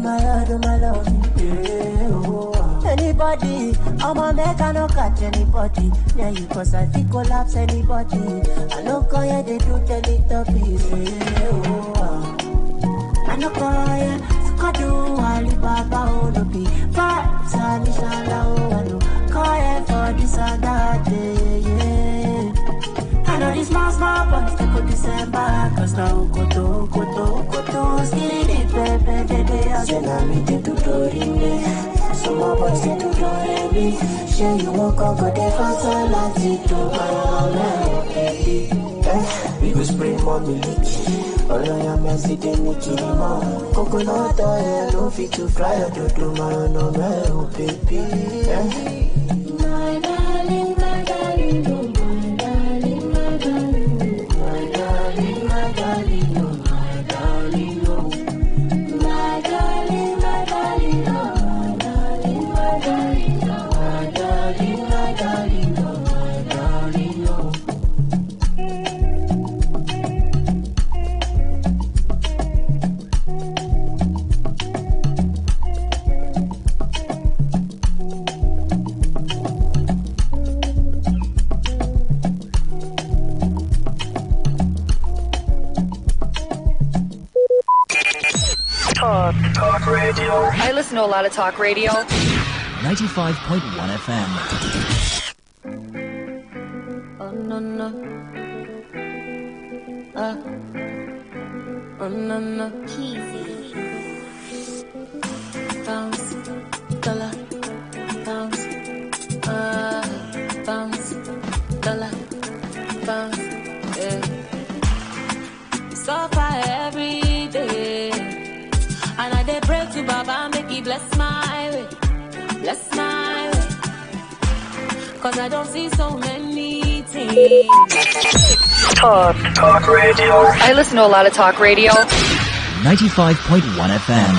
my love. Anybody, I'm a make I no catch anybody. Yeah, you cause I think collapse anybody. I no call ya, they do Teletubbies. I no call ya, Skadu, Alibaba, Olobi. Vibes, Anishala, I no call ya for this and that day, yeah. I know these small boys, they could December. Cause now, koto, skitty, pepe, dede, asenami, they do me. Some more boys they do me. Share you walk over there for some like to my baby. We go spray more milk. All I am is the Nicky more. Coconut oil, no fit to fry or do my no baby. My darling, my darling, oh my darling, my darling, my darling, my darling, oh my darling, oh my darling, my darling, oh. Talk radio. I listen to a lot of talk radio. 95.1 FM. Oh no no. Oh no no. Cheesy. Bounce, dollar, bounce, bounce, dollar, bounce. Yeah. Suffer every day. And I dey pray to Baba, make he bless my way. Bless my way. Cause I don't see so many things. Talk radio. I listen to a lot of talk radio. 95.1 FM.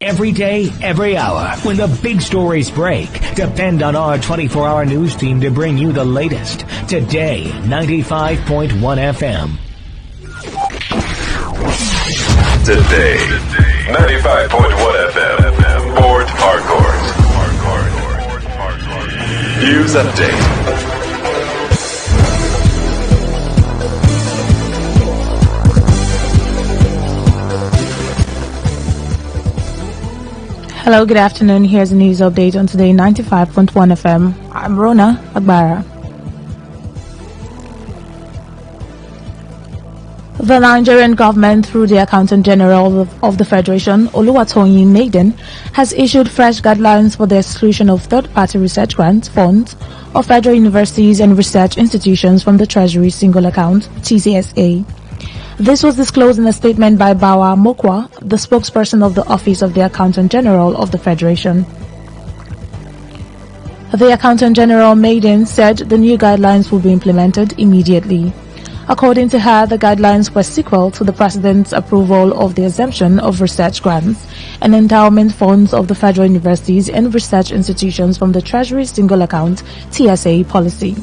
Every day, every hour, when the big stories break, depend on our 24-hour news team to bring you the latest. Today, 95.1 FM. Today, 95.1 FM. Port Harcourt. News update. Hello, good afternoon. Here's a news update on Today 95.1 FM. I'm Rona Agbara. The Nigerian government, through the Accountant General of the Federation, Oluwatoyin Maiden, has issued fresh guidelines for the exclusion of third-party research grants, funds, of federal universities and research institutions from the Treasury Single Account, TCSA. This was disclosed in a statement by Bawa Mokwa, the spokesperson of the Office of the Accountant General of the Federation. The Accountant General Maiden said the new guidelines will be implemented immediately. According to her, the guidelines were sequel to the President's approval of the exemption of research grants and endowment funds of the federal universities and research institutions from the Treasury Single Account (TSA) policy.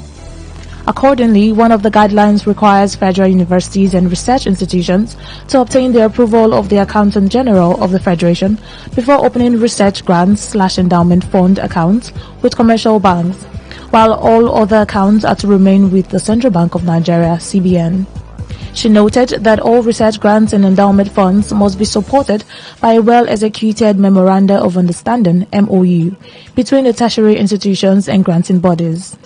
Accordingly, one of the guidelines requires federal universities and research institutions to obtain the approval of the Accountant General of the Federation before opening research grants/endowment fund accounts with commercial banks, while all other accounts are to remain with the Central Bank of Nigeria, CBN. She noted that all research grants and endowment funds must be supported by a well-executed Memoranda of Understanding, MOU, between the tertiary institutions and granting bodies.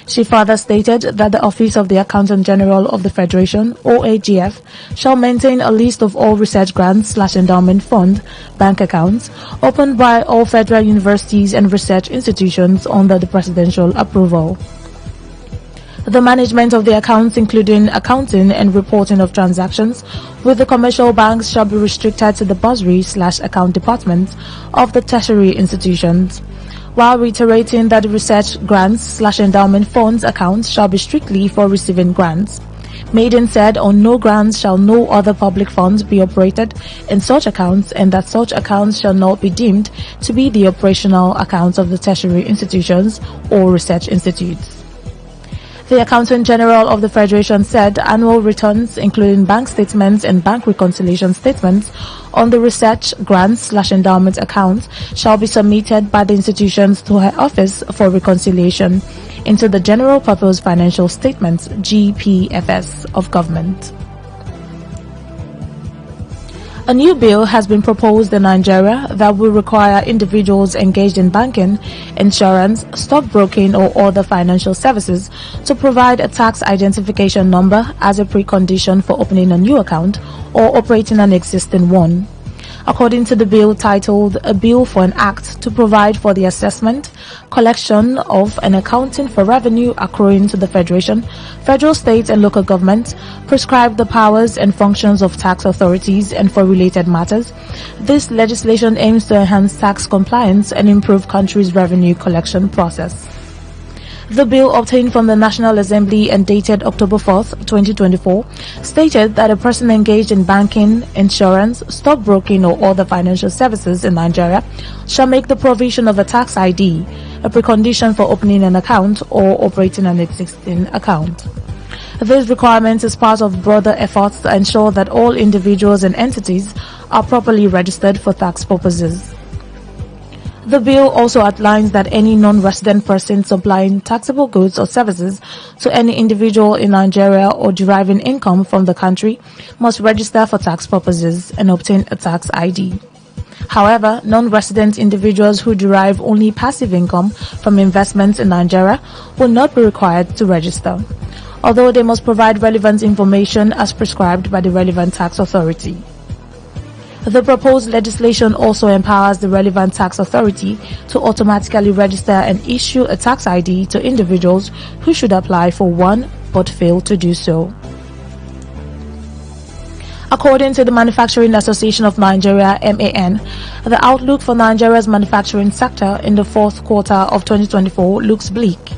She further stated that the Office of the Accountant General of the Federation, OAGF, shall maintain a list of all research grants/endowment fund bank accounts opened by all federal universities and research institutions under the presidential approval. The management of the accounts, including accounting and reporting of transactions with the commercial banks, shall be restricted to the bursary/account departments of the tertiary institutions, while reiterating that the research grants/endowment funds accounts shall be strictly for receiving grants. Maiden said on no grants shall no other public funds be operated in such accounts, and that such accounts shall not be deemed to be the operational accounts of the tertiary institutions or research institutes. The Accountant General of the Federation said annual returns, including bank statements and bank reconciliation statements on the research grants/endowment accounts, shall be submitted by the institutions to her office for reconciliation into the General Purpose Financial Statements (GPFS) of government. A new bill has been proposed in Nigeria that will require individuals engaged in banking, insurance, stockbroking or other financial services to provide a tax identification number as a precondition for opening a new account or operating an existing one. According to the bill titled A Bill for an Act to Provide for the Assessment, Collection of and Accounting for Revenue Accruing to the Federation, federal, state and local governments, prescribe the powers and functions of tax authorities and for related matters, this legislation aims to enhance tax compliance and improve country's revenue collection process. The bill obtained from the National Assembly and dated October 4th, 2024, stated that a person engaged in banking, insurance, stockbroking or other financial services in Nigeria shall make the provision of a tax ID, a precondition for opening an account or operating an existing account. This requirement is part of broader efforts to ensure that all individuals and entities are properly registered for tax purposes. The bill also outlines that any non-resident person supplying taxable goods or services to any individual in Nigeria or deriving income from the country must register for tax purposes and obtain a tax ID. However, non-resident individuals who derive only passive income from investments in Nigeria will not be required to register, although they must provide relevant information as prescribed by the relevant tax authority. The proposed legislation also empowers the relevant tax authority to automatically register and issue a tax ID to individuals who should apply for one but fail to do so. According to the Manufacturing Association of Nigeria (MAN), the outlook for Nigeria's manufacturing sector in the fourth quarter of 2024 looks bleak.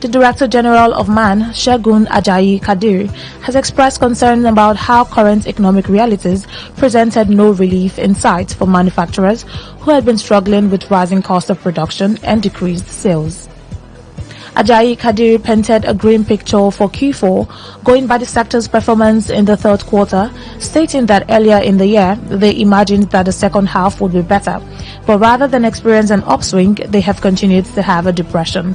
The Director General of MAN, Segun Ajayi Kadir, has expressed concern about how current economic realities presented no relief in sight for manufacturers who had been struggling with rising cost of production and decreased sales. Ajayi Kadir painted a grim picture for Q4, going by the sector's performance in the third quarter, stating that earlier in the year, they imagined that the second half would be better, but rather than experience an upswing, they have continued to have a depression.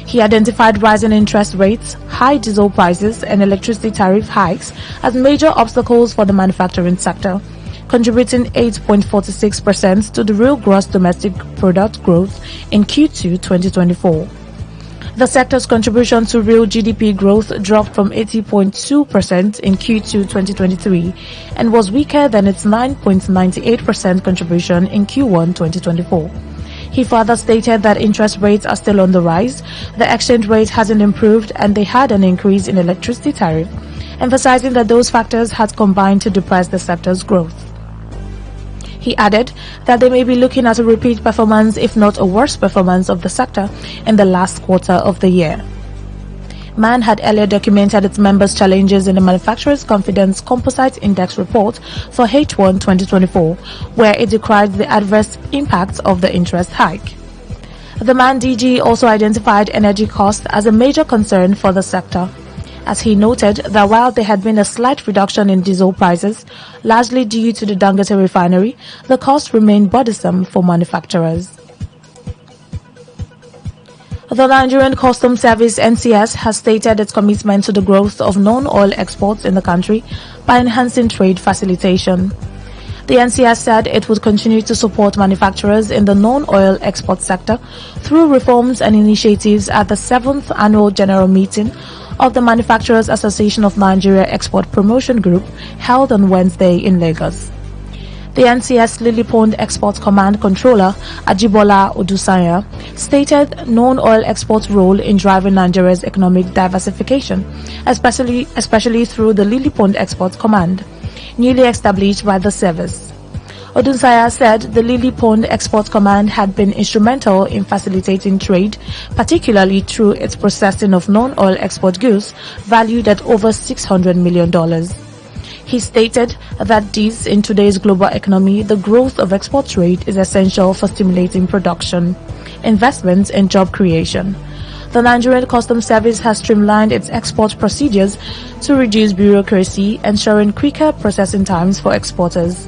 He identified rising interest rates, high diesel prices, and electricity tariff hikes as major obstacles for the manufacturing sector, contributing 8.46% to the real gross domestic product growth in Q2 2024. The sector's contribution to real GDP growth dropped from 80.2% in Q2 2023 and was weaker than its 9.98% contribution in Q1 2024. He further stated that interest rates are still on the rise, the exchange rate hasn't improved, and they had an increase in electricity tariff, emphasizing that those factors had combined to depress the sector's growth. He added that they may be looking at a repeat performance, if not a worse performance, of the sector in the last quarter of the year. MAN had earlier documented its members' challenges in the Manufacturers' Confidence Composite Index report for H1 2024, where it decried the adverse impacts of the interest hike. The MAN DG also identified energy costs as a major concern for the sector, as he noted that while there had been a slight reduction in diesel prices, largely due to the Dangote refinery, the cost remained burdensome for manufacturers. The Nigerian Customs Service (NCS) has stated its commitment to the growth of non-oil exports in the country by enhancing trade facilitation. The NCS said it would continue to support manufacturers in the non-oil export sector through reforms and initiatives at the 7th Annual General Meeting of the Manufacturers Association of Nigeria Export Promotion Group held on Wednesday in Lagos. The NCS Lily Pond Export Command Controller Ajibola Odusanya stated non-oil exports' role in driving Nigeria's economic diversification, especially through the Lily Pond Export Command, newly established by the service. Odusanya said the Lily Pond Export Command had been instrumental in facilitating trade, particularly through its processing of non-oil export goods valued at over $600 million. He stated that this, in today's global economy, the growth of export trade is essential for stimulating production, investments, and job creation. The Nigerian Customs Service has streamlined its export procedures to reduce bureaucracy, ensuring quicker processing times for exporters.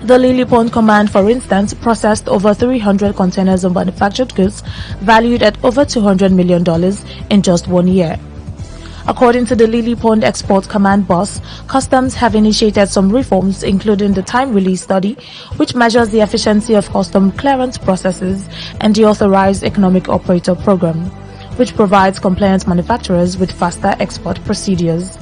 The Lily Pond Command, for instance, processed over 300 containers of manufactured goods valued at over $200 million in just 1 year. According to the Lily Pond Export Command boss, customs have initiated some reforms, including the time release study, which measures the efficiency of custom clearance processes, and the Authorized Economic Operator Program, which provides compliant manufacturers with faster export procedures.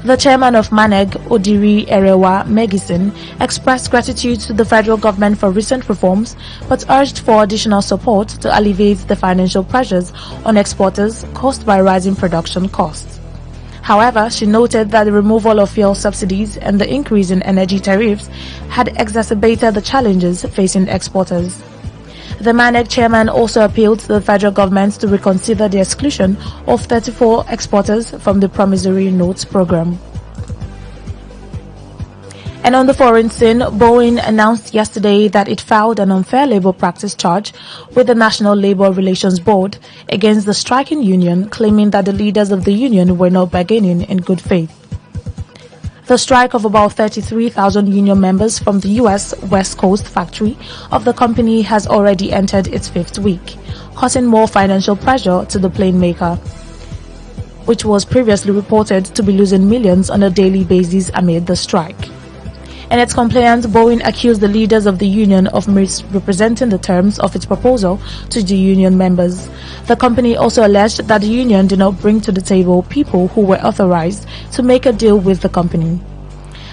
The chairman of MANEG, Odiri Erewa Megison, expressed gratitude to the federal government for recent reforms, but urged for additional support to alleviate the financial pressures on exporters caused by rising production costs. However, she noted that the removal of fuel subsidies and the increase in energy tariffs had exacerbated the challenges facing exporters. The MANEG chairman also appealed to the federal government to reconsider the exclusion of 34 exporters from the promissory notes program. And on the foreign scene, Boeing announced yesterday that it filed an unfair labor practice charge with the National Labor Relations Board against the striking union, claiming that the leaders of the union were not bargaining in good faith. The strike of about 33,000 union members from the U.S. West Coast factory of the company has already entered its 5th week, causing more financial pressure to the plane maker, which was previously reported to be losing millions on a daily basis amid the strike. In its complaint, Boeing accused the leaders of the union of misrepresenting the terms of its proposal to the union members. The company also alleged that the union did not bring to the table people who were authorized to make a deal with the company.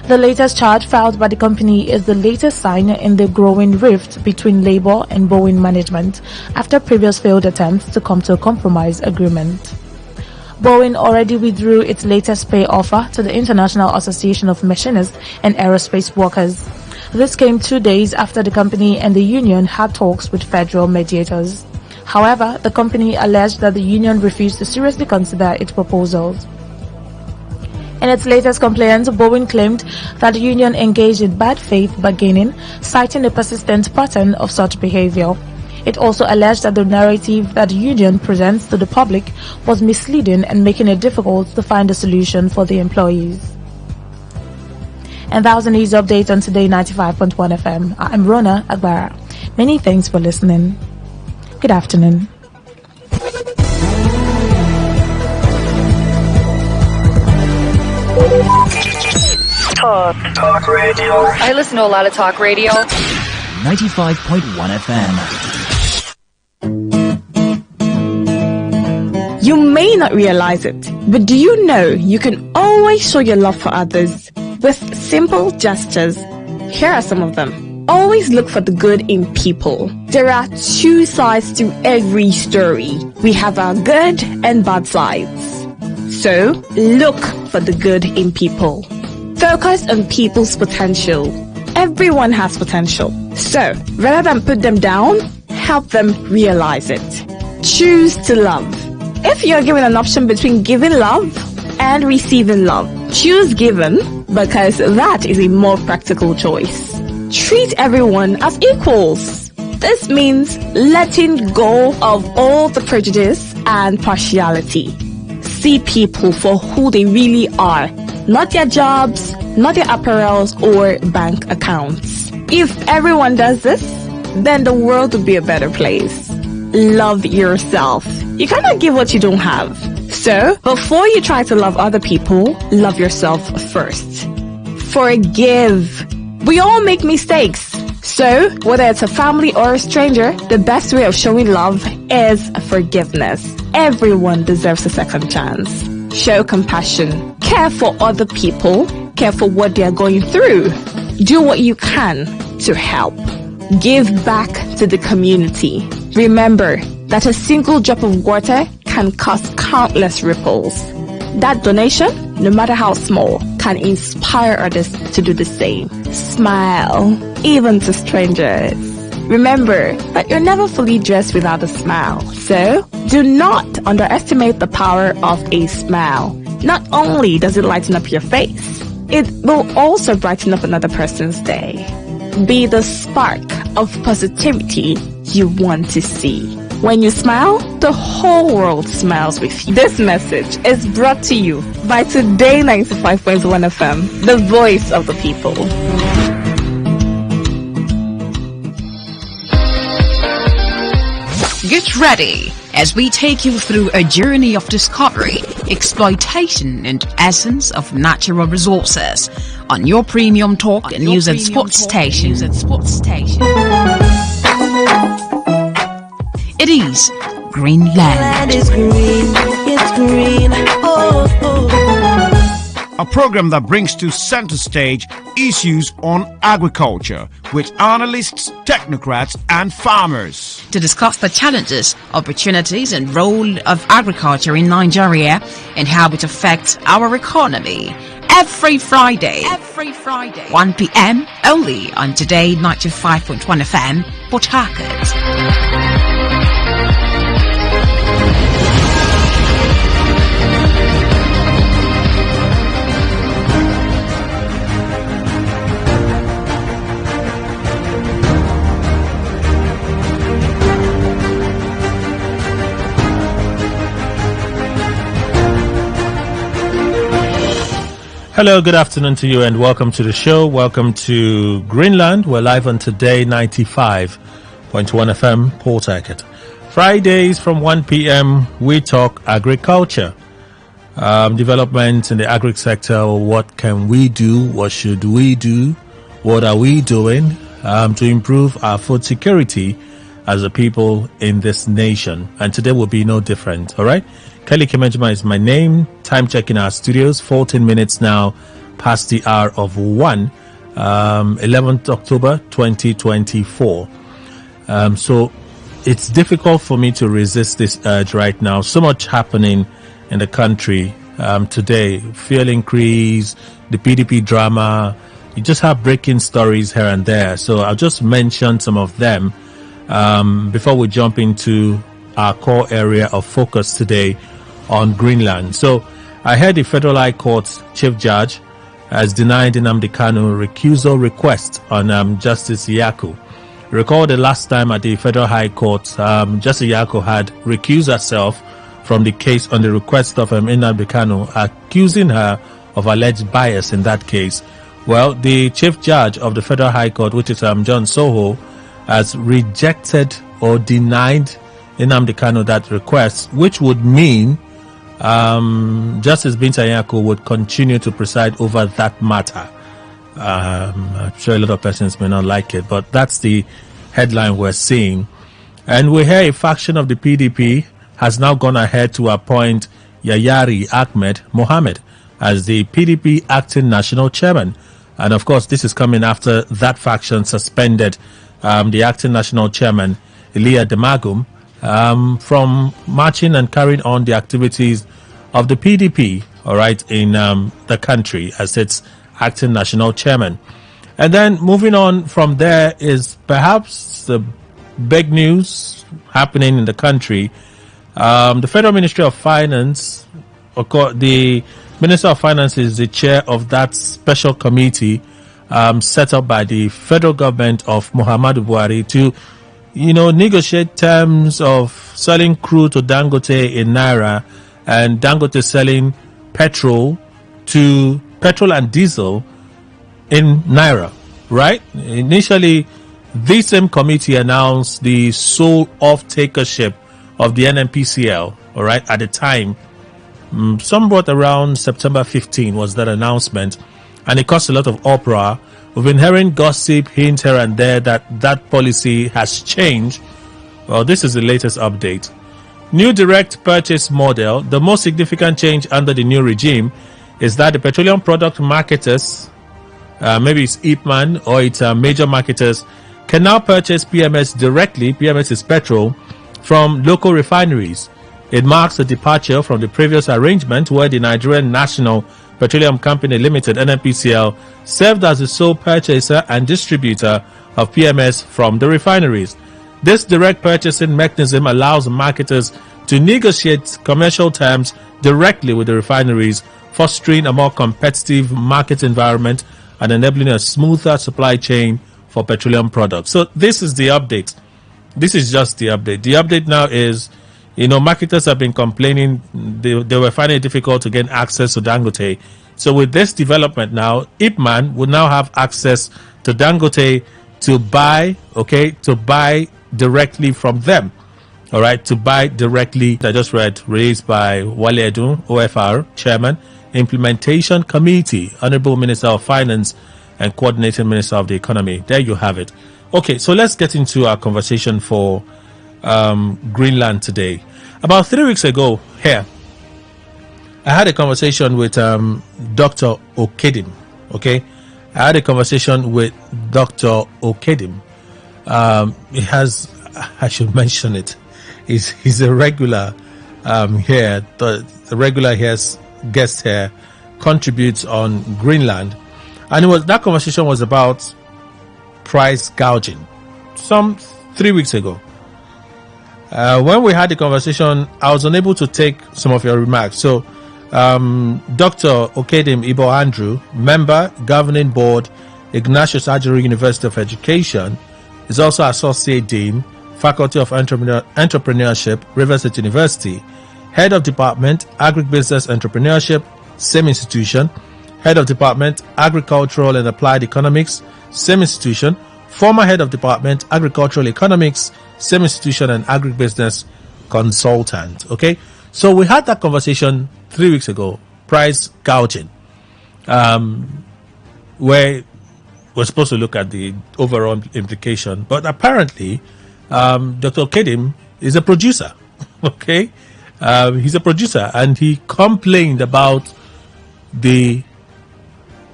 The latest charge filed by the company is the latest sign in the growing rift between labor and Boeing management after previous failed attempts to come to a compromise agreement. Boeing already withdrew its latest pay offer to the International Association of Machinists and Aerospace Workers. This came 2 days after the company and the union had talks with federal mediators. However, the company alleged that the union refused to seriously consider its proposals. In its latest complaint, Boeing claimed that the union engaged in bad faith bargaining, citing a persistent pattern of such behavior. It also alleged that the narrative that the union presents to the public was misleading and making it difficult to find a solution for the employees. And that was the news update on Today 95.1 FM. I'm Rona Agbara. Many thanks for listening. Good afternoon. Talk radio. I listen to a lot of talk radio. 95.1 FM. You may not realize it, but do you know you can always show your love for others with simple gestures? Here are some of them. Always look for the good in people. There are 2 sides to every story. We have our good and bad sides. So, look for the good in people. Focus on people's potential. Everyone has potential. So, rather than put them down, help them realize it. Choose to love. If you're given an option between giving love and receiving love, choose giving because that is a more practical choice. Treat everyone as equals. This means letting go of all the prejudice and partiality. See people for who they really are, not their jobs, not their apparels or bank accounts. If everyone does this, then the world would be a better place. Love yourself. You cannot give what you don't have. So, before you try to love other people, love yourself first. Forgive. We all make mistakes. So, whether it's a family or a stranger, the best way of showing love is forgiveness. Everyone deserves a second chance. Show compassion. Care for other people. Care for what they are going through. Do what you can to help. Give back to the community. Remember that a single drop of water can cause countless ripples. That donation, no matter how small, can inspire others to do the same. Smile, even to strangers. Remember that you're never fully dressed without a smile. So, do not underestimate the power of a smile. Not only does it lighten up your face, it will also brighten up another person's day. Be the spark of positivity you want to see. When you smile, the whole world smiles with you. This message is brought to you by Today95.1 FM, the voice of the people. Get ready as we take you through a journey of discovery, exploitation, and essence of natural resources on your premium talk and news and sports station. It is Greenland. Land is green, it's green. Oh, oh. A program that brings to center stage issues on agriculture with analysts, technocrats, and farmers. To discuss the challenges, opportunities, and role of agriculture in Nigeria and how it affects our economy. Every Friday, 1 p.m. only on Today 95.1 FM, Port Harcourt. Hello, good afternoon to you and welcome to the show. Welcome to Greenland. We're live on Today 95.1 FM, Port Harcourt. Fridays from 1 p.m. we talk agriculture, development in the agri sector. What can we do? What should we do? What are we doing to improve our food security as a people in this nation? And today will be no different. All right. Kelly Kemenjima is my name. Time check in our studios, 14 minutes now past the hour of 1, 11th October 2024. So it's difficult for me to resist this urge right now. So much happening in the country today. Fuel increase, the PDP drama. You just have breaking stories here and there. So I'll just mention some of them before we jump into our core area of focus today on Greenland. So I heard the Federal High Court Chief Judge has denied Nnamdi Kanu recusal request on Justice Yaku. Recall the last time at the Federal High Court, Justice Yaku had recused herself from the case on the request of Nnamdi Kanu, accusing her of alleged bias in that case. Well, the Chief Judge of the Federal High Court, which is John Soho, has rejected or denied Nnamdi Kanu that request, which would mean Justice Binta Nyako would continue to preside over that matter. I'm sure a lot of persons may not like it, but that's the headline we're seeing. And we hear a faction of the PDP has now gone ahead to appoint Yayari Ahmed Mohammed as the PDP acting national chairman. And of course, this is coming after that faction suspended the acting national chairman, Elia Demagum, from marching and carrying on the activities of the PDP, all right, in the country as its acting national chairman. And then moving on from there is perhaps the big news happening in the country. The Federal Ministry of Finance, the Minister of Finance is the chair of that special committee set up by the federal government of Muhammadu Buhari to negotiate terms of selling crude to Dangote in Naira and Dangote selling petrol and diesel in Naira, right? Initially, this same committee announced the sole off-takership of the NNPCL, all right, at the time. Somewhat around September 15 was that announcement, and it caused a lot of uproar. We've been hearing gossip, hints here and there that policy has changed. Well, this is the latest update. New direct purchase model. The most significant change under the new regime is that the petroleum product marketers, maybe it's Ipman or it's major marketers, can now purchase PMS directly, PMS is petrol, from local refineries. It marks a departure from the previous arrangement where the Nigerian National Petroleum Company Limited, NNPCL, served as the sole purchaser and distributor of PMS from the refineries. This direct purchasing mechanism allows marketers to negotiate commercial terms directly with the refineries, fostering a more competitive market environment and enabling a smoother supply chain for petroleum products. So this is the update. this is just the update. The update now is, marketers have been complaining they were finding it difficult to get access to Dangote. So with this development now, Ipman will now have access to Dangote to buy directly from them. All right, to buy directly. I just read, raised by Wale Edun, OFR Chairman, Implementation Committee, Honorable Minister of Finance and Coordinating Minister of the Economy. There you have it. Okay, so let's get into our conversation for Greenland today. About 3 weeks ago here, I had a conversation with Dr. Okedim. Okay, I had a conversation with Dr. Okedim. He has, I should mention it, he's a regular here. The regular guest here contributes on Greenland, and that conversation was about price gouging some 3 weeks ago. When we had the conversation, I was unable to take some of your remarks. So Dr. Okedim Ibo Andrew, member, governing board, Ignatius Ajuru University of Education, is also associate dean, Faculty of Entrepreneurship, Rivers State University, head of department, Agribusiness Entrepreneurship, same institution, head of department, Agricultural and Applied Economics, same institution, former head of department, Agricultural Economics, same institution, and agribusiness consultant. Okay, so we had that conversation 3 weeks ago, price gouging, where we're supposed to look at the overall implication, but apparently Dr. Okedim is a producer. Okay, he's a producer, and he complained about the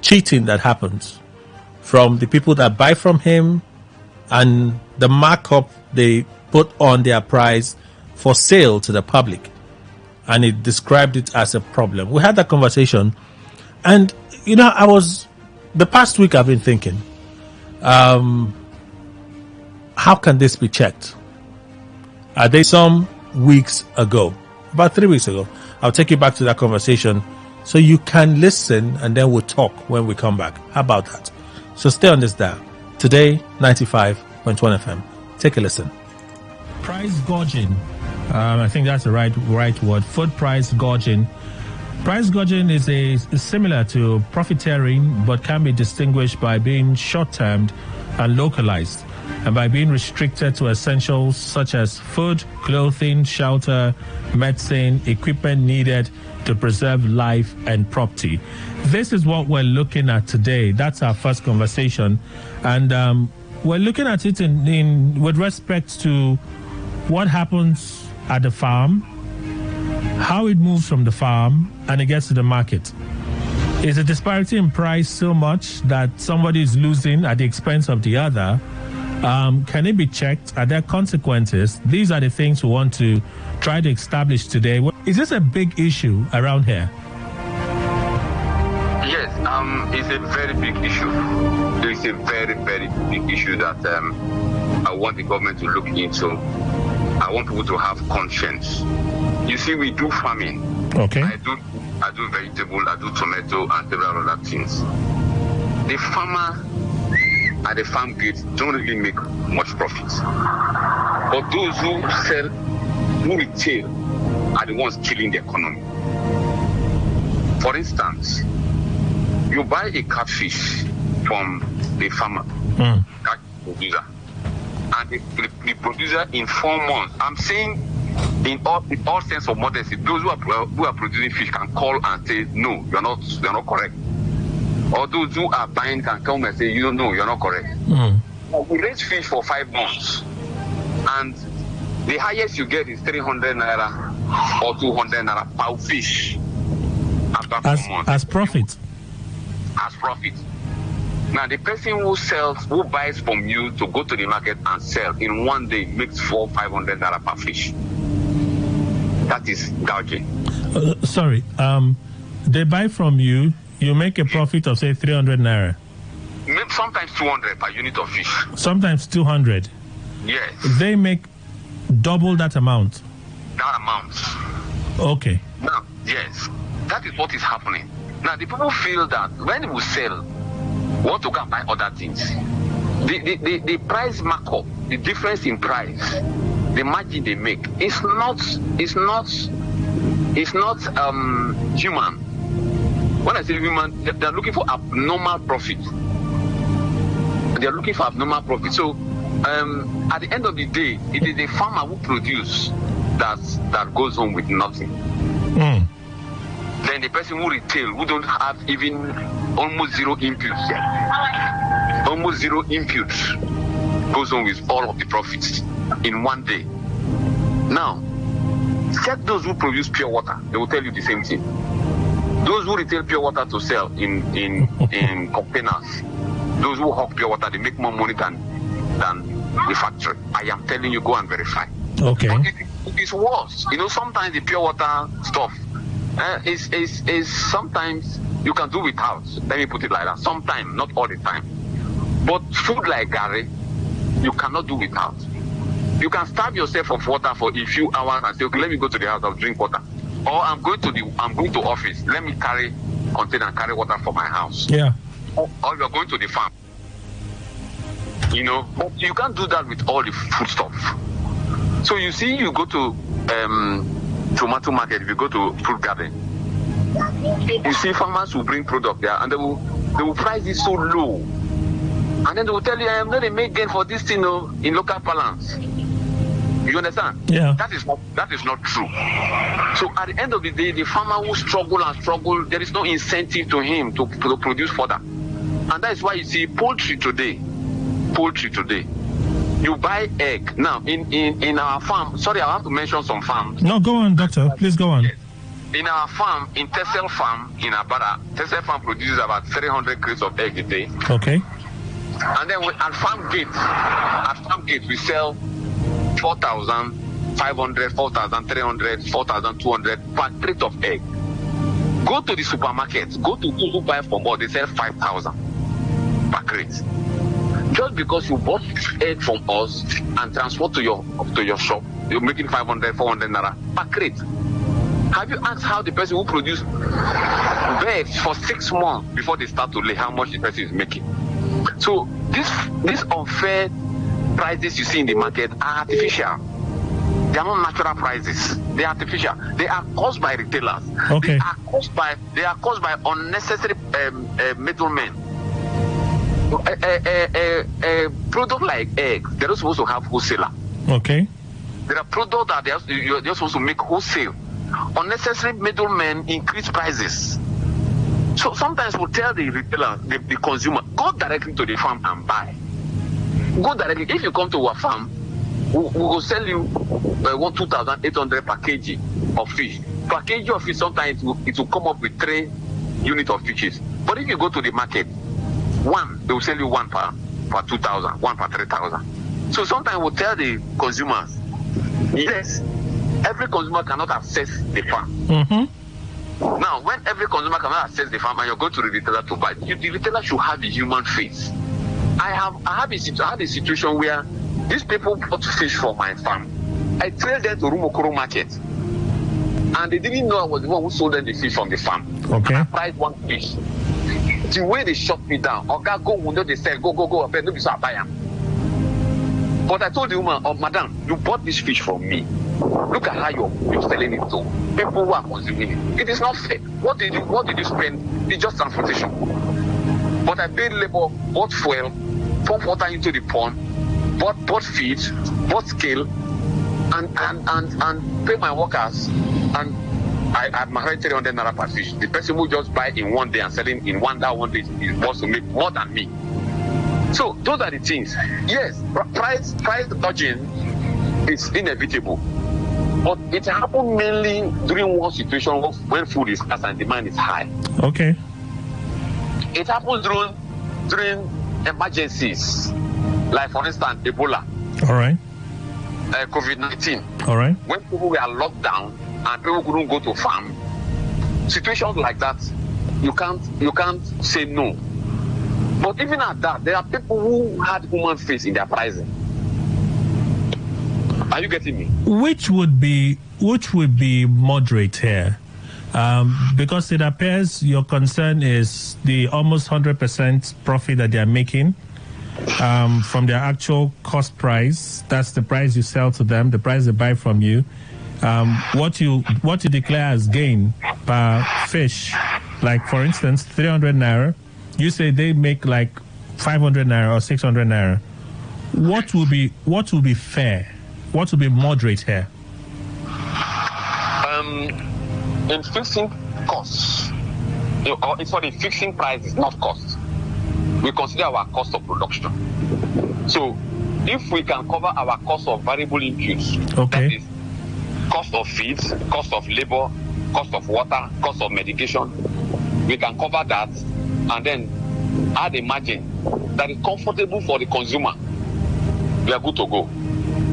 cheating that happens from the people that buy from him and the markup they put on their price for sale to the public, and he described it as a problem. We had that conversation, and the past week I've been thinking, how can this be checked? Are they some weeks ago, about 3 weeks ago? I'll take you back to that conversation so you can listen, and then we'll talk when we come back. How about that? So stay on this dial. Today, 95.1 FM. Take a listen. Price gouging. I think that's the right word. Food price gouging. Price gouging is similar to profiteering, but can be distinguished by being short-termed and localized, and by being restricted to essentials such as food, clothing, shelter, medicine, equipment needed to preserve life and property. This is what we're looking at today. That's our first conversation, and we're looking at it in with respect to what happens at the farm, how it moves from the farm and it gets to the market. Is the disparity in price so much that somebody is losing at the expense of the other? Can it be checked? Are there consequences? These are the things we want to try to establish today. Is this a big issue around here? Yes, it's a very big issue. It's a very, very big issue that I want the government to look into. I want people to have conscience. You see, we do farming. Okay. I do vegetable, I do tomato and several other things. The farmer at the farm gate don't really make much profit. But those who sell, who retail, are the ones killing the economy. For instance, you buy a catfish from the farmer, catch producer, and the producer in 4 months, I'm saying in all sense of modesty, those who are producing fish can call and say, no, you're not correct. Or those who are buying can come and say, you're not correct. We raise fish for 5 months, and the highest you get is 300 naira or 200 naira per fish after 4 months. As profit. As profit. Now the person who buys from you to go to the market and sell in one day makes 400-500 naira per fish. That is gouging. Sorry, they buy from you, you make a profit of say 300 naira. Sometimes 200 per unit of fish. Sometimes 200. Yes. They make double that amount. That amount. Okay. Now, yes, that is what is happening. Now the people feel that when we sell, we want to go and buy other things. the price markup, the difference in price, the margin they make, is not human. When I say human, they're looking for abnormal profit. They're looking for abnormal profit. So at the end of the day, it is the farmer who produce that goes on with nothing. Then the person who retail, who don't have even almost zero inputs, goes on with all of the profits in one day. Now, check those who produce pure water. They will tell you the same thing. Those who retail pure water to sell in containers, those who hawk pure water, they make more money than the factory. I am telling you, go and verify. Okay. But it is worse. Sometimes the pure water stuff is sometimes you can do without. Let me put it like that. Sometimes, not all the time. But food like Gary, you cannot do without. You can starve yourself of water for a few hours and say, okay, let me go to the house, I'll drink water. Or I'm going to office, let me carry container and carry water for my house. Yeah. Or you're going to the farm. But you can't do that with all the food stuff. So you see, you go to tomato market, if you go to fruit garden, you see farmers who bring product there and they will price it so low. And then they will tell you, I am not a make gain for this thing in local balance. You understand? Yeah. That is not true. So at the end of the day, the farmer will struggle, there is no incentive to him to produce further. And that is why you see poultry today. You buy egg. Now, in our farm, sorry, I have to mention some farms. No, go on, doctor. Please go on. Yes. In our farm, in Tessel Farm, in Abara, Tessel Farm produces about 300 crates of egg a day. Okay. And then at farm gate, we sell 4,500, 4,300, 4,200 per crate of egg. Go to the supermarket, go to those who buy from us, they sell 5,000 per crate. Just because you bought egg from us and transport to your shop, you're making 500, 400 naira per crate. Have you asked how the person who produced eggs for 6 months before they start to lay, how much the person is making? So these unfair prices you see in the market are artificial. They are not natural prices. They are artificial. They are caused by retailers. Okay. They are caused by unnecessary middlemen. A product like eggs, they're not supposed to have wholesaler. Okay. There are products that they're supposed to make wholesale. Unnecessary middlemen increase prices. So sometimes we'll tell the retailer, the consumer, go directly to the farm and buy. Go directly. If you come to our farm, we will sell you 2,800 per kg of fish. Per kg of fish, sometimes it will come up with 3 units of fishes. But if you go to the market, they will sell you 1 per 2,000, 1 per 3,000. So sometimes we'll tell the consumers, yes, every consumer cannot access the farm. Mm-hmm. Now, when every consumer cannot access the farm and you're going to the retailer to buy, the retailer should have a human face. I had a situation where these people bought fish from my farm. I trailed them to Rumokoro market. And they didn't know I was the one who sold them the fish from the farm. Okay. And I priced one fish. The way they shut me down, okay, go, they said, go, I bet nobody saw buy them. But I told the woman, madam, you bought this fish from me. Look at how you're selling it to people who are consuming it. It is not fair. What did you spend? It's just transportation. But I paid labor, bought fuel, pump water into the pond, bought feed, bought scale, and pay my workers. And I married 300 naira per fish. The person who just buy in one day and selling in one day is supposed to make more than me. So those are the things. Yes, price dodging is inevitable. But it happens mainly during one situation when food is scarce and demand is high. Okay. It happens during emergencies, like for instance Ebola. All right. COVID-19. All right. When people were locked down and people couldn't go to farm, situations like that, you can't say no. But even at that, there are people who had human face in their pricing. Are you getting me? Which would be moderate here? Because it appears your concern is the almost 100% profit that they are making from their actual cost price. That's the price you sell to them, the price they buy from you. What you declare as gain per fish, like for instance 300 naira, you say they make like 500 naira or 600 naira. What will be fair? What will be moderate here? In fixing costs, sorry, fixing prices, not costs. We consider our cost of production. So, if we can cover our cost of variable inputs, okay, that is cost of feeds, cost of labor, cost of water, cost of medication, we can cover that and then add a margin that is comfortable for the consumer. We are good to go.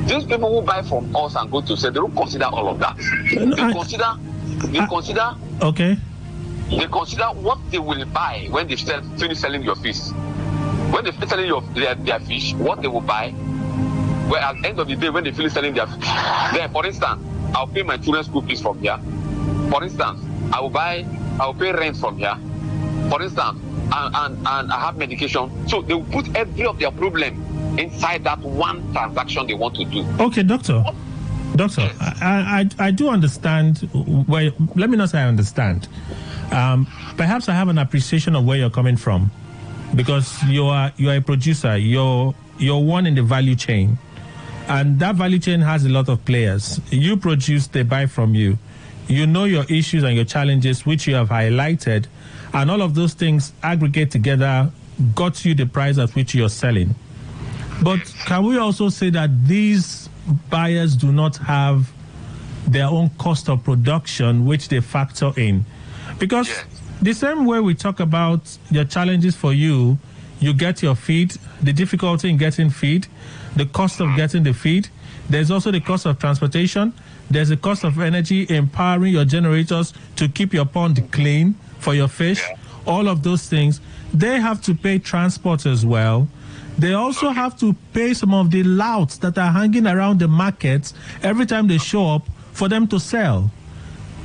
These people who buy from us and go to sell, they don't consider all of that. They consider what they will buy when they finish selling your fish. When they finish selling their fish, what they will buy. Well, at the end of the day, when they finish selling their fish, then, for instance, I'll pay my children's school fees from here. For instance, I'll pay rent from here. For instance, and I have medication. So they will put every of their problem inside that one transaction they want to do. Okay, doctor, yes. I do understand. Well, let me not say I understand. Perhaps I have an appreciation of where you're coming from, because you are a producer. You're one in the value chain, and that value chain has a lot of players. You produce, they buy from you. You know your issues and your challenges, which you have highlighted, and all of those things aggregate together got you the price at which you're selling. But can we also say that these buyers do not have their own cost of production, which they factor in? Because the same way we talk about the challenges for you, you get your feed, the difficulty in getting feed, the cost of getting the feed. There's also the cost of transportation. There's the cost of energy, empowering your generators to keep your pond clean for your fish. All of those things. They have to pay transport as well. They also have to pay some of the louts that are hanging around the markets every time they show up for them to sell.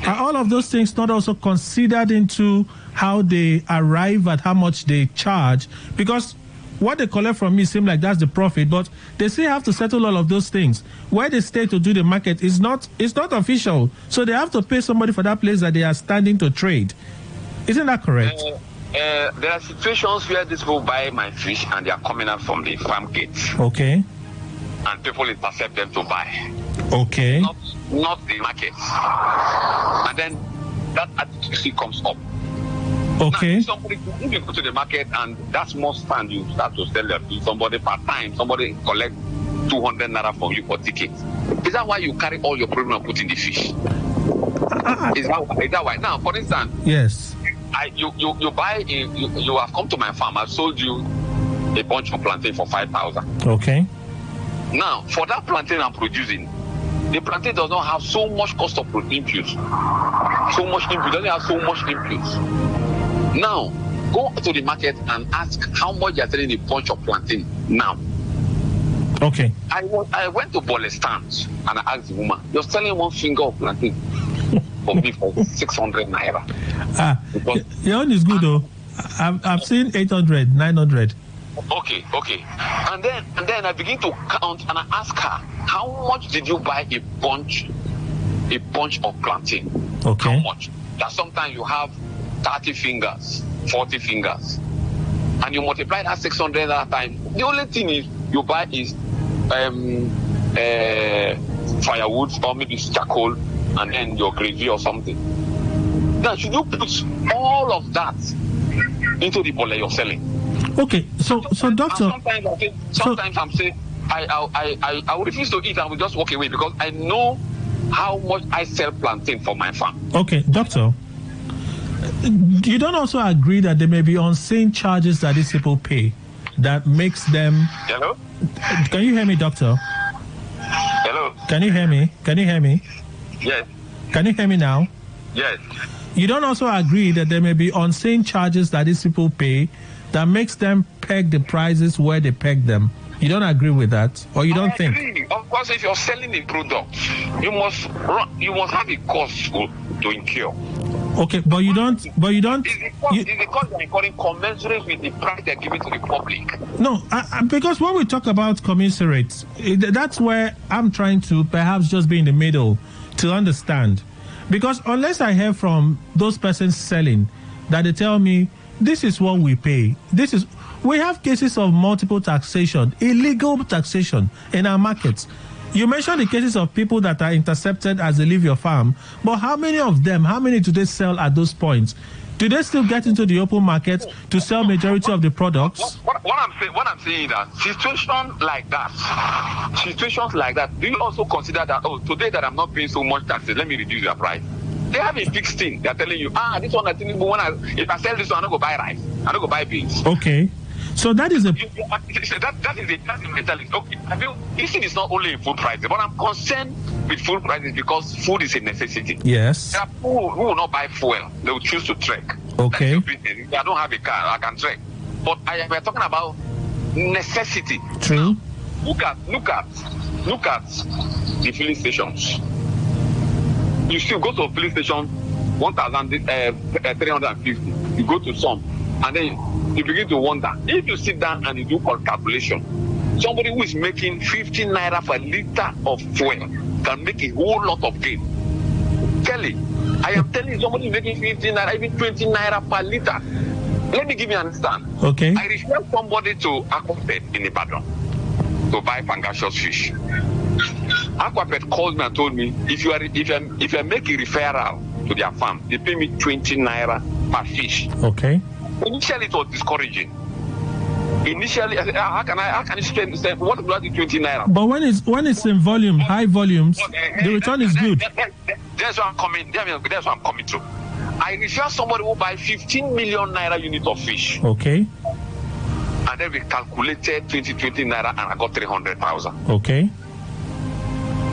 Are all of those things not also considered into how they arrive at how much they charge? Because what they collect from me seems like that's the profit, but they still have to settle all of those things. Where they stay to do the market is not official. So they have to pay somebody for that place that they are standing to trade. Isn't that correct? There are situations where these people buy my fish and they are coming out from the farm gates. Okay. And people intercept them to buy. Okay. Not the market. And then that attitude comes up. Okay. Now, if you go to the market and that small stand, you start to sell them to somebody part time, somebody collect 200 naira from you for ticket. Is that why you carry all your problem and put in the fish? Is that why? Now, for instance, yes. You buy you have come to my farm. I've sold you a bunch of plantain for 5,000. Okay. Now, for that plantain I'm producing, the plantain does not have so much cost of inputs. So much input doesn't have so much inputs. Now, go to the market and ask how much you're selling a bunch of plantain now. Okay. I went to Bolestan and I asked the woman, "You're selling one finger of plantain for me for 600 naira." Your own is good though. I've seen 800, 900. Okay. And then I begin to count and I ask her, "How much did you buy a bunch of plantain?" Okay. How much? That sometimes you have 30 fingers, 40 fingers, and you multiply that 600 that time. The only thing is you buy is firewood or maybe charcoal and then your gravy or something. Now, should you put all of that into the bole you're selling? Okay, so doctor. Sometimes I'm saying I will refuse to eat and will just walk away because I know how much I sell plantain for my farm. Okay, doctor. You don't also agree that there may be unseen charges that these people pay that makes them... Hello? Can you hear me, doctor? Hello? Can you hear me? Yes. Can you hear me now? Yes. You don't also agree that there may be unseen charges that these people pay that makes them peg the prices where they peg them. You don't agree with that, or you don't think? Agree. Of course, if you're selling a product, you must have a cost to incur. Okay, but you don't. It's because they're incurring commensurate with the price they're giving to the public. No, because when we talk about commensurate, that's where I'm trying to perhaps just be in the middle to understand. Because unless I hear from those persons selling that they tell me this is what we pay, we have cases of multiple taxation, illegal taxation in our markets. You mentioned the cases of people that are intercepted as they leave your farm, but how many do they sell at those points? Do they still get into the open market to sell majority of the products? What I'm saying is that situations like that, do you also consider that, today that I'm not paying so much taxes, let me reduce your price? They have a fixed thing. They're telling you, this one, if I sell this one, I'm not going to buy rice. I'm not going to buy beans. Okay. So that is that is the mentality. Okay, I feel this thing is not only in food prices, but I'm concerned with food prices because food is a necessity. Yes. There are people who will not buy fuel; they will choose to trek. Okay. If I don't have a car, I can trek. But we're talking about necessity. True. Look at the filling stations. You still go to a filling station, 1,350. You go to some, and then you begin to wonder. If you sit down and you do calculation, somebody who is making 15 naira per liter of fuel can make a whole lot of gain. Kelly, I am telling you, somebody making 15 naira, even 20 naira per liter. Let me give you an understand. Okay. I referred somebody to Aquapet in Ibadan to buy pangasius fish. Aquapet called me and told me, if I make a referral to their farm, they pay me 20 naira per fish. Okay. Initially, it was discouraging. Initially, I said, how can you spend what about the 20 naira? But when it's in volume, high volumes, the return is good. That's what I'm coming. That's what I'm coming to. I refer somebody who buy 15 million naira unit of fish. Okay. And then we calculated 20 naira, and I got 300,000. Okay.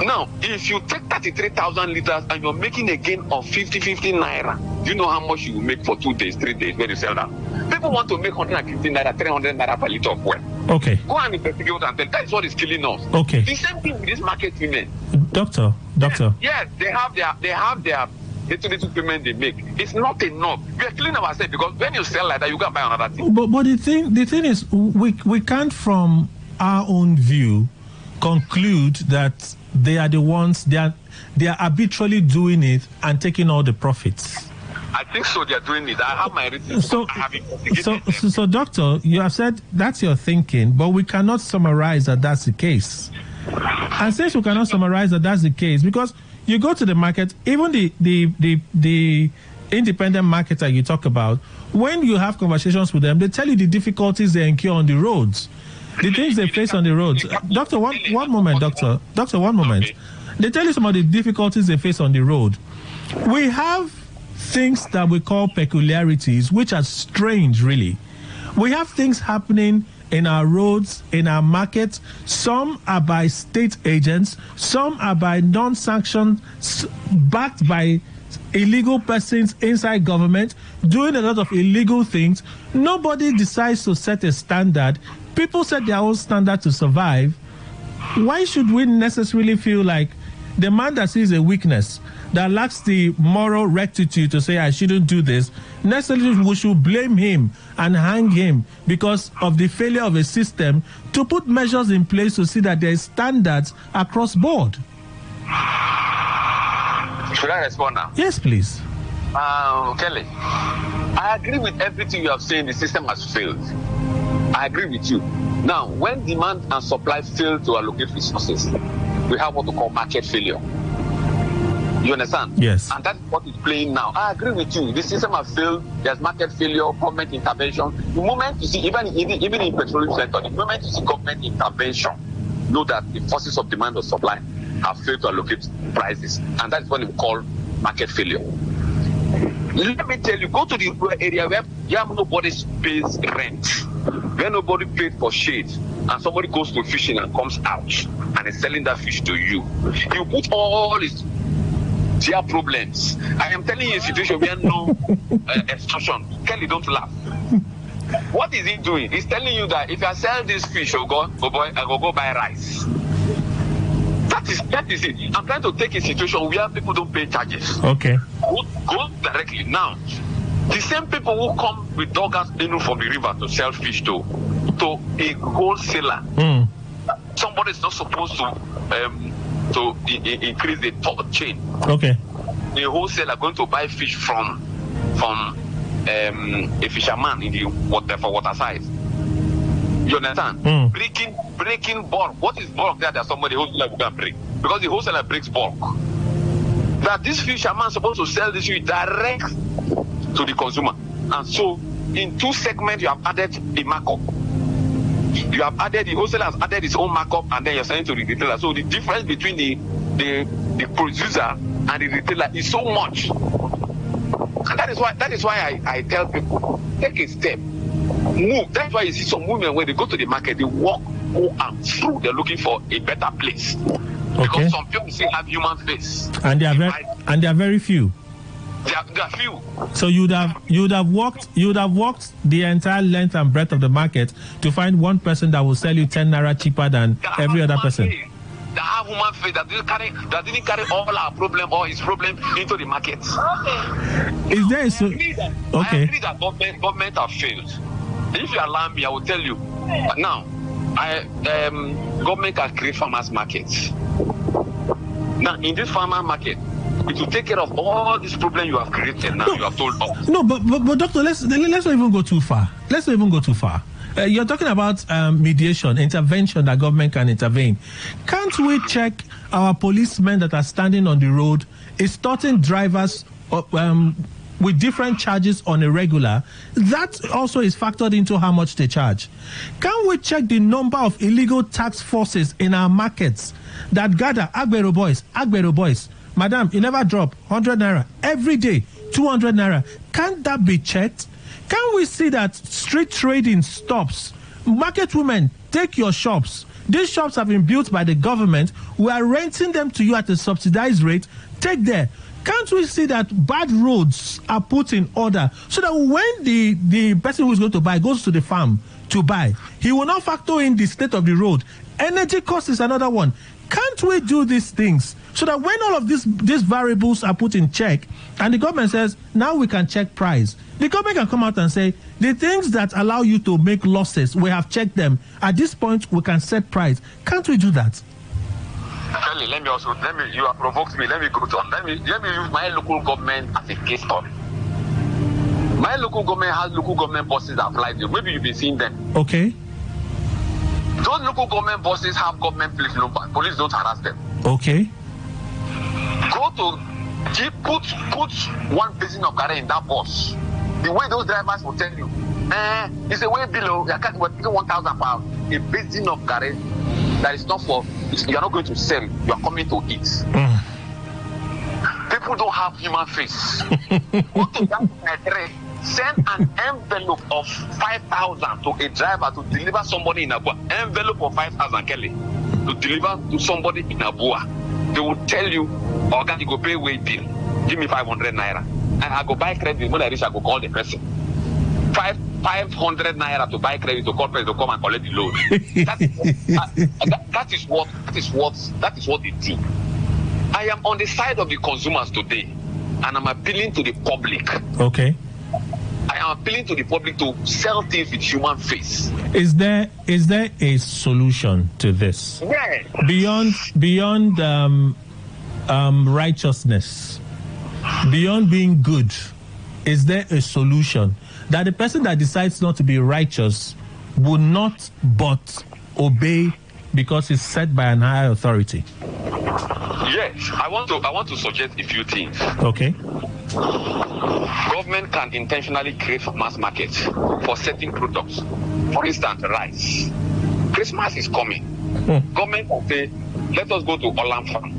Now, if you take 33,000 liters and you're making a gain of 50 naira, do you know how much you will make for 2 days, 3 days when you sell that? People want to make 150 naira, 300 naira per liter of oil. Okay. Go and investigate and tell. That is what is killing us. Okay. The same thing with this market women. Doctor. Yes, they have their little payment they make. It's not enough. We are killing ourselves because when you sell like that, you can buy another thing. But the thing is, we can't from our own view conclude that they are the ones they are arbitrarily doing it and taking all the profits. I think so. They are doing it. I have my reasons. So, doctor, you have said that's your thinking, but we cannot summarize that that's the case. And since we cannot summarize that that's the case, because you go to the market, even the independent marketer you talk about, when you have conversations with them, they tell you the difficulties they incur on the roads. The things they face on the roads. Doctor, one moment. They tell you some of the difficulties they face on the road. We have things that we call peculiarities, which are strange, really. We have things happening in our roads, in our markets. Some are by state agents. Some are by non-sanctioned, backed by illegal persons inside government, doing a lot of illegal things. Nobody decides to set a standard. People set their own standard to survive. Why should we necessarily feel like the man that sees a weakness, that lacks the moral rectitude to say I shouldn't do this, necessarily we should blame him and hang him because of the failure of a system to put measures in place to see that there is standards across board? Should I respond now? Yes, please. Kelly, I agree with everything you have said. The system has failed. I agree with you. Now, when demand and supply fail to allocate resources, we have what we call market failure. You understand? Yes. And that's what is playing now. I agree with you. The system has failed. There's market failure, government intervention. The moment you see, even in petroleum sector, the moment you see government intervention, know that the forces of demand or supply have failed to allocate prices. And that's what we call market failure. Let me tell you, go to the area where nobody pays rent, where nobody pays for shade, and somebody goes to fishing and comes out and is selling that fish to you. You put all their problems. I am telling you a situation where no extortion. Kelly, don't laugh. What is he doing? He's telling you that if I sell this fish, oh boy, I go buy rice. That is it. I'm trying to take a situation where people don't pay charges. Okay. Go directly. Now, the same people who come with doggers from the river to sell fish to a wholesaler. Somebody is not supposed to increase the chain. Okay. A wholesaler going to buy fish from a fisherman in the water size. You understand? Breaking bulk. What is bulk there that somebody wholesaler can break? Because the wholesaler breaks bulk. That this fisherman is supposed to sell this fish direct to the consumer. And so in two segments you have added a markup. You have added, the wholesaler has added his own markup, and then you're selling to the retailer. So the difference between the producer and the retailer is so much. And that is why I tell people, take a step. Move. That's why you see some women when they go to the market, they walk, go and through. They're looking for a better place. Because some people still have human face. And they are very few. They are few. So you'd have walked the entire length and breadth of the market to find one person that will sell you 10 naira cheaper than every other person. That have human face, that didn't carry all our problem or his problem into the market. Is there I agree that government have failed. If you allow me, I will tell you. Now, government can create farmers markets. Now, in this farmer market, it will take care of all these problems you have created. Now you have told us. No, but doctor, let's not even go too far. You're talking about mediation, intervention that government can intervene. Can't we check our policemen that are standing on the road, extorting drivers with different charges on a regular? That also is factored into how much they charge. Can we check the number of illegal tax forces in our markets that gather Agbero boys? Madam, you never drop 100 naira every day, 200 naira. Can't that be checked? Can we see that street trading stops? Market women, take your shops. These shops have been built by the government. We are renting them to you at a subsidized rate. Take there. Can't we see that bad roads are put in order so that when the person who is going to buy goes to the farm to buy, he will not factor in the state of the road. Energy cost is another one. Can't we do these things so that when all of these variables are put in check and the government says, now we can check price, the government can come out and say, the things that allow you to make losses, we have checked them. At this point, we can set price. Can't we do that? Kelly, you have provoked me. Let me go on. Let me use my local government as a case study. My local government has local government bosses that apply there. Maybe you've been seeing them. Okay. Those local government bosses have government police number. Police don't harass them. Okay. Put one basin of garri in that bus. The way those drivers will tell you, it's a way below. You can't pay 1,000 pounds. A basin of garri that is not for. You are not going to sell. You are coming to eat. People don't have human face. Go to that address. Send an envelope of 5,000 to a driver to deliver somebody in Abua. Envelope of 5,000, Kelly, to deliver to somebody in Abua. They will tell you, you go pay way bill. Give me 500 naira. And I go buy credit. When I reach, I go call the person. 500 naira to buy credit to call person to come and collect the loan. That is what they do. I am on the side of the consumers today, and I'm appealing to the public. Okay. I am appealing to the public to sell things with human face. Is there a solution to this? Yeah. Beyond righteousness, beyond being good, is there a solution that the person that decides not to be righteous will not but obey because it's set by an higher authority? Yes, I want to suggest a few things. Okay. Government can intentionally create mass markets for certain products. For instance, rice. Christmas is coming. Government can say, let us go to Olam Farm.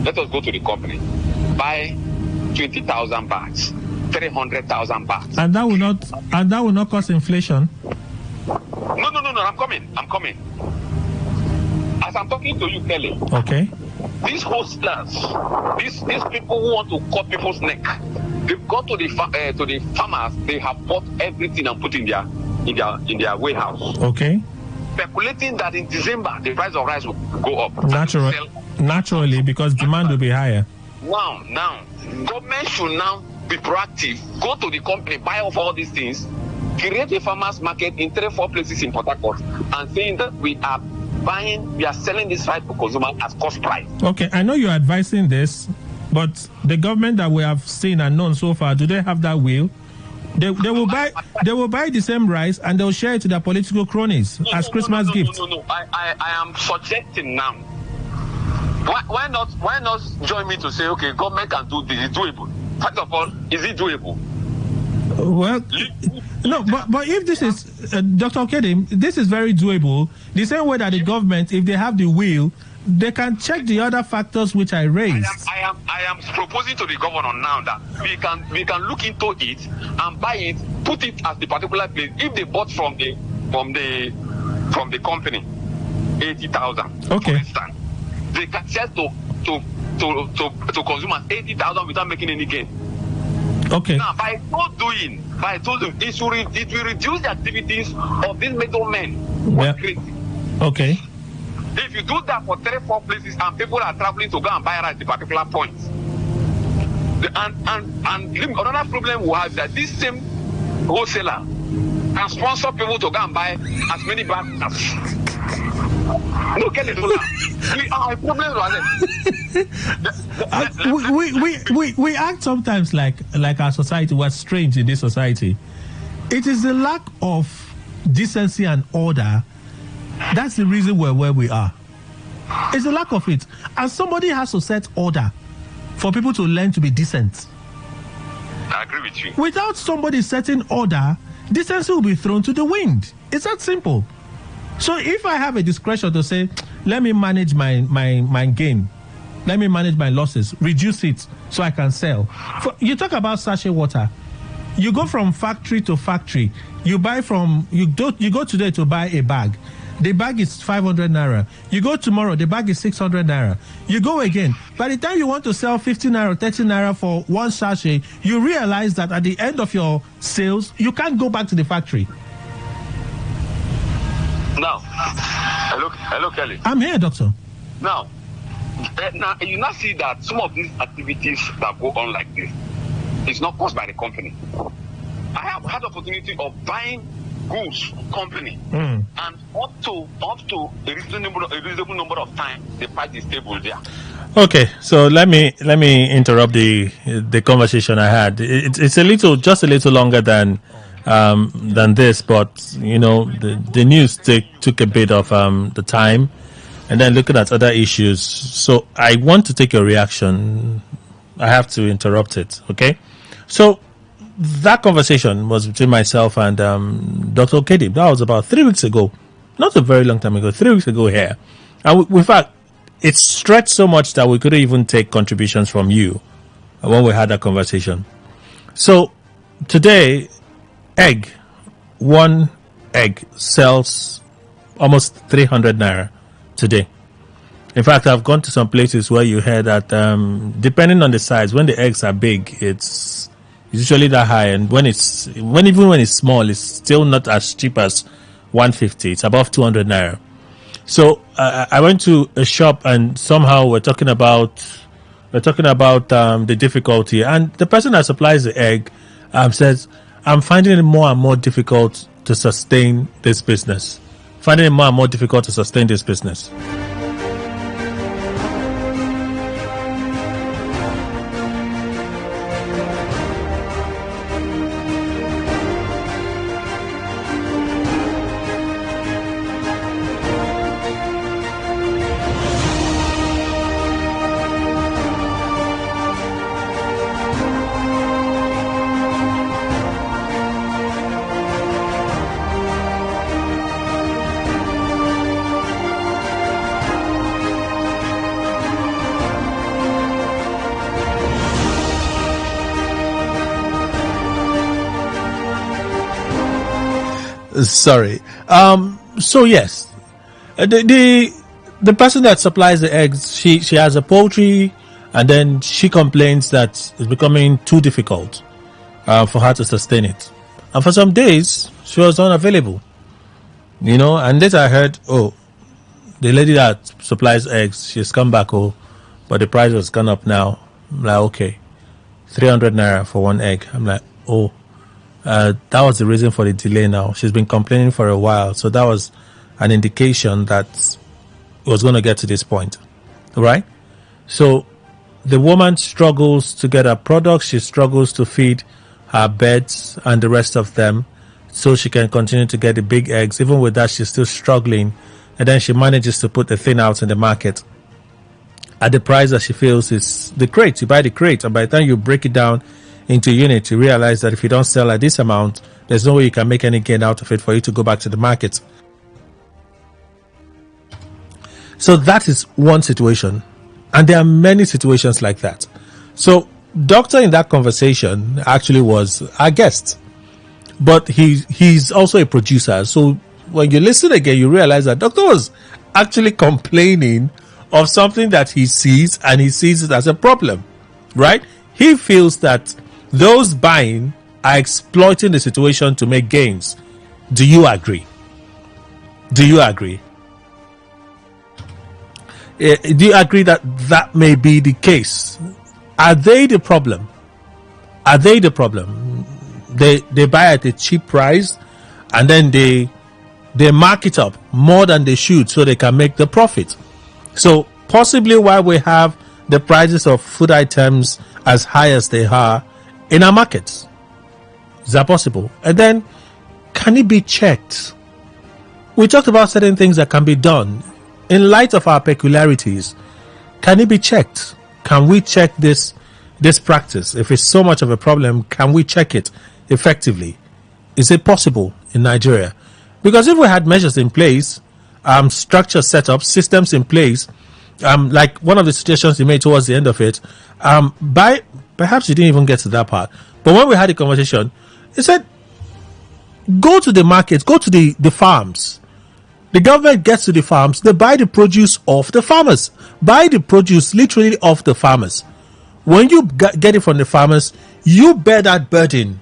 Let us go to the company. Buy 20,000 bags, 300,000 bags. And that will not cause inflation. No. I'm coming. As I'm talking to you, Kelly. Okay. These hustlers, these people who want to cut people's neck, they've gone to the farmers. They have bought everything and put in their warehouse. Okay. speculating that in December the price of rice will go up. Naturally, because demand will be higher. Now, government should now be proactive. Go to the company, buy off all these things, create a farmers market in 3-4 places in Port Harcourt, and saying that we are selling this rice to consumers at cost price. Okay, I know you're advising this, but the government that we have seen and known so far, do they have that will? They will buy the same rice and they'll share it to their political cronies as Christmas gifts. No. I am suggesting now. Why not join me to say, okay, government can do this, it's doable. First of all, is it doable? Well, no, but if this is, Dr. Okedim, this is very doable. The same way that the government, if they have the will, they can check the other factors which I raised. I am proposing to the governor now that we can look into it and buy it, put it at the particular place. If they bought from the company 80,000, okay, for instance, they can sell to consumers 80,000 without making any gain. Okay. Now, by so doing, it will reduce the activities of these middlemen. Yeah. Okay. If you do that for 3-4 places and people are traveling to go and buy rice at the particular point, and another problem we have is that this same wholesaler can sponsor people to go and buy as many bags as. No, can you do that? We act sometimes like our society was strange in this society. It is the lack of decency and order. That's the reason we're where we are. It's the lack of it. And somebody has to set order for people to learn to be decent. I agree with you. Without somebody setting order, decency will be thrown to the wind. It's that simple. So if I have a discretion to say, let me manage my gain, let me manage my losses, reduce it so I can sell. You talk about sachet water. You go from factory to factory. You go today to buy a bag. The bag is 500 naira. You go tomorrow, the bag is 600 naira. You go again. By the time you want to sell 50 naira, 30 naira for one sachet, you realize that at the end of your sales, you can't go back to the factory. Now, hello, Kelly. I'm here, doctor. Now, you now see that some of these activities that go on like this is not caused by the company. I have had the opportunity of buying goods company, and up to a reasonable number of times the price is stable there. Okay, so let me interrupt the conversation I had. It's just a little longer than this, but you know the news took a bit of the time, and then looking at other issues. So I want to take your reaction. I have to interrupt it. Okay, so that conversation was between myself and Dr. Okedim. That was about 3 weeks ago, not a very long time ago. 3 weeks ago here, and in fact, it stretched so much that we couldn't even take contributions from you when we had that conversation. So today, one egg sells almost 300 naira today. In fact, I've gone to some places where you hear that depending on the size, when the eggs are big, it's usually that high, and when it's small, it's still not as cheap as 150. It's above 200 naira. So I went to a shop, and somehow we're talking about the difficulty, and the person that supplies the egg says, I'm finding it more and more difficult to sustain this business. Sorry. So yes, the person that supplies the eggs, she has a poultry, and then she complains that it's becoming too difficult for her to sustain it. And for some days, she was unavailable. And later I heard, the lady that supplies eggs, she's come back, but the price has gone up now. I'm like, okay, 300 naira for one egg. I'm like, that was the reason for the delay now. She's been complaining for a while, so that was an indication that it was going to get to this point, right? So the woman struggles to get her products. She struggles to feed her birds and the rest of them so she can continue to get the big eggs. Even with that, she's still struggling. And then she manages to put the thing out in the market at the price that she feels is the crate. You buy the crate, and by the time you break it down into units, you realize that if you don't sell at this amount, there's no way you can make any gain out of it for you to go back to the market. So that is one situation. And there are many situations like that. So Doctor in that conversation actually was our guest. But he's also a producer. So when you listen again, you realize that Doctor was actually complaining of something that he sees, and he sees it as a problem, right? He feels that those buying are exploiting the situation to make gains. Do you agree? Do you agree? Do you agree that that may be the case? Are they the problem? Are they the problem? They buy at a cheap price, and then they mark it up more than they should so they can make the profit. So possibly why we have the prices of food items as high as they are in our markets. Is that possible? And then, can it be checked? We talked about certain things that can be done in light of our peculiarities. Can it be checked? Can we check this practice? If it's so much of a problem, can we check it effectively? Is it possible in Nigeria? Because if we had measures in place, structure set up, systems in place, like one of the suggestions you made towards the end of it, perhaps you didn't even get to that part, but when we had a conversation, he said, go to the markets, go to the farms. The government gets to the farms, they buy the produce off the farmers. Buy the produce literally off the farmers. When you get it from the farmers, you bear that burden.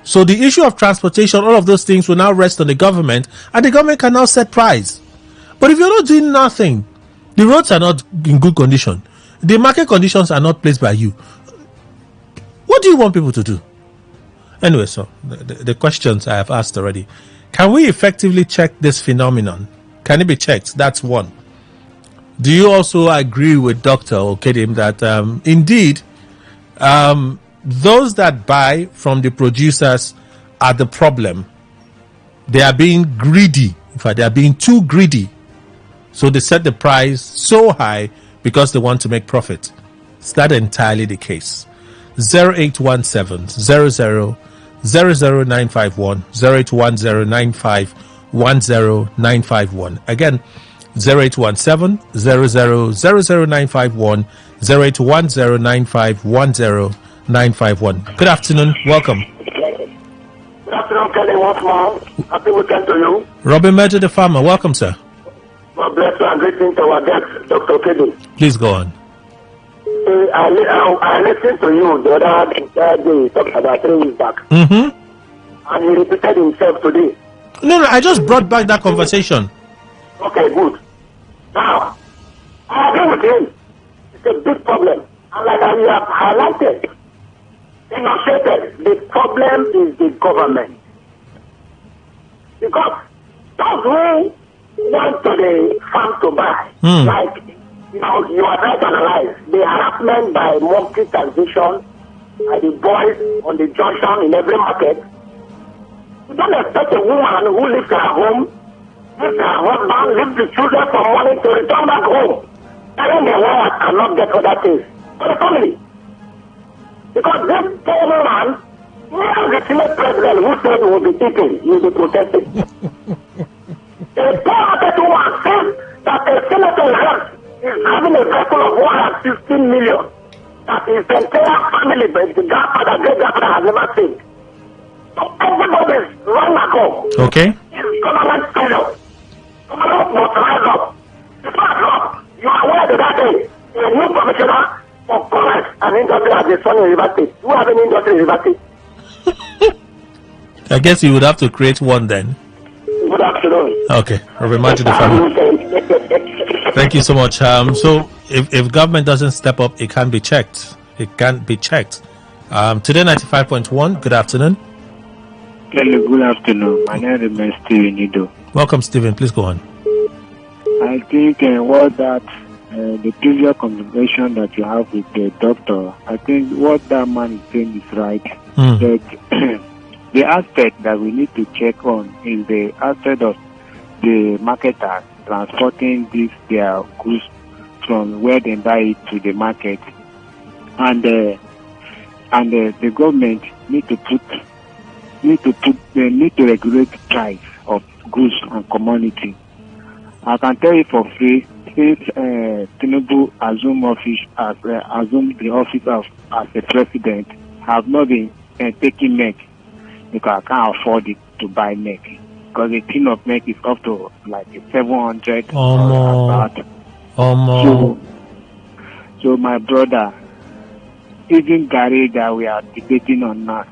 So the issue of transportation, all of those things will now rest on the government, and the government can now set price. But if you're not doing nothing, the roads are not in good condition, the market conditions are not placed by you, what do you want people to do? Anyway, so the questions I have asked already. Can we effectively check this phenomenon? Can it be checked? That's one. Do you also agree with Dr. Okedim that indeed those that buy from the producers are the problem? They are being greedy. In fact, they are being too greedy. So they set the price so high because they want to make profit. Is that entirely the case? 0817 00 00951 0810951091. Again, 0817 000951 0810951091. Good afternoon. Welcome. Good afternoon, Kelly. Once more. Happy weekend to you. Robin Mejo, the farmer. Welcome, sir. God bless you and greetings to our guest, Dr. Kedu. Please go on. I listened to you the other day, talked about 3 weeks back. Mm-hmm. And he repeated himself today. No, I just brought back that conversation. Okay, good. Now, I agree with him. It's a big problem. And like I have highlighted, illustrated, the problem is the government. Because those who want to the farm to buy, like, you are right to analyze the harassment by monthly taxation by the boys on the junction in every market. You don't expect a woman who lives at home, leaves her husband, leaves the children for money to return back home, telling the wife cannot get other things for the family. Because this poor woman, the Senate president who said he will be eating, he will be protesting. The poor market woman says that a senator is having a vessel of 116 million that his entire family, the grandfather, great-grandfather has never seen. So everybody's run back home. Okay. It's government failure. Government must rise up. The fact of, you are aware that day, a new commissioner for commerce and industry at the Sunny River State. Do you have any industry in River State? I guess you would have to create one then. You would afternoon. Okay, I'll remind you the family. Thank you so much. So if government doesn't step up, it can be checked. It can be checked. Today 95.1. Good afternoon. Hello, good afternoon. My name is Stephen Nido. Welcome, Stephen. Please go on. I think what that the previous conversation that you have with the doctor, I think what that man is saying is right. That the aspect that we need to check on is the aspect of the marketers transporting their goods from where they buy it to the market, and the government need to regulate the price of goods and commodity. I can tell you for free, since Tinubu assumed the office as a president, have not been taking milk because I can't afford it to buy milk, because the tin of milk is up to like 700. So my brother, even Gary that we are debating on now,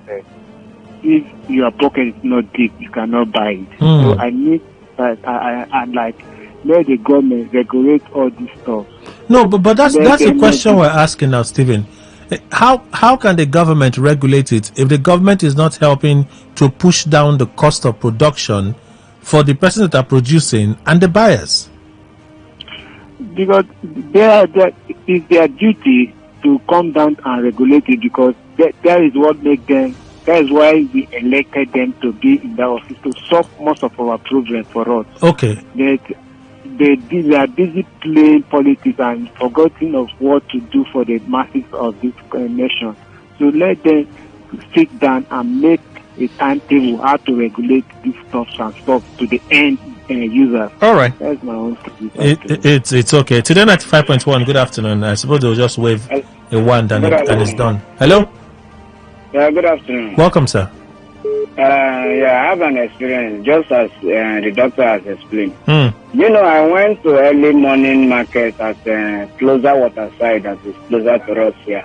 if your pocket is not deep, you cannot buy it. So I need I like let the government regulate all this stuff. No, but that's the question we're asking now, Stephen. How can the government regulate it if the government is not helping to push down the cost of production for the persons that are producing and the buyers? Because it's their duty to come down and regulate it, because that is what makes them. That is why we elected them to be in the office, to solve most of our problems for us. Okay. They are busy playing politics and forgetting of what to do for the masses of this nation. So let them sit down and make a timetable how to regulate these stuff and stuff to the end users. All right. That's my own. It's okay. Today 95.1. Good afternoon. I suppose they'll just wave a wand and it's done. Hello. Yeah, good afternoon. Welcome, sir. I have an experience, just as the doctor has explained. You know, I went to early morning market at closer waterside, that is closer to us here.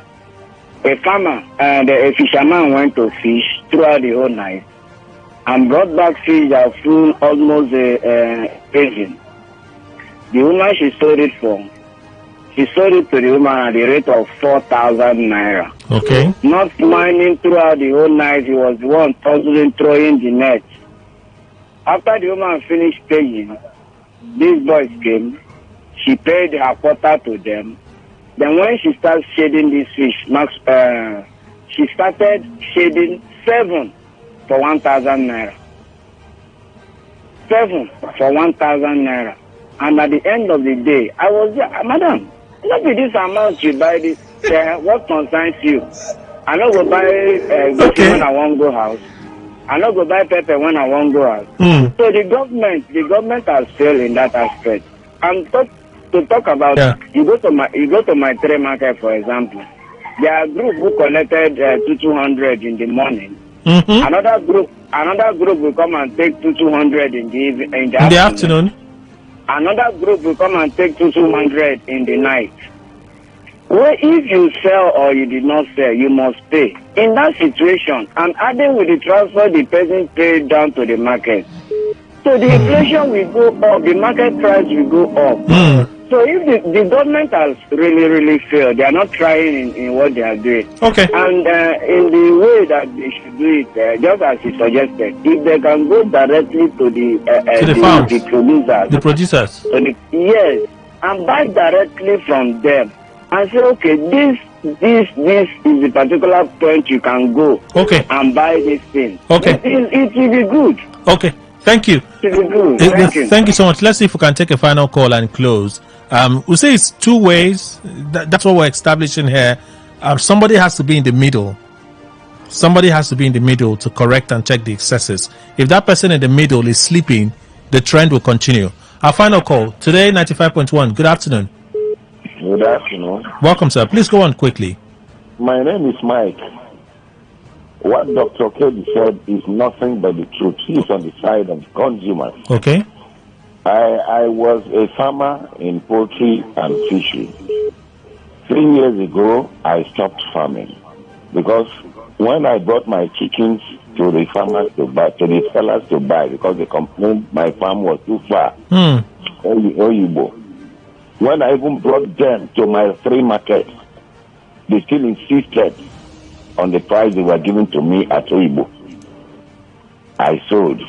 A farmer and a fisherman went to fish throughout the whole night and brought back fish that full almost a basin. The woman she sold it to the woman at the rate of 4,000 naira. Okay. Not minding throughout the whole night, he was the one puzzling, throwing the net. After the woman finished paying, these boys came. She paid her quota to them. Then when she started shading these fish, she started shading 7 for 1,000 naira. 7 for 1,000 naira. And at the end of the day, I was there, Madam, look at this amount you buy this. What concerns you? I don't go buy when I won't go house. I don't go buy pepper when I won't go house. So the government has failed in that aspect. And to talk about, you go to my trade market, for example. There are group who collected 200 in the morning. Another group will come and take 200 in the afternoon. Another group will come and take 200 in the night. Well, if you sell or you did not sell, you must pay. In that situation, and adding with the transfer, the person paid down to the market. So the inflation will go up, the market price will go up. So if the government has really failed, they are not trying in what they are doing. Okay. And in the way that they should do it, just as you suggested, if they can go directly to the farms, the producers. Yes, and buy directly from them. And say, okay, this is the particular point you can go and buy this thing. Okay. It will be good. Okay. Thank you. It will be good. Thank you so much. Let's see if we can take a final call and close. We say it's two ways. That's what we're establishing here. Somebody has to be in the middle. Somebody has to be in the middle to correct and check the excesses. If that person in the middle is sleeping, the trend will continue. Our final call today, 95.1. Good afternoon. Good afternoon. Welcome, sir. Please go on quickly. My name is Mike. What Dr. Kelly said is nothing but the truth. He's on the side of the consumers. Okay. I was a farmer in poultry and fishery. 3 years ago, I stopped farming because when I brought my chickens to the farmers to buy, to the sellers to buy, because they complained my farm was too far. Oyibo. When I even brought them to my free market, they still insisted on the price they were giving to me at Oyibo. I sold.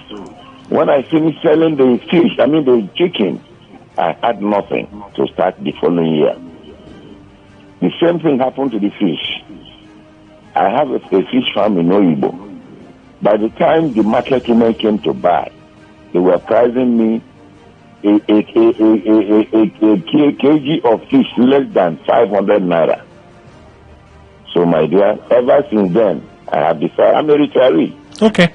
When I finished selling the fish, the chicken, I had nothing to start the following year. The same thing happened to the fish. I have a fish farm in Oyibo. By the time the market women came to buy, they were pricing me a kg of fish less than 500 naira. So, my dear, ever since then, I have decided I'm a retiree. Okay.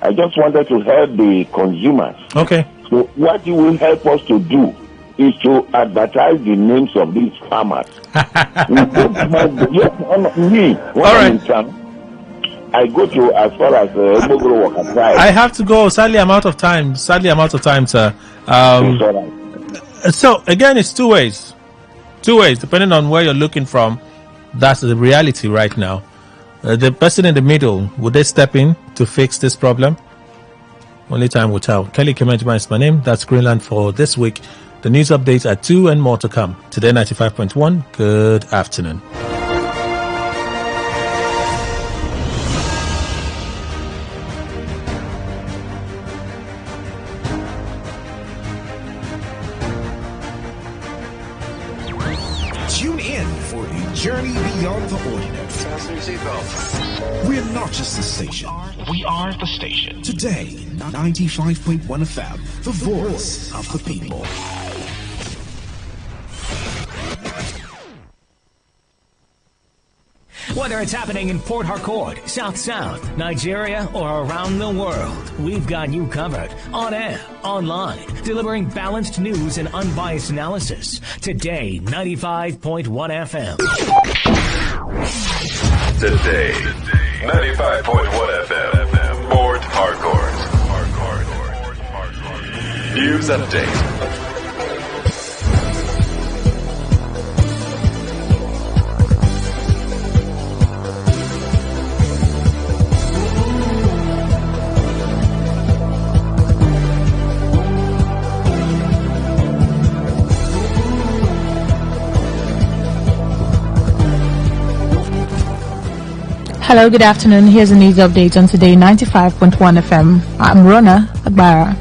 I just wanted to help the consumers. Okay. So, what you will help us to do is to advertise the names of these farmers. All right. I go to as far as I have to go. Sadly, I'm out of time. Sir. So again, it's two ways. Depending on where you're looking from. That's the reality right now. The person in the middle, would they step in to fix this problem? Only time will tell. Kelly Kemejima is my name. That's Greenland for this week. The news updates at 2 and more to come. Today 95.1. Good afternoon. Tune in for a journey beyond the ordinary. We're not just a station. We are the station. Today, 95.1 FM, the voice of the people. Whether it's happening in Port Harcourt, South, Nigeria, or around the world, we've got you covered. On air, online, delivering balanced news and unbiased analysis. Today, 95.1 FM. Today, 95.1 FM, Port Harcourt. News update. Hello, good afternoon. Here's a news update on Today 95.1 FM. I'm Rona Agbara.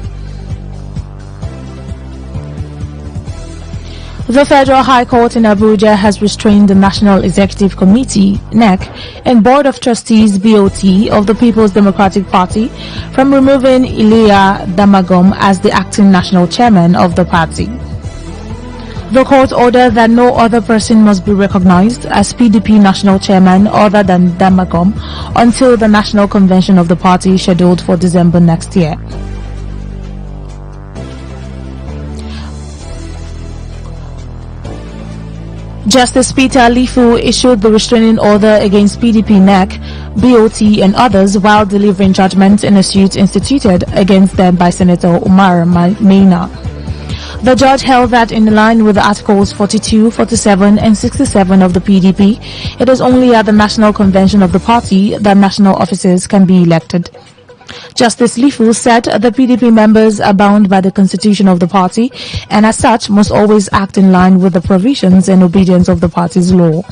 The Federal High Court in Abuja has restrained the National Executive Committee, NEC, and Board of Trustees, BOT, of the People's Democratic Party from removing Iliya Damagum as the acting national chairman of the party. The court ordered that no other person must be recognized as PDP national chairman other than Damagum until the national convention of the party scheduled for December next year. Justice Peter Lifu issued the restraining order against PDP NEC, BOT and others while delivering judgment in a suit instituted against them by Senator Umar Maina. The judge held that in line with the Articles 42, 47 and 67 of the PDP, it is only at the national convention of the party that national officers can be elected. Justice Lifu said the PDP members are bound by the constitution of the party and as such must always act in line with the provisions and obedience of the party's law.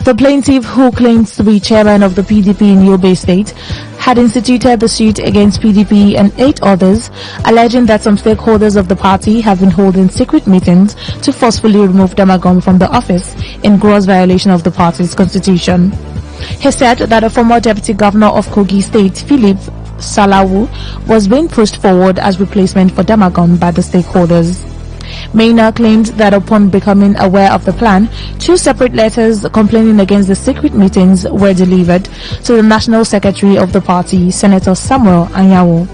The plaintiff, who claims to be chairman of the PDP in Yobe State, had instituted the suit against PDP and 8 others, alleging that some stakeholders of the party have been holding secret meetings to forcefully remove Damagum from the office in gross violation of the party's constitution. He said that a former deputy governor of Kogi State, Philip Salawu, was being pushed forward as replacement for Damagum by the stakeholders. Maina claimed that upon becoming aware of the plan, 2 separate letters complaining against the secret meetings were delivered to the National Secretary of the party, Senator Samuel Anyawu,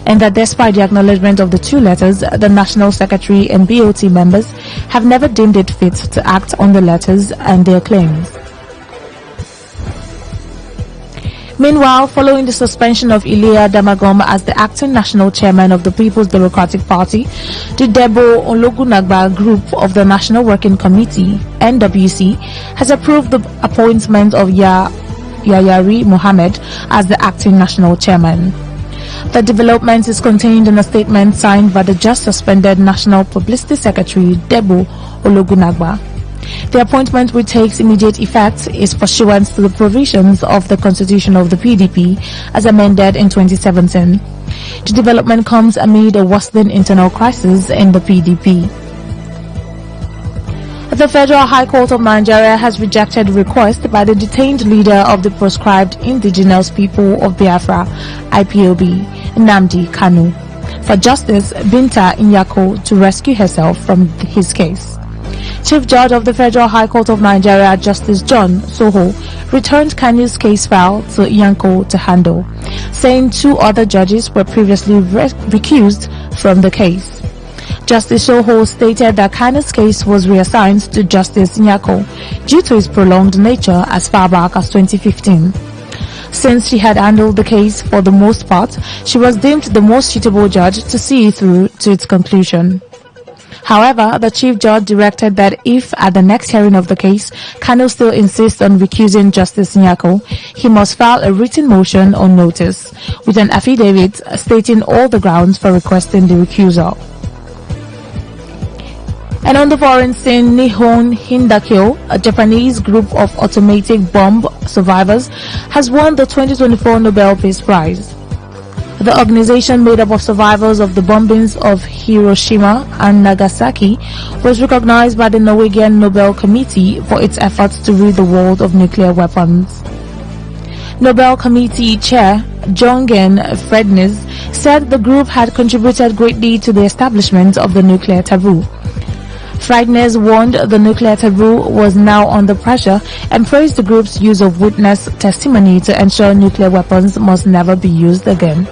and that despite the acknowledgement of the 2 letters, the National Secretary and BOT members have never deemed it fit to act on the letters and their claims. Meanwhile, following the suspension of Iliya Damagum as the acting national chairman of the People's Democratic Party, the Debo Ologunagba Group of the National Working Committee, NWC, has approved the appointment of Yayari Mohammed as the acting national chairman. The development is contained in a statement signed by the just suspended National Publicity Secretary Debo Ologunagba. The appointment, which takes immediate effect, is pursuant to the provisions of the Constitution of the PDP as amended in 2017. The development comes amid a worsening internal crisis in the PDP. The Federal High Court of Nigeria has rejected a request by the detained leader of the proscribed Indigenous People of Biafra, IPOB, Nnamdi Kanu, for Justice Binta Nyako to rescue herself from his case. Chief Judge of the Federal High Court of Nigeria, Justice John Soho, returned Kanu's case file to Nyako to handle, saying 2 other judges were previously recused from the case. Justice Soho stated that Kanu's case was reassigned to Justice Nyako due to its prolonged nature as far back as 2015. Since she had handled the case for the most part, she was deemed the most suitable judge to see it through to its conclusion. However, the Chief Judge directed that if at the next hearing of the case, Kanu still insists on recusing Justice Nyako, he must file a written motion on notice with an affidavit stating all the grounds for requesting the recusal. And on the foreign scene, Nihon Hindakyo, a Japanese group of automatic bomb survivors, has won the 2024 Nobel Peace Prize. The organization, made up of survivors of the bombings of Hiroshima and Nagasaki, was recognized by the Norwegian Nobel Committee for its efforts to rid the world of nuclear weapons. Nobel Committee Chair Jørgen Frednes said the group had contributed greatly to the establishment of the nuclear taboo. Frednes warned the nuclear taboo was now under pressure and praised the group's use of witness testimony to ensure nuclear weapons must never be used again.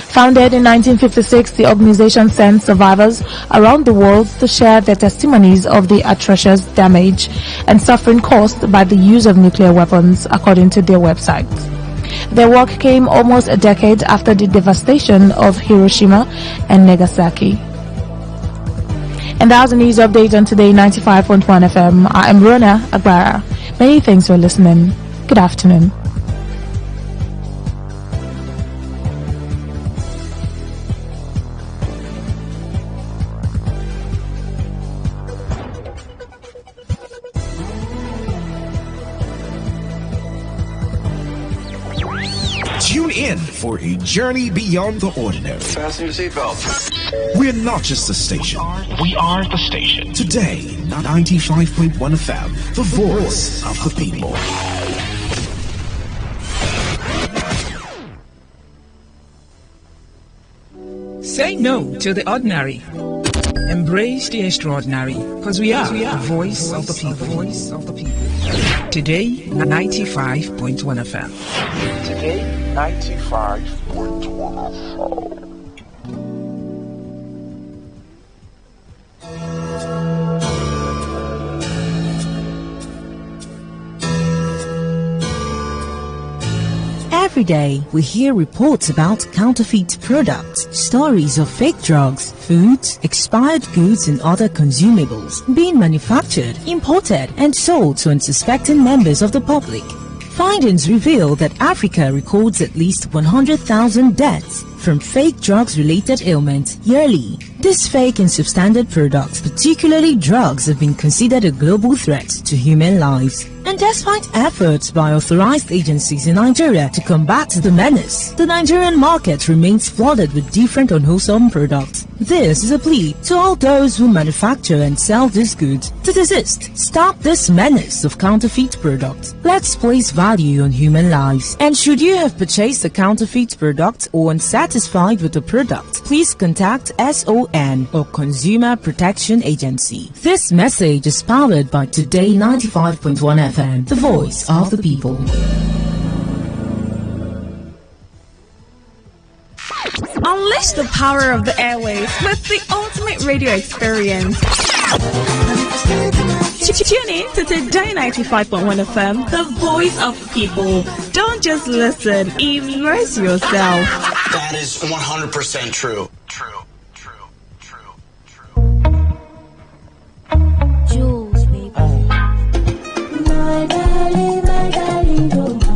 Founded in 1956, the organization sends survivors around the world to share their testimonies of the atrocious damage and suffering caused by the use of nuclear weapons, according to their website. Their work came almost a decade after the devastation of Hiroshima and Nagasaki. And that's the news update on Today 95.1 FM. I am Rona Agbara. Many thanks for listening. Good afternoon. Tune in for a journey beyond the ordinary. Fasten your seatbelts. We're not just a station. We are the station. Today, 95.1 FM, the voice of the people. Say no to the ordinary. Embrace the extraordinary, because we are the voice of the people. Today, 95.1 FM. Today, 95.1 FM. Every day, we hear reports about counterfeit products, stories of fake drugs, foods, expired goods and other consumables being manufactured, imported and sold to unsuspecting members of the public. Findings reveal that Africa records at least 100,000 deaths from fake drugs-related ailments yearly. These fake and substandard products, particularly drugs, have been considered a global threat to human lives. And despite efforts by authorized agencies in Nigeria to combat the menace, the Nigerian market remains flooded with different unwholesome products. This is a plea to all those who manufacture and sell these goods to desist. Stop this menace of counterfeit products. Let's place value on human lives. And should you have purchased a counterfeit product or unsatisfied with the product, please contact SON or Consumer Protection Agency. This message is powered by Today 95.1 FM, the voice of the people. Unleash the power of the airwaves with the ultimate radio experience. Tune in to Today 95.1 FM, the voice of the people. Don't just listen, immerse yourself. That is 100% true. Jules, baby. My darling, oh.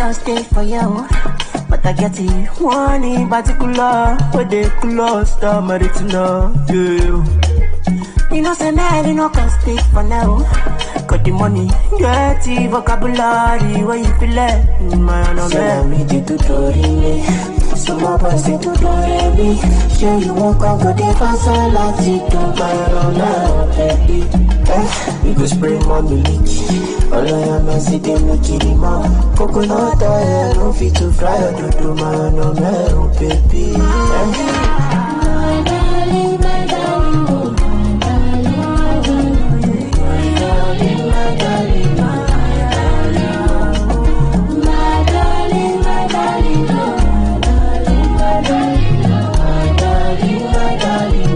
I'll stay for you. But I get it, one in particular, but they close, I'm ready to know you. You know, say, man, you know, can speak for now. Got the money, get the vocabulary, where you feel it, man, I'm ready to do it. Some of us say to do it, sure you won't come go the fast, I like it, to man, I'm baby. You go spray mommy leak. All I am is sitting with kitty mom. Coconut oil, no fit to fry or do man, no man, baby. My darling, my darling, oh, my darling, my darling, my darling, my darling, my darling, my darling, my darling, my darling, my darling, my darling,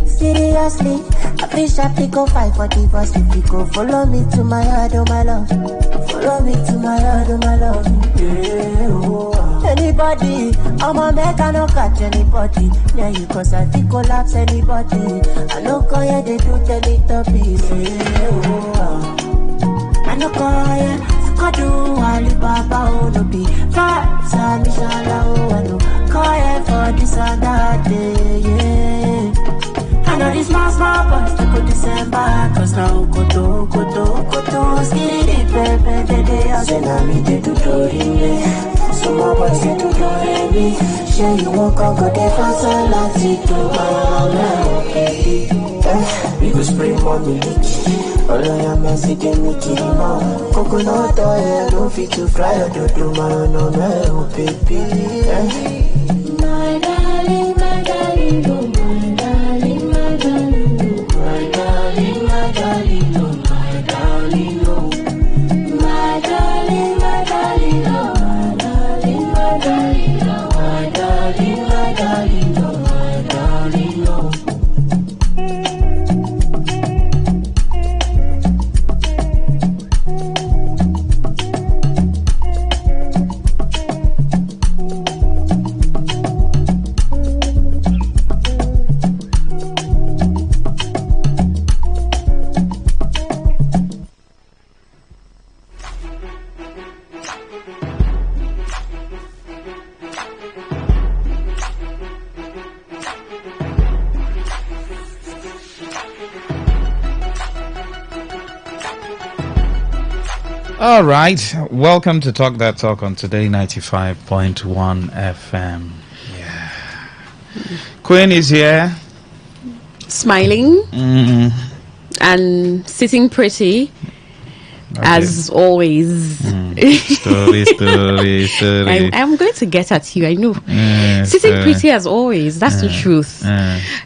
seriously, I wish I could go fight for divorce if you go. Follow me to my heart, oh my love. Follow me to my heart, oh my love. Yeah, oh. Anybody, I'm a make I no catch anybody. Yeah, you cause I think collapse anybody. I no call yeah, they do Teletubbies. Yeah, oh. I no call yeah, Skadu, Alibaba, oh no be. Fast, Mishala, oh I no call yeah for this and that day, yeah. I know this small boys to go December. Cause now koto, skitty, pepe, they are saying I need to do it. Some more boys say to do it. Sure you won't come go there for so long to we go spray mommy leak. All I am is sitting with kitty mom. Coconut oil, no fit to fry or do man, no man, baby. My darling, my darling, oh my darling, my darling, my darling, my darling, oh my darling, oh my darling, my darling, oh my darling, my darling, oh my darling, my darling, oh my darling, oh. All right, welcome to Talk That Talk on Today 95.1 FM. Yeah, Queen is here, smiling and sitting pretty as always. Story. I'm going to get at you. I know. Sitting pretty as always. That's the truth.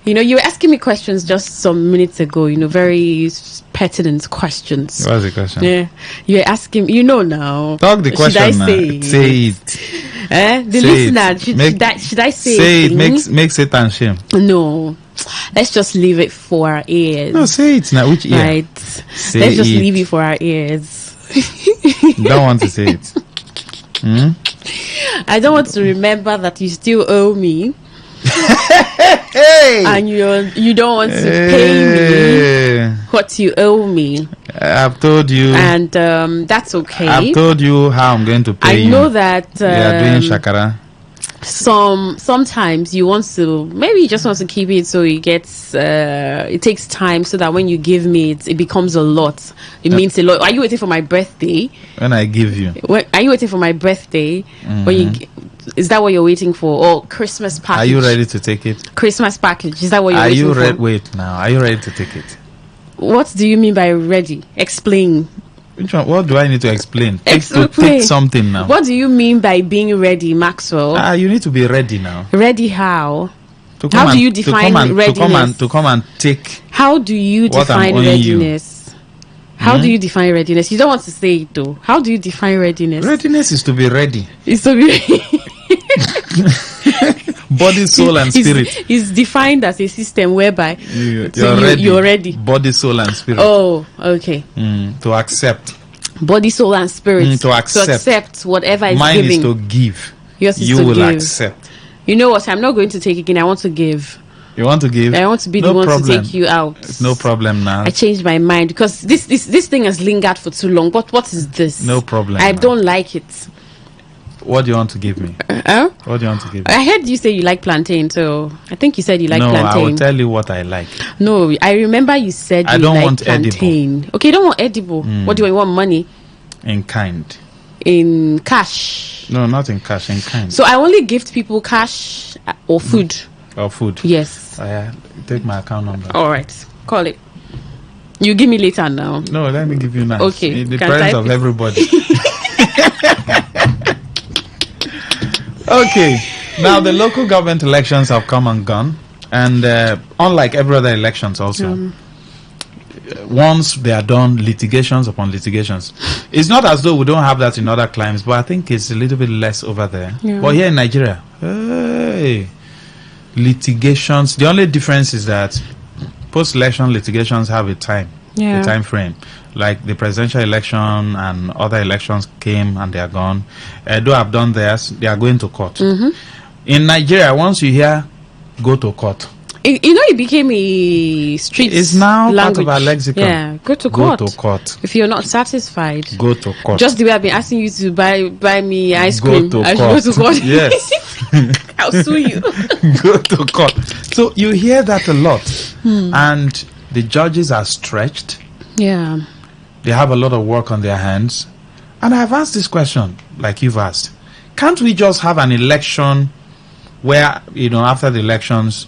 You know, you were asking me questions just some minutes ago. You know, very pertinent questions. What's the question? Yeah, you're asking. You know now. Talk the question. Should I say? Say it. The listener. Should I say it? Makes it and shame. No. Let's just leave it for our ears. No, say it now. Which ear? Right. Let's just leave it for our ears. Don't want to say it. I don't want to remember that you still owe me. And you don't want to pay me what you owe me. I've told you, and that's okay. I've told you how I'm going to pay you. I know that you are doing shakara. Sometimes you want to, maybe you just want to keep it so it gets it takes time, so that when you give me it becomes a lot. It means a lot. Are you waiting for my birthday? When I give you, are you waiting for my birthday? Is that what you're waiting for? Or Christmas package? Are you ready to take it? Christmas package, is that what you're waiting for? Wait now, are you ready to take it? What do you mean by ready? Explain. Which one? What do I need to explain? Take something now. What do you mean by being ready, Maxwell? You need to be ready now. Ready how? How do you define readiness? To come and take. How do you define readiness? How do you define readiness? You don't want to say it though. How do you define readiness? Readiness is to be ready. It's to be Body, soul, and spirit. It's defined as a system whereby you're ready. Body, soul, and spirit. Oh, okay. To accept. Body, soul, and spirit. To accept whatever is Mine giving. Is to give. Yours is you to will give. Accept. You know what? I'm not going to take again. I want to give. You want to give? I want to be the one to take you out. No problem now. I changed my mind because this thing has lingered for too long. What is this? No problem. I don't like it. What do you want to give me? What do you want to give me? I heard you say you like plantain, so I think you said you like plantain. No, I will tell you what I like. No, I remember you said I don't like want plantain. Edible. Okay, you don't want edible. What do you want? Money? In kind. In cash? No, not in cash, in kind. So I only gift people cash or food. Or food? Yes. Take my account number. All right, call it. You give me later now. No, let me give you now. Okay. In the presence of everybody. Okay. Now the local government elections have come and gone, and unlike every other elections, also once they are done, litigations upon litigations. It's not as though we don't have that in other climes, but I think it's a little bit less over there. Yeah. But here in Nigeria, hey, litigations. The only difference is that post-election litigations have a time frame. Like the presidential election and other elections came and they are gone. Though I've done theirs, they are going to court. In Nigeria, once you hear go to court, you know, it became a street. It's now language. part of our lexicon. Yeah, go to court. Go to court. If you're not satisfied, go to court. Just the way I've been asking you to buy me ice cream. Go I to court. should go to court. Yes. I'll sue you. Go to court. So you hear that a lot, and the judges are stretched. Yeah. They have a lot of work on their hands. And I've asked this question, like you've asked. Can't we just have an election where, after the elections,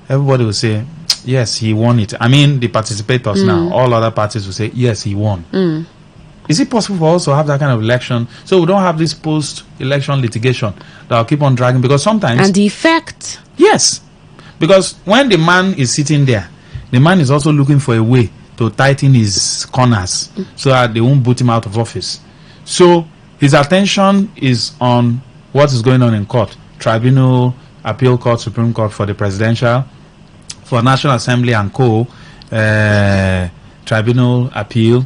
everybody will say, yes, he won it. I mean, the participators now, all other parties will say, yes, he won. Is it possible for us to have that kind of election so we don't have this post-election litigation that will keep on dragging? Because sometimes... And the effect? Yes. Because when the man is sitting there, the man is also looking for a way to tighten his corners so that they won't boot him out of office. So his attention is on what is going on in court. Tribunal, appeal court, Supreme Court for the presidential, for National Assembly and co, tribunal, appeal,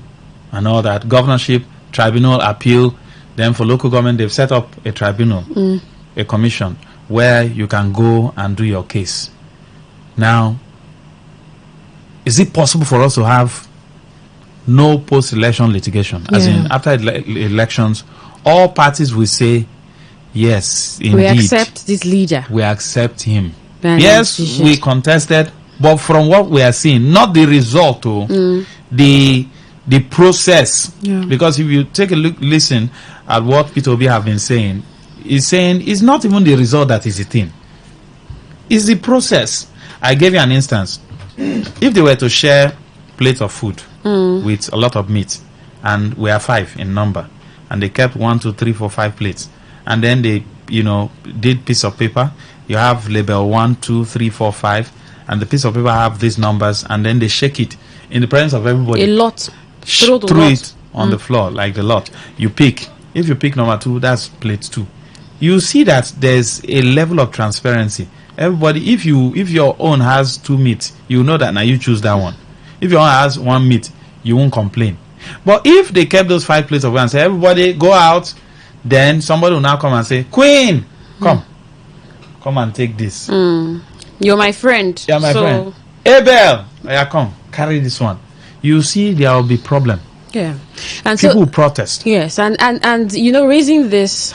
and all that. Governorship, tribunal, appeal. Then for local government, they've set up a tribunal, a commission, where you can go and do your case. Now, is it possible for us to have no post-election litigation? As in, after elections, all parties will say, yes, indeed. We accept this leader. We accept him. Yes, we contested, but from what we are seeing, not the result, the process. Yeah. Because if you take a listen at what Peter Obi have been saying, he's saying it's not even the result that is the thing. It's the process. I gave you an instance. If they were to share plate of food with a lot of meat, and we are 5 in number, and they kept 1, 2, 3, 4, 5 plates, and then they, did piece of paper, you have label 1, 2, 3, 4, 5, and the piece of paper have these numbers, and then they shake it in the presence of everybody. A lot. Throw it on the floor like the lot. You pick. If you pick number 2, that's plate 2. You see that there's a level of transparency. Everybody, if your own has 2 meat, you know that now you choose that one. If your own has 1 meat, you won't complain. But if they kept those 5 plates of food and say, everybody go out, then somebody will now come and say, Queen, come and take this. You're my friend. You're my friend. Abel, come, carry this one. You see, there will be problem. Yeah. And people will protest. Yes, and raising this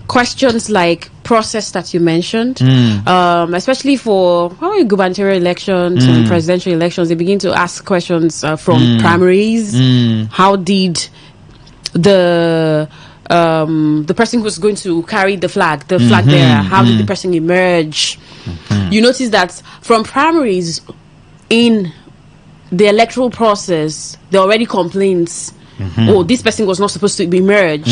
questions like process that you mentioned, especially for gubernatorial elections and presidential elections, they begin to ask questions from primaries. How did the person who's going to carry the flag bearer, how did the person emerge? You notice that from primaries in the electoral process, there are already complaints. This person was not supposed to be merged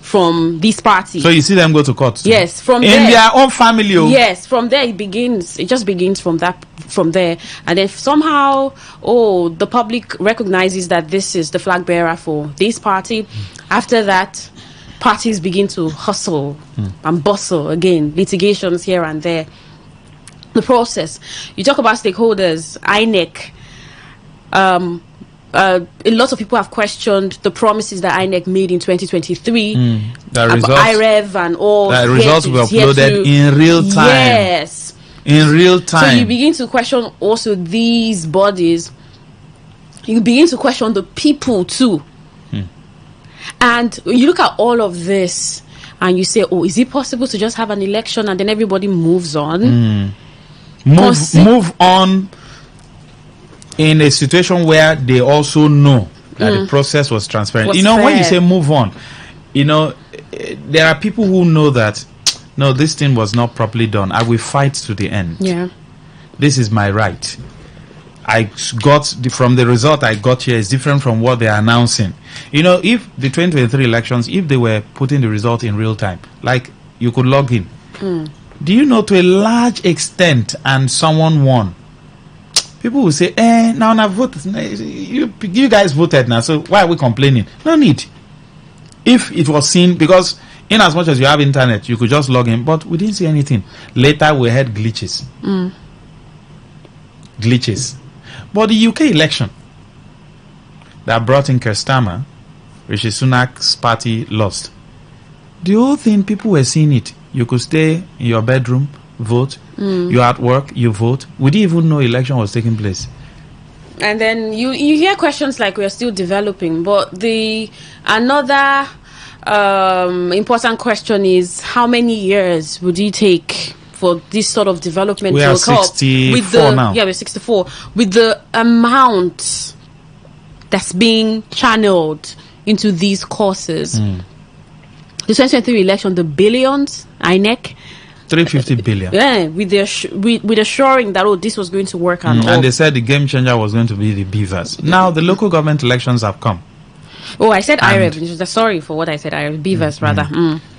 from this party. So you see them go to court too. Yes, from in there, their own family. Yes, from there it just begins from there, and then somehow the public recognizes that this is the flag bearer for this party. After that, parties begin to hustle and bustle again, litigations here and there. The process. You talk about stakeholders, INEC. A lot of people have questioned the promises that INEC made in 2023. IREV and all. The results were uploaded in real time. Yes. In real time. So you begin to question also these bodies. You begin to question the people too. And you look at all of this and you say, oh, is it possible to just have an election and then everybody moves on? Move on in a situation where they also know that the process was transparent. When you say move on, there are people who know that, no, this thing was not properly done. I will fight to the end. Yeah. This is my right. I got from the result I got here is different from what they are announcing. If the 2023 elections, if they were putting the result in real time, like you could log in, do you know to a large extent, and someone won, people will say, now I've voted. You guys voted now, so why are we complaining? No need. If it was seen, because in as much as you have internet, you could just log in, but we didn't see anything. Later we had glitches. But the UK election that brought in Keir Starmer, Rishi Sunak's party lost. The whole thing, people were seeing it. You could stay in your bedroom, vote. You're at work, you vote. We didn't even know election was taking place. And then you hear questions like we're still developing, but another important question is how many years would it take for this sort of development to occur? We are 64 now. Yeah, we're 64. With the amount that's being channeled into these courses. The 2023 election, the billions, INEC. 350 billion. Yeah, with assuring that, this was going to work. And they said the game changer was going to be the beavers. Now the local government elections have come. Oh, I said IREV. Sorry for what I said. IREV. Beavers, rather.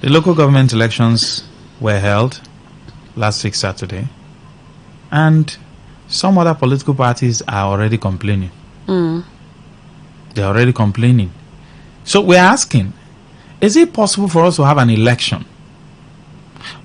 The local government elections were held last week Saturday, and some other political parties are already complaining. They're already complaining. So we're asking, is it possible for us to have an election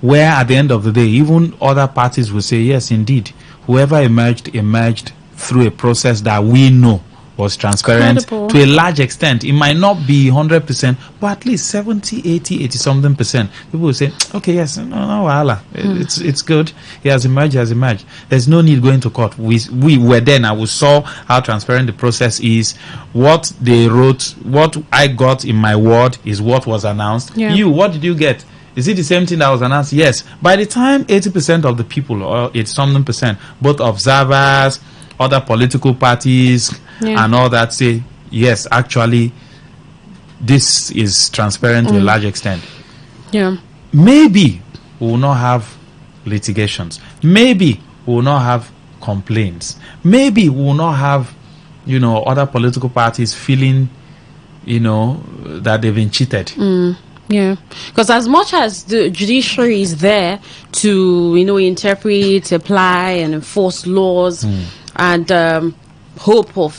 where at the end of the day, even other parties will say, yes, indeed, whoever emerged through a process that we know was transparent to a large extent. It might not be 100%, but at least 70, 80 something percent. People will say, okay, yes, no, wahala. It's good. He has emerged. There's no need going to court. We were there now. We saw how transparent the process is. What they wrote, what I got in my word is what was announced. Yeah. What did you get? Is it the same thing that was announced? Yes. By the time 80% of the people, or 80 something percent, both observers, other political parties, and all that say, yes, actually, this is transparent to a large extent. Yeah. Maybe we will not have litigations. Maybe we will not have complaints. Maybe we will not have, other political parties feeling, that they've been cheated. Yeah, because as much as the judiciary is there to, interpret, apply, and enforce laws, and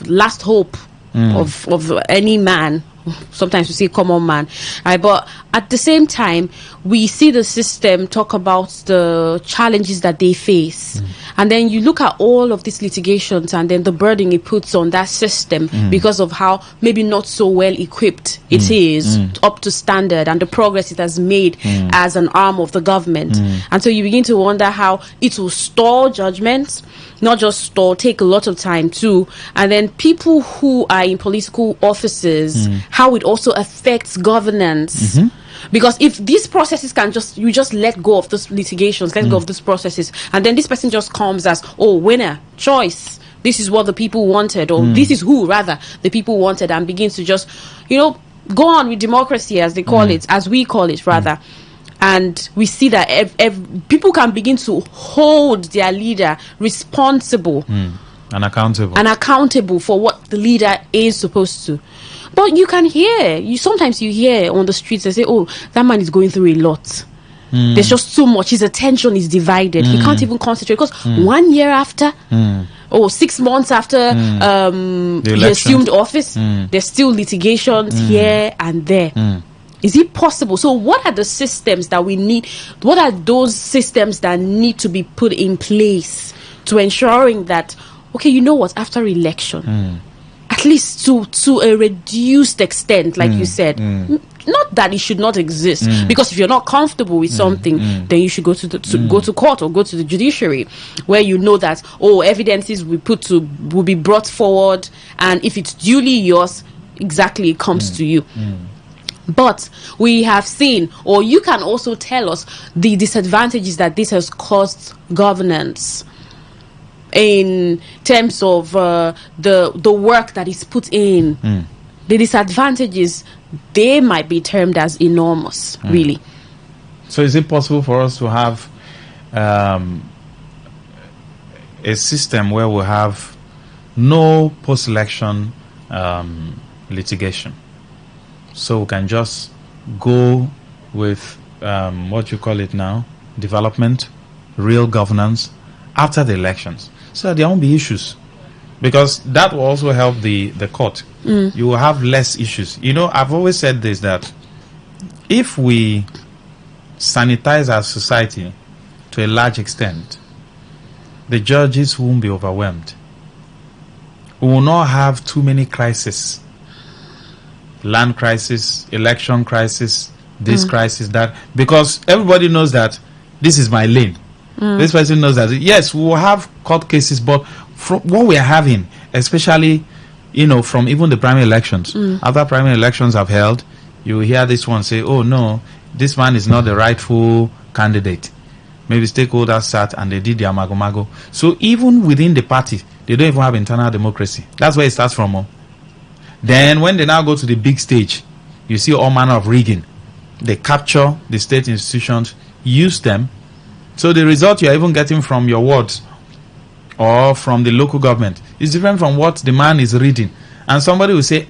last hope of any man, sometimes we say common man, right? But at the same time, we see the system talk about the challenges that they face. And then you look at all of these litigations and then the burden it puts on that system because of how maybe not so well equipped it is up to standard and the progress it has made as an arm of the government. And so you begin to wonder how it will stall judgments, not just stall, take a lot of time too. And then people who are in political offices, how it also affects governance. Because if these processes you just let go of those litigations, let go of these processes, and then this person just comes as, winner, choice, this is what the people wanted, or this is who, rather, the people wanted, and begins to just, go on with democracy, as they call it, as we call it, rather. And we see that people can begin to hold their leader responsible and accountable for what the leader is supposed to. But you can sometimes you hear on the streets, they say, that man is going through a lot. There's just so much. His attention is divided. He can't even concentrate. Because 1 year after, 6 months after he assumed office, there's still litigations here and there. Is it possible? So what are the systems that we need? What are those systems that need to be put in place to ensuring that, okay, you know what, after election, at least to a reduced extent, like you said, not that it should not exist, because if you're not comfortable with something, then you should go to go to court or go to the judiciary, where you know that evidences will be brought forward, and if it's duly yours, exactly, it comes to you. But we have seen, or you can also tell us, the disadvantages that this has caused governance in terms of the work that is put in. The disadvantages, they might be termed as enormous, really. So is it possible for us to have a system where we have no post-election litigation? So we can just go with what you call it now, development, real governance after the elections, so that there won't be issues, because that will also help the court. You will have less issues. You know, I've always said this, that if we sanitize our society to a large extent, the judges won't be overwhelmed. We will not have too many crises. Land crisis, election crisis, this crisis, that, because everybody knows that this is my lane. This person knows that, yes, we will have court cases, but from what we are having, especially, you know, from even the primary elections, after primary elections have held, you hear this one say, oh no, this man is not the rightful candidate. Maybe stakeholders sat and they did their mago. So even within the party, they don't even have internal democracy. That's where it starts from. Then when they now go to the big stage, you see all manner of rigging. They capture the state institutions, use them. So the result you are even getting from your wards or from the local government is different from what the man is reading. And somebody will say,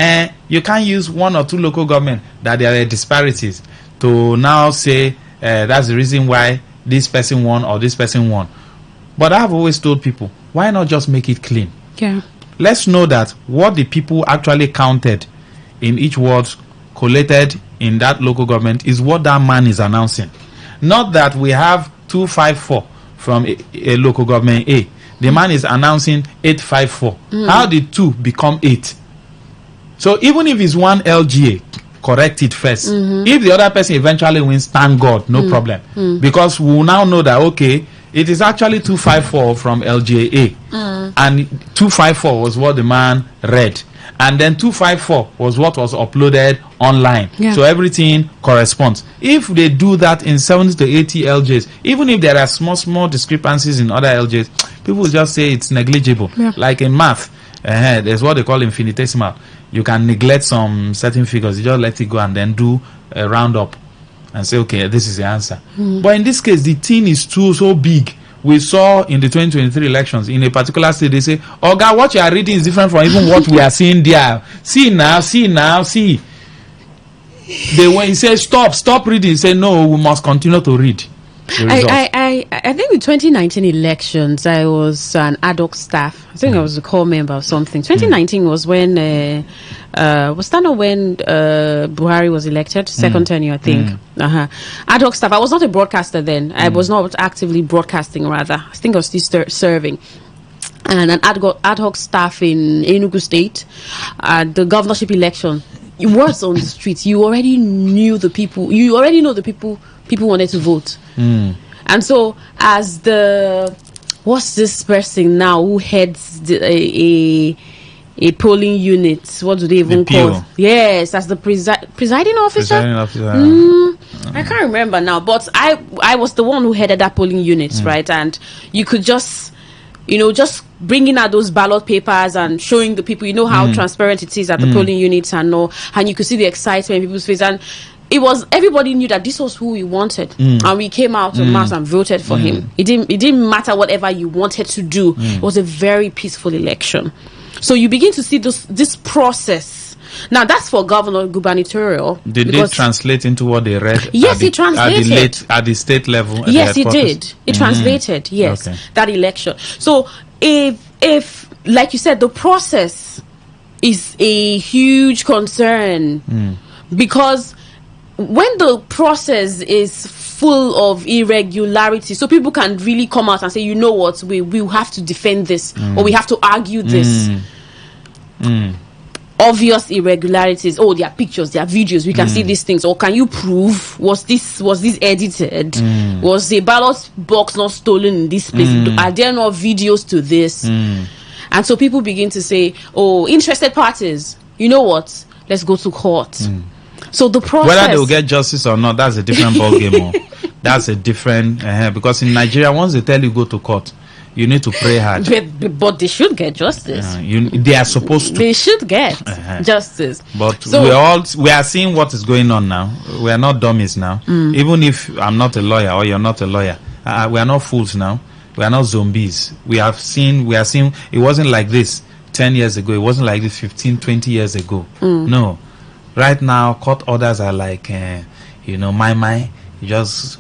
you can't use one or two local government that there are disparities to now say that's the reason why this person won or this person won. But I've always told people, why not just make it clean? Yeah. Let's know that what the people actually counted in each ward, collated in that local government, is what that man is announcing. Not that we have 254 from a local government A. The man is announcing 854. How did 2 become 8? So even if it's one LGA, correct it first. If the other person eventually wins, thank God, no problem. Because we will now know that, okay, it is actually 254 from LGA. And 254 was what the man read. And then 254 was what was uploaded online. So everything corresponds. If they do that in 70 to 80 LJs, even if there are small discrepancies in other LJs, people will just say it's negligible. Like in math, there's what they call infinitesimal. You can neglect some certain figures, you just let it go and then do a roundup and say, okay, this is the answer. But in this case, the thing is so big. We saw in the 2023 elections in a particular state, they say, oh God, what you are reading is different from even what we are seeing there. See now. When he says stop reading, he said, no, we must continue to read. I think the 2019 elections, I was an ad hoc staff. I think I was a core member of something. 2019 was when was that not when Buhari was elected, second tenure, I think. Ad hoc staff. I was not a broadcaster then. I was not actively broadcasting, rather. I think I was still serving. And an ad hoc staff in Enugu State at the governorship election. Words on the streets. You already knew the people. You already know the people wanted to vote. And so as what's this person now who heads a polling unit, what do they even call it? Yes, as the presiding officer. I can't remember now, but I was the one who headed that polling unit, right? And you could just bringing out those ballot papers and showing the people, how transparent it is at the polling units and all, and you could see the excitement in people's face. And it was, everybody knew that this was who we wanted, and we came out en masse and voted for him. It didn't matter whatever you wanted to do. It was a very peaceful election. So you begin to see this process. Now that's for gubernatorial. Did they translate into what they read? Yes, it translated at the state level. Yes, it did. It translated. Yes, that election. So if like you said, the process is a huge concern because when the process is full of irregularity, so people can really come out and say, you know what, we have to defend this, or we have to argue this. Obvious irregularities. Oh, there are pictures, there are videos, we can see these things. Or can you prove, was this edited? Was the ballot box not stolen in this place? Are there no videos to this? And so people begin to say, oh, interested parties, you know what, let's go to court. So the process, whether they will get justice or not, that's a different ball game. That's a different because in Nigeria, once they tell you go to court, you need to pray hard. But they should get justice. They are supposed to. They should get justice. But so, we are seeing what is going on now. We are not dummies now. Even if I'm not a lawyer or you're not a lawyer, we are not fools now. We are not zombies. We are seeing. It wasn't like this 10 years ago. It wasn't like this 15, 20 years ago. No. Right now, court orders are like, my. You just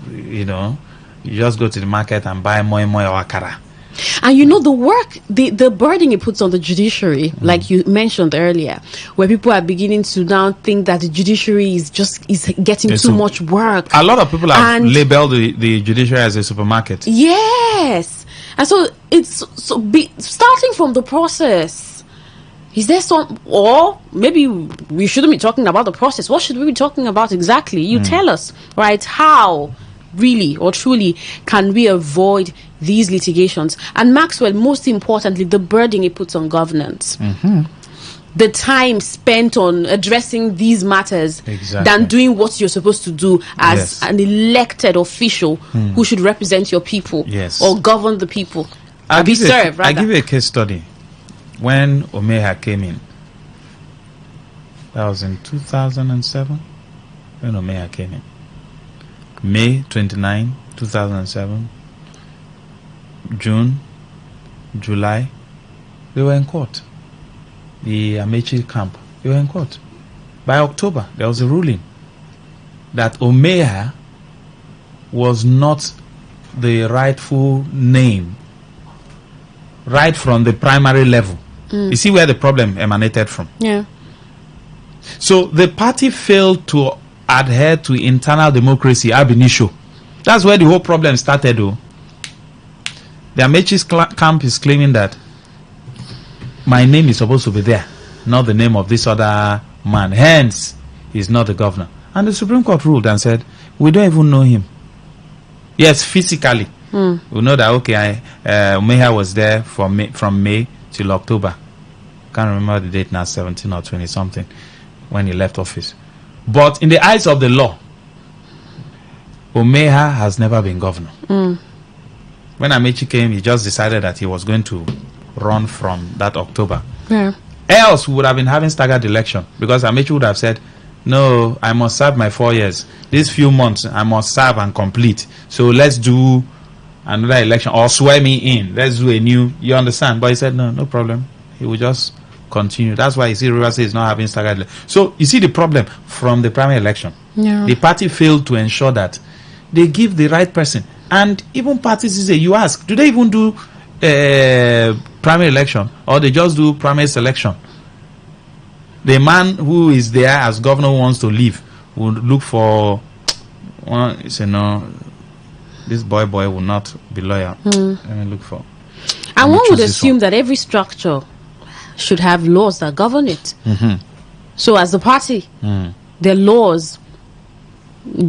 go to the market and buy moi or akara. And the work, the burden it puts on the judiciary, like you mentioned earlier, where people are beginning to now think that the judiciary is getting too much work. A lot of people have labeled the judiciary as a supermarket. Yes. And so starting from the process. Is there or maybe we shouldn't be talking about the process. What should we be talking about exactly? You tell us, right? How really or truly can we avoid these litigations? And Maxwell, most importantly, the burden it puts on governance. The time spent on addressing these matters than doing what you're supposed to do as an elected official who should represent your people or govern the people. I'll give you a case study. When Omeha came in, that was in 2007. When Omeha came in, May 29, 2007, June, July, they were in court. The Amechi camp, they were in court. By October, there was a ruling that Omeha was not the rightful name right from the primary level. You see where the problem emanated from. So the party failed to adhere to internal democracy ab initio. That's where the whole problem started, though. The Amechi's camp is claiming that my name is supposed to be there, not the name of this other man. Hence, he's not the governor. And the Supreme Court ruled and said, we don't even know him. Yes, physically. We know that, Omeha was there from May till October. Can't remember the date now, 17 or 20 something, when he left office. But in the eyes of the law, Omeha has never been governor. When Amechi came, he just decided that he was going to run from that October. Else, we would have been having staggered election, because Amechi would have said, no, I must serve my 4 years. These few months, I must serve and complete. So let's do another election, or swear me in. Let's do a new, you understand? But he said, no problem. He will just continue. That's why you see Rivers is not having staggered election. So you see the problem from the primary election. The party failed to ensure that they give the right person. And even parties say, you ask, do they even do primary election, or they just do primary selection? The man who is there as governor wants to leave would look for one. Say no, this boy will not be loyal. Let me look for. And one would assume that every structure should have laws that govern it. So as a party, the laws,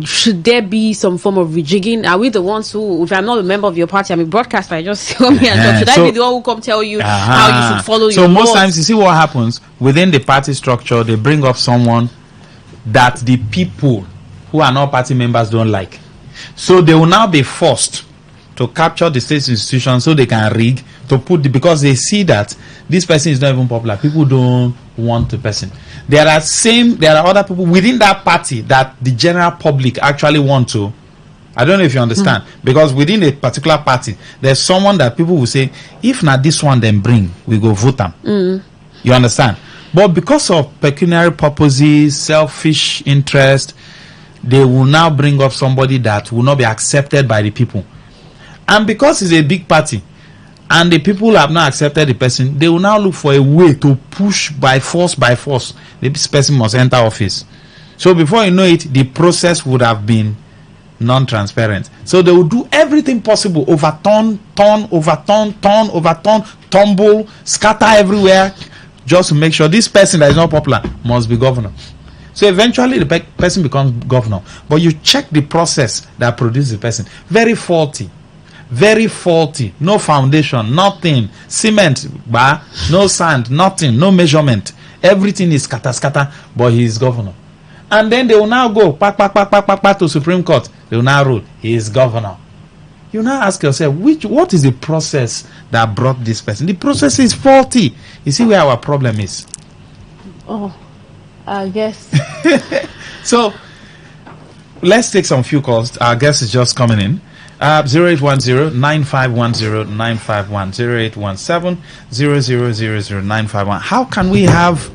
should there be some form of rejigging? Are we the ones who, if I'm not a member of your party, I'm a broadcaster, I just come here and talk. Should I be the one who come tell you how you should follow your laws? So most times you see what happens within the party structure, they bring up someone that the people who are not party members don't like. So they will now be forced to capture the state institution so they can rig to put because they see that this person is not even popular. People don't want the person. There are other people within that party that the general public actually want to. I don't know if you understand. Because within a particular party, there's someone that people will say, if not this one, then bring, we go vote them. You understand? But because of pecuniary purposes, selfish interest, they will now bring up somebody that will not be accepted by the people. And because it's a big party, and the people have not accepted the person, they will now look for a way to push by force. This person must enter office. So before you know it, the process would have been non-transparent. So they will do everything possible, overturn, tumble, scatter everywhere, just to make sure this person that is not popular must be governor. So eventually the person becomes governor. But you check the process that produced the person. Very faulty. Very faulty. No foundation, nothing. Cement, bar, no sand, nothing, no measurement. Everything is scatter, but he is governor. And then they will now go to Supreme Court. They will now rule. He is governor. You now ask yourself, what is the process that brought this person? The process is faulty. You see where our problem is. Oh, I guess. So, let's take some few calls. Our guest is just coming in. 0810-9510-951. 0817-0000-951. How can we have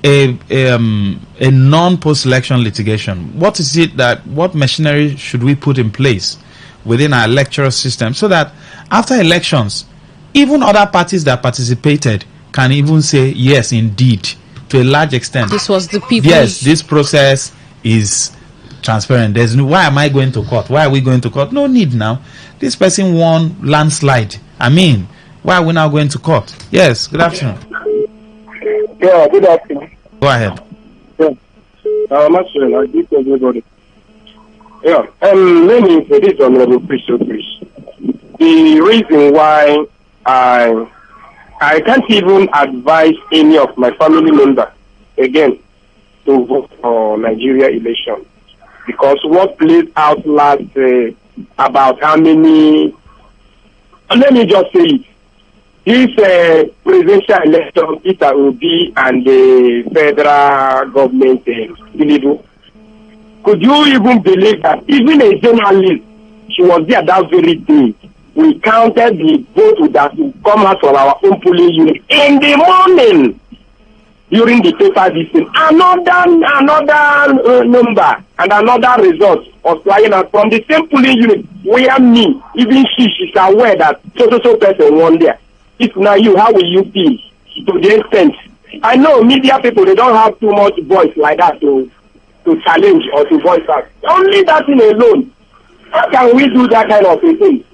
a non-post-election litigation? What is it what machinery should we put in place within our electoral system so that after elections, even other parties that participated can even say, yes, indeed, to a large extent, this was the people. Yes, this process is transparent. There's no, why am I going to court? Why are we going to court? No need now. This person won landslide. I mean, why are we now going to court? Yes, good afternoon. Yeah, good afternoon. Go ahead. Yeah. I'm actually, I greet everybody. Yeah, let me say this, Honorable Christian. The reason why I can't even advise any of my family members again to vote for Nigeria election, because what played out last about how many, let me just say it, this presidential election, Peter Obi and the federal government illegal. Could you even believe that even a journalist, she was there that very day, we counted the vote that will come out from our own polling unit in the morning during the paper listing. Another number and another result was flying out from the same polling unit where me, even she's aware that so person won there. If now you, how will you feel to the extent? I know media people, they don't have too much voice like that to challenge or to voice out. Only that thing alone. How can we do that kind of a thing?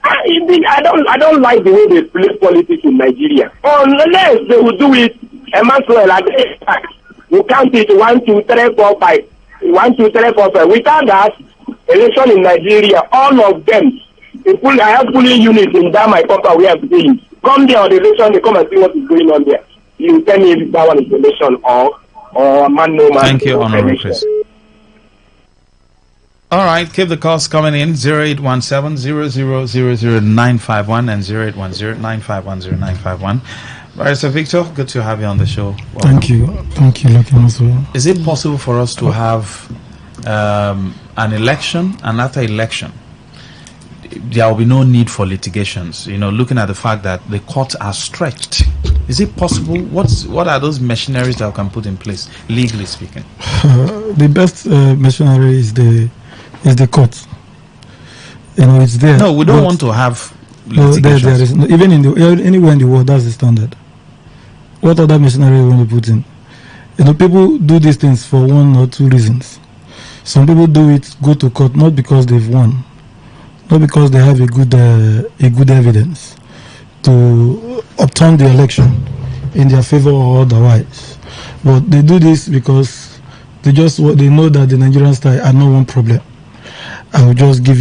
I don't like the way they play politics in Nigeria. Unless they will do it, Emmanuel, at the back. We count it 1, 2, 3, 4, 5. 1, 2, 3, 4, 5. Without that, election in Nigeria, all of them, I have polling units in that my company we have seen. Come there on the election, they come and see what is going on there. You tell me if that one is election or man no man. Thank you, Honorable Chris. All right, keep the calls coming in. 0817-0000-951 and 0810-951-0951. Barrister Victor, good to have you on the show. Welcome. Thank you, Lucky, as well. Is it possible for us to have an election, and after election, there will be no need for litigations? You know, looking at the fact that the courts are stretched, is it possible? What are those machineries that we can put in place, legally speaking? The best machinery is the court. You know, it's there. No, we don't want to have litigations. There is no, even anywhere in the world, that's the standard. What other machinery you want to put in? You know, people do these things for one or two reasons. Some people do it, go to court, not because they've won, not because they have a good evidence to obtain the election in their favor or otherwise, but they do this because they know that the Nigerian style are not one problem. I will just give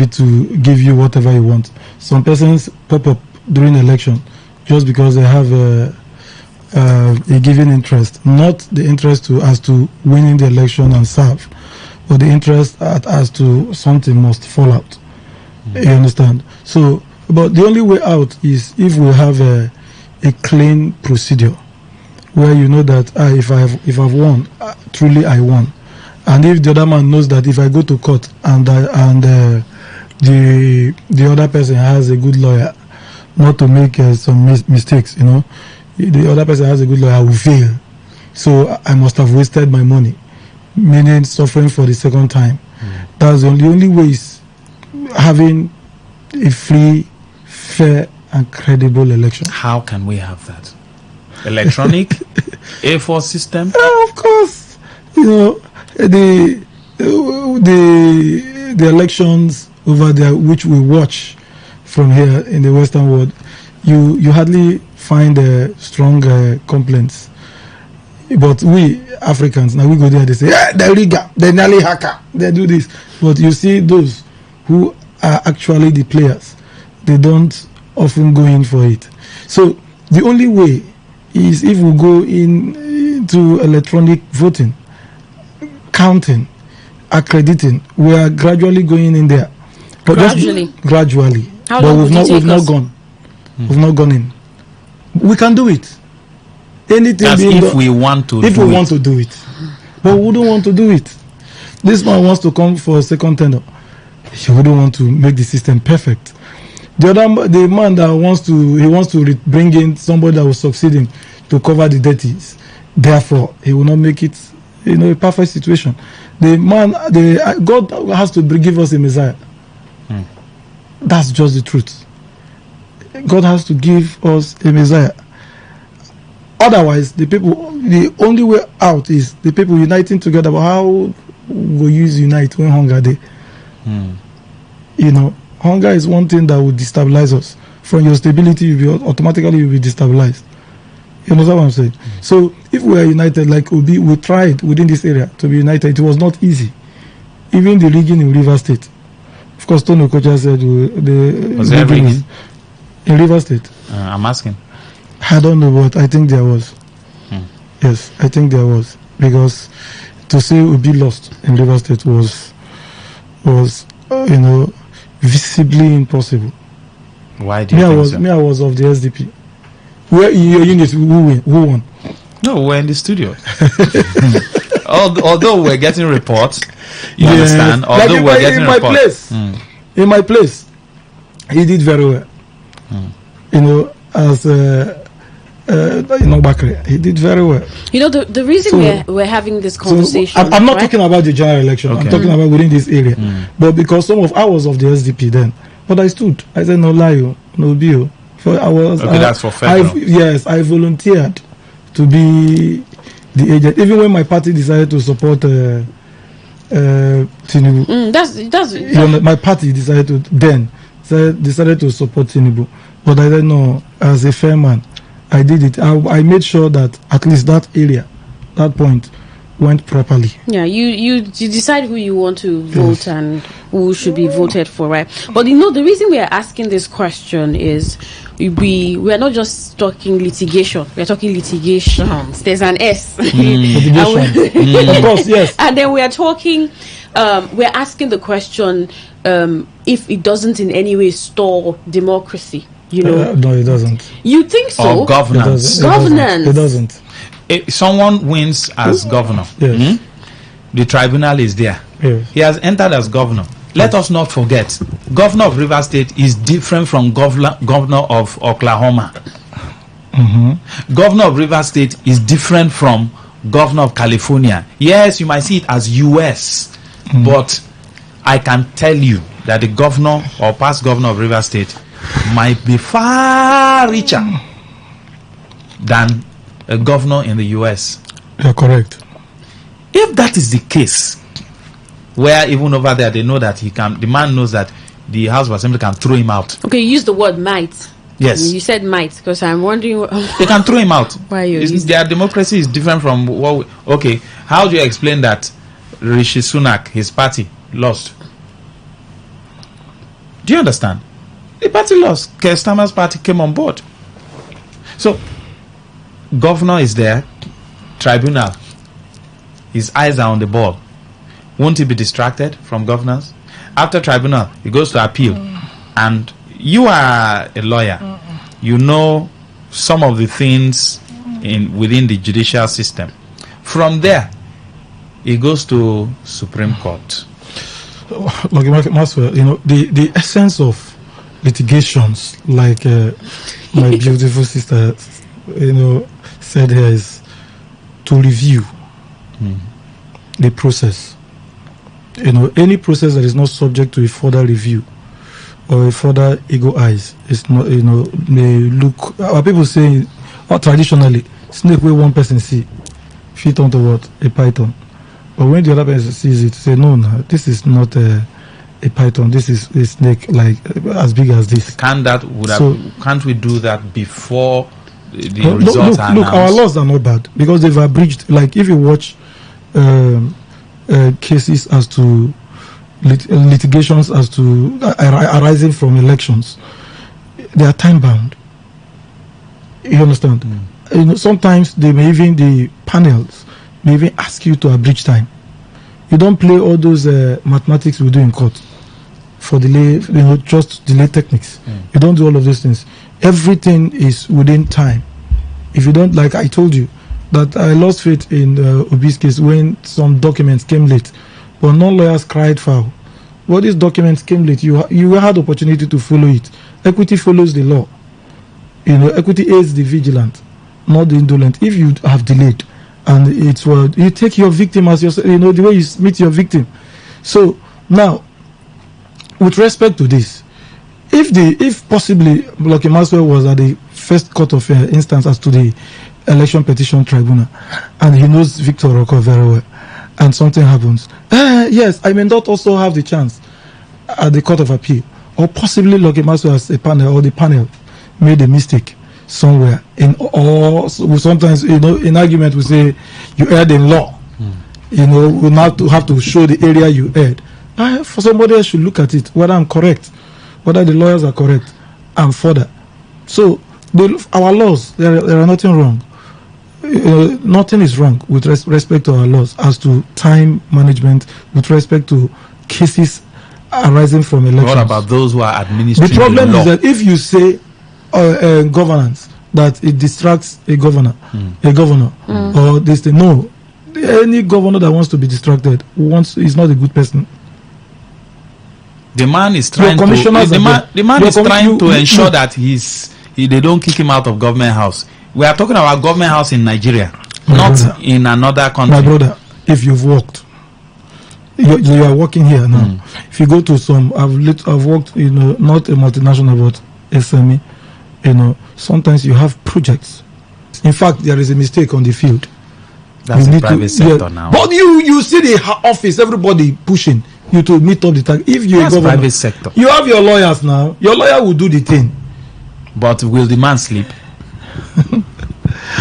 you whatever you want. Some persons pop up during election just because they have a given interest, not the interest as to winning the election and serve, but the interest as to something must fall out. You understand? So, but the only way out is if we have a clean procedure where you know that if I've won, truly I won. And if the other man knows that if I go to court and the other person has a good lawyer, not to make some mistakes, you know, the other person has a good lawyer, I will fail. So I must have wasted my money, meaning suffering for the second time. That's the only way is having a free, fair, and credible election. How can we have that? Electronic A4 system? Of course. you know, the elections over there, which we watch from here in the Western world, you hardly find strong complaints. But we Africans, now we go there, they say, they're rigger, they're nearly hacker, they do this. But you see those who are actually the players, they don't often go in for it. So the only way is if we go into electronic voting, counting, accrediting. We are gradually going in there. But gradually. How long would it take we've not gone. We've not gone in. We can do it. Anything That's if we want to do it. But we don't want to do it. This man wants to come for a second tenure. He wouldn't want to make the system perfect. The man that wants to bring in somebody that will succeed him to cover the dirties. Therefore, he will not make it, a perfect situation. God has to give us a Messiah. That's just the truth. God has to give us a Messiah. Otherwise, the only way out is the people uniting together. But how will you unite when hunger there? Hunger is one thing that will destabilize us. From your stability, you'll be destabilized. You know what I'm saying? So if we are united, like we tried within this area to be united, it was not easy. Even the rigging in River State. Of course, Tony Okocha said was there rigging in River State? I'm asking. I don't know, but I think there was. Yes, I think there was, because to say Obi lost in River State was visibly impossible. Why do you think so? I was of the SDP. Where your unit, who won? No, we're in the studio. Although we're getting reports, you understand? Although like we're getting in my reports. Place, in my place, he did very well. As Bakri, he did very well. The reason we're having this conversation. So I'm not talking about the general election. Okay. I'm talking about within this area. But because I was of the SDP then, but I stood. I said no lie, no bill. That's for federal. Yes, I volunteered to be the agent, even when my party decided to support Tinubu. My party decided to support Tinubu, but I said no. As a fair man, I did it. I made sure that at least that area, that point, went properly. Yeah, you decide who you want to vote and who should be voted for, right? But the reason we are asking this question is we are not just talking litigation. We are talking litigations. There's an S. Litigation. Of course, yes. And then we are talking. We're asking the question if it doesn't in any way stall democracy. No, it doesn't. You think so? Or governance. It doesn't. If someone wins as governor, the tribunal is there. Yes. He has entered as governor. Let us not forget, governor of River State is different from governor of Oklahoma. Governor of River State is different from governor of California. Yes, you might see it as US, but I can tell you that the governor or past governor of River State might be far richer than a governor in the US. You're correct. If that is the case, where even over there they know that the man knows that the House of Assembly can throw him out. Okay, you use the word might. Yes. You said might, because I'm wondering. They can throw him out. Why their democracy is different from what okay, how do you explain that Rishi Sunak, his party, lost? Do you understand? The party lost. Keir Starmer's party came on board. So, governor is there, tribunal. His eyes are on the ball. Won't he be distracted from governance? After tribunal, he goes to appeal. And you are a lawyer. You know some of the things within the judicial system. From there, he goes to Supreme Court. Like Maxwell, the essence of litigations, like my beautiful sister, said here, is to review the process. Any process that is not subject to a further review or a further ego eyes is not, may look. People say, traditionally, snake where one person see, fit onto what? A python. But when the other person sees it, say, no, this is not a python. This is a snake, like as big as this. Can't we do that before the results are announced? Look, our laws are not bad because they've abridged. Like if you watch cases as to litigations as to arising from elections, they are time bound. You understand? You know, sometimes the panels may even ask you to abridge time. You don't play all those mathematics we do in court for delay, just delay techniques. You don't do all of those things. Everything is within time. If you don't, like I told you, that I lost faith in Obi's case when some documents came late, but non-lawyers cried foul. Well, these documents came late. You had opportunity to follow it. Equity follows the law. You know, equity aids the vigilant, not the indolent. If you have delayed, and it's you take your victim as yourself, you know, the way you meet your victim. So now, with respect to this, if possibly Lucky Maxwell was at the first court of instance as to the election petition tribunal, and he knows Victor Rocco very well, and something happens, yes, I may not also have the chance at the court of appeal, or possibly Lucky Maxwell as a panel, or the panel made a mistake somewhere, or sometimes, you know, in argument we say you erred in law. You know, we now have to show the area you erred. For somebody else should look at it, whether I'm correct, whether the lawyers are correct, and further. So our laws, there are nothing wrong. Nothing is wrong with respect to our laws as to time management, with respect to cases arising from elections. What about those who are administering the problem the law? is that if you say governance, that it distracts a governor, or this thing. No, any governor that wants to be distracted is not a good person. The man is trying to ensure that they don't kick him out of government house. We are talking about government house in Nigeria, not in another country. My brother, if you've worked, you are working here now. If you go to I've worked, you know, not a multinational but SME. You know, sometimes you have projects. In fact, there is a mistake on the field. That's the private sector now. But you see the office, everybody pushing you to meet up the target. If you're a governor, private sector. You have your lawyers now. Your lawyer will do the thing. But will the man sleep?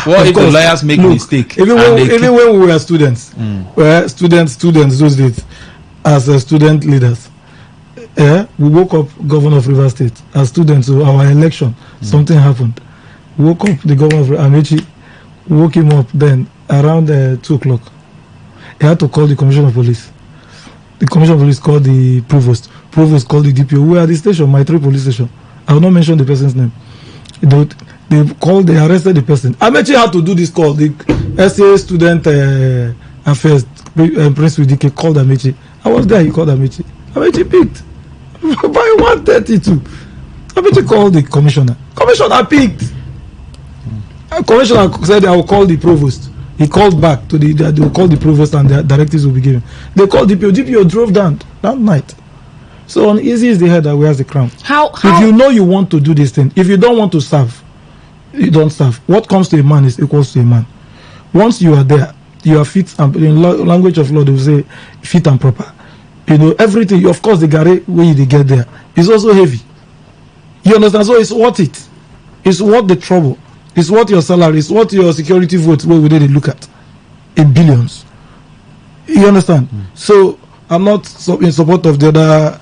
What if the lawyers make mistake? Even when we were students, students those days, as student leaders, we woke up governor of River State as students. So our election, something happened. We woke up the governor of Amechi, woke him up then around 2 o'clock. He had to call the commissioner of police. The commissioner of police called the provost. Provost called the DPO. We are at the station, my 3 police station. I will not mention the person's name. They arrested the person. Amechi had to do this call. The SA student affairs, Prince Widike called Amechi. I was there, he called Amechi. Amechi picked by 132. Amechi called the commissioner. Commissioner picked. Commissioner said, I will call the provost. He called back to they will call the provost and the directives will be given. They called DPO. DPO drove down that night. So uneasy is the head that wears the crown. If you know you want to do this thing, if you don't want to serve, you don't serve. What comes to a man is equals to a man. Once you are there, you are fit, and in language of law they will say fit and proper. You know everything. Of course, the gari when you get there is also heavy. You understand? So it's worth it. It's worth the trouble. It's worth your salary. It's worth your security votes. Where would they look at? In billions. You understand? So I'm not in support of the other,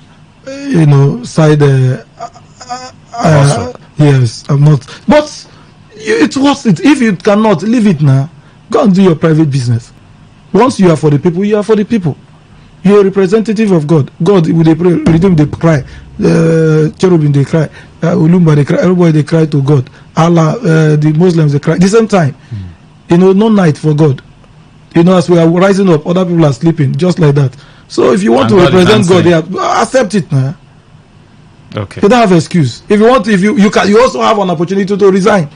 side. Yes, I'm not. But it's worth it. If you cannot, leave it now. Go and do your private business. Once you are for the people, you are for the people. You are a representative of God. God, will they pray, rhythm they cry, cherubim they cry, Ulumba they cry, everybody they cry to God. Allah, the Muslims they cry. At the same time, no night for God. As we are rising up, other people are sleeping, just like that. So if you want to represent God, accept it now. Okay. You don't have an excuse. If you want, you also have an opportunity to resign.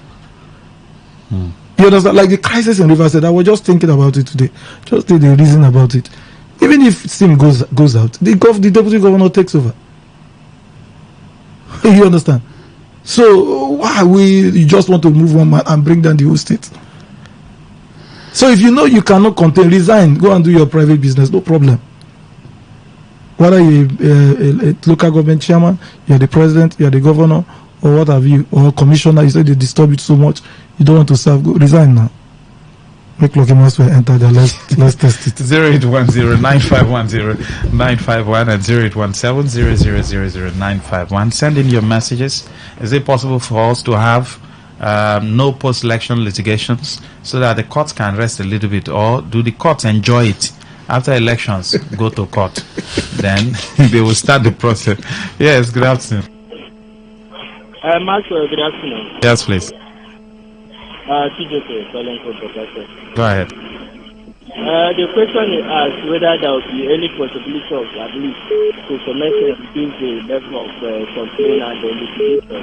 You understand? Like the crisis in Riverside, I was just thinking about it today. Just the reason about it. Even if SIM goes out, the deputy governor takes over. You understand? So why you just want to move one man and bring down the whole state? So if you know you cannot contain, resign. Go and do your private business. No problem. Whether you're a local government chairman, you're the president, you're the governor, or what have you, or commissioner, you say they disturb you so much, you don't want to serve, go resign now. Make Lucky Maxwell enter there. Let's test it. 0810-9510-951 and 0817-0000951. Send in your messages. Is it possible for us to have no post-election litigations so that the courts can rest a little bit, or do the courts enjoy it? After elections, go to court. Then they will start the process. Yes, good afternoon. Maxwell, good afternoon. Yes, please. TJK, calling for Professor. Go ahead. The question is asked whether there will be any possibility of at least to commence reduce the level of complaint and the litigation.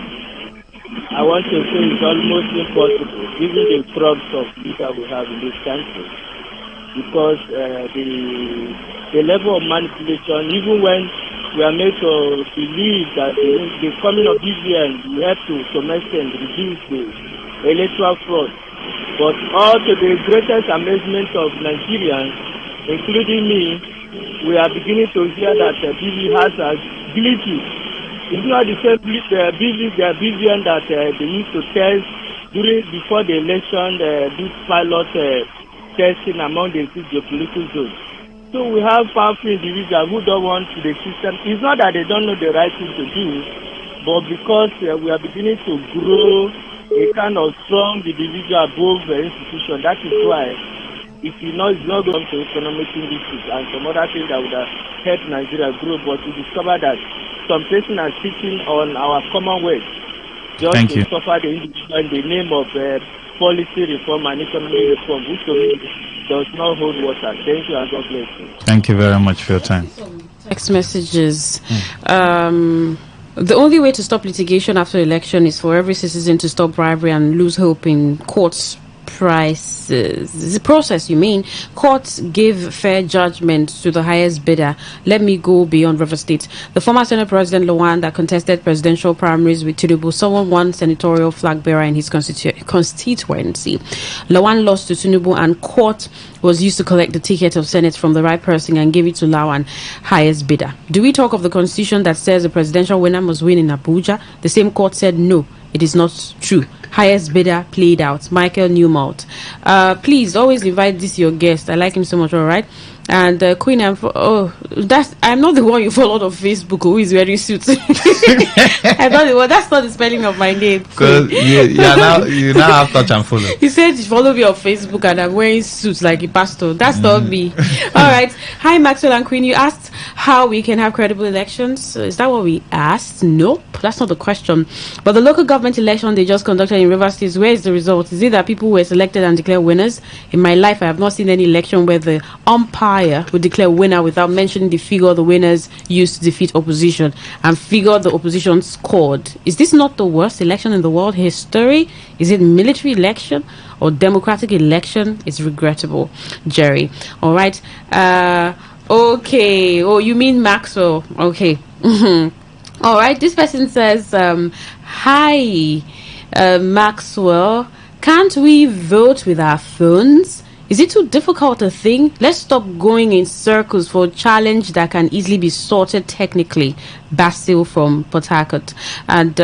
I want to say it's almost impossible given the problems of visa we have in this country. Because the level of manipulation, even when we are made to believe that the coming of BVN will help to some extent reduce the electoral fraud. But all to the greatest amazement of Nigerians, including me, we are beginning to hear that BV has glitches. It's not the same BVN that they used to test before the election, this pilot testing among the geopolitical zones. So we have powerful individuals who don't want the system. It's not that they don't know the right thing to do, but because we are beginning to grow a kind of strong individual above the institution. That is why, if you know, it's not going to economic issues and some other things that would have helped Nigeria grow, but we discover that some persons are sitting on our commonwealth just to suffer the individual in the name of policy reform and economic reform, which to me does not hold water. Thank you and God bless you. Thank you very much for your time. Text messages. The only way to stop litigation after election is for every citizen to stop bribery and lose hope in courts' prices. The process, you mean? Courts give fair judgment to the highest bidder. Let me go beyond River State. The former Senate President Lawan that contested presidential primaries with Tinubu, someone one senatorial flag bearer in his constituency. Lawan lost to Tinubu and court was used to collect the ticket of Senate from the right person and give it to Lawan, highest bidder. Do we talk of the constitution that says the presidential winner must win in Abuja? The same court said no, it is not true. Highest bidder played out. Michael Newmalt. Please always invite this your guest. I like him so much. All right. And Queen, I'm not the one you followed on Facebook who is wearing suits. I thought that's not the spelling of my name. Because you now have touch and follow. He said you follow me on Facebook and I'm wearing suits like a pastor. That's not me. All right. Hi, Maxwell and Queen. You asked how we can have credible elections. Is that what we asked? Nope. That's not the question. But the local government election they just conducted in Rivers State, where is the result? Is it that people were selected and declared winners? In my life, I have not seen any election where the umpire would declare winner without mentioning the figure the winners used to defeat opposition and figure the opposition scored. Is this not the worst election in the world history? Is it military election or democratic election? It's regrettable. Jerry. All right. Okay. Oh, you mean Maxwell? Okay. All right. This person says, hi, Maxwell. Can't we vote with our phones? Is it too difficult a thing? Let's stop going in circles for a challenge that can easily be sorted technically. Basil from Port Harcourt. And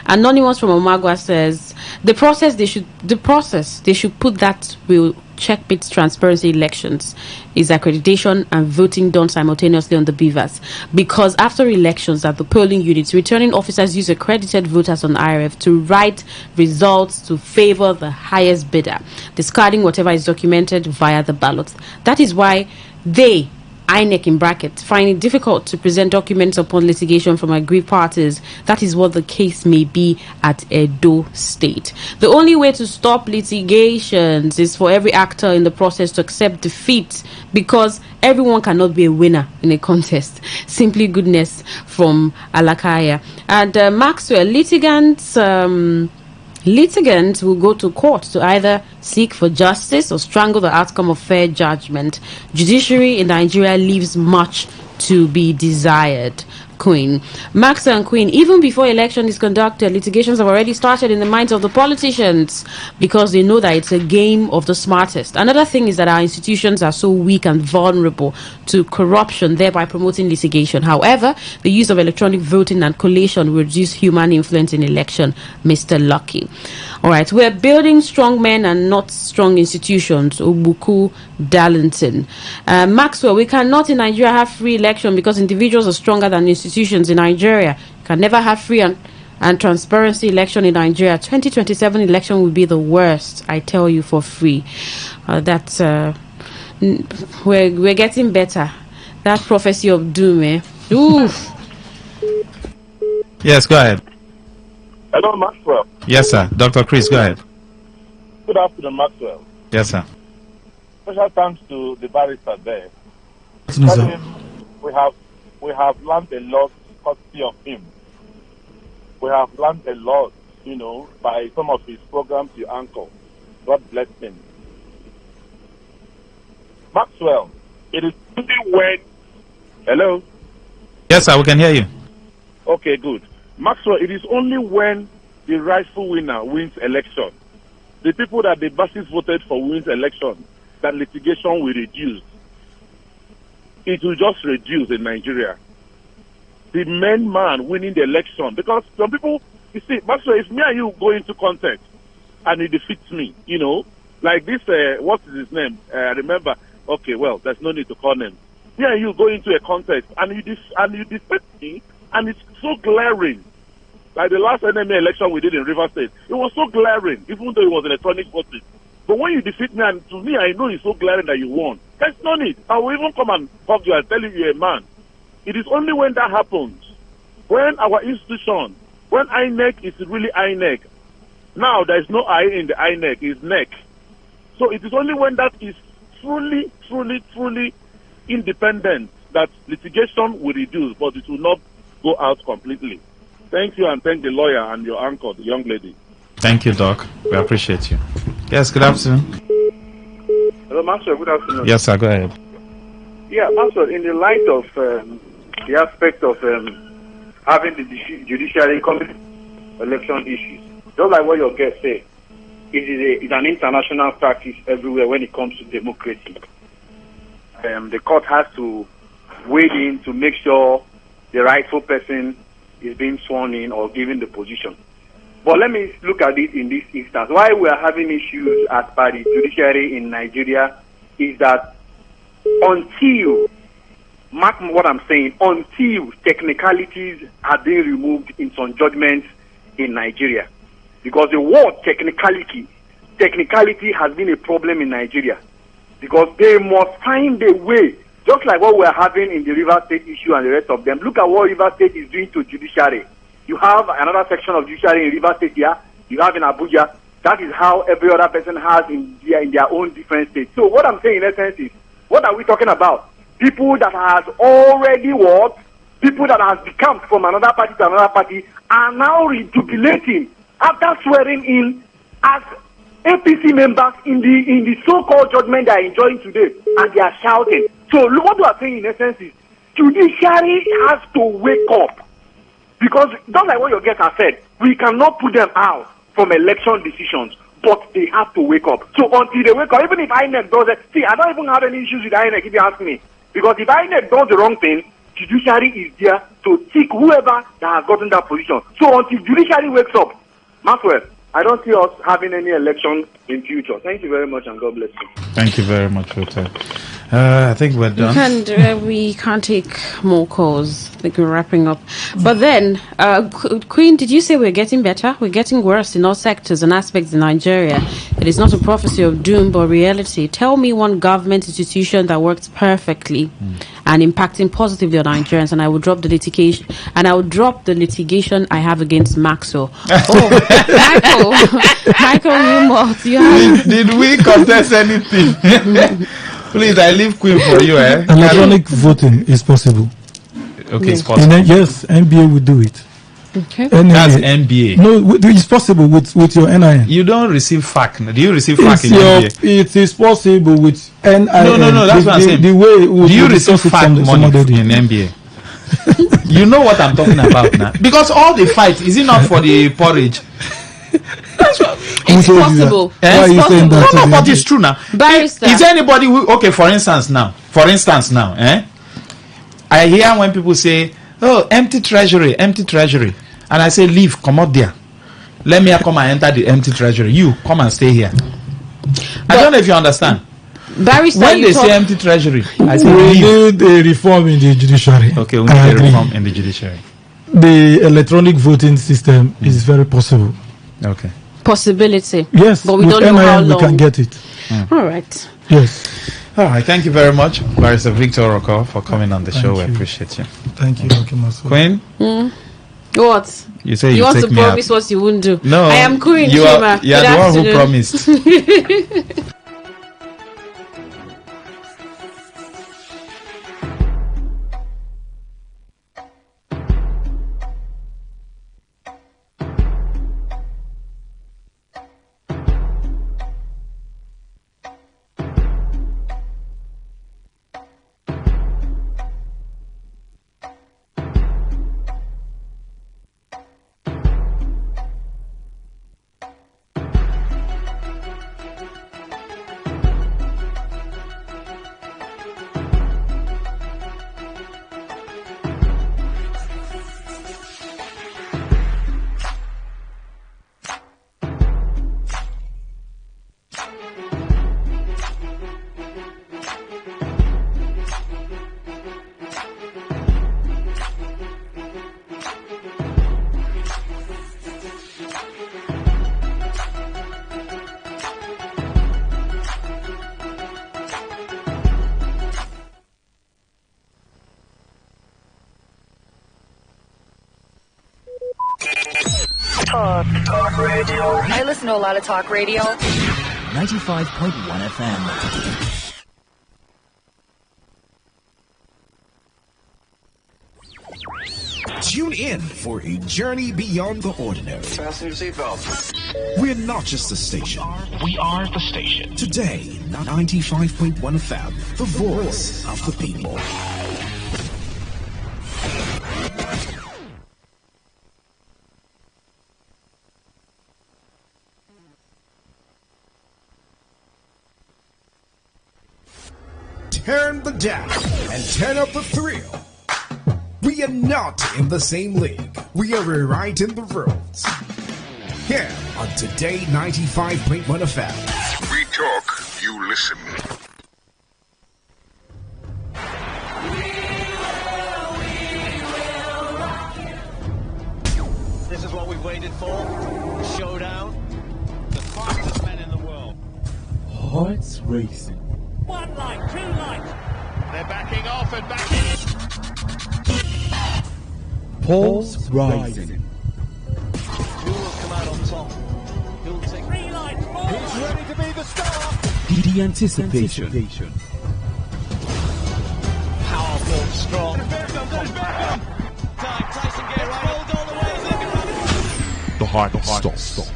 Anonymous from Omagua says the process they should put that will checkmate transparency elections is accreditation and voting done simultaneously on the beavers, because after elections at the polling units, returning officers use accredited voters on IRF to write results to favor the highest bidder, discarding whatever is documented via the ballot. That is why they, INEC in brackets, find it difficult to present documents upon litigation from aggrieved parties. That is what the case may be at Edo State. The only way to stop litigations is for every actor in the process to accept defeat, because everyone cannot be a winner in a contest. Simply goodness from Alakaya. And Maxwell, litigants will go to court to either seek for justice or strangle the outcome of fair judgment. Judiciary in Nigeria leaves much to be desired. Queen. Max and Queen, even before election is conducted, litigations have already started in the minds of the politicians because they know that it's a game of the smartest. Another thing is that our institutions are so weak and vulnerable to corruption, thereby promoting litigation. However, the use of electronic voting and collation will reduce human influence in election, Mr. Lucky. All right, we're building strong men and not strong institutions. Obuku Darlington. Maxwell, we cannot in Nigeria have free election because individuals are stronger than institutions in Nigeria. You can never have free and transparency election in Nigeria. 2027 election will be the worst, I tell you, for free. That's we're getting better. That prophecy of doom, eh? Oof. Yes, go ahead. Hello, Maxwell. Yes, sir. Dr. Chris, go ahead. Good afternoon, Maxwell. Yes, sir. Special thanks to the barrister there. No, sir. We have learned a lot courtesy of him. We have learned a lot, by some of his programs you anchor. God bless him. Maxwell, it is only when... Hello? Yes, sir, we can hear you. Okay, good. Maxwell, it is only when the rightful winner wins election, the people that the masses voted for wins election, that litigation will reduce. It will just reduce in Nigeria. The main man winning the election, because some people, you see, Maxwell, if me and you go into contest and he defeats me, like this, what is his name? I remember, okay, well, there's no need to call him. Me and you go into a contest and you defeat me, and it's so glaring. Like the last NMA election we did in River State, it was so glaring, even though it was electronic voting. But when you defeat me, and to me, I know it's so glaring that you won. There's no need. I will even come and hug you and tell you you're a man. It is only when that happens, when our institution, when INEC is really INEC. Now there's no I in the INEC, it's NEC. So it is only when that is truly, truly, truly independent that litigation will reduce, but it will not go out completely. Thank you, and thank the lawyer and your uncle, the young lady. Thank you, Doc. We appreciate you. Yes, good afternoon. Hello, Master. Good afternoon. Yes, sir. Go ahead. Yeah, Master, in the light of the aspect of having the judiciary coming election issues, just like what your guest said, it's an international practice everywhere when it comes to democracy. The court has to weigh in to make sure the rightful person is being sworn in or given the position. But let me look at it in this instance. Why we are having issues as per the judiciary in Nigeria is that until, mark what I'm saying, until technicalities are being removed in some judgments in Nigeria. Because the word technicality has been a problem in Nigeria. Because they must find a way, just like what we're having in the River State issue and the rest of them. Look at what River State is doing to judiciary. You have another section of judiciary in River State here. You have in Abuja. That is how every other person has in their own different states. So what I'm saying in essence is, what are we talking about? People that has already what? People that has decamped from another party to another party are now rejubilating after swearing in as APC members in the so-called judgment they are enjoying today, and they are shouting. So what we are saying in essence is, judiciary has to wake up. Because just like what your guest has said, we cannot put them out from election decisions, but they have to wake up. So until they wake up, even if INEC does it, see, I don't even have any issues with INEC if you ask me. Because if INEC does the wrong thing, judiciary is there to seek whoever that has gotten that position. So until judiciary wakes up, Maxwell, I don't see us having any election in future. Thank you very much, and God bless you. Thank you very much for that. I think we're done. We can't take more calls. I think we're wrapping up. But then, Queen, did you say we're getting better? We're getting worse in all sectors and aspects in Nigeria. It is not a prophecy of doom, but reality. Tell me one government institution that works perfectly and impacting positively on Nigerians, and I will drop the litigation. And I will drop the litigation I have against Maxwell. Michael Newmont, you have... Did we contest anything? Please, I leave Queen for you, eh? Electronic voting is possible. Okay, it's possible. Yes, NBA will do it. Okay. That's NBA. No, it's possible with your NIN. You don't receive FAC. Do you receive FAC in NBA? It is possible with NIN. No, that's what I'm saying. The way do you receive FAC money in NBA? You know what I'm talking about now. Because all the fight, is it not for the porridge? It's possible. Why are you saying that? No, but it's true now. Barrister. Is there anybody who, okay, for instance now, I hear when people say, oh, empty treasury, and I say, leave, come out there. Let me come and enter the empty treasury. You, come and stay here. I don't know if you understand. Barrister, when they say empty treasury, I say, we leave. need a reform in the judiciary. Okay, we need a reform in the judiciary. The electronic voting system is very possible. Okay. Possibility. Yes, but we with don't know how long. We can get it. All right. Yes. All right. Thank you very much, Barrister Victor Oroko, for coming on the show. We appreciate you. Thank you, Queen. What? You say you want take to promise what you won't do. No. I am Queen Chima. You are the one who promised. Talk radio. I listen to a lot of talk radio. 95.1 FM. Tune in for a journey beyond the ordinary. Fasten your seatbelts. We're not just a station. We are the station. Today, 95.1 FM, the voice of the people. Turn the dial and turn up the thrill. We are not in the same league. We are rewriting the rules. Here on Today 95.1 FM. We talk, you listen. This is what we've waited for. Showdown. The fastest men in the world. Hearts racing. One light, two lights. They're backing off and backing. Pulse rising. Who will come out on top? Who'll take 3 lights, 4 lights. Who's ready to be the star? The anticipation. Powerful, strong, compact. Tyson Gay rolled all the way. The heart stops.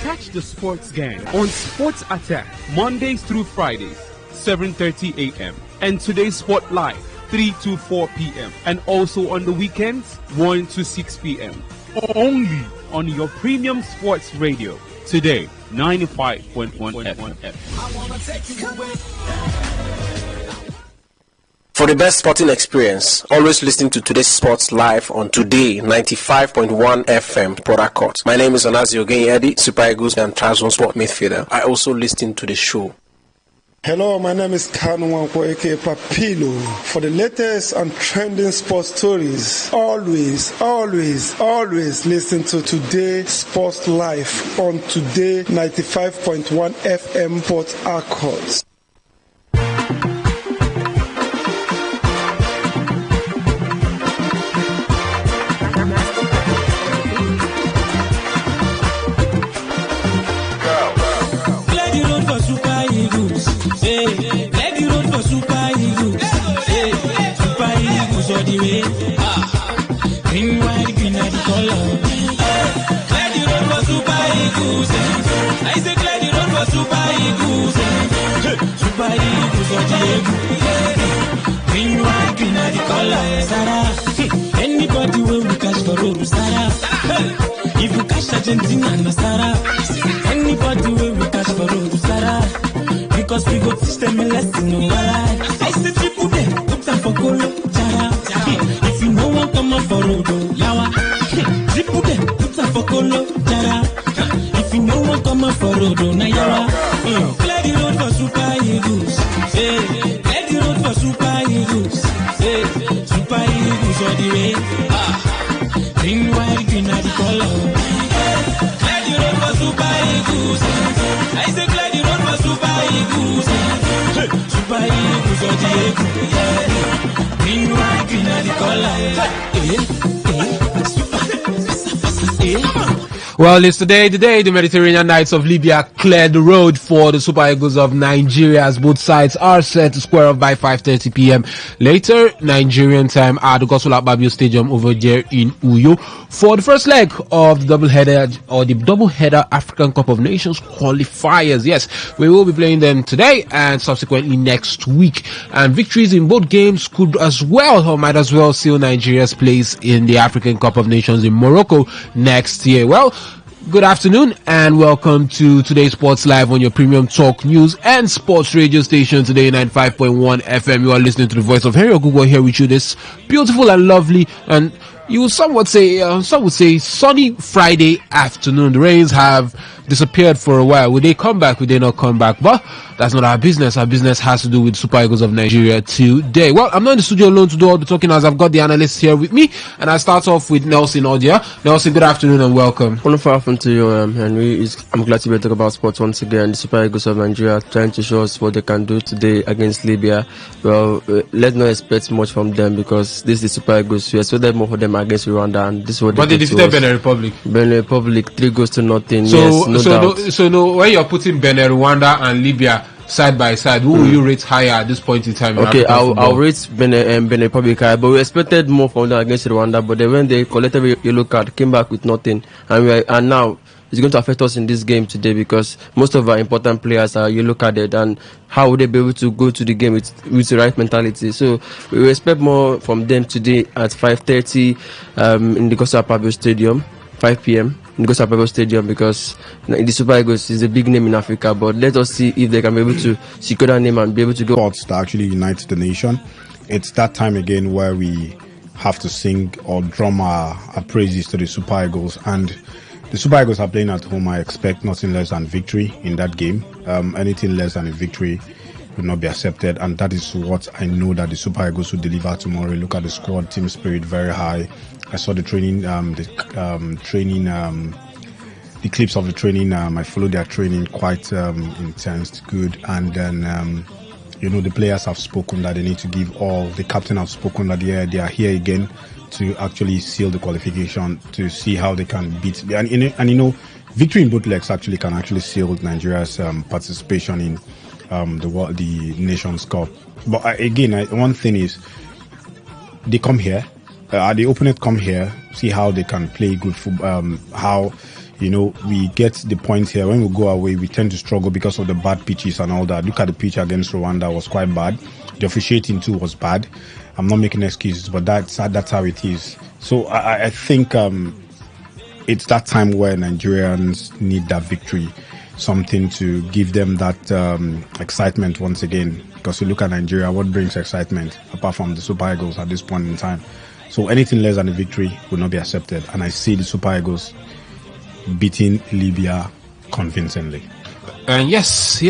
Catch the sports gang on Sports Attack Mondays through Fridays, 7:30 a.m. and Today's Sport Live, 3 to 4 p.m. and also on the weekends, 1 to 6 p.m. Only on your premium sports radio. Today, 95.1 FM. For the best sporting experience, always listen to Today's Sports Live on Today 95.1 FM, Port Harcourt. My name is Onazio Eddie, Super Eagles and Transport midfielder. I also listen to the show. Hello, my name is Kanu Wanko, aka Papilo. For the latest and trending sports stories, always listen to Today Sports Live on Today 95.1 FM, Port Harcourt. Green, white, green, the color. Glad you run for Super Eagles. I say glad you run for Super Eagles. Super Eagles or Diego. Green, white, green are the color. Sarah, anybody will we catch for road, Sarah. If you catch Argentina, no Sarah. Anybody will we catch for road, Sarah. Because we go teach them a lesson, no lie. I said people there, put them for Golo, Jara. If you know one come up for road, Yawa. People there, put them for Golo, Jara. If you know one come up for road, Nayawa. Clear the road for Super Eagles. Clear the road for Super Eagles. Super Eagles all the way. Green, white, green are the color. Clear the road for Super Eagles. I say clear the road for Super Eagles. Super Eagles or Diego. Green, white, green are the color. Well, it's today the Mediterranean Knights of Libya cleared the road for the Super Eagles of Nigeria as both sides are set to square off by 5:30 p.m. later Nigerian time at the Gospel Babio Stadium over there in Uyo for the first leg of the double-header African Cup of Nations qualifiers. Yes, we will be playing them today and subsequently next week. And victories in both games could as well, or might as well, seal Nigeria's place in the African Cup of Nations in Morocco next year. Well, good afternoon and welcome to today's Sports Live on your premium talk news and sports radio station, Today95.1 FM. You are listening to the voice of Henry Ogugo here with you this beautiful and lovely and some would say sunny Friday afternoon. The rains have disappeared for a while. Will they come back? Will they not come back? But that's not our business. Our business has to do with Super Eagles of Nigeria today. Well, I'm not in the studio alone to do all the talking as I've got the analysts here with me. And I start off with Nelson Odia. Nelson, good afternoon and welcome. Wonderful afternoon to you, Henry. I'm glad to be talking about sports once again. The Super Eagles of Nigeria trying to show us what they can do today against Libya. Well, let's not expect much from them because this is the Super Eagles. We expected more from them against Rwanda, and this is what they defeated Benin Republic. Benin Republic 3-0. So when you're putting Benin, Rwanda, and Libya side by side, who will you rate higher at this point in time? Okay, I'll rate Benin Republic high, but we expected more from them against Rwanda. But then when they collected a yellow card, came back with nothing, and now it's going to affect us in this game today because most of our important players are yellow carded, and how would they be able to go to the game with the right mentality? So we will expect more from them today at 5:30 in the Gospel Babio Stadium, 5 p.m. in the Gospel Babio Stadium, because the Super Eagles is a big name in Africa. But let us see if they can be able to secure that name and be able to go. Sports that actually unites the nation. It's that time again where we have to sing or drum our praises to the Super Eagles, and the Super Eagles are playing at home. I expect nothing less than victory in that game. Anything less than a victory will not be accepted, and that is what I know that the Super Eagles will deliver tomorrow. Look at the squad, team spirit very high. I saw the training, the clips of the training. I followed their training, quite intense, good, and then the players have spoken that they need to give all. The captain have spoken that they are here again to actually seal the qualification, to see how they can beat. And victory in both legs actually can actually seal Nigeria's participation in the Nations Cup. But one thing is, they come here, the opponent come here, see how they can play good football. How we get the points here. When we go away, we tend to struggle because of the bad pitches and all that. Look at the pitch against Rwanda, was quite bad. The officiating too was bad. I'm not making excuses, but that's how it is. So I think it's that time where Nigerians need that victory, something to give them that excitement once again. Because you look at Nigeria, what brings excitement apart from the Super Eagles at this point in time? So anything less than a victory will not be accepted. And I see the Super Eagles beating Libya convincingly. And yes,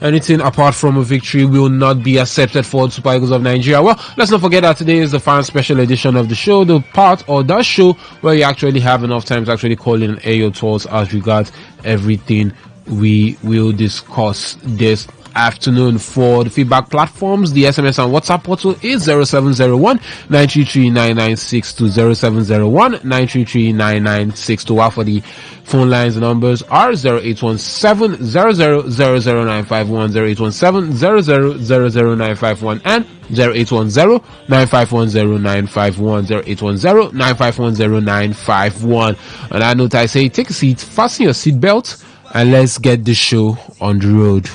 anything apart from a victory will not be accepted for the Super Eagles of Nigeria. Well, let's not forget that today is the final special edition of the show, that show where you actually have enough time to actually call in and air your thoughts as regards everything we will discuss this afternoon. For the feedback platforms, the SMS and WhatsApp portal is 0701 933 996 0701 933 996. While for the phone lines, the numbers are 0817 0000951, 0817 0000951, and 0810 9510951, 0810 9510951. On that note, I say take a seat, fasten your seatbelt, and let's get the show on the road.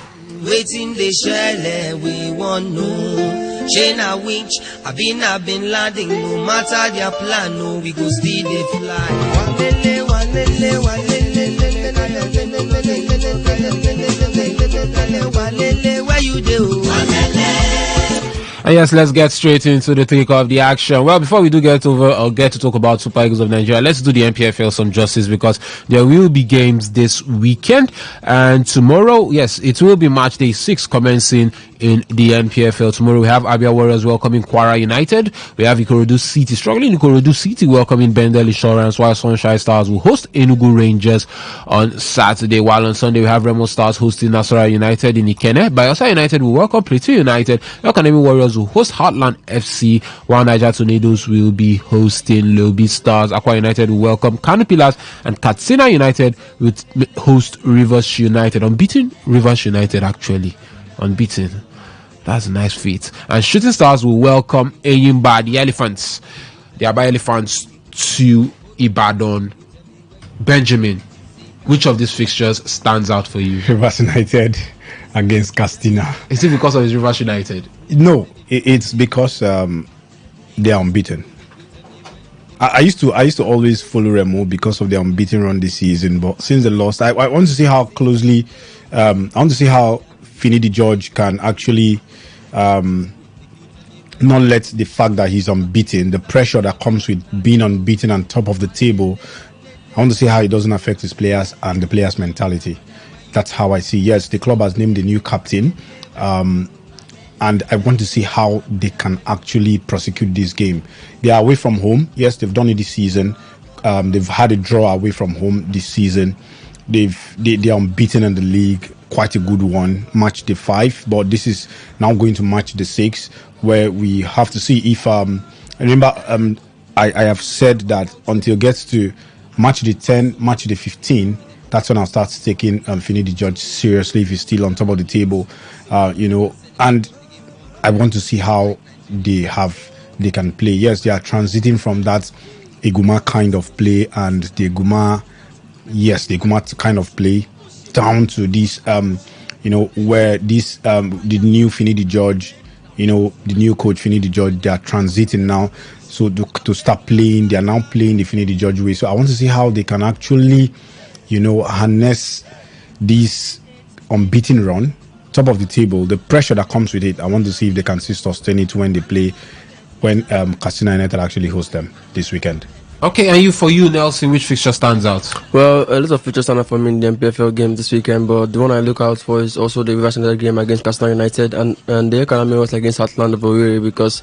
waiting they share, we want no. Shana winch, I've been landing, no matter their plan, no, we go still they fly. Where you do? And yes, let's get straight into the thick of the action. Well, before we do get to talk about Super Eagles of Nigeria, let's do the NPFL some justice, because there will be games this weekend. And tomorrow, yes, it will be match day 6 commencing in the NPFL. Tomorrow we have Abia Warriors welcoming Kwara United. We have Ikorodu City struggling. Ikorodu City welcoming Bendel Insurance, while Sunshine Stars will host Enugu Rangers on Saturday. While on Sunday we have Remo Stars hosting Nasarawa United in Ikene. Bayelsa United will welcome Plateau United. Academy Warriors will host Heartland FC, while Niger Tornadoes will be hosting Lobi Stars. Aqua United will welcome Kano Pillars, and Katsina United will host Rivers United. Unbeaten Rivers United, actually. Unbeaten. That's a nice feat. And Shooting Stars will welcome Eyimba, the Elephants. The Aba Elephants to Ibadan. Benjamin, which of these fixtures stands out for you? Rivers United against Castina. Is it because of his Rivers United? No, it's because they are unbeaten. I used to always follow Remo because of their unbeaten run this season, but since they lost, I want to see how closely. I want to see how Finidi George can actually not let the fact that he's unbeaten, the pressure that comes with being unbeaten and top of the table. I want to see how it doesn't affect his players and the players' mentality. That's how I see. Yes, the club has named a new captain, and I want to see how they can actually prosecute this game. They are away from home. Yes, they've done it this season. They've had a draw away from home this season. They are unbeaten in the league. Quite a good one, match day 5, but this is now going to match day 6, where we have to see if remember I have said that until it gets to match day 10, match day 15, that's when I'll start taking Finidi George seriously if he's still on top of the table, and I want to see how they can play. Yes, they are transiting from that Eguma kind of play and the Eguma kind of play down to this, where this the new Finidi George, the new coach Finidi George, they are transiting now. So to start playing, they are now playing the Finidi George way. So I want to see how they can actually, harness this unbeaten run, top of the table, the pressure that comes with it. I want to see if they can sustain it when they play, when Katsina United actually host them this weekend. Okay, and for you, Nelson, which fixture stands out? Well, a lot of fixtures stand out for me in the MPFL game this weekend, but the one I look out for is also the Rivers United game against Katsina United and the Economics against Heartland of Owerri, because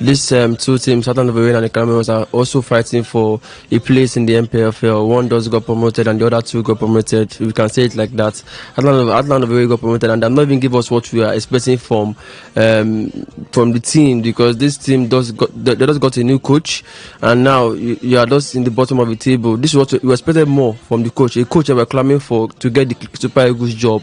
these two teams, Heartland of Owerri and Economics, are also fighting for a place in the MPFL. One does got promoted and the other two got promoted. We can say it like that. Heartland of Owerri got promoted, and they're not even give us what we are expecting from the team, because this team just got a new coach, and now you are just in the bottom of the table. This is what we expected more from the coach. A coach that we're clamoring for to get the Super Eagles job,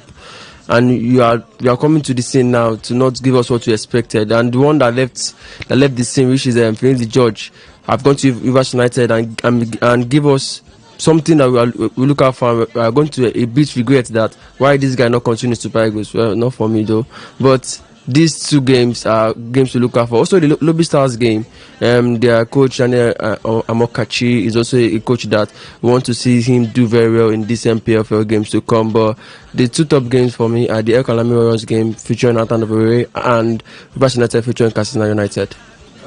and you are coming to the scene now to not give us what we expected. And the one that left the scene, which is Finidi George, have gone to Rivers United and give us something that we look out for. We are going to a bit regret that why this guy not continue Super Eagles. Well, not for me though, but these two games are games to look out for. Also, the Lobby Stars game, their coach Amokachi is also a coach that we want to see him do very well in these MPFL games to come. But the two top games for me are the El Kalami Warriors game featuring Heartland of Owerri and Rivers United featuring Katsina United.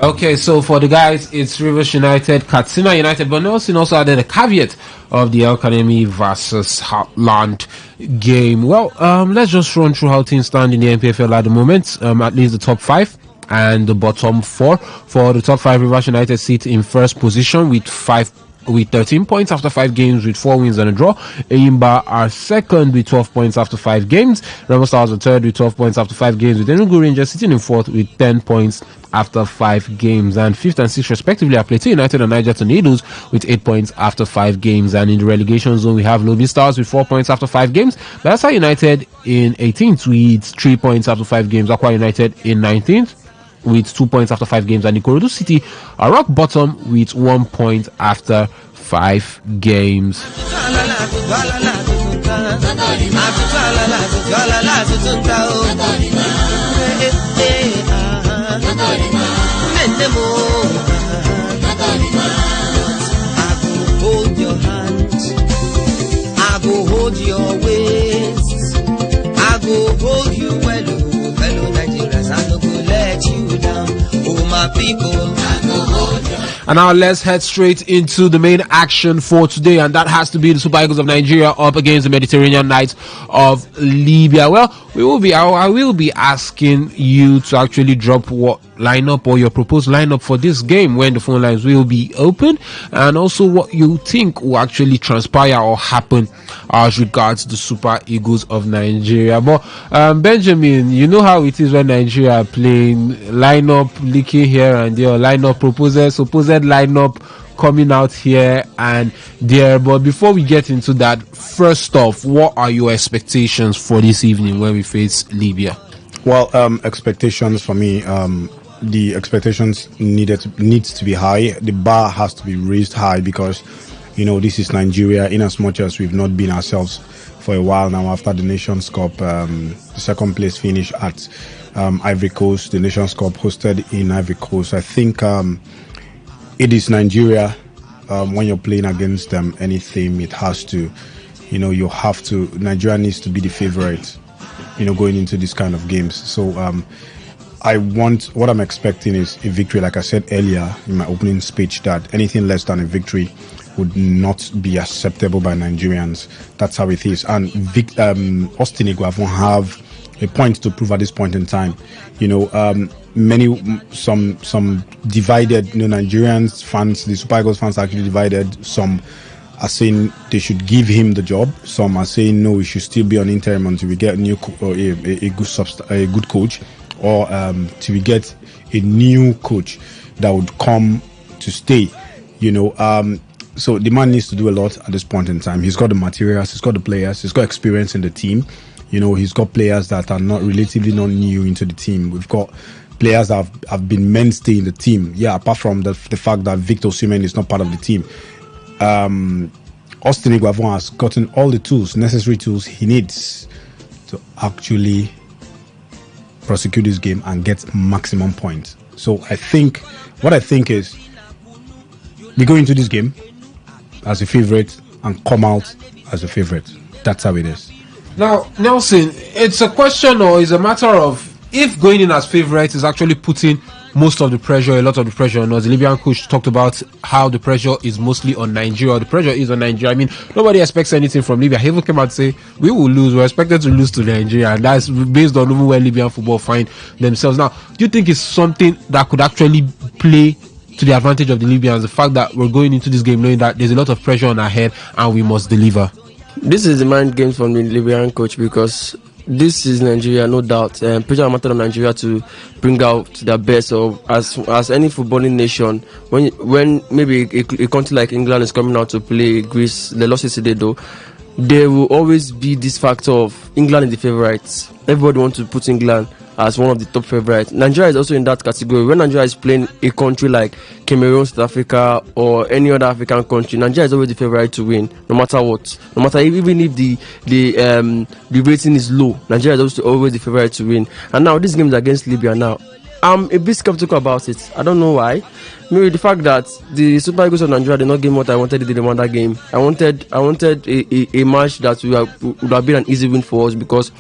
Okay, so for the guys, it's Rivers United, Katsina United, but Nelson also added a caveat of the Academy versus Heartland game. Well, let's just run through how things stand in the MPFL at the moment. At least the top 5 and the bottom 4. For the top 5, Rivers United sit in first position with 13 points after 5 games with 4 wins and a draw. Eyimba are second with 12 points after 5 games. Remo Stars are third with 12 points after 5 games, with Enugu Rangers sitting in fourth with 10 points after 5 games. And 5th and 6th respectively are Plateau United and Niger Tornadoes with 8 points after 5 games. And in the relegation zone we have Lobi Stars with 4 points after 5 games. Bayelsa United in 18th with 3 points after 5 games. Aqua United in 19th with 2 points after 5 games, and Ikorodu City are rock bottom with 1 point after 5 games. Hold your hand, I go hold your waist, I go hold you well, oh, fellow Nigerians, I no go let you down, oh my people, I go hold you. And now let's head straight into the main action for today, and that has to be the Super Eagles of Nigeria up against the Mediterranean Knights of Libya. Well, I will be asking you to actually drop what lineup or your proposed lineup for this game when the phone lines will be open, and also what you think will actually transpire or happen as regards the Super Eagles of Nigeria. But Benjamin, you know how it is when Nigeria are playing, lineup leaking here and there, lineup supposed lineup coming out here and there. But before we get into that, first off, what are your expectations for this evening when we face Libya? Well, expectations for me, the expectations needs to be high. The bar has to be raised high because, this is Nigeria, in as much as we've not been ourselves for a while now after the Nations Cup, the second place finish at Ivory Coast, the Nations Cup hosted in Ivory Coast. I think it is Nigeria. When you're playing against them, anything, it has to, Nigeria needs to be the favorite, going into this kind of games. So what I'm expecting is a victory. Like I said earlier in my opening speech, that anything less than a victory would not be acceptable by Nigerians. That's how it is. And Austin Iguavon have a point to prove at this point in time. Some divided, Nigerians fans, the Super Eagles fans are actually divided. Some are saying they should give him the job. Some are saying no, he should still be on interim until we get a good coach, or till we get a new coach that would come to stay. So the man needs to do a lot at this point in time. He's got the materials, he's got the players, he's got experience in the team. He's got players that are relatively not new into the team. We've got players that have been mainstay in the team. Yeah, apart from the fact that Victor Osimhen is not part of the team. Austin Iguavon has gotten all the necessary tools he needs to actually prosecute this game and get maximum points. So what I think is we go into this game as a favorite and come out as a favorite. That's how it is. Now, Nelson, it's a question, or is a matter of if going in as favourites is actually putting a lot of the pressure on us. The Libyan coach talked about how the pressure is mostly on Nigeria. The pressure is on Nigeria. I mean, nobody expects anything from Libya. He even came out and say, we will lose. We're expected to lose to Nigeria. And that's based on where Libyan football find themselves. Now, do you think it's something that could actually play to the advantage of the Libyans, the fact that we're going into this game knowing that there's a lot of pressure on our head and we must deliver? This is the mind game from the Libyan coach, because this is Nigeria, no doubt. Pressure on Nigeria to bring out their best. Or as any footballing nation, when maybe a country like England is coming out to play Greece, they lost yesterday though, there will always be this factor of England is the favourites. Everybody wants to put England as one of the top favorites. Nigeria is also in that category. When Nigeria is playing a country like Cameroon, South Africa, or any other African country, Nigeria is always the favorite to win, no matter what. No matter even if the rating is low, Nigeria is also always the favorite to win. And now this game is against Libya. Now I'm a bit skeptical about it. I don't know why. Maybe the fact that the Super Eagles of Nigeria did not give me what I wanted in the Rwanda game. I wanted a match that would have been an easy win for us, because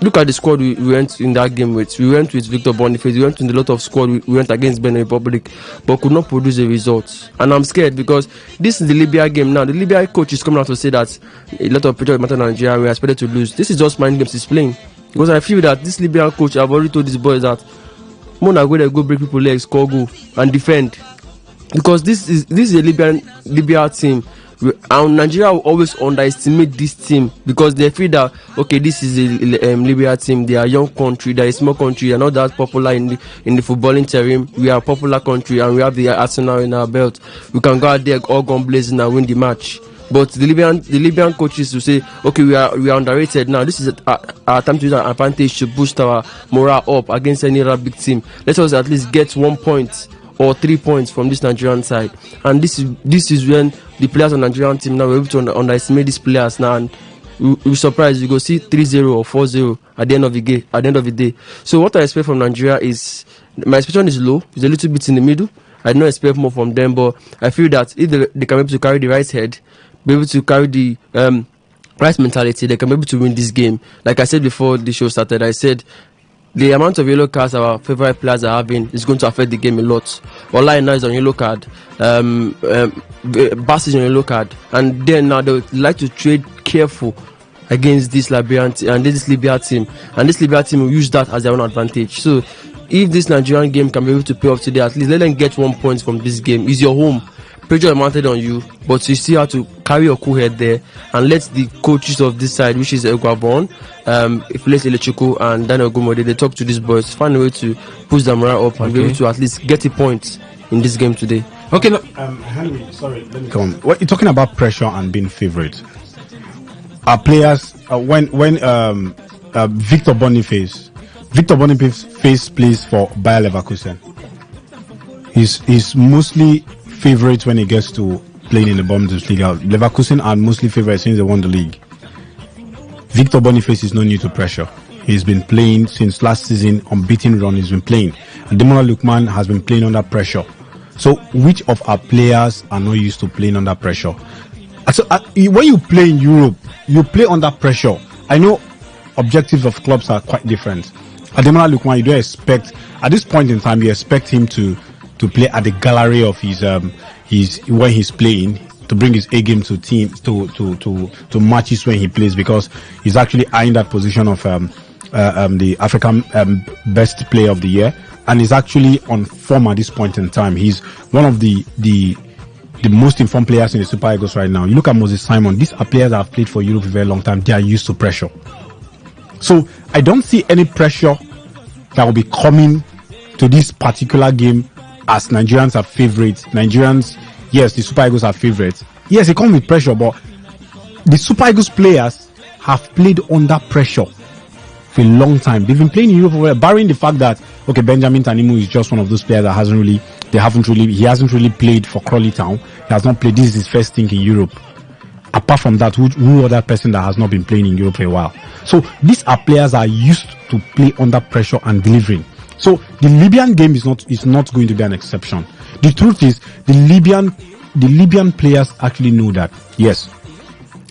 look at the squad we went in that game with. We went with Victor Boniface. We went with a lot of squad. We went against Benin Republic, but could not produce a result. And I'm scared because this is the Libya game now. The Libya coach is coming out to say that a lot of pressure matter Nigeria. We are expected to lose. This is just mind games he's playing, because I feel that this Libyan coach, I've already told these boys that Mona go break people's legs, score goal and defend, because this is a Libya team. And Nigeria will always underestimate this team because they feel that okay, this is a Libya team. They are a young country, they are a small country, they are not that popular in the footballing terrain. We are a popular country and we have the arsenal in our belt. We can go out there all gun blazing and win the match. But the Libyan coaches will say, okay, we are underrated now. This is our time to use our advantage to boost our morale up against any other big team. Let us at least get 1 point or 3 points from this Nigerian side. And this is when the players on the Nigerian team now were able to underestimate these players now, and we're surprised you go see 3-0 or 4-0 at the end of the game. At the end of the day, so what I expect from Nigeria is my expectation is low. It's a little bit in the middle. I don't expect more from them, but I feel that if they can be able to carry the right head, be able to carry the right mentality, they can be able to win this game. Like I said before the show started, I said the amount of yellow cards our favorite players are having is going to affect the game a lot. Online now is on yellow card, Bass is on yellow card, and then now they would like to trade careful against this Libya team, and this Libya team will use that as their own advantage. So if this Nigerian game can be able to pay off today, at least let them get 1 point from this game. It's your home. Pressure mounted on you, but you still have to carry your cool head there and let the coaches of this side, which is Egwabon, Ifeanyi Elechukwu and Daniel Gomode, they talk to these boys, find a way to push them right up and be able to at least get a point in this game today. Okay, no, Henry, sorry, let me come. What you're talking about pressure and being favorite. Our players, when Victor Boniface plays for Bayer Leverkusen, he's mostly favorite when he gets to playing in the Bundesliga. Leverkusen are mostly favorite since they won the league. Victor Boniface is no new to pressure. He's been playing since last season, unbeaten run. He's been playing. And Demola Lookman has been playing under pressure. So, which of our players are not used to playing under pressure? So, when you play in Europe, you play under pressure. I know objectives of clubs are quite different. Ademola Lookman, you don't expect at this point in time, you expect him to play at the gallery of his when he's playing, to bring his A game to teams to matches when he plays, because he's actually eyeing that position of the African best player of the year, and he's actually on form at this point in time. He's one of the most informed players in the Super Eagles right now. You look at Moses Simon. These are players that have played for Europe for a very long time. They are used to pressure. So I don't see any pressure that will be coming to this particular game as Nigerians are favorites. Nigerians, yes, the Super Eagles are favorites. Yes, it comes with pressure, but the Super Eagles players have played under pressure for a long time. They've been playing in Europe, barring the fact that Benjamin Tanimu is just one of those players that he hasn't really played for Crawley Town. He has not played. This is his first thing in Europe. Apart from that, who other person that has not been playing in Europe for a while? So these are players that are used to play under pressure and delivering. So the Libyan game is not going to be an exception. The truth is, the Libyan players actually know that yes,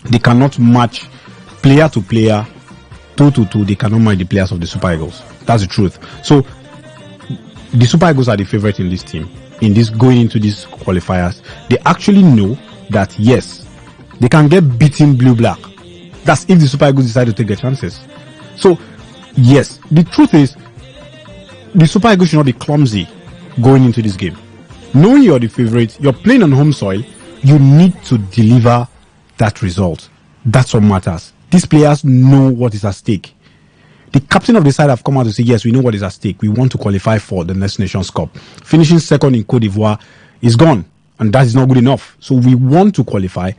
they cannot match player to player, toe to toe. They cannot match the players of the Super Eagles. That's the truth. So the Super Eagles are the favorite in this team, in this going into these qualifiers. They actually know that yes, they can get beaten blue-black. That's if the Super Eagles decide to take their chances. So yes, the truth is, the Super Eagles should not be clumsy going into this game. Knowing you're the favorite, you're playing on home soil, you need to deliver that result. That's what matters. These players know what is at stake. The captain of the side have come out to say, yes, we know what is at stake. We want to qualify for the Next Nations Cup. Finishing second in Cote d'Ivoire is gone, and that is not good enough. So we want to qualify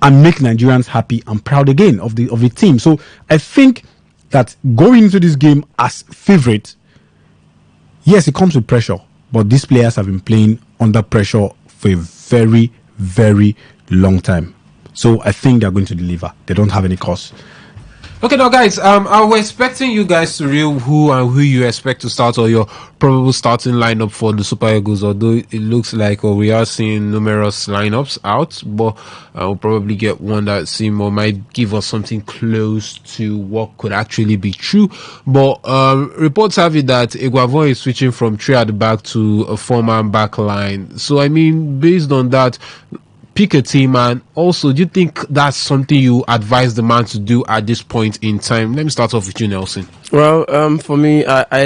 and make Nigerians happy and proud again of the team. So I think that going into this game as favorite, yes, it comes with pressure, but these players have been playing under pressure for a very, very long time. So I think they're going to deliver. They don't have any cause. Okay, now guys, I was expecting you guys to reveal who you expect to start, or your probable starting lineup for the Super Eagles, although it looks like we are seeing numerous lineups out, but we'll probably get one that seems or might give us something close to what could actually be true. But reports have it that Egwavon is switching from 3 at the back to a 4-man back line. So I mean, based on that, pick a team, and also, do you think that's something you advise the man to do at this point in time? Let me start off with you, Nelson. Well, for me, I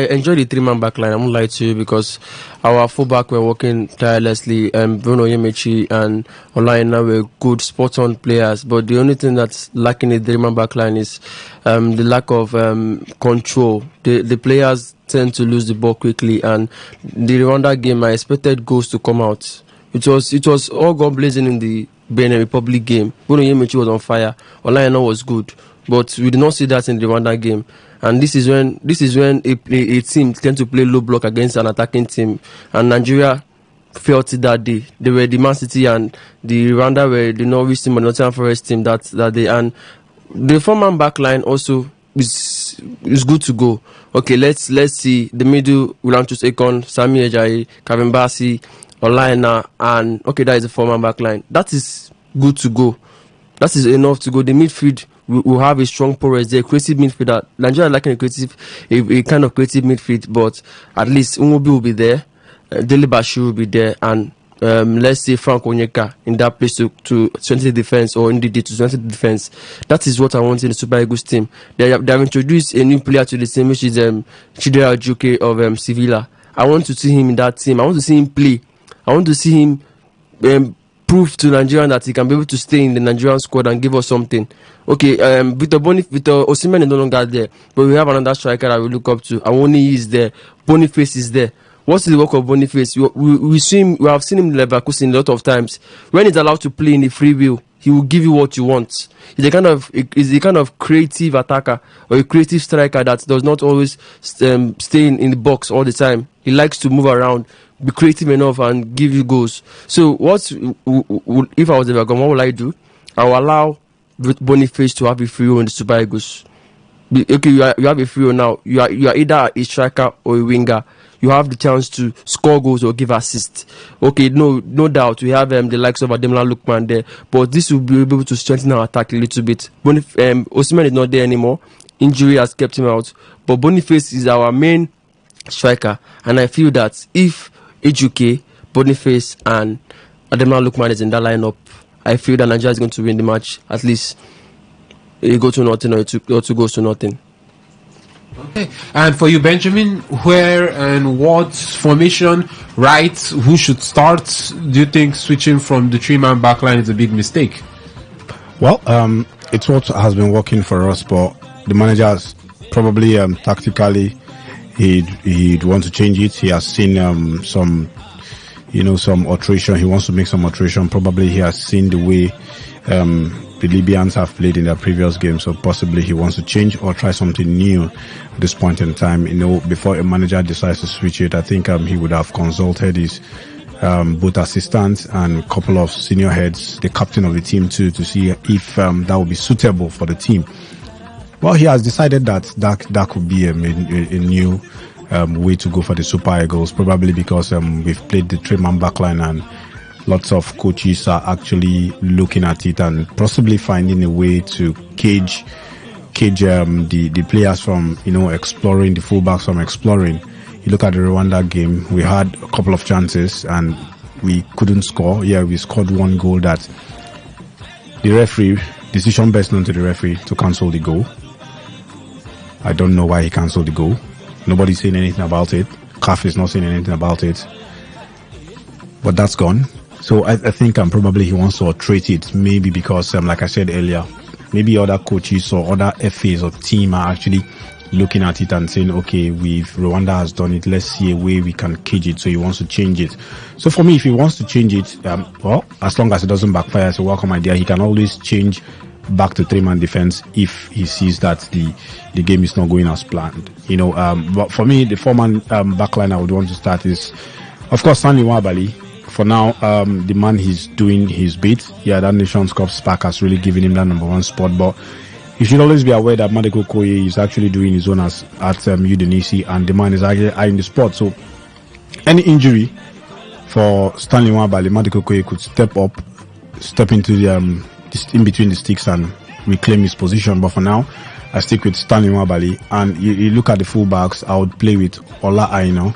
enjoy the 3-man back line. I won't lie to you, because our fullback were working tirelessly. Bruno Yemechi and Olaina were good, spot-on players. But the only thing that's lacking in the 3-man back line is the lack of control. The players tend to lose the ball quickly, and the Rwanda game, I expected goals to come out. It was all gone blazing in the Benin Republic game. Bruno Yemechi was on fire. Olaina was good, but we did not see that in the Rwanda game. And this is when a team tend to play low block against an attacking team. And Nigeria felt it that day. They were the Man City and the Rwanda were the Norwich team and Nottingham Forest team that day. And The 4-man back line also is good to go. Okay, let's see. The middle, William Ekon, Sami Ejayi, Kevin Bassi, Olaina, and okay, that is the 4-man back line. That is good to go. That is enough to go. The midfield will have a strong porous there, creative midfield. Nigeria lacking a kind of creative midfield, but at least Umubi will be there, Dele Bashiru will be there, and let's say Frank Onyeka in that place to strengthen the defense, or indeed to strengthen the defense. That is what I want in the Super Eagles team. They have introduced a new player to the team, which is Chidera Juke of Sevilla. I want to see him in that team. I want to see him play. I want to see him prove to Nigerian that he can be able to stay in the Nigerian squad and give us something. Okay, Victor Osimhen is no longer there, but we have another striker that we look up to. Awoni is there. Boniface is there. What's the work of Boniface? We have seen him in Leverkusen a lot of times. When he's allowed to play in the free will, he will give you what you want. He's a kind of creative attacker or a creative striker that does not always stay in the box all the time. He likes to move around, be creative enough, and give you goals. So if I was a Vegan, what would I do? I will allow Boniface to have a free roll in the Super Eagles. Okay, you have a free roll now. You are either a striker or a winger. You have the chance to score goals or give assists. Okay, no doubt we have the likes of Ademola Lookman there, but this will be able to strengthen our attack a little bit. Osimhen is not there anymore. Injury has kept him out, but Boniface is our main striker, and I feel that if Ejuke, Boniface, and Ademola Lookman is in that lineup, I feel that Nigeria is going to win the match. At least it go to nothing or 2 goes to nothing. Okay. And for you, Benjamin, where and what formation, right? Who should start? Do you think switching from the 3-man backline is a big mistake? Well, it's what has been working for us, but the manager has probably tactically he'd want to change it. He has seen some alteration. He wants to make some alteration. Probably he has seen the way the Libyans have played in their previous games, so possibly he wants to change or try something new at this point in time. Before a manager decides to switch it, I think he would have consulted his both assistants and a couple of senior heads, the captain of the team too, to see if that would be suitable for the team. Well, he has decided that could be a new way to go for the Super Eagles, probably because we've played the 3-man backline and lots of coaches are actually looking at it and possibly finding a way to cage the players from exploring, the fullbacks from exploring. You look at the Rwanda game, we had a couple of chances and we couldn't score. Yeah, we scored 1 goal that the referee, decision best known to the referee, to cancel the goal. I don't know why he cancelled the goal. Nobody's saying anything about it. CAF is not saying anything about it. But that's gone. So I think probably he wants to treat it, maybe because, like I said earlier, maybe other coaches or other FAs or team are actually looking at it and saying, okay, Rwanda has done it, let's see a way we can cage it. So he wants to change it. So for me, if he wants to change it, well, as long as it doesn't backfire, it's a welcome idea. He can always change back to 3-man defense if he sees that the game is not going as planned. But for me, the 4-man backline I would want to start is, of course, Stanley Nwabali. For now, the man, he's doing his bit. Yeah, that Nations Cup spark has really given him that number 1 spot. But you should always be aware that Madeko Koye is actually doing his own at Udinese, and the man is actually in the spot. So any injury for Stanley Nwabali, Madeko Koye could step into the in between the sticks and reclaim his position. But for now, I stick with Stanley Nwabali. And you look at the fullbacks, I would play with Ola Aina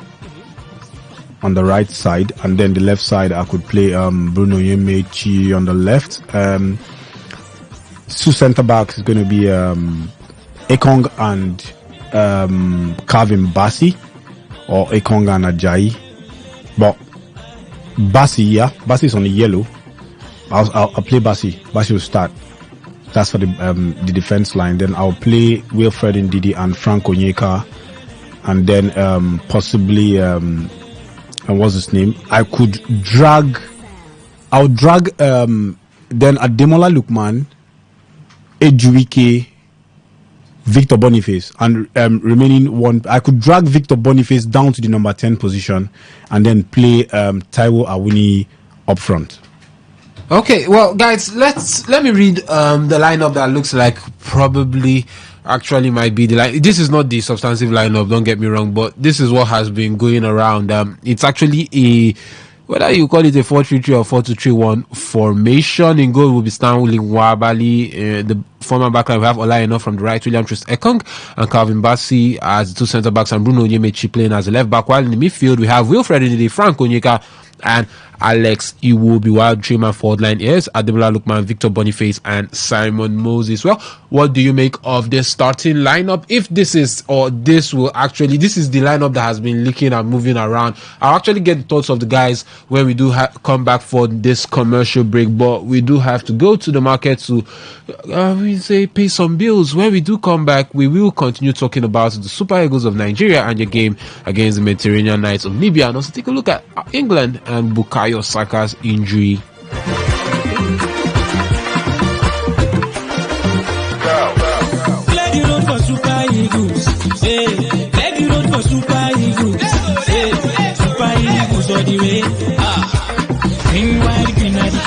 on the right side, and then the left side I could play Bruno Yemechi on the left. 2 centre backs is going to be Ekong and Calvin Bassi, or Ekong and Ajayi. But Bassi is on the yellow. I'll play Bassi. Bassi will start. That's for the defense line. Then I'll play Wilfred Ndidi and Frank Onyeka, and then possibly and what's his name? I'll drag then Ademola Lookman, Ejuike, Victor Boniface, and remaining one. I could drag Victor Boniface down to the number 10 position and then play Taiwo Awuni up front. Okay, well, guys, let me read the lineup that looks like probably actually might be the line. This is not the substantive lineup, don't get me wrong, but this is what has been going around. It's actually whether you call it a 4-3-3 or 4-2-3-1 formation. In goal will be Stanley Nwabali, the former backline. We have Olaina from the right, William Trist Ekong and Calvin Bassey as the two centre backs, and Bruno Onyemechi playing as a left back. While in the midfield we have Wilfred Ndidi, Frank Onyeka and Alex Iwobi, while Dreamer forward line is Ademola Lookman, Victor Boniface and Simon Moses. Well, what do you make of this starting lineup? If this is the lineup that has been leaking and moving around. I'll actually get the thoughts of the guys when we do come back for this commercial break, but we do have to go to the market to pay some bills. When we do come back, we will continue talking about the Super Eagles of Nigeria and your game against the Mediterranean Knights of Libya, and also take a look at England and Bukayo Saka's injury. Leg you road for Super Eagles. Leg you road for Super Eagles. Super Eagles all the way. Green, white, green, and the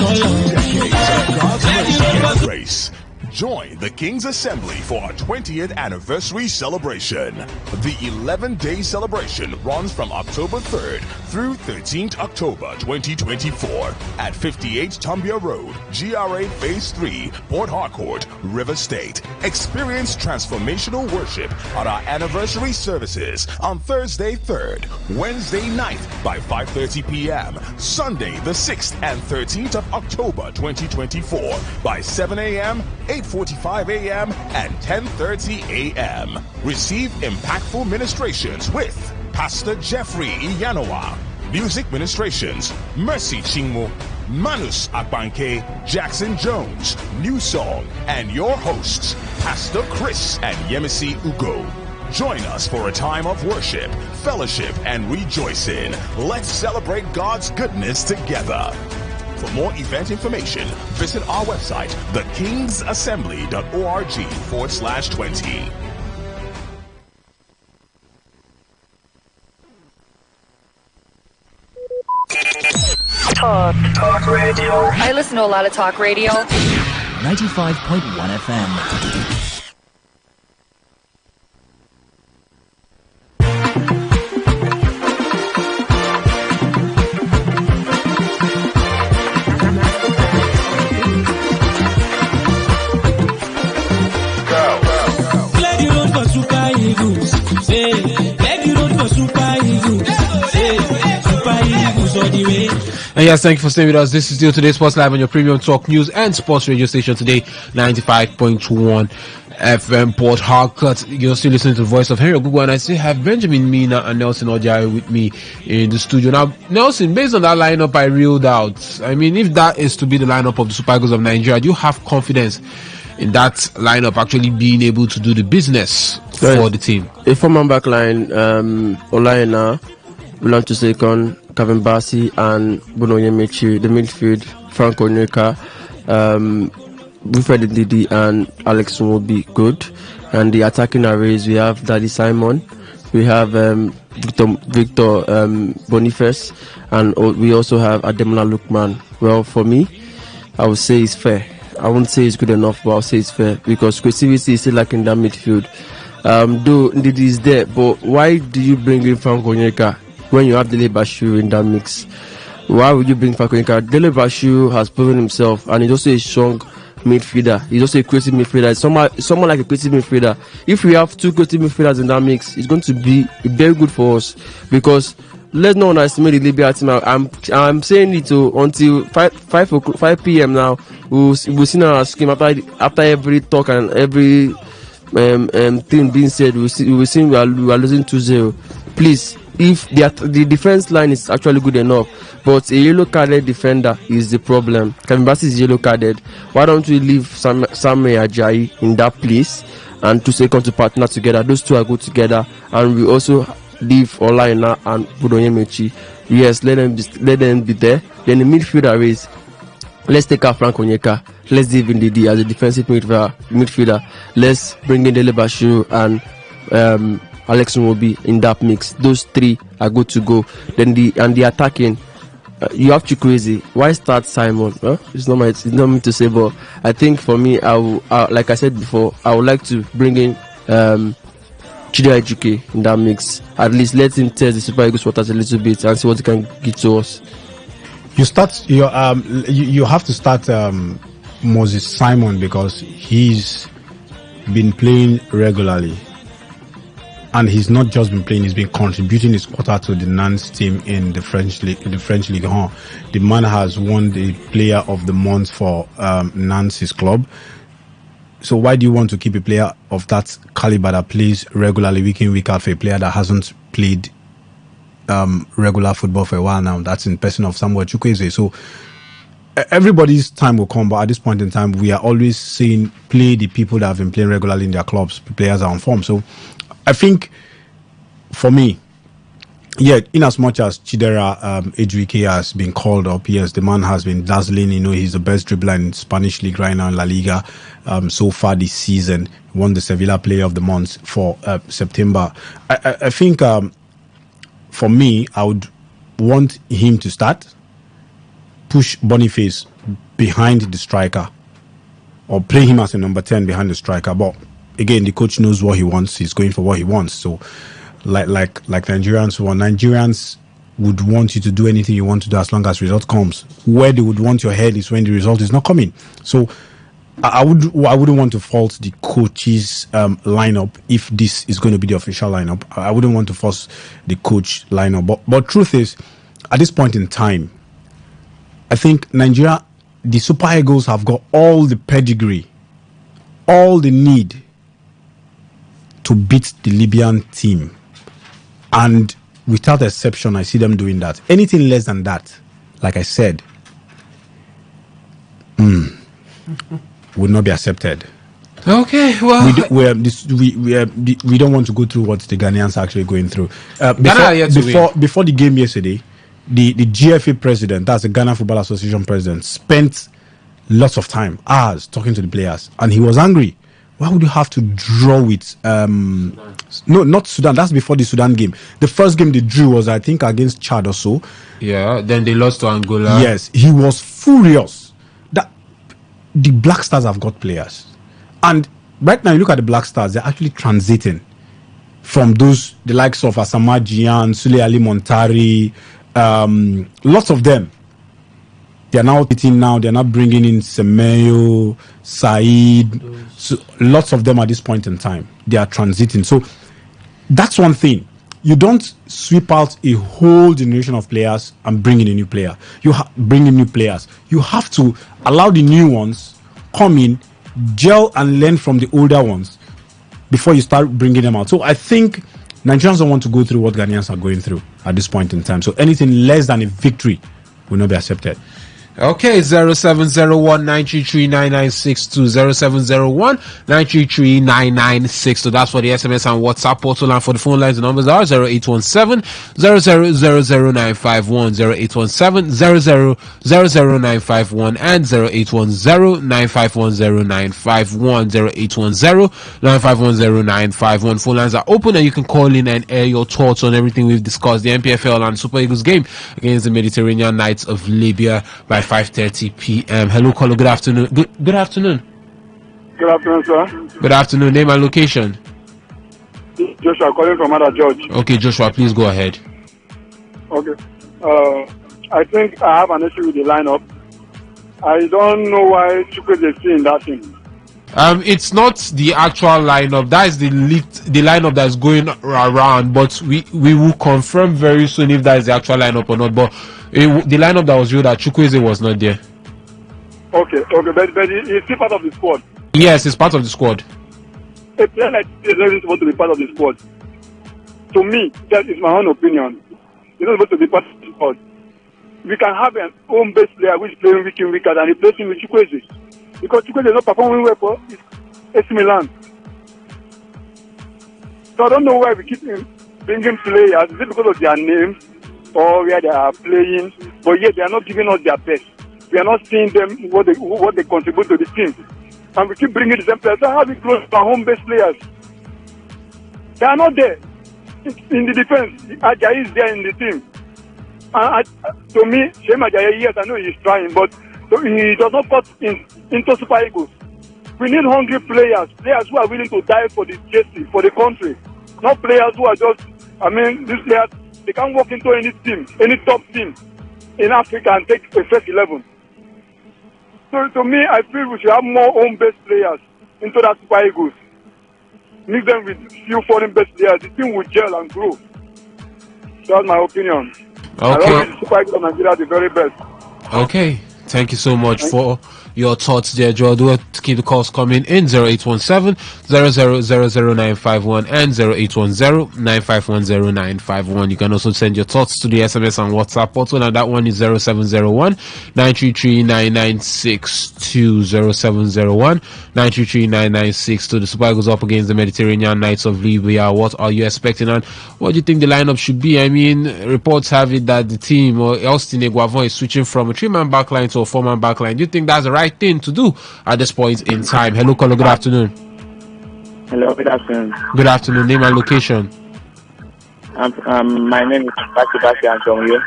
color. Race. Join the King's Assembly for our 20th anniversary celebration. The 11-day celebration runs from October 3rd through 13th October 2024 at 58 Tumbia Road, GRA Phase 3, Port Harcourt, River State. Experience transformational worship at our anniversary services on Thursday 3rd, Wednesday 9th by 5:30 p.m., Sunday the 6th and 13th of October 2024 by 7 a.m., 8:45 a.m. and 10:30 a.m. Receive impactful ministrations with Pastor Jeffrey Iyanowa, music ministrations, Mercy Chingmo, Manus Akbanke, Jackson Jones, New Song, and your hosts, Pastor Chris and Yemisi Ugo. Join us for a time of worship, fellowship, and rejoicing. Let's celebrate God's goodness together. For more event information, visit our website, thekingsassembly.org/20. Talk radio. I listen to a lot of talk radio. 95.1 FM. And yes, thank you for staying with us. This is still Today Sports Live on your premium talk news and sports radio station today, 95.1 FM Port Harcourt. You're still listening to the voice of Henry Ogugu, and I still have Benjamin Mina and Nelson Ojai with me in the studio. Now, Nelson, based on that lineup I reeled out, I mean, if that is to be the lineup of the Super Eagles of Nigeria, do you have confidence in that lineup actually being able to do the business for the team? A former backline, Olaina, William Tusekon, Calvin Bassey and Bruno Onyemechi. The midfield, Frank Onyeka, Wilfred Ndidi and Alex will be good. And the attacking arrays, we have Daddy Simon, we have Victor Boniface, and we also have Ademola Lookman. Well, for me, I would say it's fair. I won't say it's good enough, but I'll say it's fair because creativity is still lacking in that midfield. Though Ndidi is there, but why do you bring in Frank Onyeka when you have Dele Bashiru in that mix? Why would you bring Frank Onyeka? Dele Bashiru has proven himself, and he's also a strong midfielder. He's also a creative midfielder. Someone like a creative midfielder. If we have two creative midfielders in that mix, it's going to be very good for us because let's not underestimate the Libya team. I'm saying it until 5 p.m. now. We'll see our scheme after every talk and every thing being said. We'll see we are losing 2-0. Please, if the defense line is actually good enough, but a yellow carded defender is the problem. Calvin Bassey is yellow carded. Why don't we leave Samuel Ajayi in that place and to second to partner together? Those two are good together, and we also leave Olaina and Bruno Onyemechi. Yes, let them be there. Then the midfielder race, let's take out Frank Onyeka. Let's leave Ndidi as a defensive midfielder. Let's bring in Dele Bashiru and Alex Nwobi in that mix. Those three are good to go. Then the attacking, you have Chukwueze. Why start Simon? It's not me to say, but I think for me, like I said before, I would like to bring in Chidi Ajuke in that mix. At least let him test the Super Eagles waters a little bit and see what he can give to us. You have to start Moses Simon because he's been playing regularly. And he's not just been playing; he's been contributing his quota to the Nantes team in the French league. The man has won the Player of the Month for Nantes' club. So why do you want to keep a player of that caliber that plays regularly week in week out for a player that hasn't played regular football for a while now? That's in person of Samuel Chukwueze. So everybody's time will come, but at this point in time, we are always saying play the people that have been playing regularly in their clubs. Players are on form. So I think, for me, in as much as Chidera Ajuke has been called up, yes, the man has been dazzling. He's the best dribbler in Spanish league right now in La Liga. So far this season, won the Sevilla Player of the Month for September. I think, for me, I would want him to start, push Boniface behind the striker, or play him as a number 10 behind the striker. But again, the coach knows what he wants. He's going for what he wants. So, like Nigerians would want you to do anything you want to do as long as result comes. Where they would want your head is when the result is not coming. So, I wouldn't want to fault the coach's lineup if this is going to be the official lineup. I wouldn't want to force the coach lineup. But truth is, at this point in time, I think Nigeria, the Super Eagles have got all the pedigree, all the need to beat the Libyan team. And without exception, I see them doing that. Anything less than that, like I said, would not be accepted. Okay, well, we don't want to go through what the Ghanaians are actually going through. Before the game yesterday, the GFA president, that's the Ghana Football Association president, spent lots of time, hours, talking to the players, and he was angry. Why would you have to draw with no, not Sudan? That's before the Sudan game. The first game they drew was, I think, against Chad or so. Yeah, then they lost to Angola. Yes, he was furious that the Black Stars have got players. And right now, you look at the Black Stars, they're actually transiting from the likes of Asamoah Gyan, Sule Ali Montari, lots of them. They're now they're not bringing in Semeyo, Said. So lots of them at this point in time, they are transiting. So that's one thing. You don't sweep out a whole generation of players and bring in a new player. Bring in new players. You have to allow the new ones come in, gel and learn from the older ones before you start bringing them out. So I think Nigerians don't want to go through what Ghanaians are going through at this point in time. So anything less than a victory will not be accepted. Okay, 0701-933-9962, 0701-933-9962. That's for the SMS and WhatsApp portal, and for the phone lines, the numbers are 0817-0000951, 0817-0000951, and 0810-9510951, 0810-9510951. Phone lines are open, and you can call in and air your thoughts on everything we've discussed. The MPFL and Super Eagles game against the Mediterranean Knights of Libya by 5:30 p.m. Hello, caller. Good afternoon. Good afternoon. Good afternoon, sir. Good afternoon. Name and location. Joshua calling from Ada George. Okay, Joshua, please go ahead. Okay. I think I have an issue with the lineup. I don't know why Chukwueze is in that thing. It's not the actual lineup. That is the lineup that is going around. But we will confirm very soon if that is the actual lineup or not. But the lineup that was real, that Chukwueze was not there. Okay, but he's still part of the squad. Yes, he's part of the squad. A player like this is not supposed to be part of the squad. To me, that is my own opinion. He's not supposed to be part of the squad. We can have an home-based player which is playing week in, week out, and replace him with Chukwueze. Because Chukwueze is not performing well for AC Milan. So I don't know why we keep bringing players. Is it because of their names or where they are playing? But yet they are not giving us their best. We are not seeing them what they contribute to the team. And we keep bringing the same players. So how we close our home-based players? They are not there. In the defense, Ajayi is there in the team. To me, Shema Ajayi, yes, I know he's trying, but he does not cut into Super Eagles. We need hungry players who are willing to die for the jersey, for the country. Not players who are just, these players, they can't walk into any team, any top team in Africa and take a first 11. So to me, I feel we should have more home-based players into that Super Eagles. Mix them with few foreign-based players. The team will gel and grow. That's my opinion. Okay. I think Super Eagles of Nigeria are the very best. Okay. Thank you so much for your thoughts there, Joe. Do to keep the calls coming in 0817-00000951 and 0810-9510951. You can also send your thoughts to the SMS and WhatsApp portal, and that one is 0701-933-996-2 0701-933-996. The Super Eagles up against the Mediterranean Knights of Libya. What are you expecting, and what do you think the lineup should be? Reports have it that the team, or Elston Eguavon, is switching from a 3-man backline to a 4-man backline. Do you think that's the right thing to do at this point in time? Hello, caller. Good afternoon. Hello, good afternoon. Good afternoon. Name and location. My name is Patrick. I'm from you.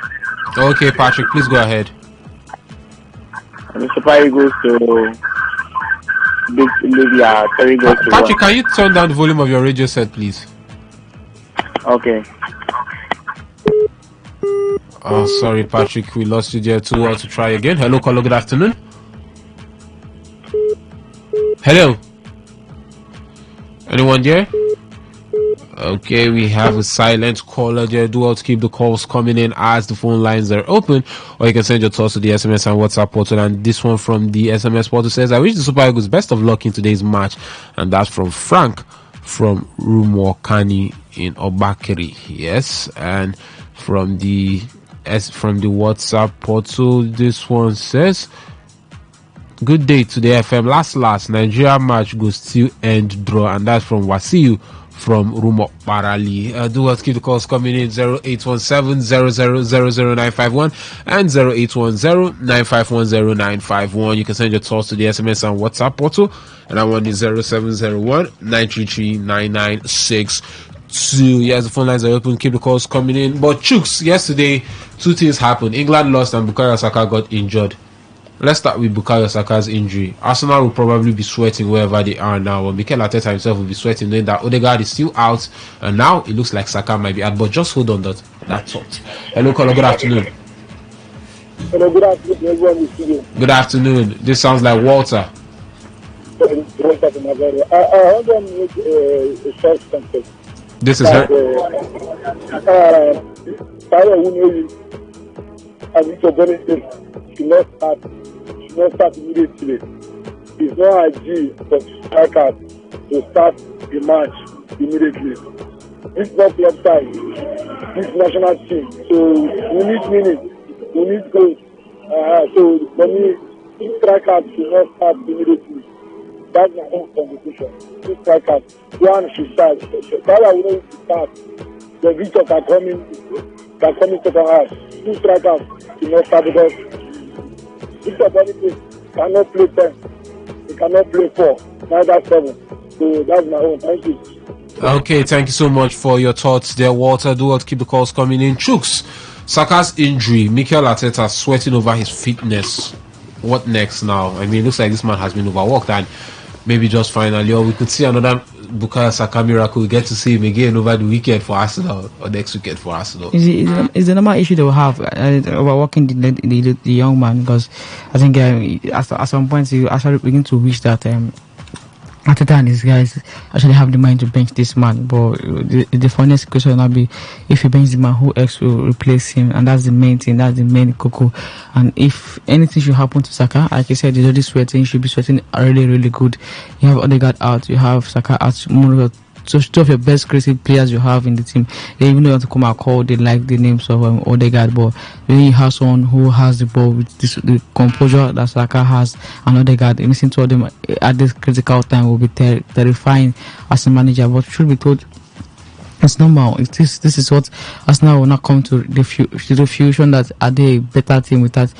Okay, Patrick, please go ahead. The Super Eagles to beat Libya. Patrick, can you turn down the volume of your radio set, please? Okay. Oh, sorry, Patrick, we lost you there too. To try again. Hello, caller. Good afternoon. Hello. Anyone there? Okay, we have a silent caller there. Do well to keep the calls coming in as the phone lines are open, or you can send your thoughts to the SMS and WhatsApp portal. And this one from the SMS portal says, I wish the Super Eagles best of luck in today's match. And that's from Frank from Rumwakani in Obakiri. Yes, and from the WhatsApp portal, this one says, good day to the FM. Last Nigeria match goes still end draw, and that's from Wasiu from Rumo Parali. Do us keep the calls coming in 0817-00000951 and 0810-9510951. You can send your thoughts to the SMS and WhatsApp portal, and that one is 0701-933-9962. Yes, the phone lines are open. Keep the calls coming in. But Chooks, yesterday, two things happened. England lost and Bukayo Saka got injured. Let's start with Bukayo Saka's injury. Arsenal will probably be sweating wherever they are now. And Mikel Arteta himself will be sweating knowing that Odegaard is still out. And now it looks like Saka might be out. But just hold on that thought. Hello, caller. Good afternoon. Hello, good afternoon, everyone in the studio. Good afternoon. This sounds like Walter. I want to make a short sentence. This is her. Should not start immediately. It's not ideal for strikers to start the match immediately. This is not club side. This national team. So we need minutes. We need goals. So for me, strikers should not start immediately. That's my own conversation. Two strikers, one should start. Power will not start. The victors are coming second half. Two strikers should not start because Victor Boniface cannot play 10. He cannot play 4. Neither 7. So that's my own. Thank you. Okay, thank you so much for your thoughts there, Walter. Do keep the calls coming in. Chooks, Saka's injury, Mikel Arteta sweating over his fitness. What next now? It looks like this man has been overworked, and maybe just finally, or we could see another Bukayo Saka miracle. We get to see him again over the weekend for Arsenal, or next weekend for Arsenal. Is the normal issue they will have overworking the young man, because I think at some point he actually begin to reach that Arteta and his guys actually have the mind to bench this man. But the funniest question will be, if he benches the man, who else will replace him? And that's the main thing, that's the main cocoa. And if anything should happen to Saka, like I said, he's already sweating, he should be sweating really, really good. You have Odegaard out, you have Saka out, so two of your best creative players you have in the team. They even know how to come out call, they like the names of Odegaard, but when you have someone who has the ball with the composure that Saka has, and Odegaard, missing two of them at this critical time will be terrifying as a manager. But should be told, It's normal. This is what Arsenal will not come to the fusion that are they a better team with that,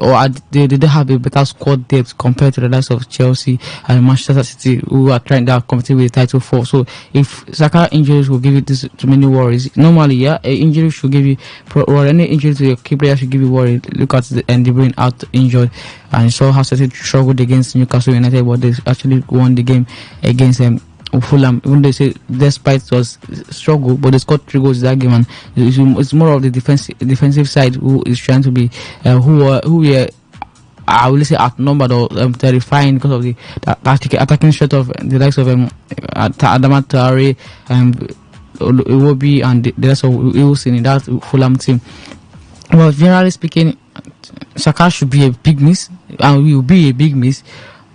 or they have a better squad depth compared to the likes of Chelsea and Manchester City, who are competing with the title for. So if Saka injuries will give you this too many worries. Normally, an injury should give you, or any injury to your key player should give you worry. Look at De Bruyne out injured, and saw how City struggled against Newcastle United, but they actually won the game against them. Fulham, even they say despite it was struggle, but they scored 3 goals in that game, and it's more of the defensive side who is trying to be who we are, I will say, outnumbered or terrifying because of the attacking shot of the likes of Adama Traore, Iwobi, and the rest of Wilson in that Fulham team. Well, generally speaking, Saka should be a big miss, and will be a big miss.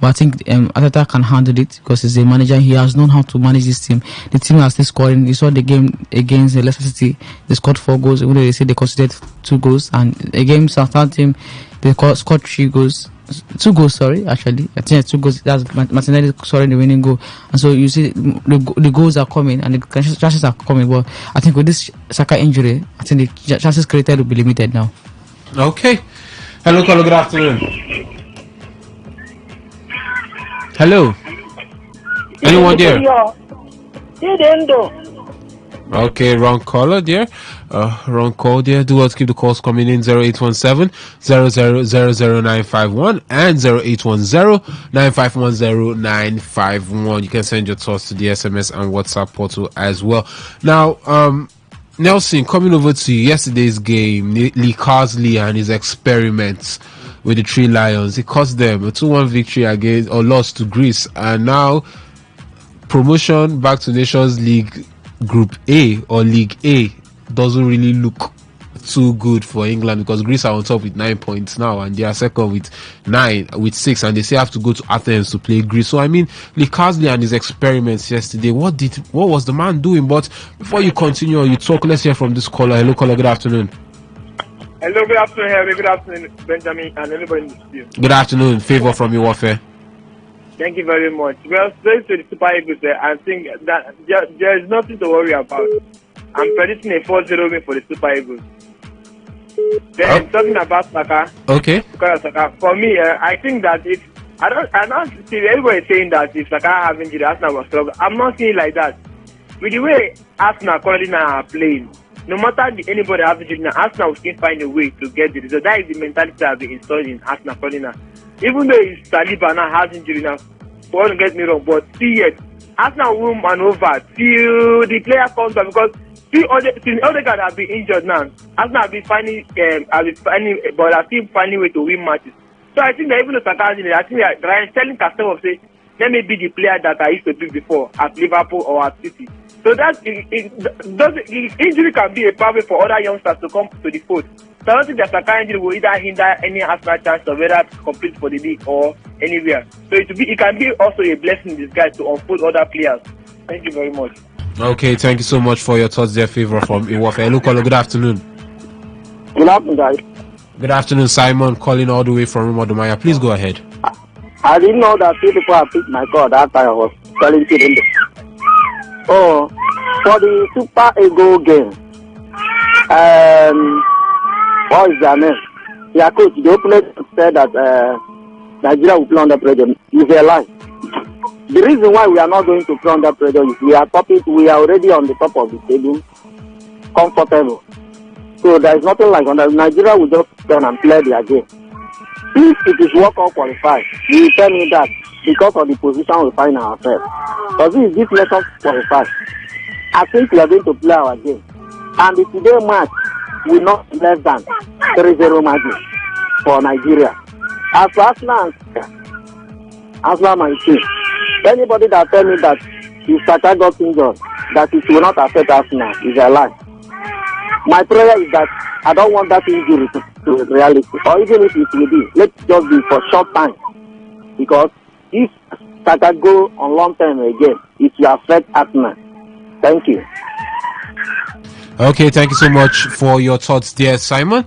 But I think Arteta can handle it because he's a manager. He has known how to manage this team. The team has still scoring. You saw the game against Leicester City. They scored 4 goals. Even though they said they conceded 2 goals. And against Southampton, they scored 3 goals. 2 goals, sorry, actually. I think 2 goals. That's Martinelli scoring the winning goal. And so you see the goals are coming and the chances are coming. But I think with this Saka injury, I think the chances created will be limited now. Okay. Hello, caller. Good afternoon. Hello. Anyone there? Okay, wrong caller there. Wrong call there. Do us keep the calls coming in 0817 0000951 and 0810 9510951. You can send your thoughts to the SMS and WhatsApp portal as well. Now, Nelson, coming over to yesterday's game, Lee Carsley and his experiments with the Three Lions, it cost them a 2-1 victory against or loss to Greece, and now promotion back to Nations League Group A or League A doesn't really look too good for England because Greece are on top with 9 points now and they are second with 6, and they still have to go to Athens to play Greece. So I mean, Lee Carsley and his experiments yesterday, what was the man doing? But before you continue or you talk, let's hear from this caller. Hello, caller. Good afternoon. Hello, good afternoon, Harry. Good afternoon, Benjamin, and everybody in the studio. Good afternoon. Favor from your warfare. Thank you very much. Well, straight to the Super Eagles, I think that there is nothing to worry about. I'm predicting a 4-0 win for the Super Eagles. Then talking about Saka. Okay. Saka, for me, I think that if I don't see everybody saying that if Saka have injury, Arsenal will struggle. I'm not seeing it like that. With the way Arsenal currently now are playing, no matter anybody have injury now, Arsenal will still find a way to get the result. That is the mentality that has been installed in Arsenal currently now. Even though Saliba now has injury now, don't get me wrong, but still yet, Arsenal will maneuver till the player comes back because since Odegaard have been injured now, Arsenal have been finding way to win matches. So I think that even though Saka has injury, I think that Ryan telling Castle say, let me be the player that I used to be before at Liverpool or at City. So that injury can be a problem for other youngsters to come to the fold. So I don't think that Saka injury will either hinder any Arsenal chance of whether to compete for the league or anywhere. So it can be also a blessing in disguise to unfold other players. Thank you very much. Okay, thank you so much for your thoughts there, Favor from Iwofe. Hello, caller. Good afternoon. Good afternoon, guys. Good afternoon, Simon, calling all the way from Rumodumaya. Please go ahead. I didn't know that 2 people have picked my call that time I was telling you. Oh, for the Super Eagles game, what is their name? Their coach, the opponent said that Nigeria will play under pressure. It's a lie. The reason why we are not going to play under pressure is we are already on the top of the table, comfortable. So there is nothing like under Nigeria will just turn and play their game. If it is World Cup qualified, you will tell me that because of the position we find ourselves. Because if this nation qualified, I think we are going to play our game. And the today match will not be less than 3-0 margin for Nigeria. As for Arsenal my team, anybody that tell me that if Saka got injured, that it will not affect Arsenal is a lie. My prayer is that I don't want that injury to reality, or even if it will be, let it just be for short time. Because if Saka go on long term again, it will affect Arsenal. Thank you. Okay, thank you so much for your thoughts there, Simon.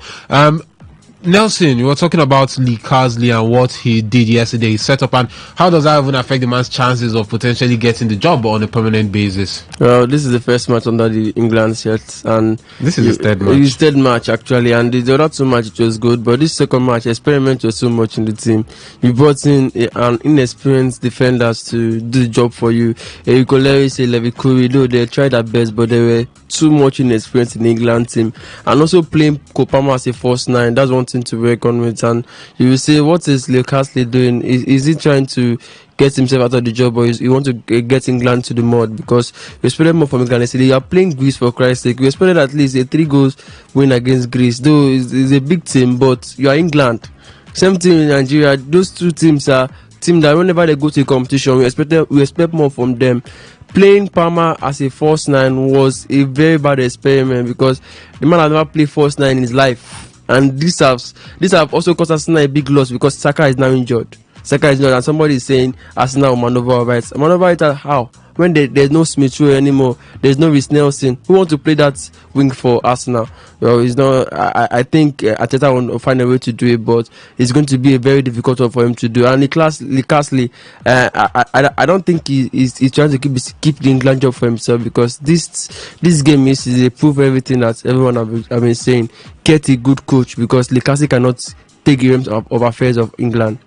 Nelson, you were talking about Lee Carsley and what he did yesterday. He set up, and how does that even affect the man's chances of potentially getting the job on a permanent basis? Well, this is the first match under the England shirt, and this is his third match. His third match actually, and the other two matches was good, but this second match, experiment was so much in the team. You brought in an inexperienced defenders to do the job for you. You could let say Levi Kuri, though they tried their best, but they were too much inexperienced in the England team, and also playing Kopama as a false nine. That's one thing to work on with. And you will say, what is Lee Carsley doing? Is he trying to get himself out of the job, or you want to get England to the mud? Because we expected more from England yesterday. You are playing Greece, for Christ's sake. We expected at least a 3 goals win against Greece, though it's a big team, but you are England. Same team in Nigeria. Those two teams are teams that whenever they go to a competition, we expect more from them. Playing Palmer as a false nine was a very bad experiment, because the man has never played false nine in his life. And this have also cost Arsenal a big loss, because Saka is now injured. And somebody is saying Arsenal will maneuver right. Maneuver right how? When there's no Smith Rowe anymore, there's no Reece Nelson. Who want to play that wing for Arsenal? Well, it's not. I think Arteta will find a way to do it, but it's going to be a very difficult one for him to do. And Lee Carsley, I don't think he's trying to keep the England job for himself, because this game is a proof everything that everyone have been saying. Get a good coach, because Lee Carsley cannot take the reins of affairs of England.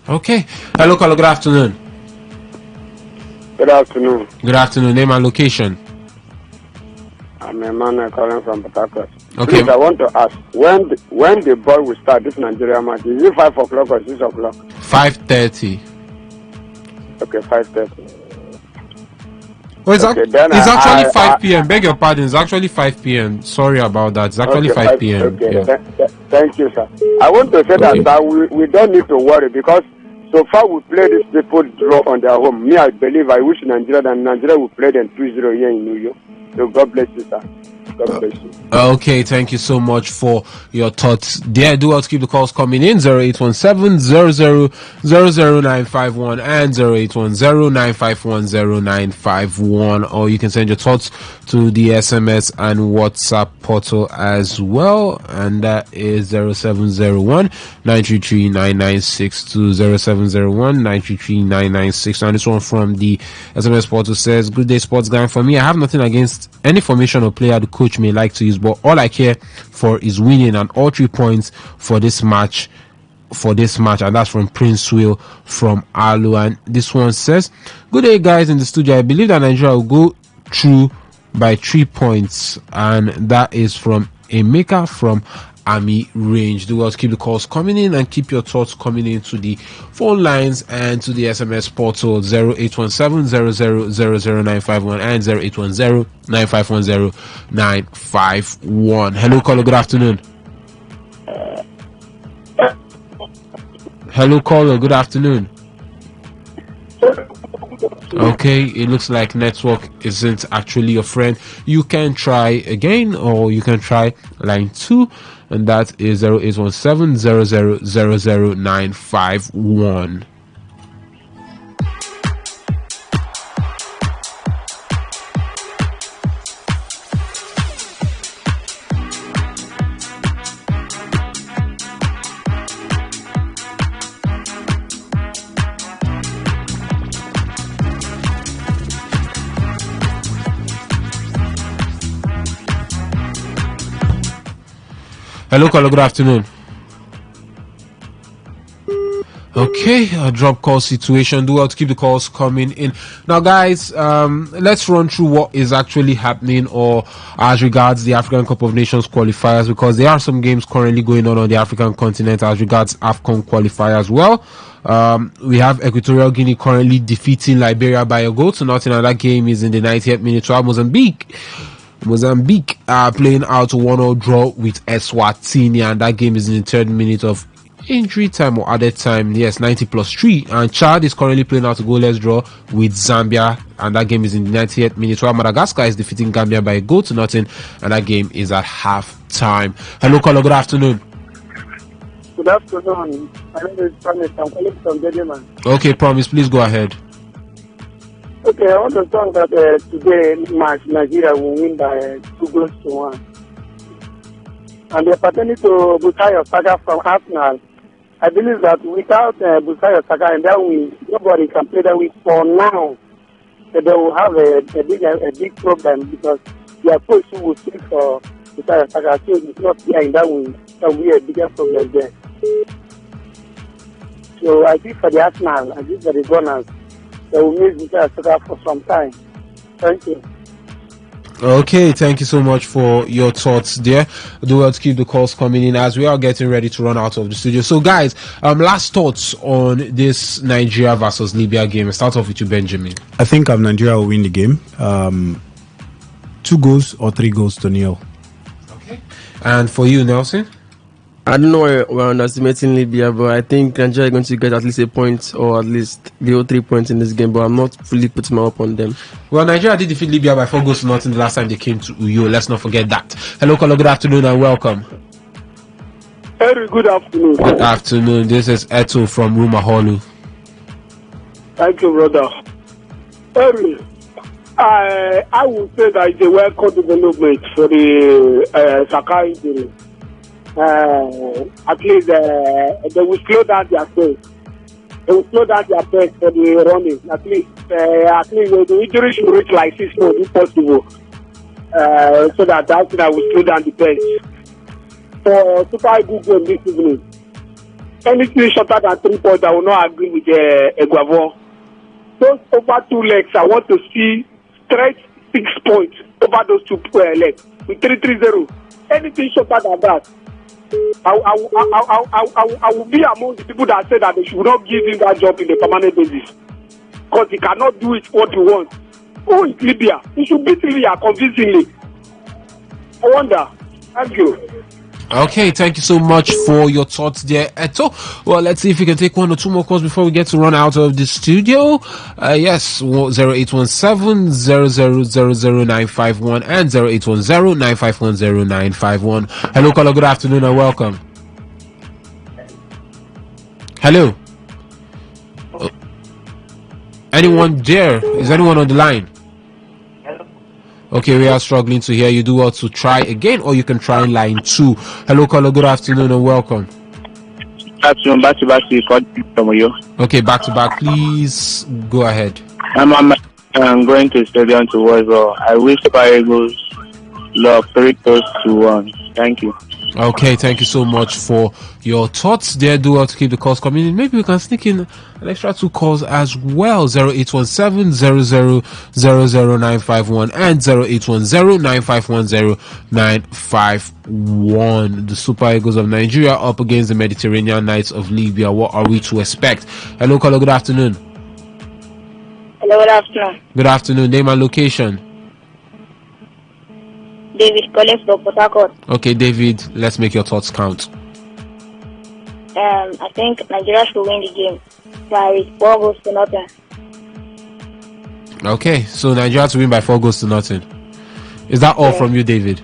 Okay. Hello, caller. Good afternoon. Good afternoon. Good afternoon. Name and location. I'm Emmanuel calling from Port Harcourt. Okay. Please, I want to ask, when the ball will start this Nigeria match, is it 5 o'clock or 6 o'clock? 5:30. Okay, 5:30. Well, it's actually 5 p.m. Beg your pardon. It's actually 5 p.m. Sorry about that. It's actually 5 p.m. Okay. Yeah. Thank you, sir. I want to say that we don't need to worry, because so far we play these people draw on their home. Me, I believe, I wish Nigeria will play them 2-0 here in New York. So God bless you, sir. God bless you. Okay, thank you so much for your thoughts. There, do well to keep the calls coming in. 0817-00-00951 and 0810-951-0951. Or you can send your thoughts to the SMS and WhatsApp portal as well. And that is 0701-933-9962, 0701-933-9962. And this one from the SMS portal says, "Good day, sports guy. For me, I have nothing against any formation or player the coach may like to use, but all I care for is winning, and all 3 points for this match. And that's from Prince Will from Alu. And this one says, "Good day, guys in the studio. I believe that Nigeria will go through by 3 points," and that is from Emeka from Army Range. Do well to keep the calls coming in and keep your thoughts coming into the phone lines and to the SMS portal 0817-00-00951 and 0810-951-0951. Hello, caller. Good afternoon. Hello, caller. Good afternoon. Okay, it looks like network isn't actually your friend. You can try again, or you can try line 2, and that is 0817-00-00951. Hello, caller. Good afternoon. Okay, a drop call situation. Do well to keep the calls coming in. Now, guys, let's run through what is actually happening, or as regards the African Cup of Nations qualifiers, because there are some games currently going on the African continent as regards AFCON qualifiers. Well, we have Equatorial Guinea currently defeating Liberia by a goal to nothing, and that game is in the 90th minute. So Mozambique are playing out a 1-0 draw with Eswatini, and that game is in the 3rd minute of injury time or added time. Yes, 90+3. And Chad is currently playing out a goalless draw with Zambia, and that game is in the 90th minute. While Madagascar is defeating Gambia by a goal to nothing, and that game is at half time. Hello, caller. Good afternoon. Good afternoon. My name is Promise. I'm calling from Gediman. Okay, Promise, please go ahead. Okay, I want to talk that today match Nigeria will win by 2-1. And pertaining to Bukayo Saka from Arsenal, I believe that without Bukayo Saka and then nobody can play that week for now. So they will have a big problem because their coach will speak for Bukayo Saka. So it's not here in that way. That will be a bigger problem there. So I think for the Arsenal, I think for the Gunners, they will miss Bukayo Saka for some time. Thank you. Okay, thank you so much for your thoughts there. Do well to keep the calls coming in as we are getting ready to run out of the studio. So guys, last thoughts on this Nigeria versus Libya game. I'll start off with you, Benjamin. I think Nigeria will win the game. 2 goals or 3 goals to 0. Okay. And for you, Nelson? I don't know why we're underestimating Libya, but I think Nigeria is going to get at least a point or at least 3 points in this game, but I'm not fully putting my hope on them. Well, Nigeria did defeat Libya by 4 goals to nothing the last time they came to Uyo. Let's not forget that. Hello, caller. Good afternoon and welcome. Very good afternoon. Good afternoon. This is Eto from Rumaholu. Thank you, brother. Harry, I would say that it's a welcome development for the Saka injury. At least they will slow down their pace. They will slow down their pace for the running. At least the injury should reach like 6 months if possible. So that will slow down the pace. For Super Eagles game this evening, anything shorter than 3 points, I will not agree with Eguavon. Those over 2 legs, I want to see straight 6 points over those 2 legs with 3-3-0. Anything shorter than that, I will be among the people that say that they should not give him that job in a permanent basis because he cannot do it what he wants. Oh, it's Libya. He should beat Libya convincingly. I wonder. Thank you. Okay, thank you so much for your thoughts there, Eto. Well, let's see if we can take 1 or 2 more calls before we get to run out of the studio. Yes, 0817 0000951 and 0810 9510951. Hello, caller. Good afternoon and welcome. Hello. Anyone there? Is anyone on the line? Okay, we are struggling to hear you. Do well to try again, or you can try line 2. Hello, caller. Good afternoon and welcome. Afternoon, back to back. Okay, back to back. Please go ahead. I'm going to stadium to Warsaw. I wish Super Eagles love 3-1. Thank you. Okay, thank you so much for your thoughts there. Do well to keep the calls coming in. Maybe we can sneak in an extra 2 calls as well. 0817 0000951 and 0810 9510951. The Super Eagles of Nigeria up against the Mediterranean Knights of Libya. What are we to expect? Hello, caller. Good afternoon. Hello, good afternoon. Good afternoon. Name and location. David calling from Port Harcourt. Okay, David, let's make your thoughts count. I think Nigeria should win the game by 4 goals to nothing. Okay, so Nigeria to win by 4 goals to nothing. Is that all from you, David?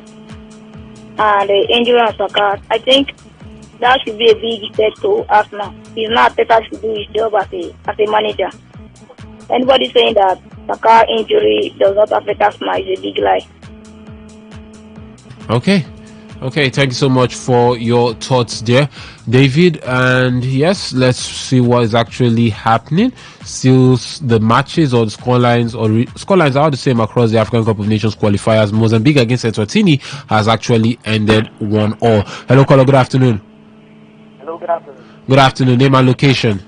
And the injury on Saka, I think that should be a big step to Arsenal. He's not better to do his job as a manager. Anybody saying that Saka injury does not affect Arsenal is a big lie. Okay, thank you so much for your thoughts there, David. And yes, let's see what is actually happening. Still, the matches or the scorelines scorelines are the same across the African Cup of Nations qualifiers. Mozambique against Eswatini has actually ended 1-1. Hello, caller. Good afternoon. Hello, good afternoon. Good afternoon. Name and location.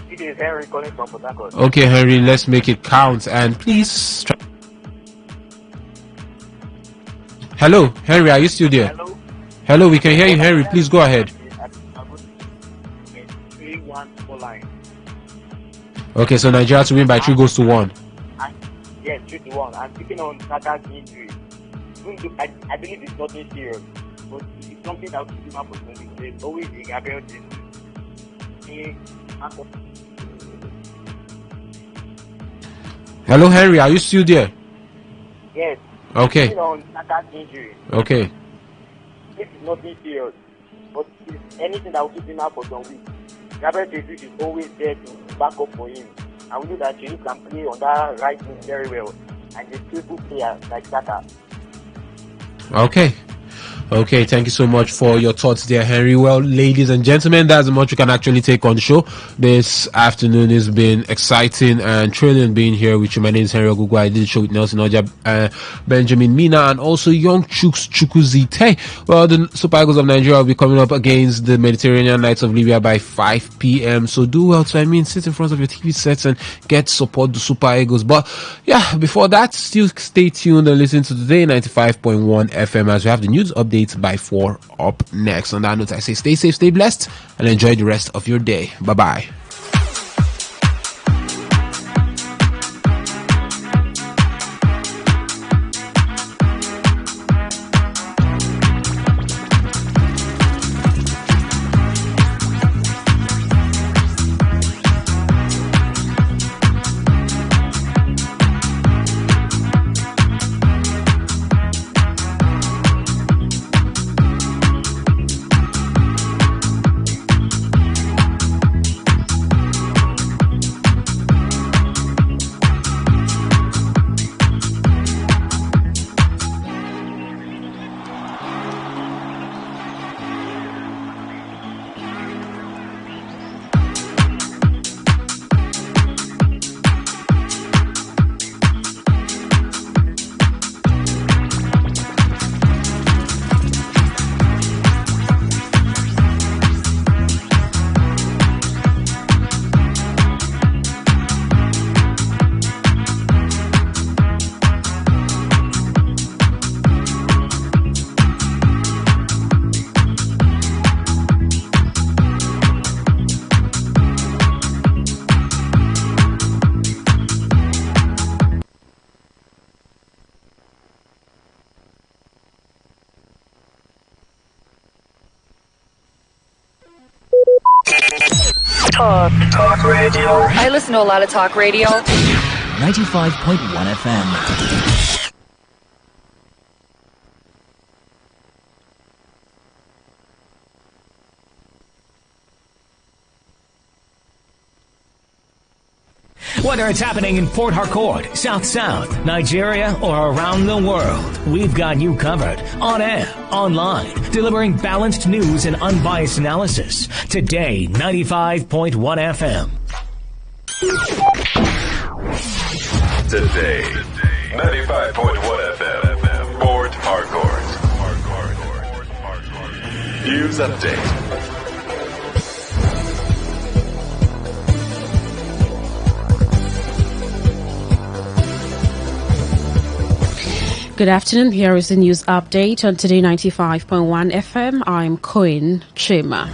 It is Henry calling from Port Harcourt. Okay, Henry, let's make it count and please try. Hello, Henry, are you still there? Hello, we can hear you, Henry. Please go ahead. Okay, so Nigeria to win by 3 goals to 1. Yes, 3-1. I'm speaking on Saka's injury. I believe it's nothing serious, but it's something that will keep him up for 20 days. Always in Gabriel. Hello, Henry, are you still there? Yes. Okay. On Saka's injury. Okay. This is nothing serious, but it's anything that will keep him out for some weeks. Gabriel Jesus is always there to back up for him, and we know that Jesus can play on that right wing very well, and a skillful player like Saka. Okay. Okay, thank you so much for your thoughts there, Henry. Well, ladies and gentlemen, that's much we can actually take on the show this afternoon. Has been exciting and thrilling being here with you. My name is Henry Ogugu. I did the show with Nelson Oja, Benjamin Mina, and also young Chuks Chukwuzite. Well, the Super Eagles of Nigeria will be coming up against the Mediterranean Knights of Libya by 5 p.m. So do well to, sit in front of your TV sets and get support the Super Eagles. But yeah, before that, still stay tuned and listen to Today 95.1 FM as we have the news update by 4 up next. On that note, I say stay safe, stay blessed, and enjoy the rest of your day. Bye bye. Talk radio. I listen to a lot of talk radio. 95.1 FM. Whether it's happening in Port Harcourt, South South, Nigeria, or around the world, we've got you covered. On air, online, delivering balanced news and unbiased analysis. Today, 95.1 FM. Today, 95.1 FM, Port Harcourt. News update. Good afternoon. Here is the news update on Today 95.1 FM. I'm Coin Chima.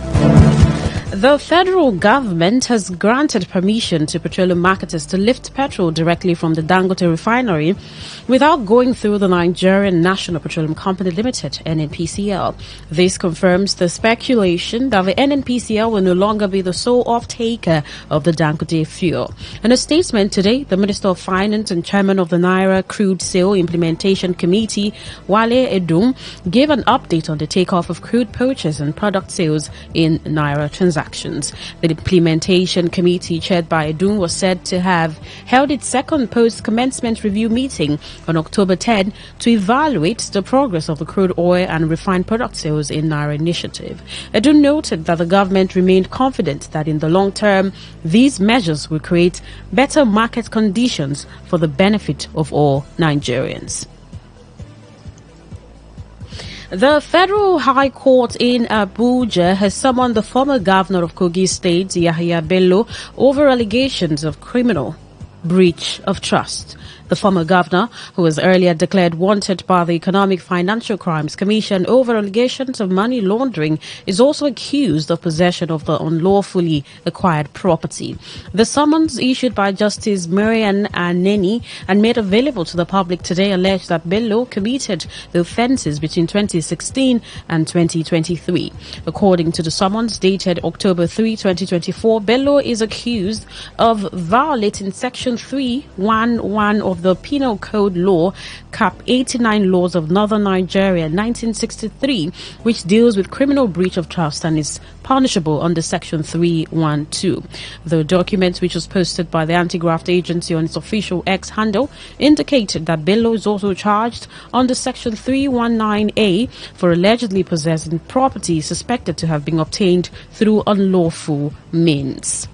The federal government has granted permission to petroleum marketers to lift petrol directly from the Dangote refinery without going through the Nigerian National Petroleum Company Limited, NNPCL. This confirms the speculation that the NNPCL will no longer be the sole off-taker of the Dangote fuel. In a statement today, the Minister of Finance and Chairman of the Naira Crude Sale Implementation Committee, Wale Edun, gave an update on the takeoff of crude purchase and product sales in Naira transactions. The implementation committee, chaired by Edun, was said to have held its second post-commencement review meeting on October 10 to evaluate the progress of the crude oil and refined product sales in Naira initiative. Edun noted that the government remained confident that in the long term, these measures will create better market conditions for the benefit of all Nigerians. The Federal High Court in Abuja has summoned the former governor of Kogi State, Yahya Bello, over allegations of criminal breach of trust. The former governor, who was earlier declared wanted by the Economic Financial Crimes Commission over allegations of money laundering, is also accused of possession of the unlawfully acquired property. The summons issued by Justice Marian Aneni and made available to the public today alleged that Bello committed the offences between 2016 and 2023. According to the summons dated October 3, 2024, Bello is accused of violating Section 311 of the Penal Code Law, Cap 89 Laws of Northern Nigeria, 1963, which deals with criminal breach of trust and is punishable under Section 312. The document, which was posted by the Anti-Graft Agency on its official X handle, indicated that Bello is also charged under Section 319A for allegedly possessing property suspected to have been obtained through unlawful means.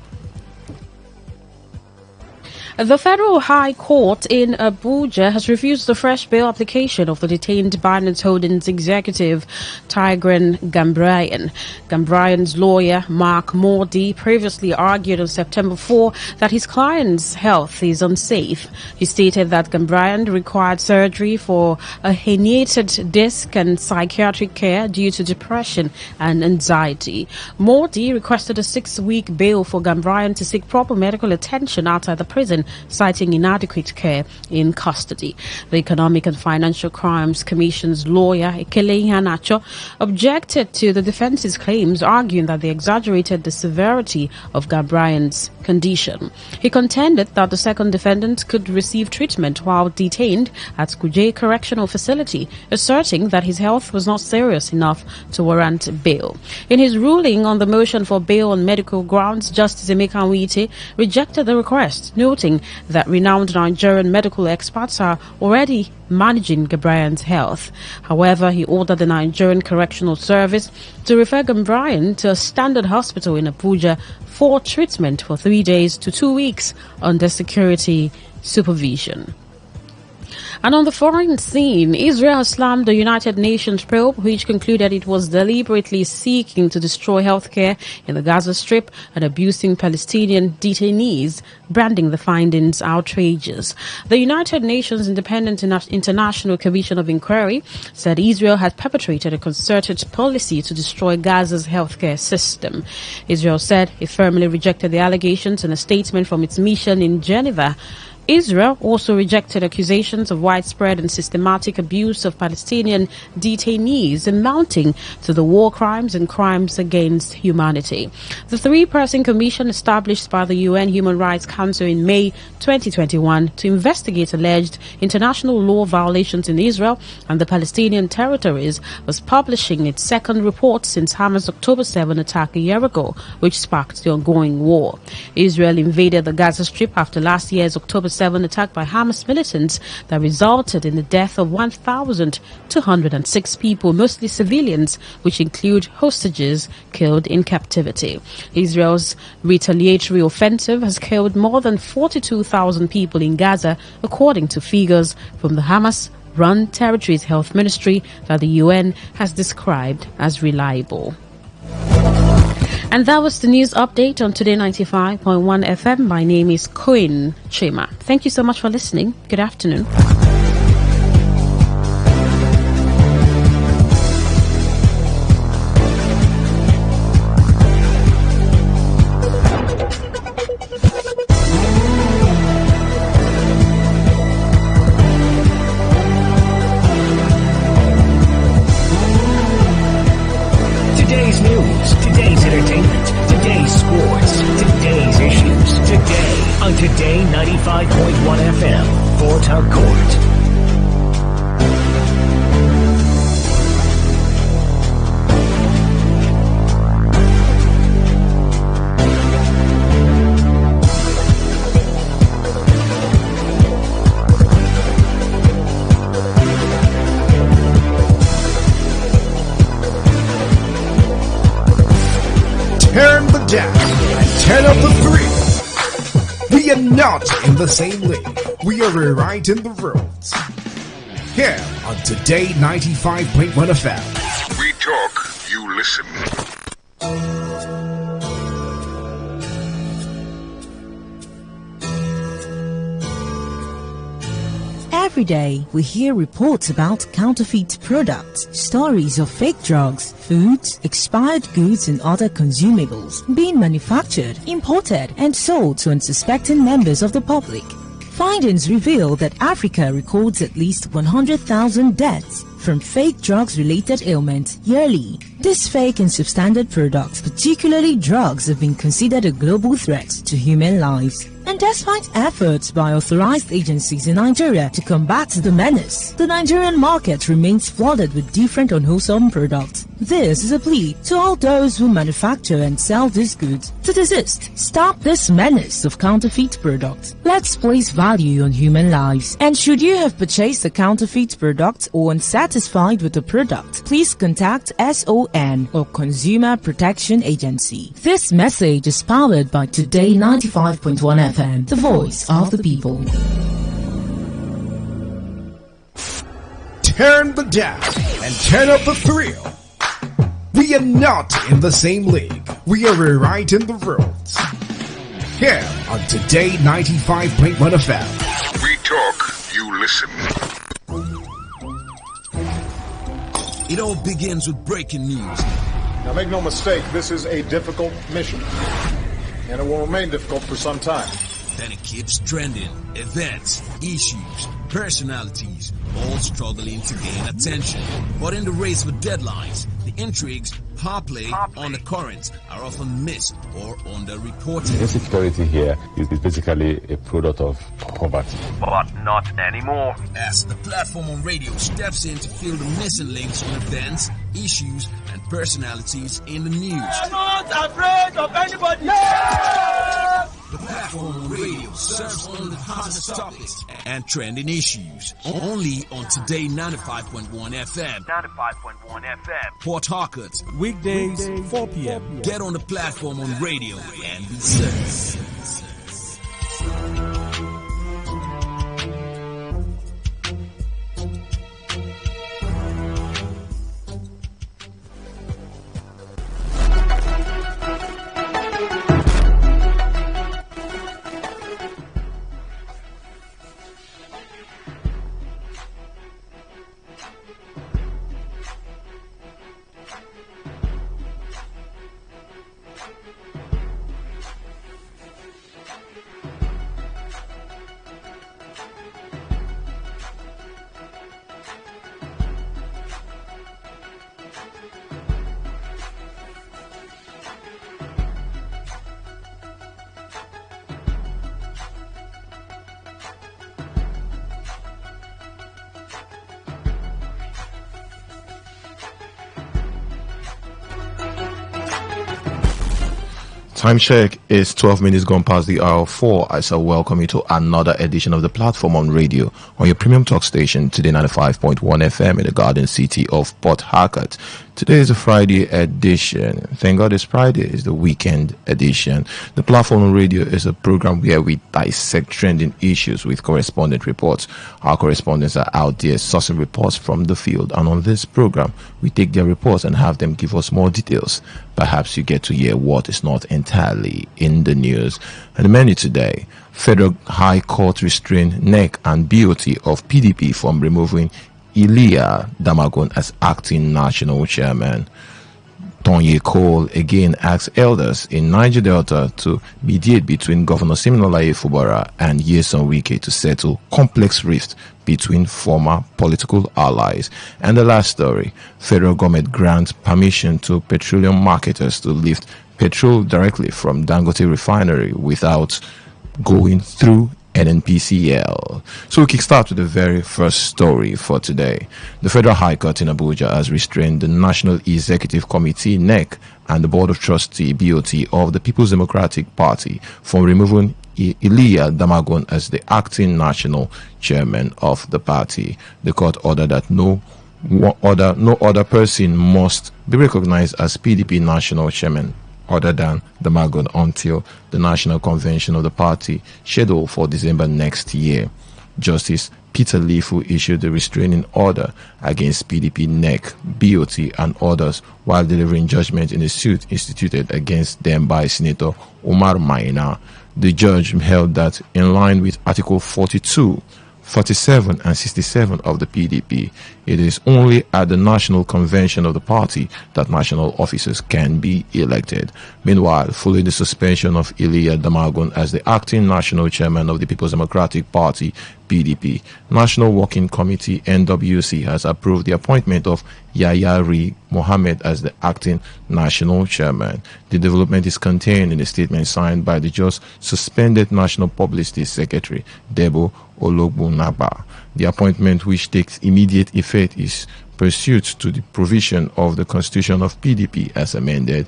The Federal High Court in Abuja has refused the fresh bail application of the detained Binance Holdings executive Tigran Gambrian. Gambrian's lawyer, Mark Mordi, previously argued on September 4 that his client's health is unsafe. He stated that Gambrian required surgery for a herniated disc and psychiatric care due to depression and anxiety. Mordi requested a 6-week bail for Gambrian to seek proper medical attention outside the prison, citing inadequate care in custody. The Economic and Financial Crimes Commission's lawyer, Ekele Ihanacho, objected to the defense's claims, arguing that they exaggerated the severity of Gambrian's condition. He contended that the second defendant could receive treatment while detained at Kuje Correctional Facility, asserting that his health was not serious enough to warrant bail. In his ruling on the motion for bail on medical grounds, Justice Emeka Nwite rejected the request, noting that renowned Nigerian medical experts are already managing Gambrian's health. However, he ordered the Nigerian Correctional Service to refer Gambrian to a standard hospital in Abuja for treatment for 3 days to 2 weeks under security supervision. And on the foreign scene, Israel slammed the United Nations probe, which concluded it was deliberately seeking to destroy healthcare in the Gaza Strip and abusing Palestinian detainees, branding the findings outrageous. The United Nations Independent International Commission of Inquiry said Israel had perpetrated a concerted policy to destroy Gaza's healthcare system. Israel said it firmly rejected the allegations in a statement from its mission in Geneva. Israel also rejected accusations of widespread and systematic abuse of Palestinian detainees amounting to the war crimes and crimes against humanity. The 3-person commission established by the UN Human Rights Council in May 2021 to investigate alleged international law violations in Israel and the Palestinian territories was publishing its second report since Hamas' October 7 attack a year ago, which sparked the ongoing war. Israel invaded the Gaza Strip after last year's October 7 attack by Hamas militants that resulted in the death of 1,206 people, mostly civilians, which include hostages killed in captivity. Israel's retaliatory offensive has killed more than 42,000 people in Gaza, according to figures from the Hamas-run territory's health ministry that the UN has described as reliable. And that was the news update on Today 95.1 FM. My name is Queen Chima. Thank you so much for listening. Good afternoon. Today's news, today's entertainment, today's sports, today's issues, today on Today 95.1 FM, Port Harcourt. Turn the down and turn up the three. We are not in the same league. We are right in the roads. Here on Today 95.1 FM. We talk, you listen. Every day, we hear reports about counterfeit products, stories of fake drugs, foods, expired goods and other consumables being manufactured, imported and sold to unsuspecting members of the public. Findings reveal that Africa records at least 100,000 deaths from fake drugs-related ailments yearly. These fake and substandard products, particularly drugs, have been considered a global threat to human lives. And despite efforts by authorized agencies in Nigeria to combat the menace, the Nigerian market remains flooded with different unwholesome products. This is a plea to all those who manufacture and sell these goods to desist. Stop this menace of counterfeit products. Let's place value on human lives. And should you have purchased a counterfeit product or unsatisfied with the product, please contact SON or Consumer Protection Agency. This message is powered by Today 95.1 FM, the voice of the people. Turn the dial and turn up the thrill. We are not in the same league. We are rewriting the rules. Here on Today 95.1 FM. We talk, you listen. It all begins with breaking news. Now make no mistake, this is a difficult mission. And it will remain difficult for some time. Then it keeps trending. Events, issues, personalities, all struggling to gain attention. But in the race for deadlines, the intrigues, power play, undercurrents are often missed or underreported. Insecurity here is basically a product of poverty. But not anymore. As the platform on radio steps in to fill the missing links on events, issues, and personalities in the news. I'm not afraid of anybody. Yeah! The platform on radio serves only the hottest topics and trending issues. Only on Today 95.1 FM. 95.1 FM. Port Harcourt. Weekdays, 4 p.m. Get on the platform on radio and be served. Time check is 12 minutes gone past the hour 4. I shall welcome you to another edition of the platform on radio on your premium talk station, Today 95.1 FM in the Garden City of Port Harcourt. Today is a Friday edition. Thank God it's Friday. It's the weekend edition. The platform on radio is a program where we dissect trending issues with correspondent reports. Our correspondents are out there sourcing reports from the field. And on this program, we take their reports and have them give us more details. Perhaps you get to hear what is not entirely in the news. And the menu today, Federal High Court restrained NEC and BOT of PDP from removing Iliya Damagun as acting national chairman. Tonye Cole again asks elders in Niger Delta to mediate between Governor Siminalayi Fubara and Nyesom Wike to settle complex rift between former political allies. And the last story, federal government grants permission to petroleum marketers to lift petrol directly from Dangote refinery without going through NNPCL. So we kickstart with the very first story for today. The Federal High Court in Abuja has restrained the National Executive Committee NEC and the Board of Trustee BOT of the People's Democratic Party from removing Iliya Damagun as the acting national chairman of the party. The court ordered that no other person must be recognized as PDP national chairman other than Damagun until the National Convention of the party scheduled for December next year. Justice Peter Lifu issued a restraining order against PDP NEC, BOT and others while delivering judgment in a suit instituted against them by Senator Umar Maina. The judge held that in line with Article 42, 47 and 67 of the PDP, it is only at the national convention of the party that national officers can be elected. Meanwhile, following the suspension of Iliya Damagun as the acting national chairman of the People's Democratic Party, PDP, National Working Committee NWC has approved the appointment of Yayari Mohammed as the acting national chairman. The development is contained in a statement signed by the just suspended National Publicity Secretary, Debo Ologbunaba. The appointment, which takes immediate effect, is pursuant to the provision of the Constitution of PDP as amended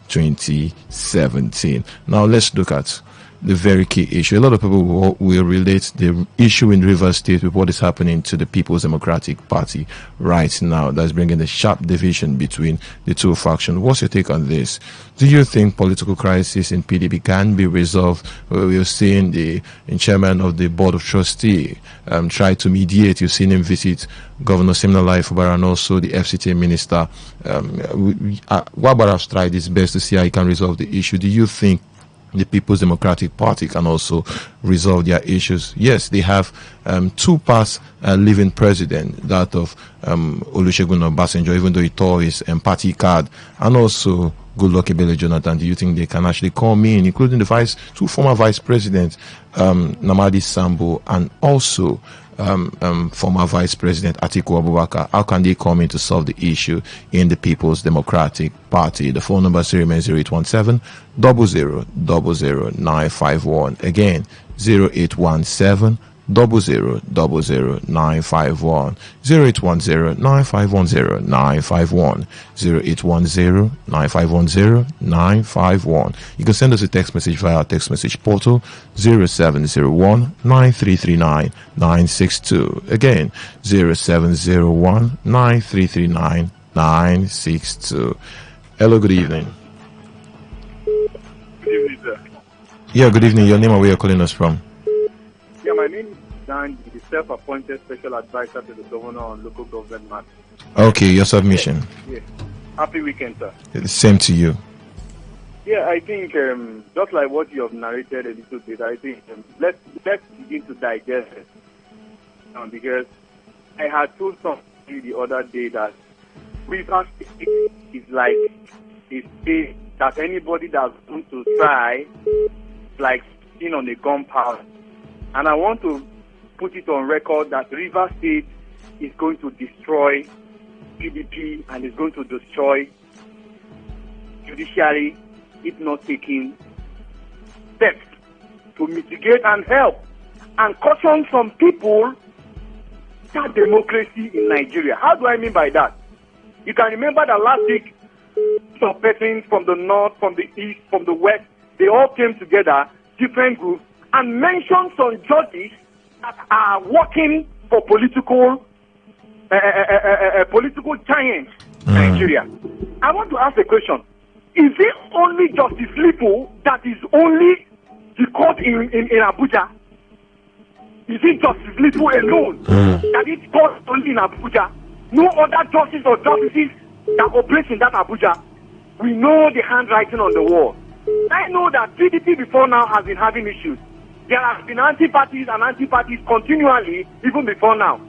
2017. Now let's look at the very key issue. A lot of people will relate the issue in Rivers State with what is happening to the People's Democratic Party right now. That's bringing a sharp division between the two factions. What's your take on this? Do you think political crisis in PDP can be resolved? We've seen the chairman of the Board of Trustees try to mediate. You've seen him visit Governor Siminalayi Fubara and also the FCT minister. Wabara has tried his best to see how he can resolve the issue. Do you think the People's Democratic Party can also resolve their issues? Yes, they have two past living president, that of Olusegun Obasanjo, even though he tore his party card, and also Goodluck Ebele Jonathan. Do you think they can actually come in, including the two former vice presidents, Namadi Sambo and also former Vice President Atiku Abubakar? How can they come in to solve the issue in the People's Democratic Party? The phone number still remains 0817 00 951. Again, 0817 00 951. 0810 951 951. 0810 951 951. You can send us a text message via our text message portal 0701 9339 962. Again, 0701 9339 962. Hello, good evening. Good evening, sir. Yeah, good evening. Your name and where you're calling us from? Yeah, my name is Dan, the self-appointed special advisor to the governor on local government matters. Okay, your submission. Yeah. Happy weekend, sir. Same to you. Yeah, I think just like what you have narrated a little bit, I think let's begin to digest it. Because I had told somebody the other day that Rivers State is like a state that anybody that wants to try, like sitting on a gunpowder. And I want to put it on record that Rivers State is going to destroy PDP and is going to destroy judiciary if not taking steps to mitigate and help and caution some people that democracy in Nigeria. How do I mean by that? You can remember that last week some persons from the north, from the east, from the west, they all came together, different groups, and mentioned some judges that are working for political giants in Nigeria. I want to ask a question. Is it only Justice Lipo that is only the court in Abuja? Is it Justice Lipo alone that is court only in Abuja? No other justice or justices that operate in that Abuja? We know the handwriting on the wall. I know that PDP before now has been having issues. There have been anti-parties continually, even before now.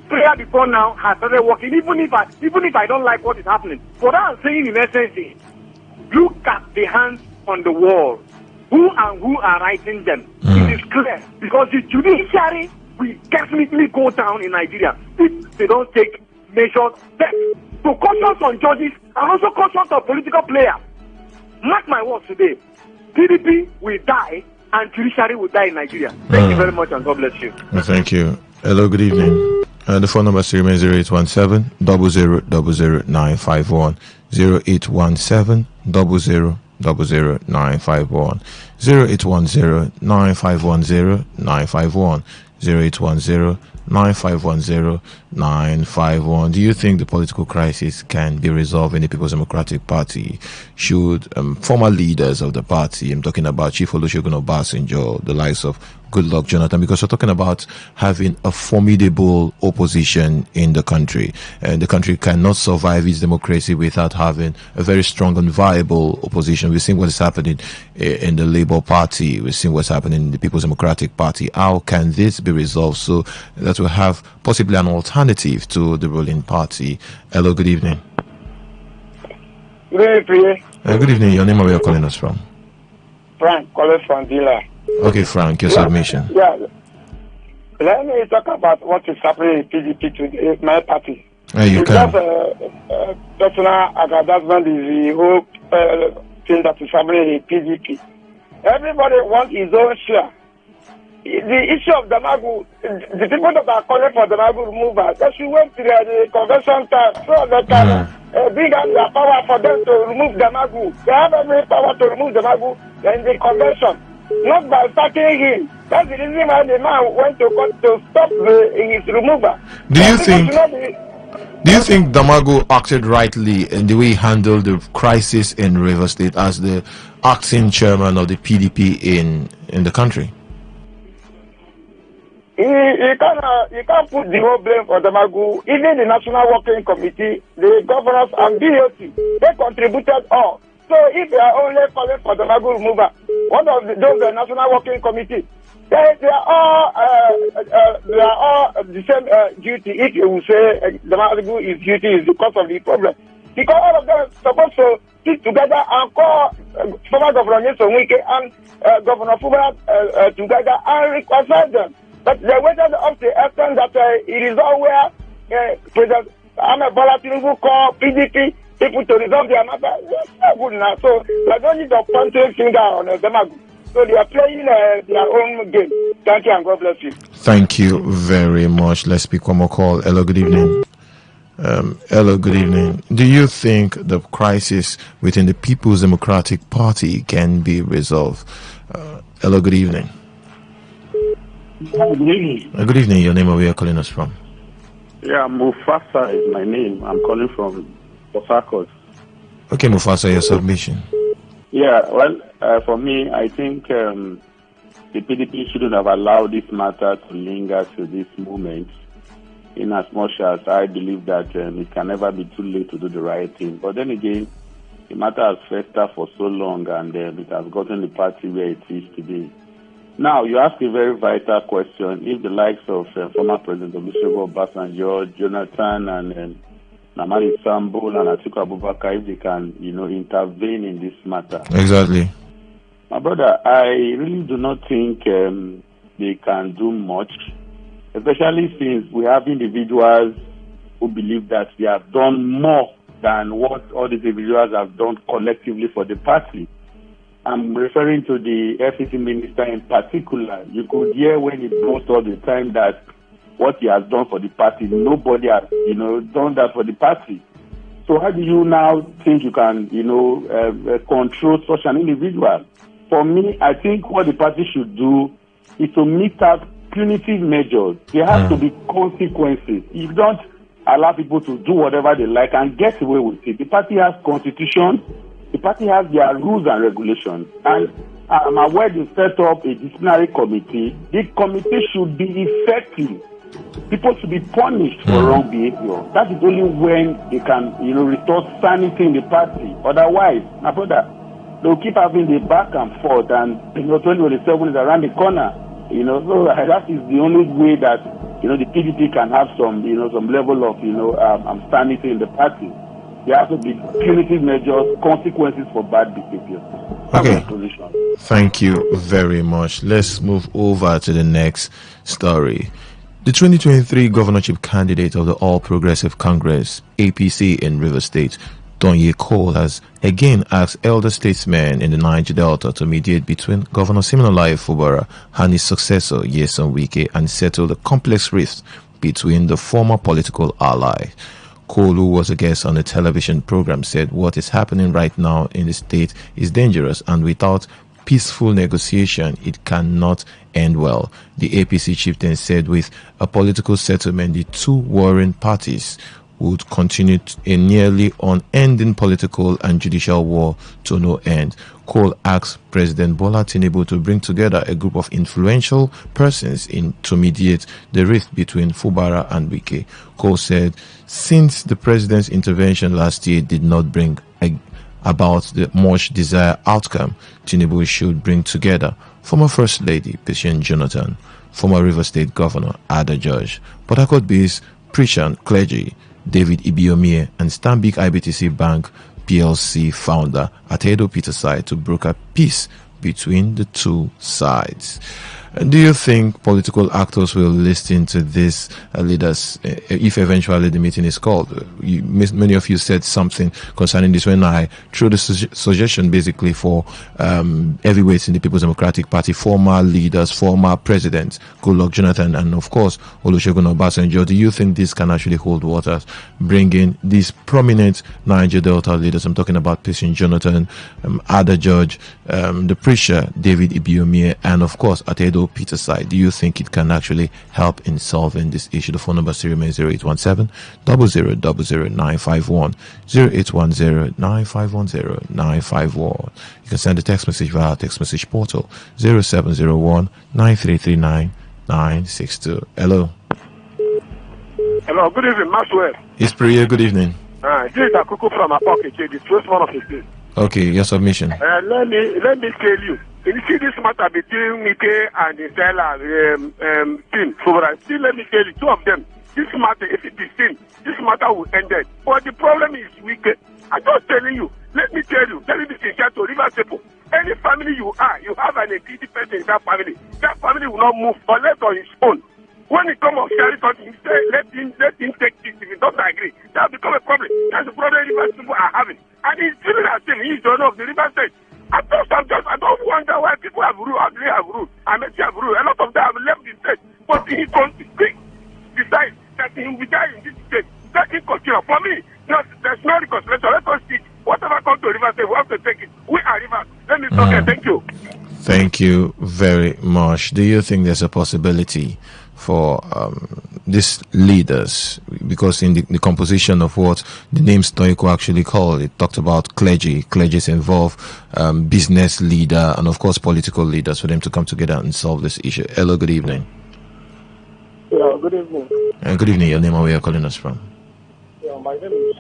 Prayer before now has started working, even if I don't like what is happening. What I'm saying in essence is, look at the hands on the wall. Who are writing them? It is clear. Because the judiciary will definitely go down in Nigeria if they don't take measures steps. So caution on judges and also caution on political players. Mark my words today. PDP will die and judiciary will die in Nigeria. Thank you very much and God bless you. Thank you. Hello, good evening. The phone number still remains 0817 00 951. 0817 00 951. 0810 9510 951. 0810 9510 951. Do you think the political crisis can be resolved in the People's Democratic Party? Should former leaders of the party, I'm talking about Chief Olusegun Obasanjo, the likes of Goodluck Jonathan, because we're talking about having a formidable opposition in the country, and the country cannot survive its democracy without having a very strong and viable opposition. We've seen what is happening in the Labour Party. We've seen what's happening in the People's Democratic Party. How can this be resolved so that we have possibly an alternative alternative to the ruling party. Hello, good evening. Good evening. Good evening. Your name and where you're calling us from? Frank, calling from Dila. Okay, Frank, your submission. Yeah. Let me talk about what is happening in PDP today, my party. You can. Personal aggrandizement is the whole thing that is happening in PDP. Everybody wants his own share. The issue of Damagu, the people that are calling for Damagu removal, they should wait till the convention time so they can bring out their power for them to remove Damagu. They have every power to remove Damagu in the convention, not by attacking him. That's the reason why the man went to court to stop his removal. Do you think Damagu acted rightly in the way he handled the crisis in Rivers State as the acting chairman of the PDP in the country? You can't put the whole blame for Damagu. Even the National Working Committee, the governors and BOT, they contributed all. So if they are only calling for Damagu removal, what of those National Working Committee? They are all the same duty. If you will say Damagu is duty is because of the problem, because all of them are supposed to sit together and call former Governor Nyesom Wike and Governor Fuba together and reconcile them. But they waited up to the extent that it is all where President Ahmed Bola Tinubu call PDP people to resolve their matter. That's not good now. So they don't need to point a finger on Damagu. So they are playing their own game. Thank you and God bless you. Thank you very much. Let's pick one more call. Hello, good evening. Hello, good evening. Do you think the crisis within the People's Democratic Party can be resolved? Hello, good evening. Good evening. Good evening. Your name and where you're calling us from? Yeah, Mufasa is my name. I'm calling from Port Harcourt. Okay, Mufasa, your submission. Yeah, well, for me, I think the PDP shouldn't have allowed this matter to linger to this moment, in as much as I believe that it can never be too late to do the right thing. But then again, the matter has festered for so long and it has gotten the party where it is today. Now, you ask a very vital question. If the likes of former President Olusegun Obasanjo, Jonathan, and Namani Sambo and Atiku Abubakar, if they can, intervene in this matter. Exactly. My brother, I really do not think they can do much, especially since we have individuals who believe that they have done more than what all these individuals have done collectively for the party. I'm referring to the FCC minister in particular. You could hear when he boasts all the time that what he has done for the party, nobody has, done that for the party. So how do you now think you can, control such an individual? For me, I think what the party should do is to meet up punitive measures. There has to be consequences. You don't allow people to do whatever they like and get away with it. The party has constitution. The party has their rules and regulations, and I'm aware they set up a disciplinary committee. The committee should be effective. People should be punished for wrong behavior. That is only when they can, restore sanity in the party. Otherwise, my brother, they'll keep having the back and forth, and 2027 is around the corner. So that is the only way that the PDP can have some, some level of, sanity in the party. There have to be punitive measures, consequences for bad behavior. Okay. Thank you very much. Let's move over to the next story. The 2023 governorship candidate of the All Progressive Congress, APC in Rivers State, Donye Cole, has again asked elder statesmen in the Niger Delta to mediate between Governor Siminalayi Fubara and his successor, Nyesom Wike, and settle the complex rift between the former political ally. Cole, who was a guest on a television program, said what is happening right now in the state is dangerous, and without peaceful negotiation, it cannot end well. The APC chieftain said with a political settlement, the two warring parties would continue a nearly unending political and judicial war to no end. Cole asked President Bola Tinubu to bring together a group of influential persons to mediate the rift between Fubara and Wike. Cole said, since the president's intervention last year did not bring about the much desired outcome, Tinubu should bring together former First Lady Patient Jonathan, former River State Governor Ada George, Port Harcourt-based preacher clergy David Ibiomie and Stanbic IBTC Bank PLC founder Atedo Peterside to broker peace between the two sides. Do you think political actors will listen to these leaders if eventually the meeting is called? Many of you said something concerning this when I threw the suggestion basically for heavyweights in the People's Democratic Party, former leaders, former presidents, Goodluck Jonathan, and of course Olusegun Obasanjo. Do you think this can actually hold waters, bringing these prominent Niger Delta leaders? I'm talking about Patient Jonathan, Ada George, the preacher David Ibiomie, and of course Atedo Peterside. Do you think it can actually help in solving this issue? The phone number still remains 0817 0000951, 0810 9510 951. You can send a text message via our text message portal 0701 9339 962. Hello. Hello, good evening, Maxwell. It's Priya, good evening. This is Akuku from Apoke, the first one of the state. Okay, your submission. Let me tell you. You see this matter between Mike and the seller team. So still let me tell you, two of them. This matter, if it is seen, this matter will end it. But the problem is Mike. I'm just telling you. Let me tell you this is just to River people. Any family you have an integrity person in that family. That family will not move unless on his own. When it comes to sharing something, say, let him take this. If he doesn't agree, that will become a problem. That's the problem River people are having. And he's feeling as if he's the owner of the River State. I don't wonder why people have ruled, they have ruled, and they have ruled. A lot of them have left the state. But he decides that he will be there in this state. Let him continue. For me, there's no reconciliation. Let us see. Whatever comes to River State, we have to take it. We are River. Let me talk here. Thank you. Thank you very much. Do you think there's a possibility for these leaders, because in the composition of what the name Stoico actually called, it talked about clergies involve business leader and of course political leaders, for them to come together and solve this issue. Hello, good evening. Yeah, good evening. And good evening. Your name and where you're calling us from? Yeah, my name is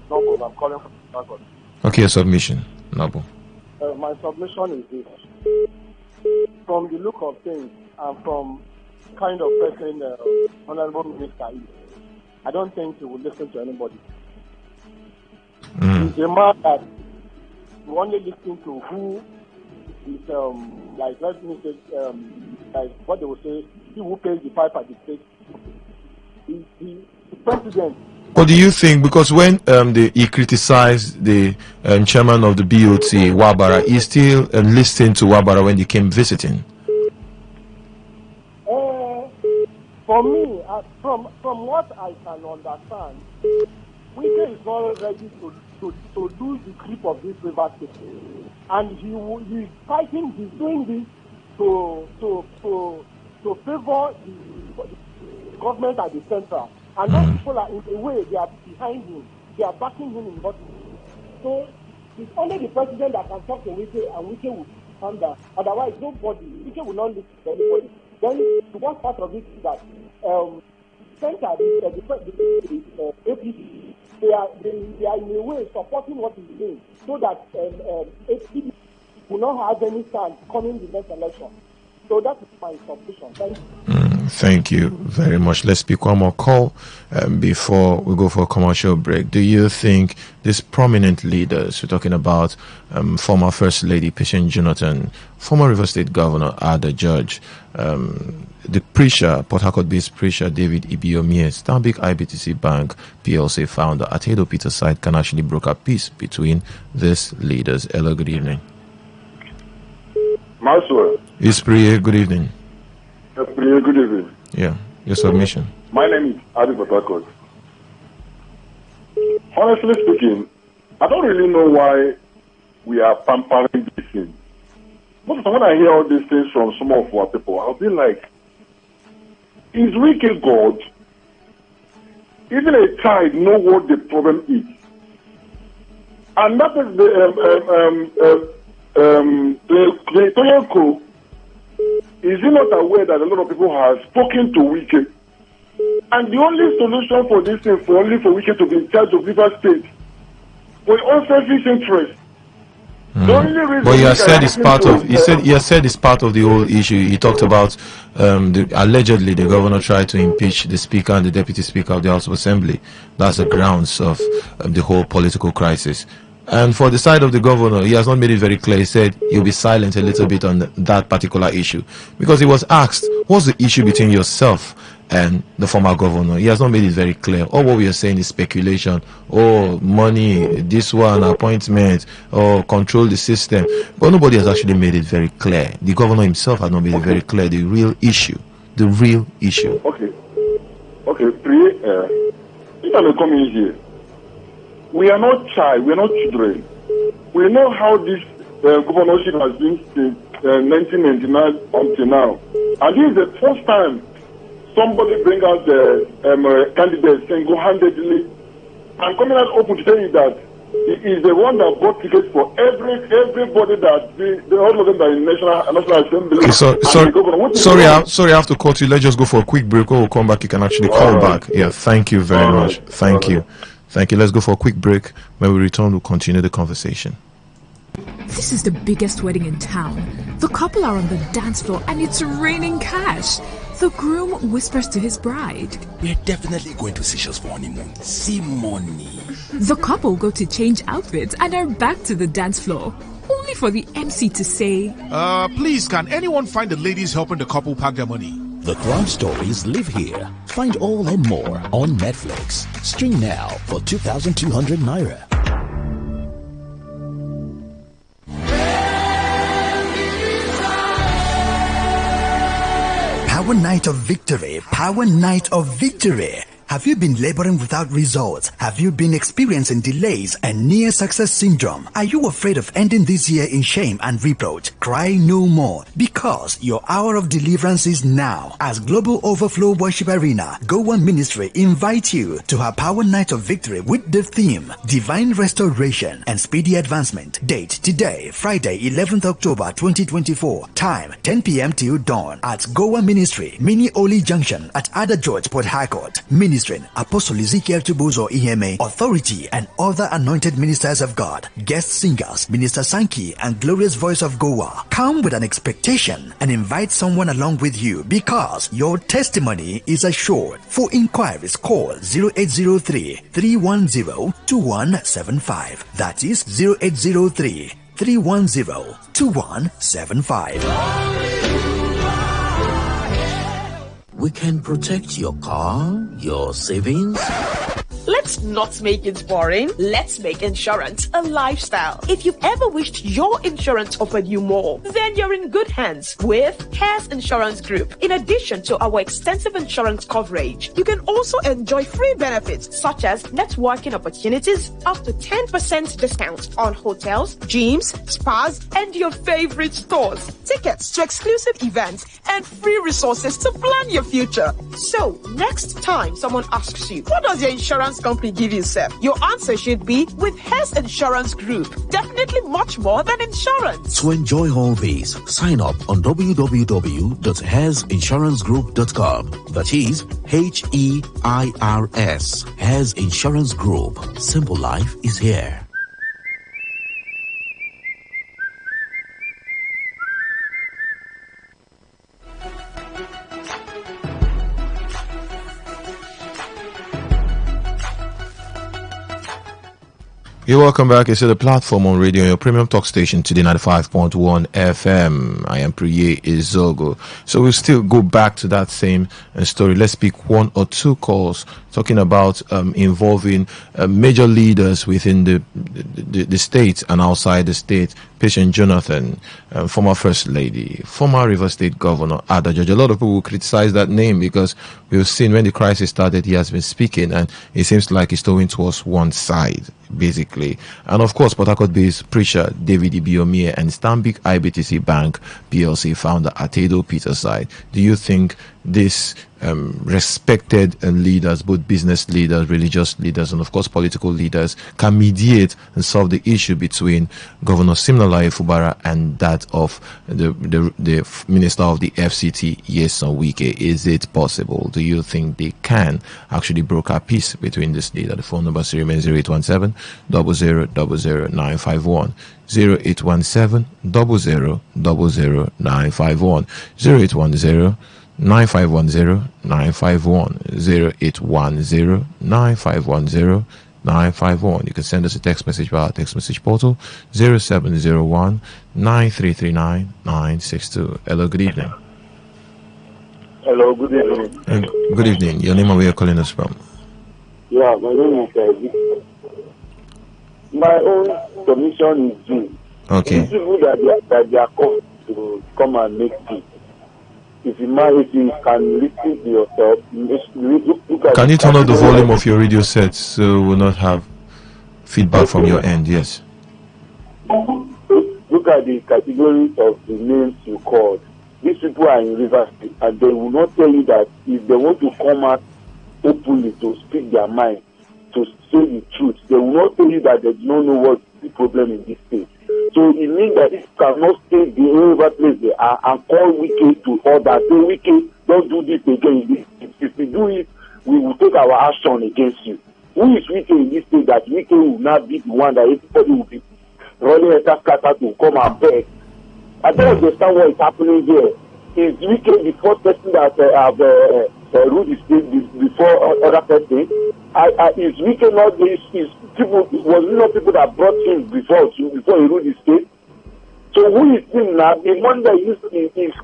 Noble. I'm calling from Chicago. Okay, your submission, Noble. My submission is this. From the look of things and from kind of person Honorable Minister is, I don't think he will listen to anybody. He's a man that you only listen to who is like, let me say, like what they will say, he who pays the pipe at the state. The president. What do you think? Because when he criticized the chairman of the BOT, Wabara, he still listened to Wabara when he came visiting. For me, from what I can understand, Wike is not ready to lose the grip of this river state, and he's fighting. He's doing this to favor the government at the center, and those people are in a way they are behind him. They are backing him in what. So it's only the president that can talk to Wike, and Wike will calm down. Otherwise, nobody. Wike will not listen to anybody. Then the one part of it is that center, the APC, they are in a way supporting what he's doing, so that APC will not have any stand coming the next election. So that is my submission. Thank you. Thank you very much. Let's pick one more call before we go for a commercial break. Do you think these prominent leaders, we're talking about former First Lady Patient Jonathan, former River State Governor Ada George, the preacher, Port Harcourt-based preacher David Ibiomie, Stanbic IBTC Bank PLC founder Atedo Peterside, can actually broker peace between these leaders? Hello, good evening. Maxwell. It's Priya, good evening. Priya, good evening. Yeah, your submission. My name is Adi Batakot. Honestly speaking, I don't really know why we are pampering these things. But when I hear all these things from some of our people, I'll be like, is wicked God? Even a child know what the problem is. And that is the Toyoko. Is he not aware that a lot of people have spoken to Wike? And the only solution for this thing for Wike to be in charge of River State, for unselfish interest, The only reason But you said it's part of. He said it's part of the whole issue. He talked about allegedly the governor tried to impeach the speaker and the deputy speaker of the House of Assembly. That's the grounds of the whole political crisis. And for the side of the governor, he has not made it very clear. He said he'll be silent a little bit on that particular issue because he was asked, "What's the issue between yourself and the former governor?" He has not made it very clear. All what we are saying is speculation. Oh, money, this one, appointment, or control the system. But nobody has actually made it very clear. The governor himself has not made it very clear. The real issue. Okay, if I may come in here, we are not child, we are not children. We know how this governorship has been since 1999 until now. And this is the first time somebody bring out the candidate single-handedly and coming out open to tell you that he is the one that bought tickets for everybody that all of them are in National Assembly. Okay, sorry, I have to cut you. Let's just go for a quick break. Or we'll come back. You can actually call back. Yeah, thank you very much. Thank you. Let's go for a quick break. When we return, we'll continue the conversation. This is the biggest wedding in town. The couple are on the dance floor and it's raining cash. The groom whispers to his bride, "We're definitely going to Seychelles for honeymoon. See money." The couple go to change outfits and are back to the dance floor, only for the MC to say, "Please, can anyone find the ladies helping the couple pack their money?" The crime stories live here. Find all and more on Netflix. Stream now for 2,200 naira. Power Night of Victory. Power Night of Victory. Have you been laboring without results? Have you been experiencing delays and near success syndrome? Are you afraid of ending this year in shame and reproach? Cry no more, because your hour of deliverance is now. As Global Overflow Worship Arena, Goa Ministry invite you to her Power Night of Victory with the theme Divine Restoration and Speedy Advancement. Date today, Friday, 11th October 2024. Time 10 p.m. till dawn at Goa Ministry, Mini Oli Junction at Ada George, Port Harcourt. Ministering Apostle Ezekiel Tubozo EMA, Authority and other anointed ministers of God. Guest singers Minister Sankey and Glorious Voice of Goa. Come with an expectation and invite someone along with you, because your testimony is assured. For inquiries, call 0803 310 2175. That is 0803 310 2175. We can protect your car, your savings. Let's not make it boring. Let's make insurance a lifestyle. If you've ever wished your insurance offered you more, then you're in good hands with Hares Insurance Group. In addition to our extensive insurance coverage, you can also enjoy free benefits such as networking opportunities, up to 10% discount on hotels, gyms, spas, and your favorite stores, tickets to exclusive events, and free resources to plan your future. So, next time someone asks you, what does your insurance company give you, sir? Your answer should be with Hares Insurance Group. Definitely much more than insurance. To enjoy all these, sign up on www.hairsinsurancegroup.com. That is HEIRS. Hares Insurance Group. Simple life is here. You're welcome back. It's the platform on radio, your premium talk station, Today95.1 FM. I am Priye Izogo. So we'll still go back to that same story. Let's pick one or two calls talking about involving major leaders within the state and outside the state. Patient Jonathan, former First Lady, former River State Governor, Ada George. A lot of people will criticize that name because we've seen when the crisis started, he has been speaking and it seems like he's going towards one side, basically. And of course, Port Harcourt-based preacher David Ibiomie and Stanbic IBTC Bank PLC founder Atedo Peterside. Do you think these respected leaders, both business leaders, religious leaders, and of course political leaders, can mediate and solve the issue between Governor Siminalayi Fubara and that of the Minister of the FCT, Nyesom Wike. Is it possible? Do you think they can actually broker peace between this leader? The phone number remains 0817 00 951. 0817 00 951. 0810 9510 951. 0810 9510 951. You can send us a text message via our text message portal 0701 9339 962. Hello, good evening. Hello, good evening. Good evening. Your name and where you're calling us from? Yeah, my name is Victor. My own submission is due. Okay. These people that they are called to come and make peace. If you can listen to yourself, look at. Can you turn up the volume of your radio set so we'll not have feedback from your end? Yes. Look at the categories of the names you called. These people are in Rivers State, and they will not tell you that if they want to come out openly to speak their mind, to say the truth, they will not tell you that they do not know what the problem in this state. So it means that if you cannot stay the wherever place they are and call Wike to order, say Wike, don't do this again. If we do it, we will take our action against you. Who is Wike in this state that Wike will not be the one that everybody will be running a scatter to come and beg? I don't understand what is happening here. Is Wike the first person that have ruled the state before other person? Is Wike not this? Is people? Was it not people that brought him before he ruled the state? So who is him now? The one that is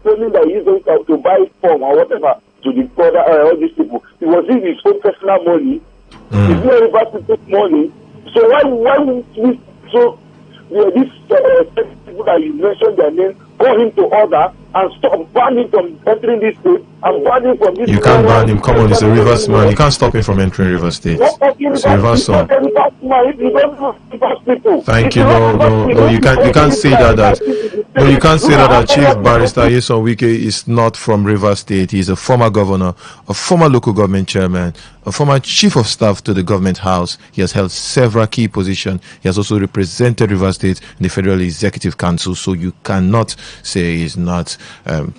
claiming that he's going to buy form or whatever to the other all these people. It was his own personal money. Is there anybody to take money? So why would we these people that you mentioned their name, call him to order and stop banning him from entering this state and banning from this. You can't ban him. Come on, he's a Rivers man. You can't stop him from entering Rivers State. It's a Rivers son. Thank you. No. You can't say that. No, you can't say that Chief Barrister Nyesom Wike is not from Rivers State. He's a former governor, a former local government chairman, a former chief of staff to the government house. He has held several key positions. He has also represented Rivers State in the Federal Executive Council. So you cannot say he's not.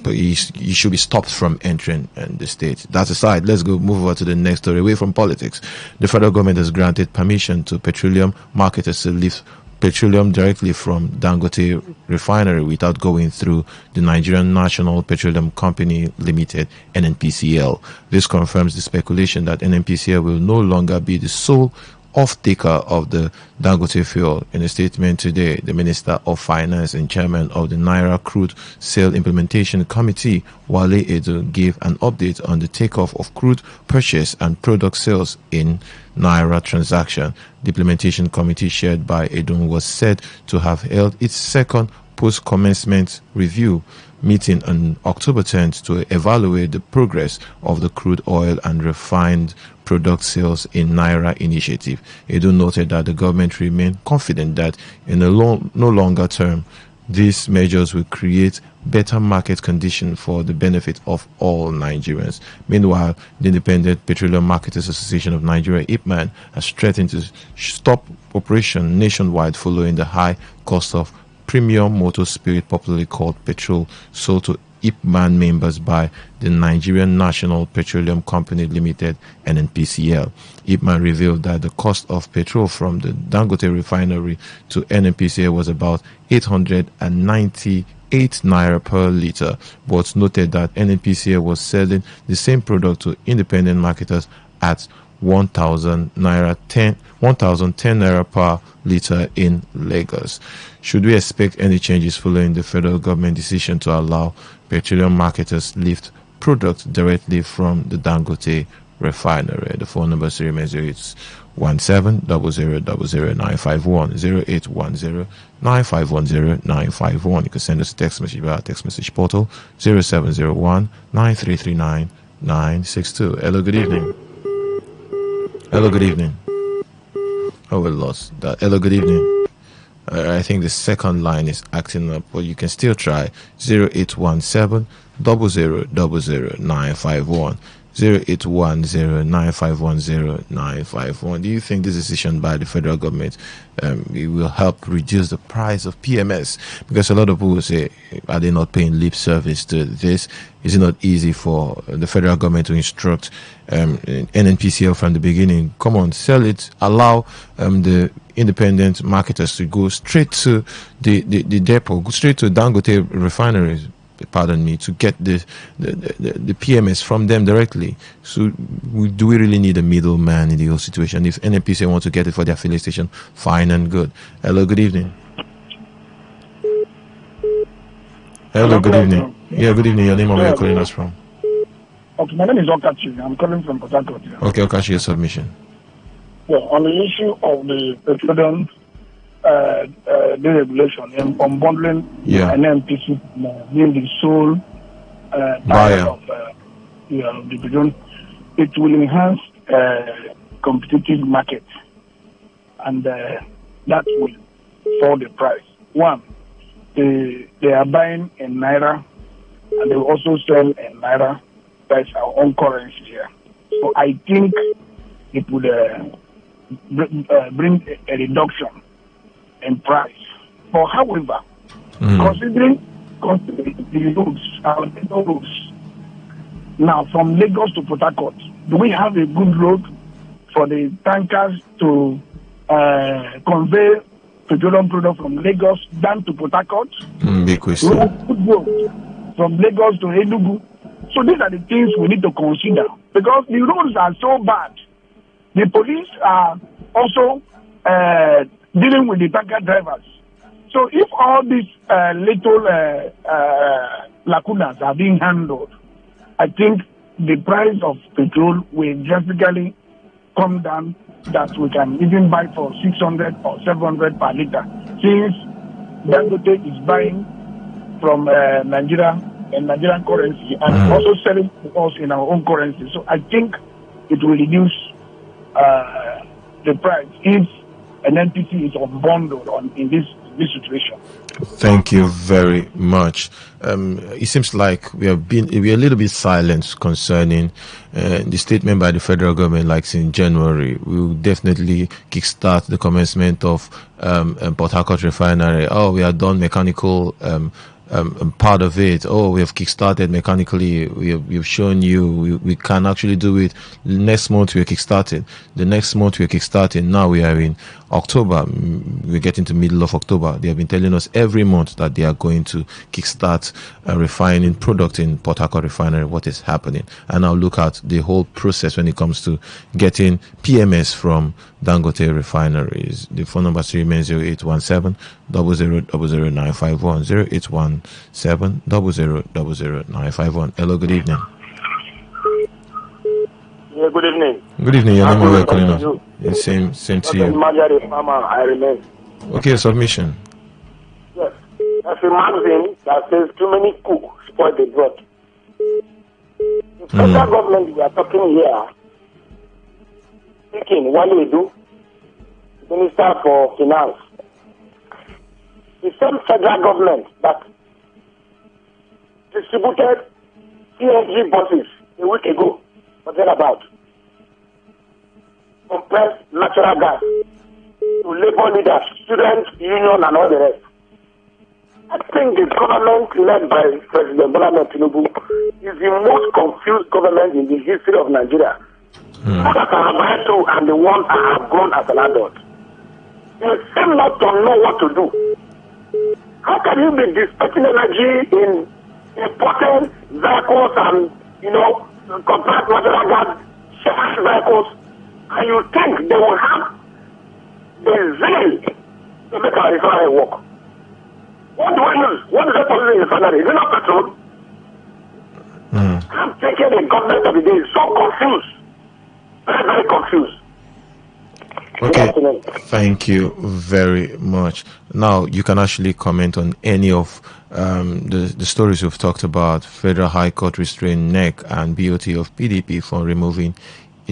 He should be stopped from entering the state. That's aside. Let's move over to the next story. Away from politics, the federal government has granted permission to petroleum marketers to lift petroleum directly from Dangote refinery without going through the Nigerian National Petroleum Company Limited, NNPCL. This confirms the speculation that NNPCL will no longer be the sole off-taker of the Dangote fuel. In a statement today, the Minister of Finance and Chairman of the Naira Crude Sale Implementation Committee, Wale Edo, gave an update on the takeoff of crude purchase and product sales in Naira transaction. The implementation committee chaired by Edo was said to have held its second post-commencement review meeting on October 10th to evaluate the progress of the crude oil and refined product sales in Naira initiative. Edo noted that the government remained confident that in the no longer term, these measures will create better market conditions for the benefit of all Nigerians. Meanwhile, the Independent Petroleum Marketers Association of Nigeria, IPMAN, has threatened to stop operation nationwide following the high cost of premium motor spirit, popularly called petrol, sold to IPMAN members by the Nigerian National Petroleum Company Limited, NNPCL. IPMAN revealed that the cost of petrol from the Dangote refinery to NNPCL was about 898 naira per litre, but noted that NNPCL was selling the same product to independent marketers at 1,010 naira per litre in Lagos. Should we expect any changes following the federal government decision to allow petroleum marketers lift products directly from the Dangote refinery? The phone number remains 0817 00 951 0810 9510 951. You can send us a text message via text message portal 0701 9339 962. Hello, good evening. Hello, good evening. Oh, we lost that. Hello, good evening. I think the second line is acting up, but you can still try 0817 08109510951. 08109510951. Do you think this decision by the federal government it will help reduce the price of PMS? Because a lot of people will say, are they not paying lip service to this? Is it not easy for the federal government to instruct NNPCL from the beginning? Come on, sell it. Allow the independent marketers to go straight to the depot, go straight to Dangote refineries, pardon me, to get the PMS from them directly. So do we really need a middleman in the whole situation? If NNPC want to get it for their filling station, fine and good. Hello, good evening. Hello, good evening. Yeah, good evening. Your name and where you're calling us from? Okay, my name is Okachi. I'm calling from Port Harcourt. Okay, Okachi, your submission. Well, on the issue of the petroleum deregulation and unbundling NNPC being the sole buyer of the petroleum, it will enhance competitive market, and that will fall the price. One, they are buying in Naira, and they will also sell in Naira. That's our own currency here. So I think it would bring a reduction in price. But however, considering the routes, our routes, now from Lagos to Port Harcourt, do we have a good road for the tankers to convey petroleum products from Lagos down to Port Harcourt? Big question. Good road from Lagos to Enugu. So these are the things we need to consider, because the roads are so bad. The police are also dealing with the tanker drivers. So if all these little lacunas are being handled, I think the price of petrol will drastically come down, that we can even buy for 600 or 700 per liter, since Dangote is buying from Nigeria and Nigerian currency and also selling to us in our own currency. So I think it will reduce the price if an NPC is unbundled in this situation. Thank you very much. It seems like we are a little bit silent concerning the statement by the federal government, like in January. We will definitely kickstart the commencement of Port Harcourt refinery. Oh, we are done mechanical part of it. Oh, we have kickstarted mechanically. We've shown you we can actually do it. Next month we are kickstarted. The next month we are kickstarting. Now we are in October. We're getting to middle of October. They have been telling us every month that they are going to kickstart refining product in Port Harcourt refinery. What is happening? And now look at the whole process when it comes to getting PMS from Dangote refineries. The phone number remains 0817 00951 0817 00951. Hello, good evening. Yeah, good evening. Good evening. Your name and where you're calling us? Same to you. I remain. Okay, submission. Yes. There's a magazine that says too many cooks spoil the broth. The federal government we are talking here, speaking, what do we do? Minister for Finance. The same federal government that distributed CNG buses a week ago, forget about compressed natural gas to labor leaders, students, union, and all the rest. I think the government led by President Bola Tinubu is the most confused government in the history of Nigeria. Not that I have to, and the one I have grown as an adult. They seem not to know what to do. How can you be dispatching energy in important vehicles and, compressed natural gas shared vehicles, and you think they will have the zeal to make our refinery work? What do I use? What is the policy in the refinery? Is it not petrol? I'm thinking the government of the day is so confused. Very, very confused. Okay, thank you very much. Now, you can actually comment on any of the stories we've talked about. Federal High Court restrained NEC and BOT of PDP for removing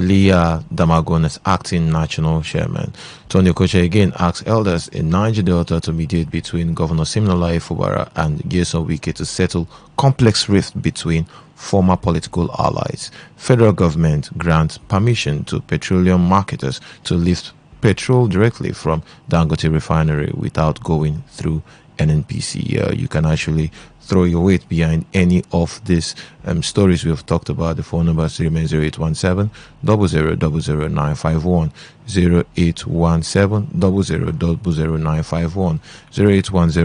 Iliya Damagun as acting national chairman. Tony Okocha again asks elders in Niger Delta to mediate between Governor Siminalayi Fubara and Nyesom Wike to settle complex rift between former political allies. Federal government grants permission to petroleum marketers to lift petrol directly from Dangote refinery without going through NNPC. You can actually throw your weight behind any of these stories we have talked about. The phone number remains 0817 0000951, 0817 0000951, 0810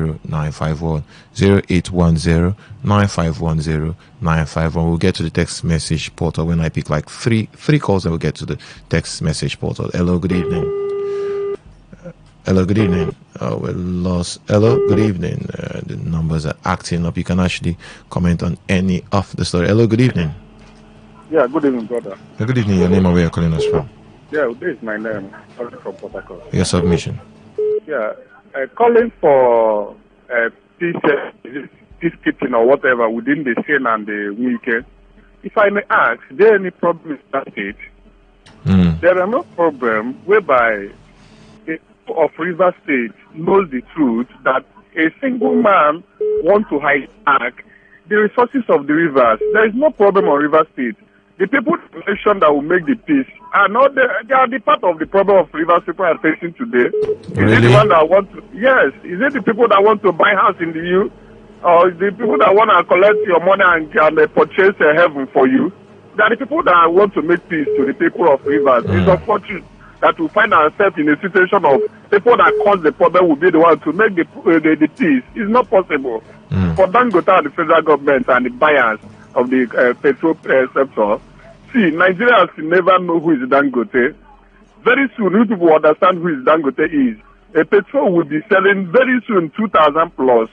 9510 0810 9510 We'll get to the text message portal when I pick like three calls, and we'll get to the text message portal. Hello, good evening. Hello, good evening. We lost. Hello, good evening. The numbers are acting up. You can actually comment on any of the story. Hello, good evening. Yeah, good evening, brother. Good evening. Your name and where you're calling us from? Yeah, this is my name. Calling from Port Harcourt. Your submission. Yeah, calling for peacekeeping or whatever within the scene and the weekend. If I may ask, is there any problem in that state? There are no problem whereby of River State knows the truth that a single man wants to hijack the resources of the rivers. There is no problem on River State. The people in the nation that will make the peace are not they are the part of the problem of rivers people are facing today. Is it the one that want to, yes, is it the people that want to buy house in the U, or is the people that want to collect your money and purchase a heaven for you? They are the people that want to make peace to the people of rivers. It's unfortunate that we find ourselves in a situation of people that cause the problem will be the one to make the peace. It's not possible. For Dangote and the federal government and the buyers of the petrol sector. See, Nigerians never know who is Dangote. Very soon, you people will understand who is Dangote is. A petrol will be selling very soon 2,000 plus.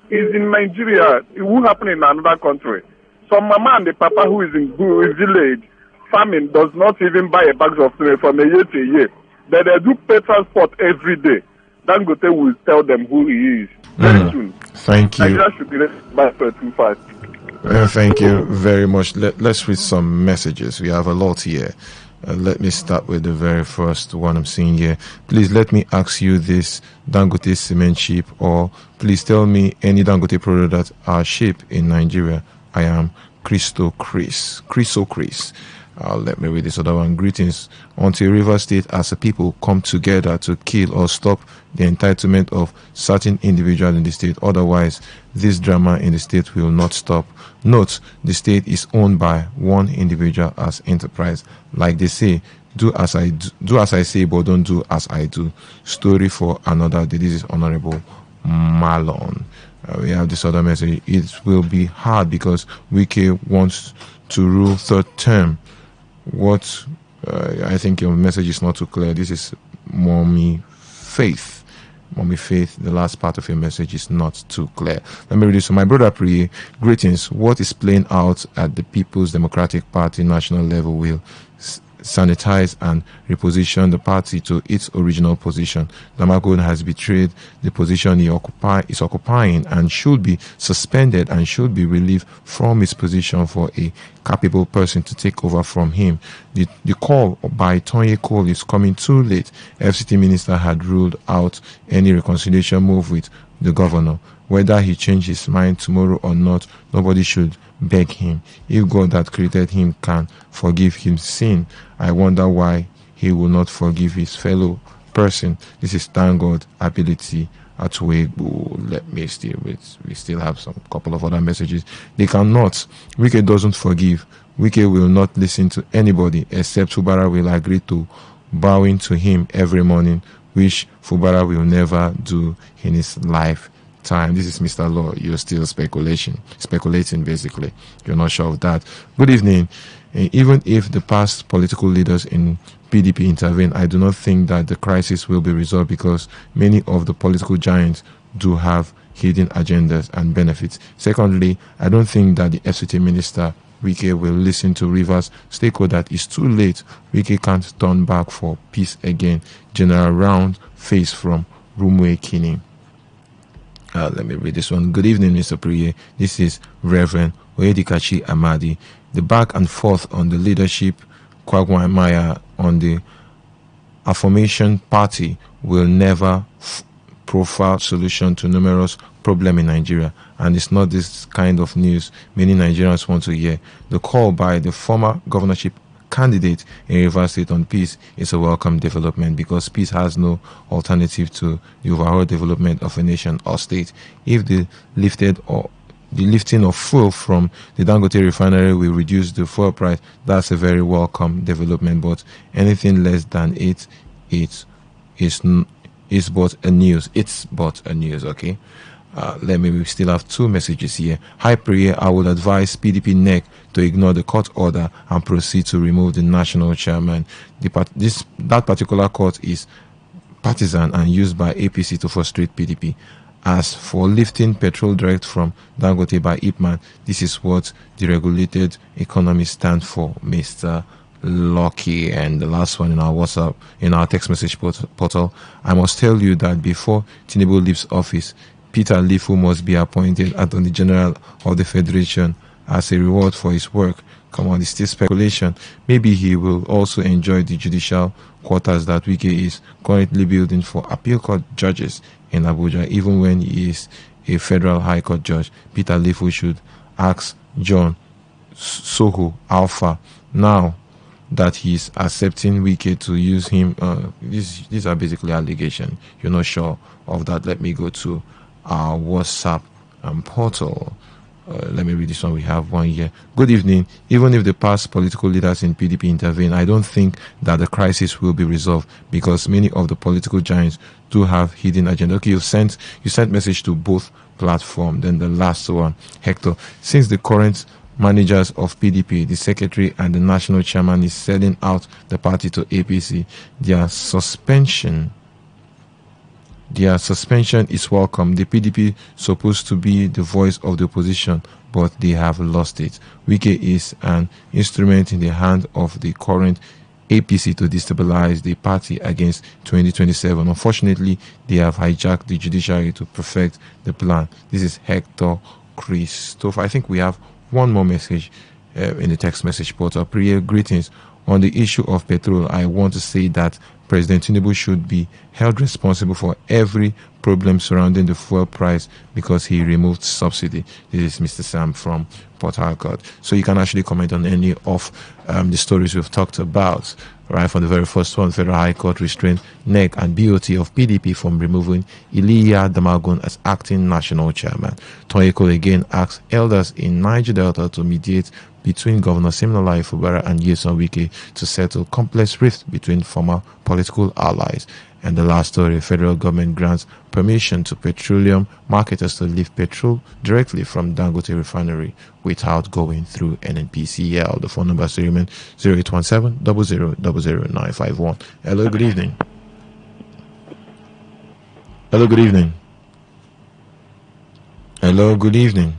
Is in Nigeria. It won't happen in another country. Some mama and the papa who is in village farming does not even buy a bag of cereal from a year to a year. But they do pay transport every day. Dangote will tell them who he is very soon. Thank you. Nigeria should be ready by 25. Thank you very much. Let's read some messages. We have a lot here. Let me start with the very first one I'm seeing here. Please let me ask you this: Dangote cement ship, or please tell me any Dangote product that are shipped in Nigeria. I am Chris. Let me read this other one. Greetings. Until River State as a people come together to kill or stop the entitlement of certain individuals in the state. Otherwise, this drama in the state will not stop. Note, the state is owned by one individual as enterprise. Like they say, do as I say, but don't do as I do. Story for another day. This is Honorable Malon. We have this other message. It will be hard because Wike wants to rule third term. What I think your message is not too clear. This is Mommy Faith. The last part of your message is not too clear. Let me read this. So my brother Priye, greetings. What is playing out at the People's Democratic Party national level will sanitize and reposition the party to its original position. Damagun has betrayed the position he is occupying and should be suspended and should be relieved from his position for a capable person to take over from him. The call by Tonye Cole is coming too late. FCT minister had ruled out any reconciliation move with the governor. Whether he changed his mind tomorrow or not, nobody should beg him. If God that created him can forgive him sin, I wonder why he will not forgive his fellow person. This is thank God ability at Wegbu. Let me we still have some couple of other messages. They cannot. Wike doesn't forgive. Wike will not listen to anybody except Fubara will agree to bowing to him every morning, which Fubara will never do in his lifetime. This is Mr. Law. You're still speculating basically. You're not sure of that. Good evening. Even if the past political leaders in PDP intervene, I do not think that the crisis will be resolved because many of the political giants do have hidden agendas and benefits. Secondly, I don't think that the FCT minister Wike will listen to Rivers stakeholder. It's too late. Wike can't turn back for peace again. General Round face from Rumwe Kini. Let me read this one. Good evening, Mr. Priye. This is Reverend Oyedikachi Amadi. The back and forth on the leadership quagmire on the affirmation party will never profile solution to numerous problems in Nigeria, and it's not this kind of news many Nigerians want to hear. The call by the former governorship candidate in Rivers State on peace is a welcome development, because peace has no alternative to the overall development of a nation or state. If the lifting of fuel from the Dangote refinery will reduce the fuel price, that's a very welcome development, but anything less than it is but a news. It's but a news, okay? We still have two messages here. Hi, Priya, I would advise PDP NEC to ignore the court order and proceed to remove the national chairman. That particular court is partisan and used by APC to frustrate PDP. As for lifting petrol direct from Dangote by Ipman, this is what the regulated economy stands for, Mr. Lucky. And the last one in our WhatsApp, in our text message portal, I must tell you that before Tinubu leaves office, Peter Lifu must be appointed Attorney General of the Federation as a reward for his work. Come on, it's still speculation. Maybe he will also enjoy the judicial quarters that Wike is currently building for appeal court judges in Abuja. Even when he is a federal high court judge, Peter Lifu should ask John Soho Alpha now that he is accepting Wike to use him. These are basically allegations. You're not sure of that. Let me go to our WhatsApp portal. Let me read this one. We have one here. Good evening. Even if the past political leaders in PDP intervene, I don't think that the crisis will be resolved, because many of the political giants do have hidden agenda. Okay, you sent message to both platforms. Then the last one, Hector. Since the current managers of PDP, the secretary and the national chairman, is selling out the party to APC, their suspension is welcome. The PDP supposed to be the voice of the opposition, but they have lost it. Wike is an instrument in the hand of the current APC to destabilize the party against 2027. Unfortunately, they have hijacked the judiciary to perfect the plan. This is Hector Christopher. I think we have one more message in the text message portal. Priya, greetings. On the issue of petrol, I want to say that President Tinubu should be held responsible for every problem surrounding the fuel price, because he removed subsidy. This is Mr. Sam from Port Harcourt. So you can actually comment on any of the stories we've talked about. Right, from the very first one, Federal High Court restrained NEC and BOT of PDP from removing Iliya Damagun as acting national chairman. Toyeko again asked elders in Niger Delta to mediate between Governor Siminalayi Fubara and Nyesom Wike to settle complex rift between former political allies. And the last story, federal government grants permission to petroleum marketers to lift petrol directly from Dangote refinery without going through NNPCL. The phone number is 0817 000951. Hello, good evening. Hello, good evening. Hello, good evening.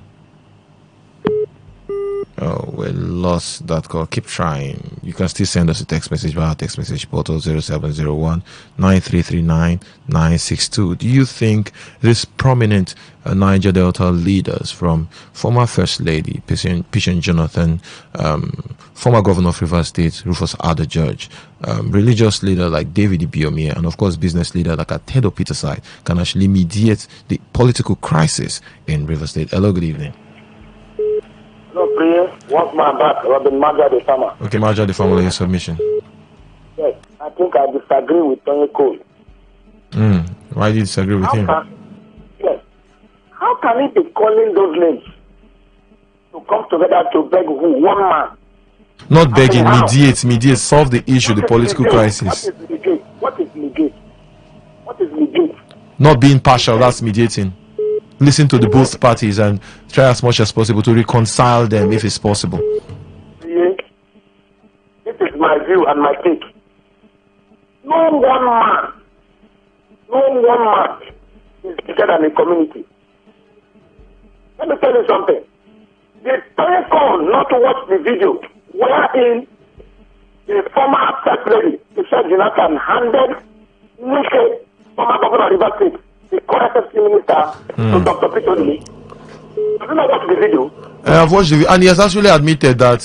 Oh, we lost that call. Keep trying. You can still send us a text message via our text message portal 0701 9339 962. Do you think these prominent Niger Delta leaders, from former First Lady Patient Jonathan, former Governor of Rivers State Rufus Ada Judge, religious leader like David Ibiomie, and of course business leader like Atedo Peterside, can actually mediate the political crisis in Rivers State? Hello, good evening. No, Priya, once my back, Robin Maja the farmer. Okay, Maja the farmer, your submission. Yes, I think I disagree with Tony Cole. Why do you disagree with him? Yes. How can he be calling those names to come together to beg who? One man. Not begging, mediate, solve the issue, the political crisis. What is mediate? Not being partial, that's mediating. Listen to the both parties and try as much as possible to reconcile them if it's possible. Yes. This is my view and my take. No one man is bigger than a community. Let me tell you something. The person not to watch the video wherein the former First Lady, Jonathan, handed Wike, former Governor of Rivers State, the correct minister to Dr. Peter Lee. Have you not watched the video? I've watched the video, and he has actually admitted that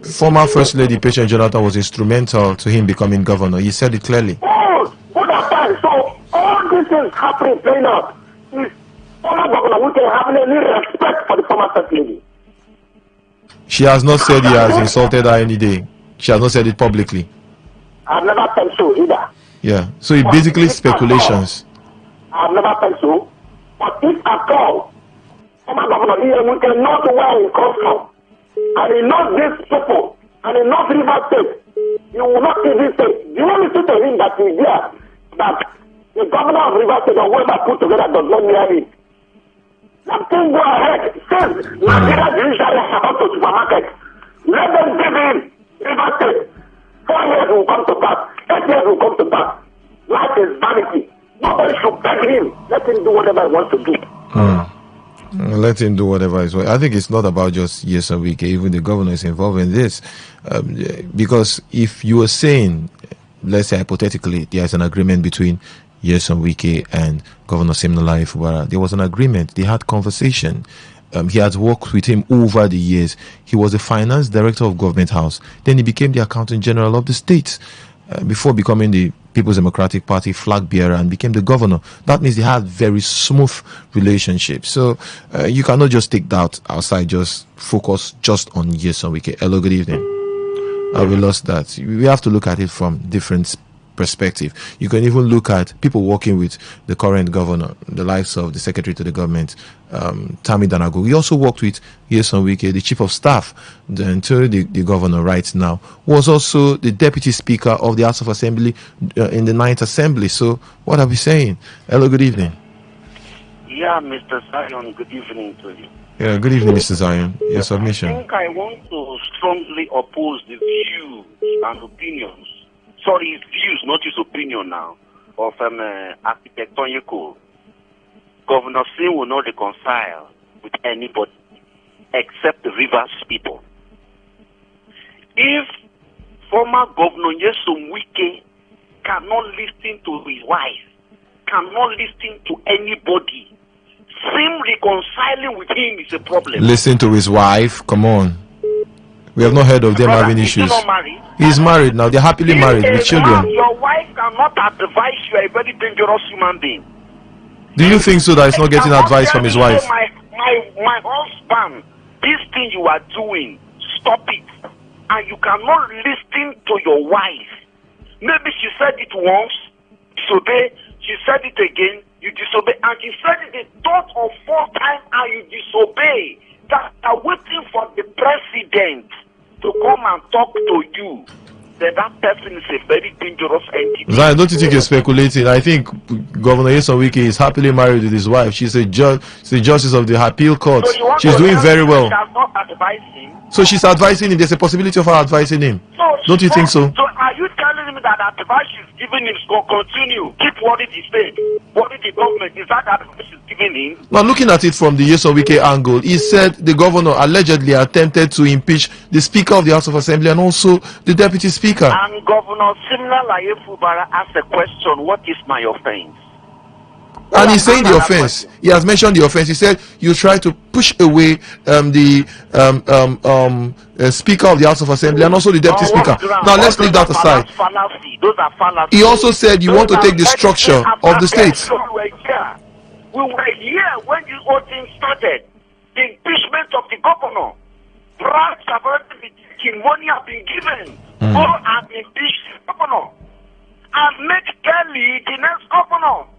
former First Lady Patient Jonathan was instrumental to him becoming governor. He said it clearly. Oh, what that time? So all these things happening, playing out. Is former governor who can have any respect for the former First Lady? She has not said he has insulted her any day. She has not said it publicly. I've never said so either. Yeah, so it basically speculations. I've never said so. But if at all, former governor, we can know where he comes from. And he knows these people. And he knows River State. He will not even say, do you want me to tell him that he's there? That the governor of River State or whoever put together does not near him. Let them go ahead. Since Nigeria judiciary is about to supermarket, let them give him River State. 4 years will come to pass. 8 years will come to pass. Life is vanity. Nobody should beg him. Let him do whatever he wants to do. Let him do whatever is. I think it's not about just yes and week. Even the governor is involved in this, because if you were saying, let's say hypothetically, there is an agreement between Nyesom Wike and Governor Siminalayi Fubara. There was an agreement. They had conversation. He had worked with him over the years. He was the finance director of Government House. Then he became the accountant general of the state before becoming the People's Democratic Party flag bearer and became the governor. That means they had very smooth relationships. So you cannot just take that outside, just focus just on Nyesom Wike. Hello, good evening. We lost that. We have to look at it from different perspective. You can even look at people working with the current governor, the likes of the secretary to the government, Tammy Danago. We also worked with Nyesom Wike, the chief of staff to the governor right now, was also the deputy speaker of the House of Assembly in the 9th Assembly. So what are we saying? Hello, good evening. Yeah, Mr. Zion, good evening to you. Yeah, good evening, Mr. Zion. Your submission. I think I want to strongly oppose the views and opinions. Sorry, his views, not his opinion now, of architect Onyeko. Governor Sin will not reconcile with anybody except the Rivers people. If former Governor Nyesom Wike cannot listen to his wife, cannot listen to anybody, Sin reconciling with him is a problem. Listen to his wife? Come on. We have not heard of them having issues. He's married now. They're happily married with children. Your wife cannot advise you are a very dangerous human being. Do you think so that he's not getting advice from his wife? My husband, this thing you are doing, stop it. And you cannot listen to your wife. Maybe she said it once, disobey. She said it again, you disobey. And she said it the third or fourth time and you disobey. That are waiting for the president to come and talk to you. Then that person is a very dangerous entity. Zion, don't you think you're speculating? I think Governor Nyesom Wike is happily married with his wife. She's a judge, the justice of the appeal court. So she's doing very well. So she's advising him. There's a possibility of her advising him. Don't you think so? So are you telling me that advice she's giving him is going to continue? Keep what it is saying. What is the government? Is that advice she's giving him? Now, looking at it from the Nyesom Wike angle, he said the governor allegedly attempted to impeach the Speaker of the House of Assembly and also the Deputy Speaker. And Governor Siminalayi Fubara asked a question, what is my offense? And he's saying the offense. He has mentioned the offense. He said you try to push away the Speaker of the House of Assembly and also the Deputy Speaker. Now let's leave that aside. Those are fallacies. He also said you want to take the structure of the state. We were here when this whole thing started. The impeachment of the governor. Bribes have already been taken. Money have been given. Go and impeach the governor. And make Kelly the next governor.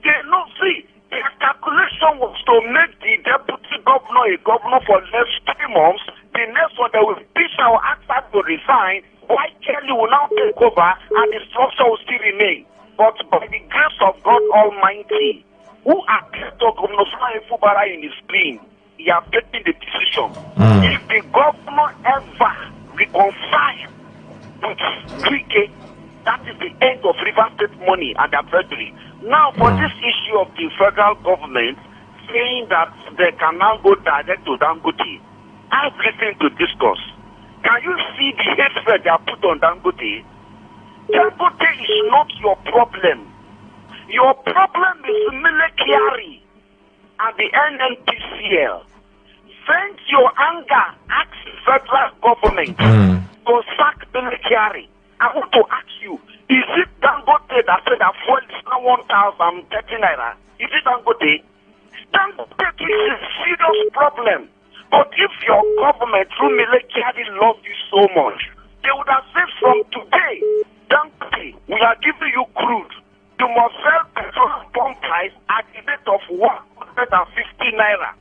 They no see. Their calculation was to make the deputy governor a governor for the next 3 months. The next one they will impeach our actor to resign. Why Kelly will now take over and the structure will still remain. But by the grace of God Almighty, who appeared to Governor Siminalayi Fubara in his screen, he has taken the decision. If the governor ever reconcile with Wike, that is the end of River State money and their treasury. Now, for this issue of the federal government saying that they can now go direct to Dangote, I've listened to discourse. Can you see the hatred they are put on Dangote? Dangote is not your problem. Your problem is military and the NNPCL. Vent your anger, ask federal government to sack military. I want to ask you, is it Dangote that said that fuel is now 1,030 naira? Is it Dangote? Dangote is a serious problem. But if your government through military love you so much, they would have said from today, Dangote, we are giving you crude. You must sell petrol pump price at the rate of 150 naira.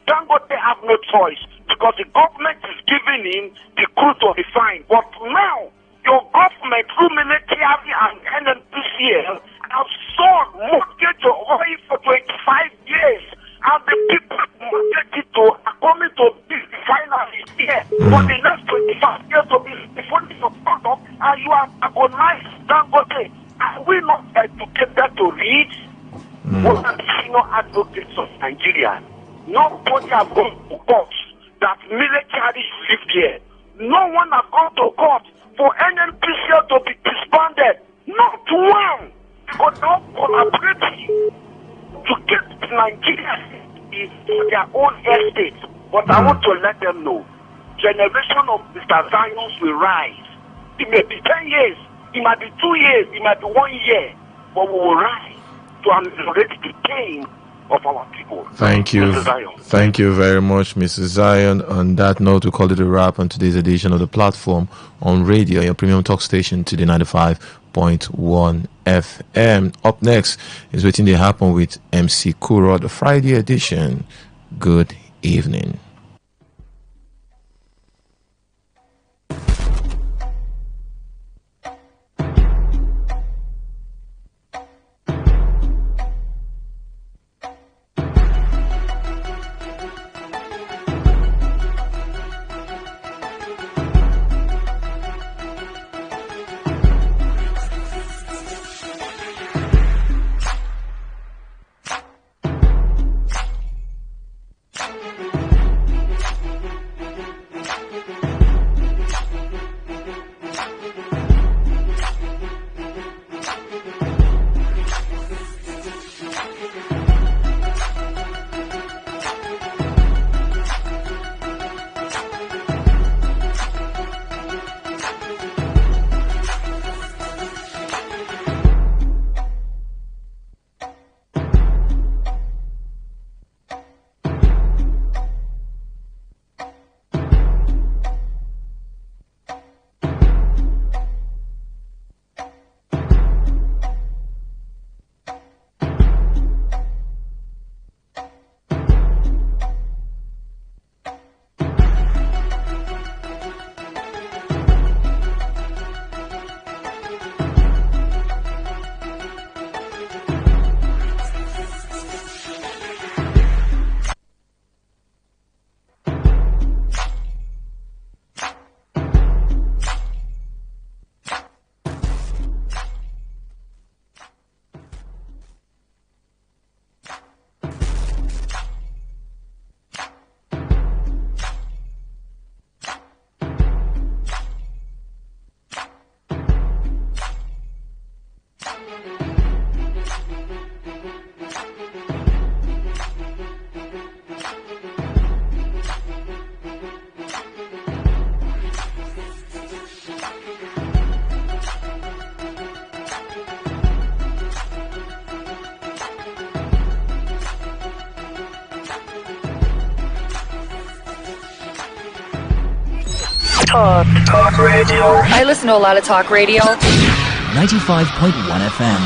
Dangote have no choice because the government is giving him the crude to refine. But now, your government through military and NNPCL have sold mortgage oil for 25 years. And the people mortgage it are coming to this finally here for the next 25 years to be funding your product, and you have agonized Dangote. Are we not educated to read? What are the senior advocates of Nigeria? Nobody has gone to court that military lived here. No one has gone to court for NNPCL to be disbanded. Not one. Because no collaborating to get Nigeria in their own estate. But I want to let them know, generation of Mr. Zions will rise. It may be 10 years, it might be 2 years, it might be 1 year, but we will rise to ameliorate the pain of our people. Thank you. Thank you very much, Mrs. Zion. On that note, we call it a wrap on today's edition of the platform on radio, your premium talk station, Today 95.1 FM. Up next is Waiting They Happen with MC Kuro, the Friday edition. Good evening. Talk radio. I listen to a lot of talk radio. 95.1 FM.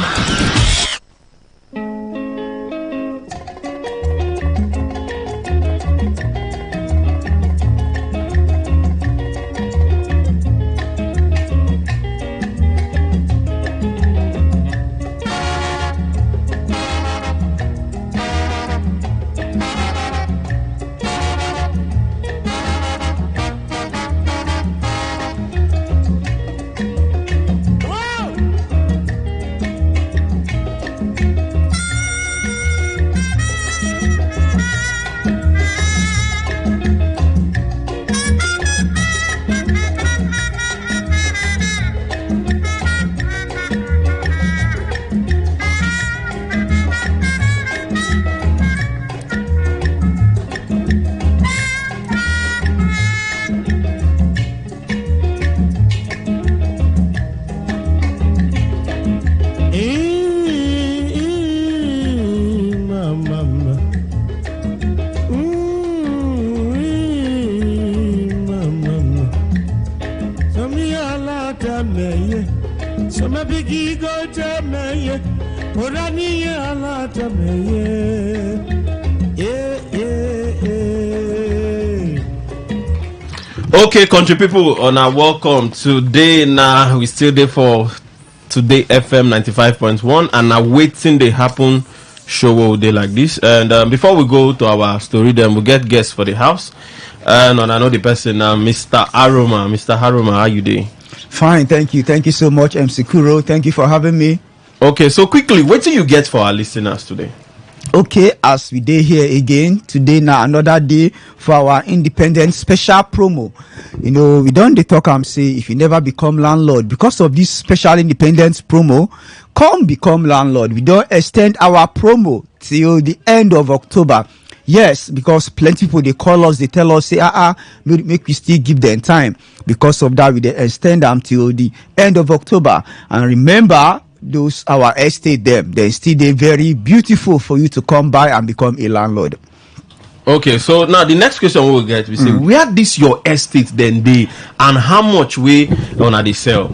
Okay, country people, welcome. Today now we still there for Today FM 95.1 and now waiting they happen show all day like this. And before we go to our story, then we'll get guests for the house. And I know the person now, Mr. Aroma. Mr. Aroma, how you doing? Fine, thank you. Thank you so much, MC Kuro. Thank you for having me. Okay, so quickly, what do you get for our listeners today? Okay, as we day here again, today now another day for our independent special promo. You know, we don't talk and say if you never become landlord, because of this special independence promo, come become landlord. We don't extend our promo till the end of October. Yes, because plenty people they call us, they tell us, say, make we still give them time. Because of that, we they extend them till the end of October. And remember, those our estate them, they still they very beautiful for you to come by and become a landlord. Okay, so now the next question we'll get, we say, where this your estate then day and how much we gonna they sell?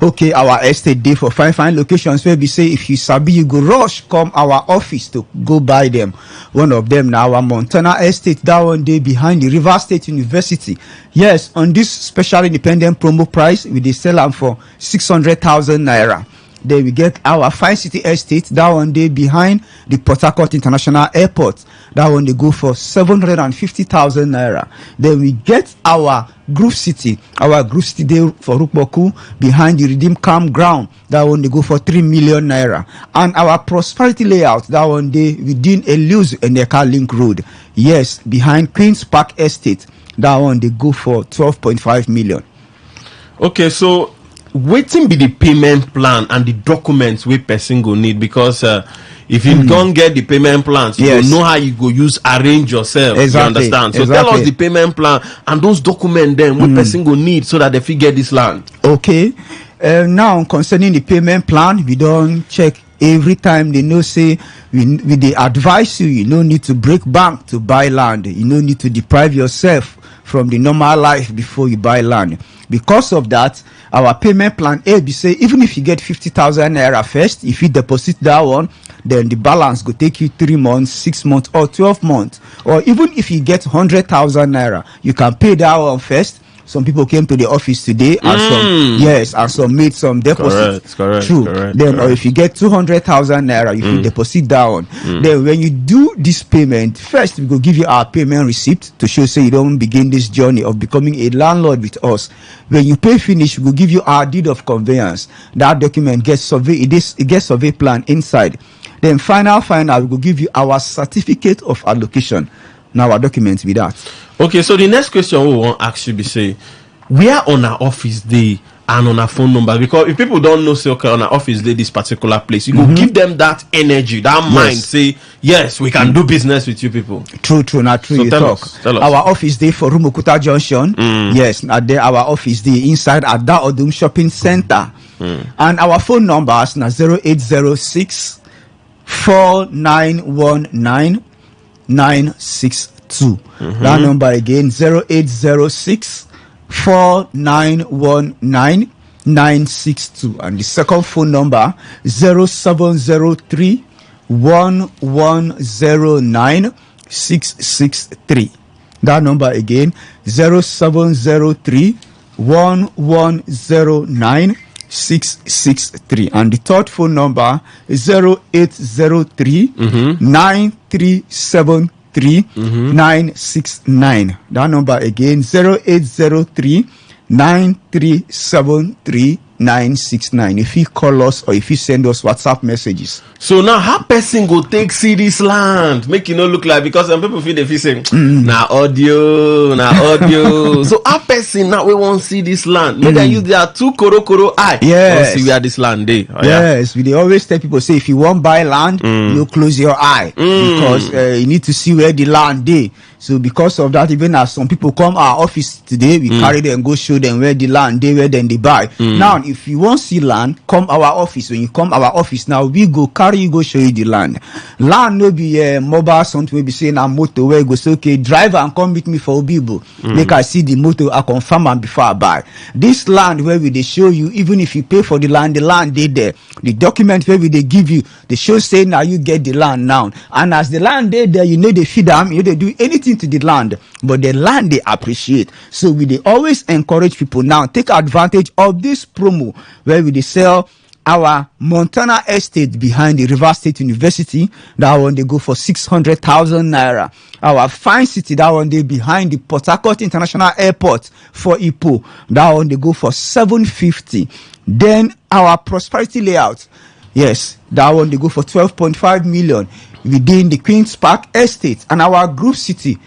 Okay, our estate day for fine locations where we say if you sabi you go rush come our office to go buy them. One of them now our Montana estate, that one day behind the River State University. Yes, on this special independent promo price, we they sell them for 600,000 naira. Then we get our Fine City Estate, that one day behind the Port Harcourt International Airport. That one they go for 750,000 naira. Then we get our Groove City day for Rukboku behind the Redeem Campground. That one they go for 3 million naira. And our Prosperity Layout, that one day within Eluse and Eka Link Road. Yes, behind Queen's Park Estate. That one they go for 12.5 million. Okay, so waiting be the payment plan and the documents we person go need, because if you don't get the payment plans, you don't know how you go use arrange yourself. Exactly. You understand? So tell us the payment plan and those documents then what person go need so that they fit get this land. Okay. Now concerning the payment plan, we don't check every time. They know say we they advise you no need to break bank to buy land. You no need to deprive yourself from the normal life before you buy land. Because of that, our payment plan A be say even if you get 50,000 naira first, if you deposit that one, then the balance go take you 3 months, 6 months, or 12 months. Or even if you get 100,000 naira, you can pay that one first. Some people came to the office today and some made some deposits. Correct. Then or if you get 200,000 naira, if you deposit that one, then when you do this payment, first we go give you our payment receipt to show say you don't begin this journey of becoming a landlord with us. When you pay finish, we will give you our deed of conveyance. That document gets survey. It gets survey plan inside. Then final, we will give you our certificate of allocation. Now our documents with that. Okay, so the next question we want to ask you be say, where on our office day and on our phone number? Because if people don't know, say, okay, on our office day, this particular place, you go give them that energy, that mind, say, yes, we can do business with you people. True, not true. So you tell talk. us. Our office day for Rumukuta Junction. Yes, at there our office day inside at that Odum Shopping Center. And our phone number is 0806 4919 962. That number again 0806 4919 962, and the second phone number 0703 1109 663. That number again 0703 1109 663, and the third phone number is 0803 9373 969. That number again 0803 9373 969. If you call us or if you send us WhatsApp messages. So now how person go take see this land? Make it not look like, because some people feel they feel saying now audio. So how person now we won't see this land? Make them use their two koro eye. Yes. See where this land day. Yes, we always tell people say if you want buy land, you close your eye because you need to see where the land day. So because of that, even as some people come our office today, we carry them, go show them where the land they where then they buy. Now, if you want see land, come our office. When you come our office, now we go carry you, go show you the land. Land no be mobile something we be saying a motor where go say okay, driver and come meet me for Obibo. Make I see the motor, I confirm and before I buy. This land where we they show you, even if you pay for the land they there. The document where we they give you, they show say now you get the land now. And as the land they there, you know they feed them, you know they do anything to the land, but the land they appreciate. So we they always encourage people now take advantage of this promo where we they sell our Montana estate behind the River State University. That one they go for 600,000 naira. Our fine city, that one they behind the Port Harcourt International Airport for Ipo. That one they go for 750. Then our Prosperity Layout, yes, that one they go for 12.5 million within the Queen's Park Estate. And our Group City,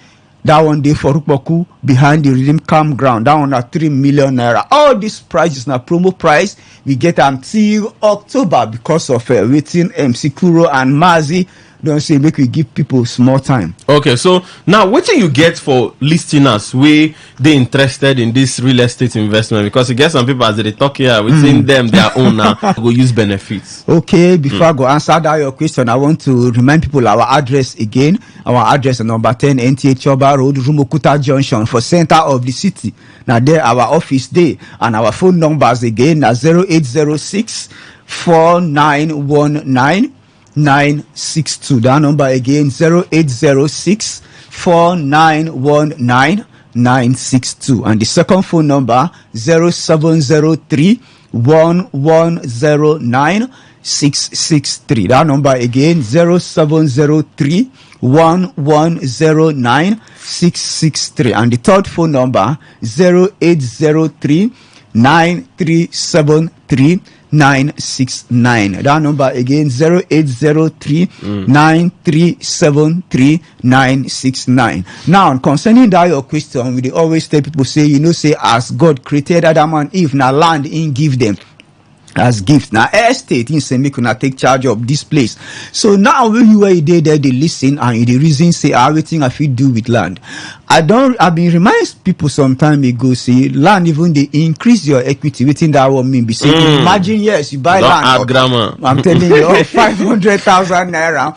that one day for Rukboku behind the Redeem Campground, that one at 3 million naira. All these prices now promo price we get until October because of waiting MC Kuro and Mazi. Don't say make we give people small time. Okay, so now what do you get for listeners we they interested in this real estate investment? Because you get some people as they talk here within them their own now go use benefits. Okay, before I go answer that your question, I want to remind people our address again. Our address is number 10 NTA Choba Road, Rumukuta Junction for center of the city. Now there our office day and our phone numbers again now 0806 4919 962. That number again 0806 4919 962, and the second phone number 0703 1109 663. That number again 0703 1109 663, and the third phone number 0803 9373 969. That number again 0803 9373 969. Now concerning that your question, we always tell people say say as God created Adam and Eve, now land in give them as gift. Now estate in say make una take charge of this place. So now when you were there they listen and the reason say everything I fit do with land. I've been remind people some time ago say land even they increase your equity within that one mean be saying imagine yes you buy land I'm telling you 500,000 naira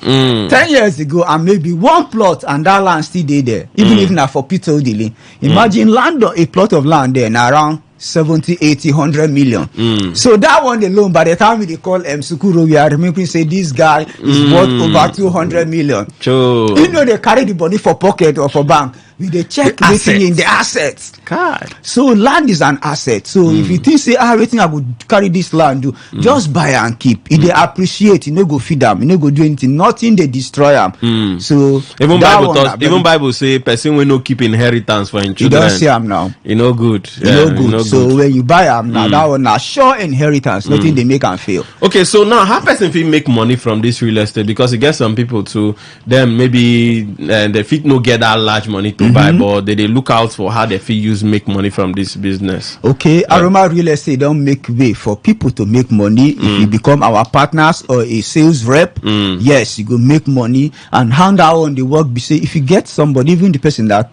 10 years ago and maybe one plot and that land still there even if not for Peter Odile. Imagine land a plot of land there now around 70, 80, 100 million. So that one alone, by the time we call Sukuro, we are remembering say this guy is worth over 200 million. True. They carry the money for pocket or for bank. We check everything in the assets. God. So land is an asset. So if you think say everything I would carry this land do, just buy and keep. If they appreciate, go feed them, go do anything. Nothing they destroy them. So even Bible say person will no keep inheritance for children. You don't see them now. Good. Good. So when you buy them now, that one now sure inheritance. Nothing they make and fail. Okay, so now how person fit make money from this real estate? Because you get some people too, them maybe they fit no get that large money to buy, but they look out for how they fit make money from this business. Okay, Aroma Real Estate don't make way for people to make money. If you become our partners or a sales rep, yes, you go make money and hand out on the work. Be say if you get somebody, even the person that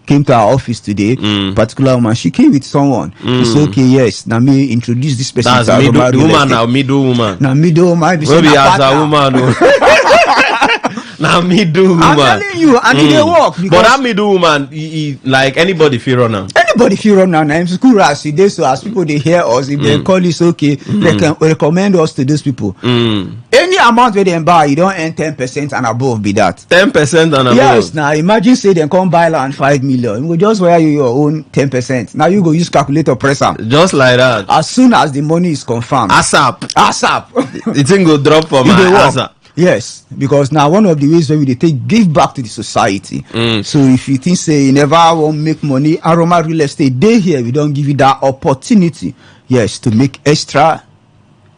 came to our office today, particular woman, she came with someone. It's okay, yes. Now me introduce this person. That's middle woman now, middle woman. Now middle woman. Maybe as a woman. Now middle woman. I'm telling you, and they work. But that middle woman, like anybody feel run now. Anybody feel run now. I'm school as today, so as people they hear us, if they call us okay, they can recommend us to those people. Any amount where they buy, you don't earn 10% and above. Be that 10% and above. Yes. Now imagine say they come buy land 5 million. You go just wear your own 10%. Now you go use calculator press up. Just like that. As soon as the money is confirmed. ASAP. The thing go drop for my ASAP. Yes, because now one of the ways where we give back to the society. So if you think say you never want make money, Aroma Real Estate, they here we don't give you that opportunity, yes, to make extra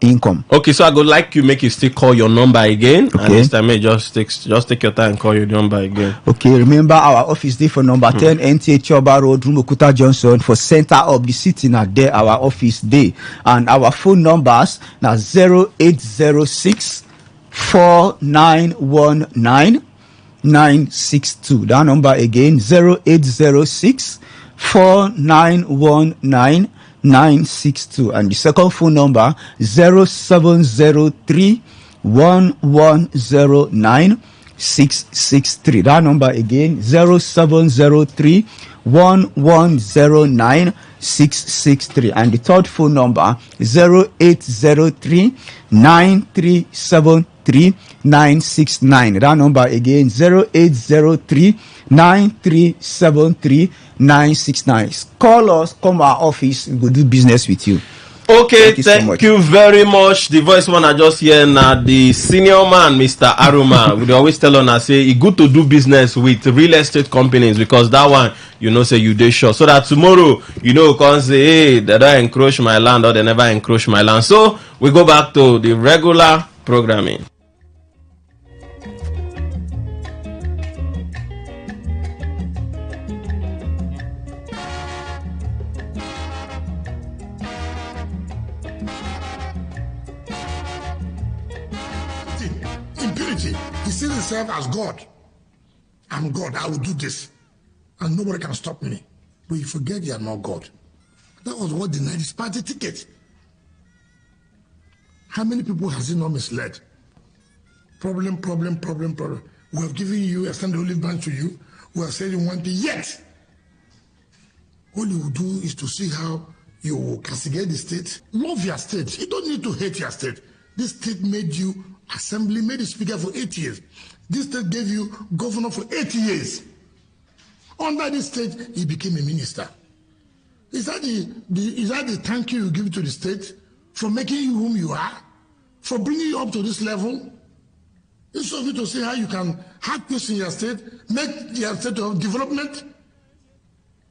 income. Okay, so I would like you make you still call your number again. Okay. And this time just take your time and call your number again. Okay, remember our office day for number 10 NTA Choba Road, Rumukuta Junction for center of the city. Now there our office day, and our phone numbers now 0806 4919 962. That number again, 0806 4919 962. And the second phone number, 0703 1109 663. That number again, 0703 1109 663. And the third phone number, 0803 9373 969. That number again, 0803 9373 969. Call us, come our office, we will do business with you. Okay, thank you very much. The voice one I just hear now, the senior man, Mr. Aruma, we always tell on us say it's good to do business with real estate companies because that one, say you dey sure. So that tomorrow, can say, hey, they don't encroach my land or they never encroach my land. So we go back to the regular programming. He sees himself as God. I'm God. I will do this. And nobody can stop me. But you forget you are not God. That was what denied his party ticket. How many people has he not misled? Problem. We have given you, extended olive branch to you. We have said you want it yet. All you will do is to see how you will castigate the state. Love your state. You don't need to hate your state. This state made you assembly, made you speaker for 8 years. This state gave you governor for 8 years. Under this state, he became a minister. Is that the thank you give to the state for making you whom you are, for bringing you up to this level? It's so good to see how you can have peace in your state, make your state of development.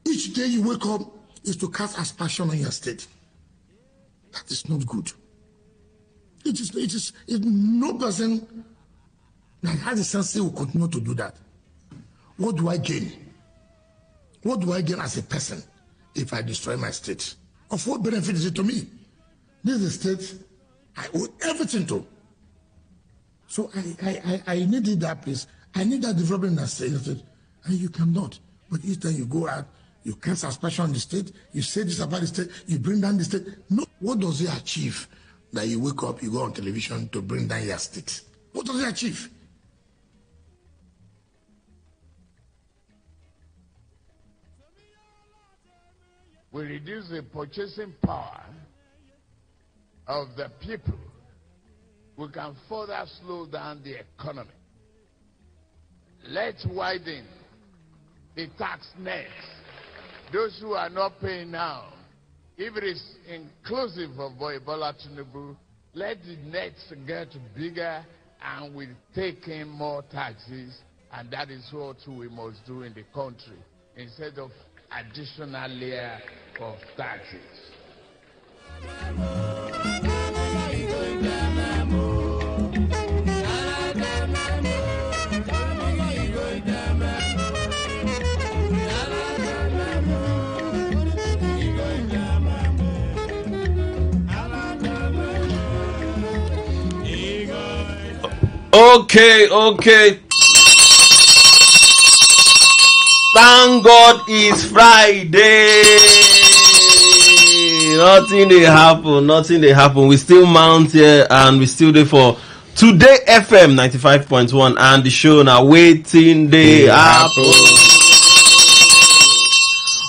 Each day you wake up is to cast aspersion on your state. That is not good. It is no person that has a sense will continue to do that. What do I gain? What do I gain as a person if I destroy my state? Of what benefit is it to me? This is a state I owe everything to. So I needed that place. I need that development in that state. And you cannot. But each time you go out, you cast aspersion on the state, you say this about the state, you bring down the state. No, what does it achieve? That you wake up, you go on television to bring down your state. What does it achieve? We reduce the purchasing power of the people. We can further slow down the economy. Let's widen the tax net. Those who are not paying now, if it is inclusive of Bola Tinubu, let the nets get bigger and we take in more taxes, and that is what we must do in the country instead of additional layer of taxes. Okay. Thank God it's Friday. Nothing they happen. We still mount here and we still there for Today FM 95.1 and the show now waiting they happen.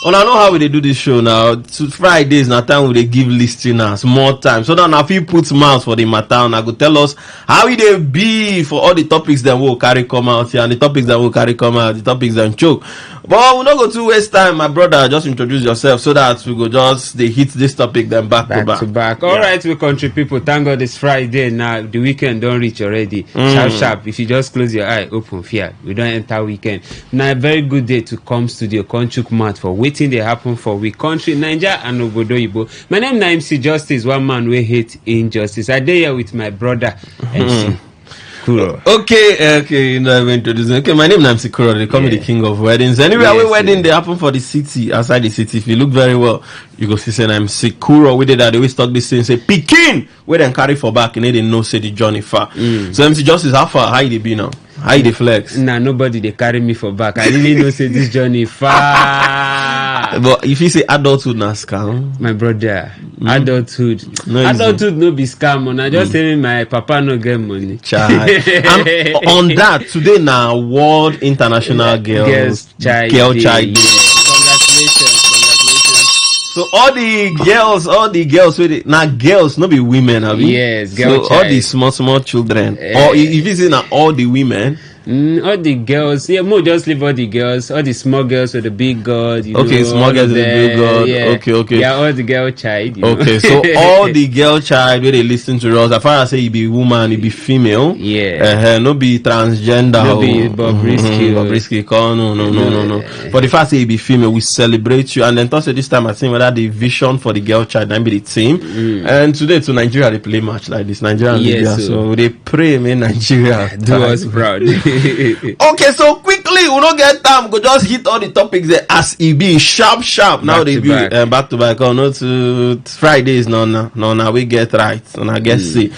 I know how we do this show now. Fridays now time we they give listeners more time. So now if you put mouth for the matter and I go tell us how it they be for all the topics that will carry come out here and the topics that will carry come out, the topics that choke. But we'll not go to waste time, my brother. Just introduce yourself so that we go just they hit this topic then back to back. All right, we country people. Thank God it's Friday now. The weekend don't reach already. Sharp. If you just close your eye, open fear. We don't enter weekend. Now a very good day to come studio Conchuk Mat for waiting they happen for we country, Nigeria and Obodo Ibo. My name is MC Justice, one man we hate injustice. I day here with my brother MC. Okay, I'm introducing. Okay, my name is MC Kuro. They call me the king of weddings. Anyway, our wedding they happen for the city, outside the city. If you look very well, you go see say MC Kuro. We did that. They always talk this thing. Say Pekin. We then carry for back and they didn't know say the journey far. So MC Justice, how far? How you be now? How you dey flex? Nah, nobody they carry me for back. I really know say this journey far. But if you say adulthood na scam, my brother, adulthood no be scam. And I just saying my papa no get money. Child. And on that today now World International Girl Child Day. Congratulations. So all the girls with now girls no be women, have you? Yes, girl so child. all the small children. Or if you say now all the women. All the girls, more just leave all the girls, all the small girls with the big god. Small girls with the big god. Yeah. Okay. Yeah, all the girl child. Okay, so all the girl child where they listen to us, as far as say you be woman, you be female. Yeah. No be transgender. No be Bobrisky. No. For the fact say you be female, we celebrate you. And then also this time I think whether the vision for the girl child and be the team. And today to Nigeria they play match like this. Nigerian Libya. So they pray me Nigeria do us proud. Okay, so quickly we don't get time. Go just hit all the topics there as it be sharp. Now they be back to back. No to Fridays. No. We get right. And I guess see.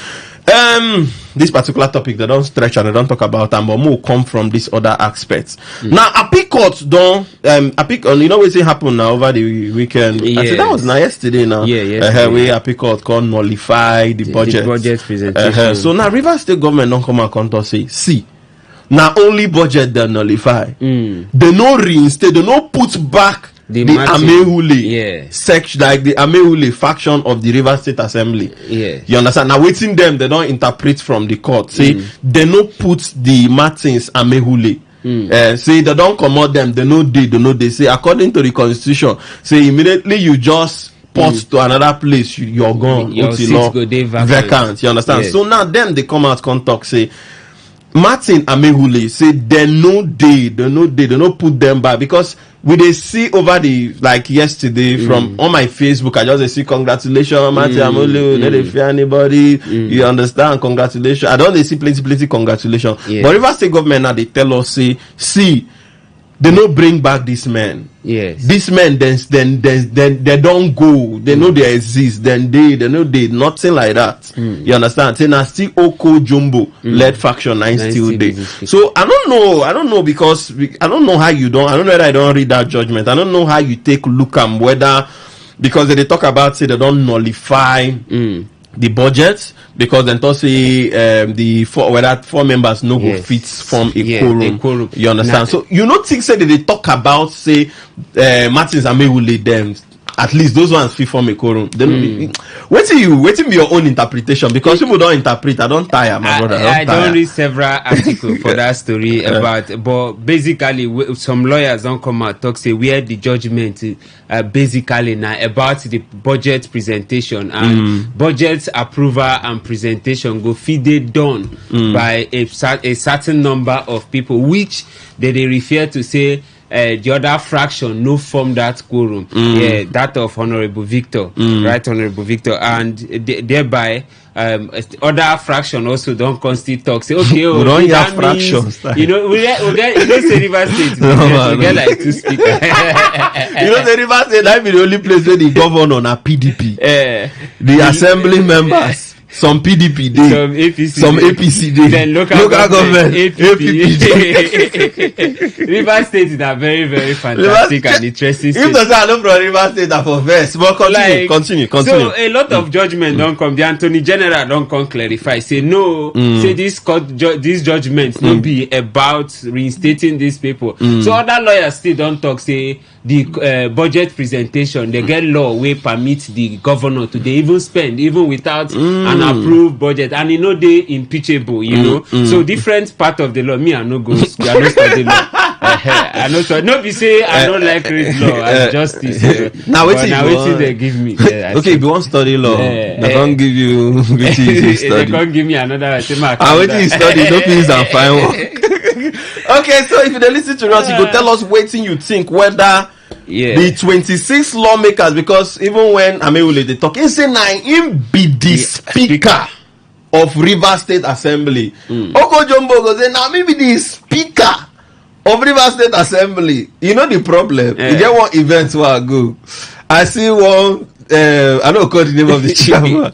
This particular topic they don't stretch and they don't talk about them, but more come from this other aspects. Now, appeal court don't you know what happened now over the weekend? Yes. I said that was now yesterday now. We appeal court can nullify the budget. The budget presentation. So now Rivers State government don't come and come say, see, now only budget they nullify. They no reinstate, they no put back the Amehule section, like the Amehule faction of the Rivers State Assembly. You understand? Now waiting them, they don't interpret from the court. Say they no put the Martins Amehule. Say they don't come out them, they know they say according to the constitution, say immediately you just port to another place, you're gone. Your seats go dey vacant. You understand? So now them they come out come talk say Martin Amehule say they no put them back because we they see over the like yesterday from on my Facebook I just see congratulations Martin Amehule, they fear anybody. You understand? Congratulations. I don't they see plenty congratulations. But Rivers State government now they tell us say see they no bring back this man. This men then they don't go. They know they exist. Then they know they nothing like that. You understand? Say now still Oko Jumbo led faction nine still day. So I don't know because I don't know how you don't. I don't know whether I don't read that judgment. I don't know how you take look at whether because they talk about say they don't nullify the budget because then to say whether four members no go fit form a quorum. You understand? So you not think say that they talk about say Martins Amehule them at least those ones fit form a quorum. Then waiting be your own interpretation because people don't interpret. I don't tire, my brother. I don't read several articles for that story about, but basically some lawyers don't come out talk say where the judgment basically now about the budget presentation and budget approval and presentation go feed done by a certain number of people, which they refer to say. The other fraction no form that quorum, that of Honorable Victor, right, Honorable Victor, and thereby other fraction also don't constitute talk. Say okay, we don't have fractions. We get say Rivers State, we get like two speakers. The Rivers State that be the only place where the governor na PDP, the assembly members. Some PDP day, some APC day, then local government APP. Rivers State is a very, very fantastic and interesting state. If the I know from Rivers State that for verse, but continue. So a lot of judgment don't come. The Attorney General don't come clarify. Say no. Say this this judgment no be about reinstating these people. So other lawyers still don't talk. Say the budget presentation, they get law where permit the governor to they even spend even without an approved budget, and you know they impeachable, you know. So different part of the law. Me I no go. I no study law. I know so. No be say I don't like read law as justice. Now waiting they give me. Okay, if you want study law, they can't give you. They can't give me another. I waiting you study. No please and fine work. Okay, so if you listen to us, you go tell us waiting you think whether the 26 lawmakers, because even when Amehule they talk, he say now him be the speaker of Rivers State Assembly. Oko Jumbo goes say now maybe the speaker of Rivers State Assembly. You know the problem. You get one event where I go. I see one I don't call the name of the chairman.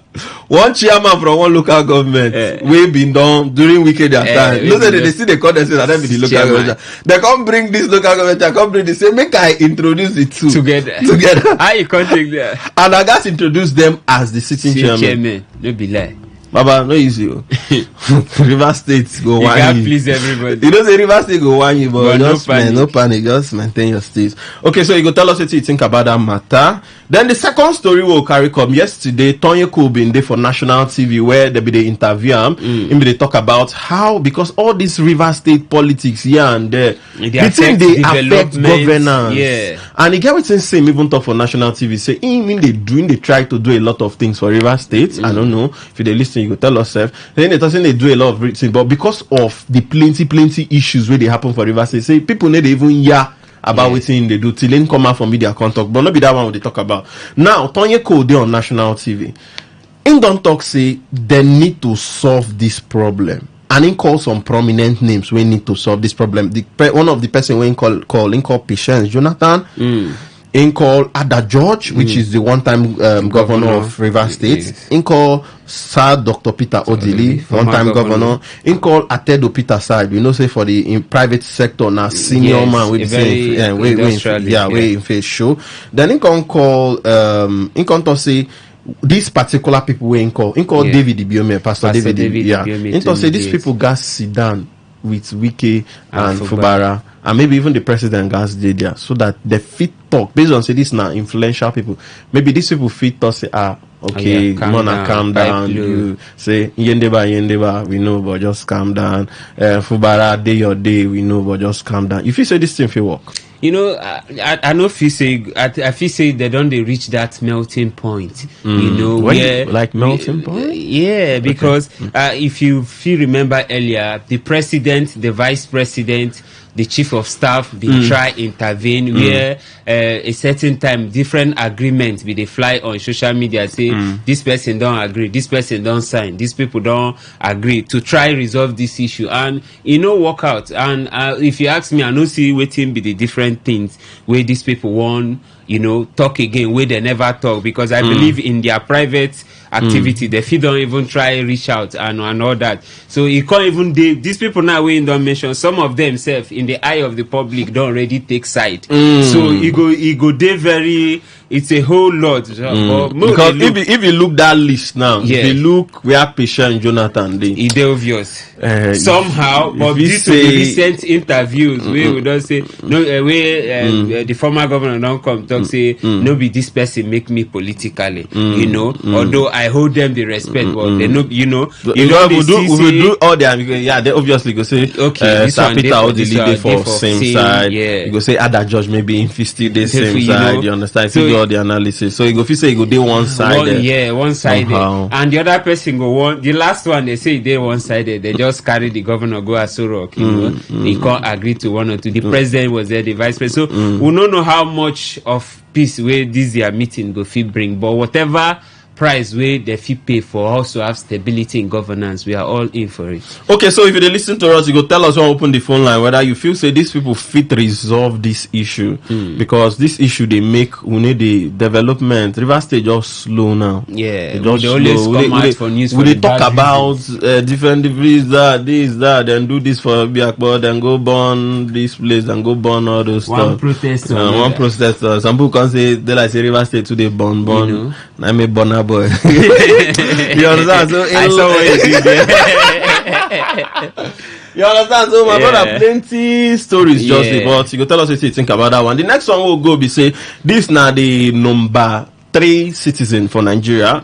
One chairman from one local government we been done during weekend time. You know that they see the call themselves and then be the local government. They can't bring this local government. I can't bring the same. Make I introduce the two together. How you contact them? And I guys introduce them as the sitting chairman. No be lie. Baba, no easy. River State go you one. You can't please everybody. You know say River State go one, but just no panic. Just maintain your state. Okay, so you go tell us what you think about that matter. Then the second story will carry come yesterday. Tony Cole been there for national TV where they be the interview him. They talk about how because all this River State politics here and there, they affect governance. Yeah. And he get what same even talk for national TV. Say they try to do a lot of things for River State. I don't know if they listen. You go tell us. Then they do a lot of things, but because of the plenty issues where they happen for River State, say people need even about what they do till they come out from media contact, but not be that one they talk about. Now, Tony Cole dey on national TV. In don't talk say they need to solve this problem. And in call some prominent names we need to solve this problem. One of the person we call Patience Jonathan. In call Ada George, which is the one-time governor of Rivers State. Yes. In call Sir Dr. Peter Odili, one-time governor. In call Atedo Peter Side. We know say for the private sector now senior man we in face show. Then in call to say these particular people we in call David Ibiome, Pastor David Ibiome. In say these people got sit down with Wike and Fubara. And maybe even the president gas did there, so that the fit talk based on say this now influential people. Maybe these people fit talk say calm down. You say yendeba, we know, but just calm down. Fubara day your day, we know, but just calm down. If you say this thing will work. You know, I know if you say I feel say they don't reach that melting point. You know, where like melting point. Yeah, because if you remember earlier, the president, the vice president, the chief of staff try intervene where a certain time different agreements they fly on social media say this person don't agree, this person don't sign, these people don't agree to try resolve this issue and work out. And if you ask me, I know see waiting be the different things where these people want talk again where they never talk, because I believe in their private activity they don't even try reach out and all that. So you can't even these people now we don't mention some of themselves in the eye of the public don't already take side. So you go there very, it's a whole lot. Because if you look that list now, if you look where Patient Jonathan it's obvious somehow, but this will be recent interviews where we don't say no the former governor don't come talk say no be this person make me politically although I hold them the respect, but they know we do all their they obviously go say Sir Peter Odili for same side. You go say Ada George maybe if he still the same side. You understand? So you all the analysis. So you go say you go dey one side. One sided. And the other person go one. The last one they say they one sided. They just carry the governor go Asorok. He can't agree to one or two. The president was there, the vice president. So we don't know how much of peace where this their meeting go fit bring, but whatever price where they fit pay for also have stability in governance, we are all in for it. Okay, so if you listen to us, you go tell us when open the phone line whether you feel say these people fit resolve this issue, because this issue they make we need the development. River State just slow now. Yeah, they always come out for news. We talk about different degrees that then do this for Biakbo, then go burn this place, then go burn all those one stuff. One protester. Some people can say they like say River State today burn. I may burn boy. You understand? So I saw what you did there. You understand? So my brother, plenty stories just about. You go tell us what you think about that one. The next one will go be say this now the number 3 citizen for Nigeria.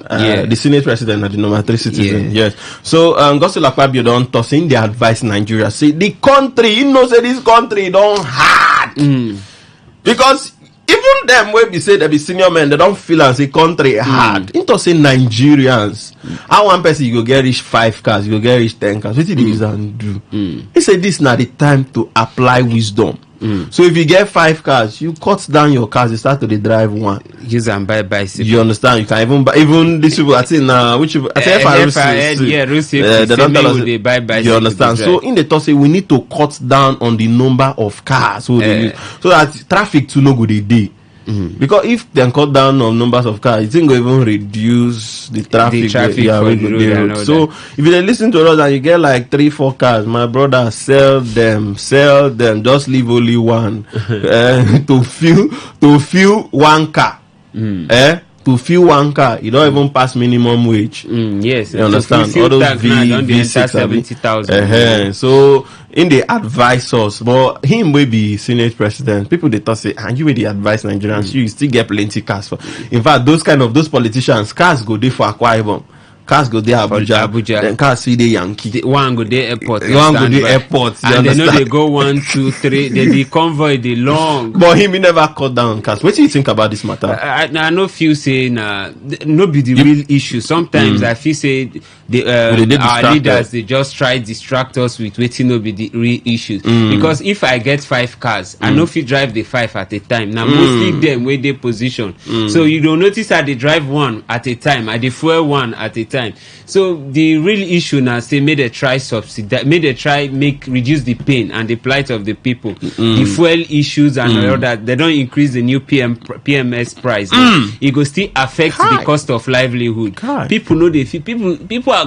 The Senate president and the number 3 citizen. Yes. So Gospel Akpabio don't toss in the advice Nigeria say the country, say this country don't hard. Because even them wey be say they be senior men, they don't feel as a country hard. Into say Nigerians, how one person you go get reach 5 cars, you go get reach 10 cars. What did he do? He said this now the time to apply wisdom. So if you get 5 cars, you cut down your cars, you start to drive one. Use and buy bicycle. You understand? You can even buy, even these people I think which people I think they don't tell us they buy bicycle. You understand? So in the talk say we need to cut down on the number of cars so that traffic to no go day. Because if they cut down on numbers of cars, it ain't going to even reduce the traffic. For the road. So if you listen to us and you get like 3-4 cars, my brother, sell them. Just leave only one to fuel one car. To fuel one car, you don't even pass minimum wage. Yes, you understand? All those V6 70,000. So in the advise us, but him will be Senate president. People they thought say, and you will the advise Nigerians, you still get plenty cars for. In fact, those politicians, cars go there for Akwa Ibom. Cars go there Abuja. Then cars see the Yankee. One go there airport. One go there airport. And they know they go 1, 2, 3. The convoy they long. But him he never cut down cars. What do you think about this matter? I know few say no be the real issue. Sometimes I feel say our leaders they just try distract us with waiting no be the real issues. Because if I get 5 cars, I know if you drive the 5 at a time. Now mostly them where they position. So you don't notice that they drive 1 at a time. I they fuel 1 at a time. So the real issue now say may they try subsidize, may they try reduce the pain and the plight of the people. The fuel issues and all that, they don't increase the new PMS price. It go still affect the cost of livelihood. People know people are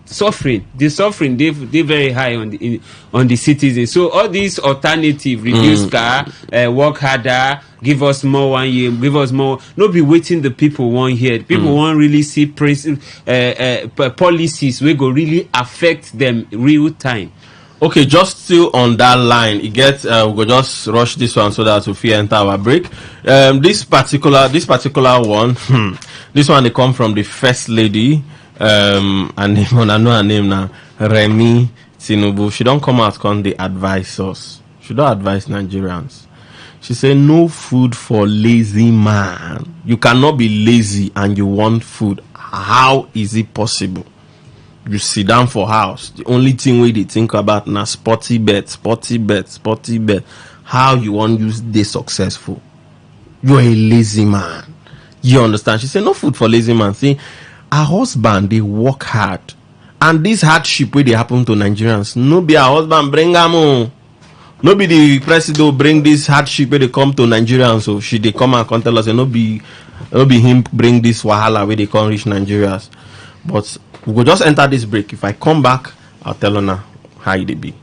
suffering. The suffering they very high on the citizens. So all these alternative, reduce car, work harder, give us more 1 year, give us more. Not be waiting the people 1 year. People won't really see policies we go really affect them real time. Okay, just still on that line, it gets we'll just rush this one so that we enter our break. This particular one, this one they come from the first lady. And I know her name now, Remi Tinubu. She don't come out on the advise us. She don't advise Nigerians. She said no food for lazy man. You cannot be lazy and you want food. How is it possible? You sit down for house. The only thing we think about now sporty bet. How you want you stay successful? You're a lazy man. You understand? She said no food for lazy man. See, her husband they work hard, and this hardship where they happen to Nigerians. No be her husband bring them. No be the president bring this hardship where they come to Nigerians. So she they come and tell us, no be him bring this wahala where they come reach Nigerians. But we will just enter this break. If I come back, I'll tell her how it be.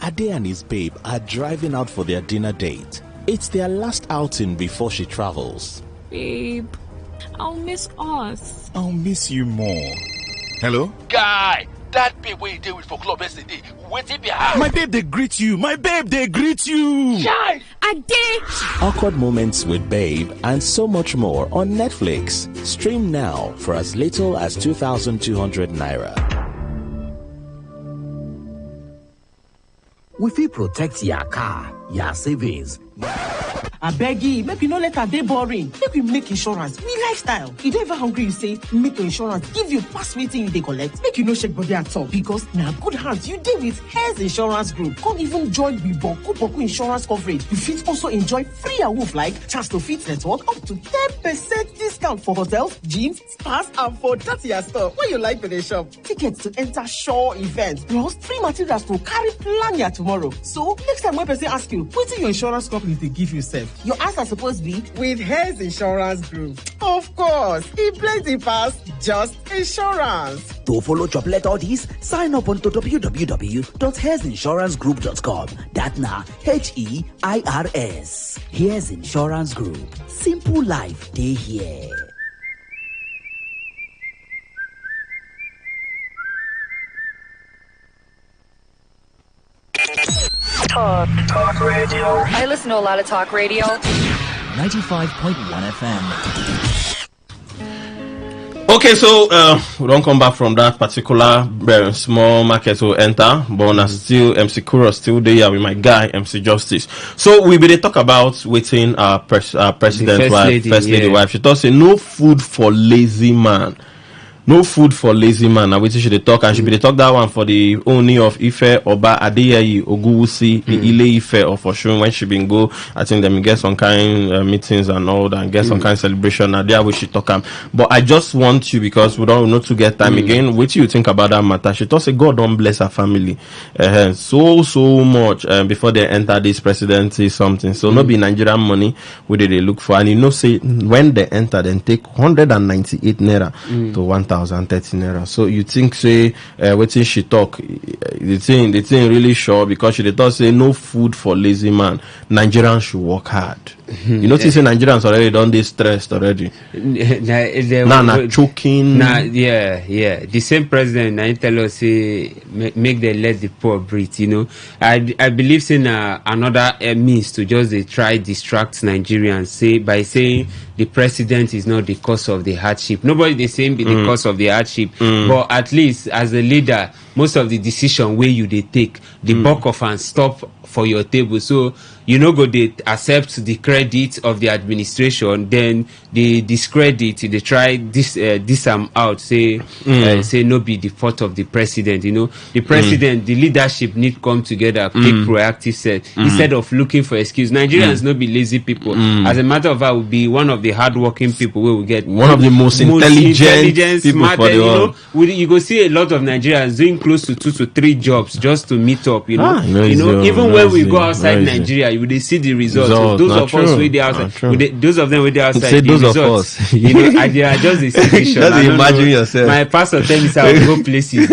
Ade and his babe are driving out for their dinner date. It's their last outing before she travels. Babe, I'll miss us. I'll miss you more. Hello? Guy, that babe where you did with for club yesterday, waiting behind. My babe, they greet you. Chai! Ade! Awkward moments with babe and so much more on Netflix. Stream now for as little as 2,200 naira. We fit protect your car, your savings. I beg you, make you no let her dey boring. Make we make insurance. We lifestyle. You don't even hungry, you say, make your insurance. Give you pass waiting they collect. Make you no shake body at all. Because now good hands, you deal with Hares Insurance Group. Come even join with Boku insurance coverage. You fit also enjoy free awoof like chance to fit network up to 10% discount for hotels, gyms, spas, and for 30 store. What you like for the shop? Tickets to enter show events. Plus free materials to carry plan your tomorrow. So next time when person ask you, what's your insurance company to give yourself? Your answer supposed to be with Hares Insurance Group. Of course, it plenty pass just insurance. To follow Choplet all these, sign up on www.hairsinsurancegroup.com. That now HEIRS. Hares Insurance Group. Simple life they here. Talk radio. I listen to a lot of talk radio. 95.1 FM. Okay, so we don't come back from that particular small market to enter, but I'm still MC Kuro still there with my guy MC Justice. So we will talk about waiting president's wife, first lady wife. She thought say no food for lazy man. No food for lazy man. Now, which should they talk? And should be they talk that one for the owner of Ife, Oba Adeyayi, Oguwusi, the Ile Ife, or for sure when she been go. I think them get some kind meetings and all that, and get some kind of celebration. Now, there we should talk. But I just want you, because we don't know to get time again. What do you think about that matter? She thought, say, God don't bless her family so much before they enter this presidency something. So, no be Nigerian money where they look for. And you know, say, when they enter, then take 198 naira to 1,030 naira. So you think, say, waiting she talk, the thing really sure, because she thought, say, no food for lazy man. Nigerians should work hard. You notice, say, Nigerians already done this stressed already. Nah, choking. Yeah. The same president now tell us, say, make them let the poor breathe. You know, I believe in another means to just try distract Nigerians, say by saying the president is not the cause of the hardship. Nobody they saying be the cause of the hardship, but at least as a leader, most of the decision where you they take the bulk of and stop for your table. So you know, go they accept the credit of the administration, then they discredit, they try this out, say no be the fault of the president. You know, the president, the leadership need come together, take proactive steps instead of looking for excuse. Nigerians not be lazy people. As a matter of fact, will be one of the hardworking people we will get one of the most intelligent people smart, for the world. You go see a lot of Nigerians doing close to 2 to 3 jobs just to meet up. You know, even when we go outside Nigeria, you will see the results. So those of us with the outside, those of them with the outside, say the those results. of us. You know, I just the situation. Just imagine yourself. My pastor tell me I will go places.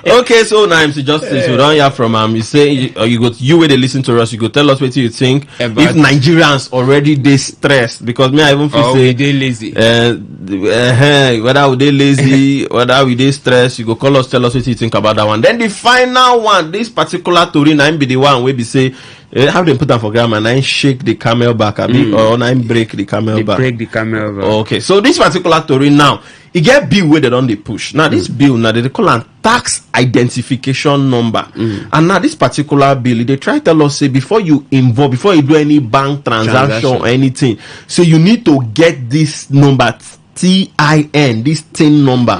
Okay, so now MC Justice, we don't hear from you say you where they listen to us, you go tell us what you think about if Nigerians already they stressed, because me I even feel say they lazy. Whether they lazy, whether we they stressed, you go call us, tell us what you think about that one. Then the final one, this particular story, now be the one where we say how they put that for grammar, and shake the camel back a bit, or break the camel back. Break the camel back. Okay, so this particular story now, it get bill where they don't they push. Now this bill now they call an tax identification number, and now this particular bill they try to tell us, say, before you do any bank transaction or anything, so you need to get this number. TIN, this TIN number.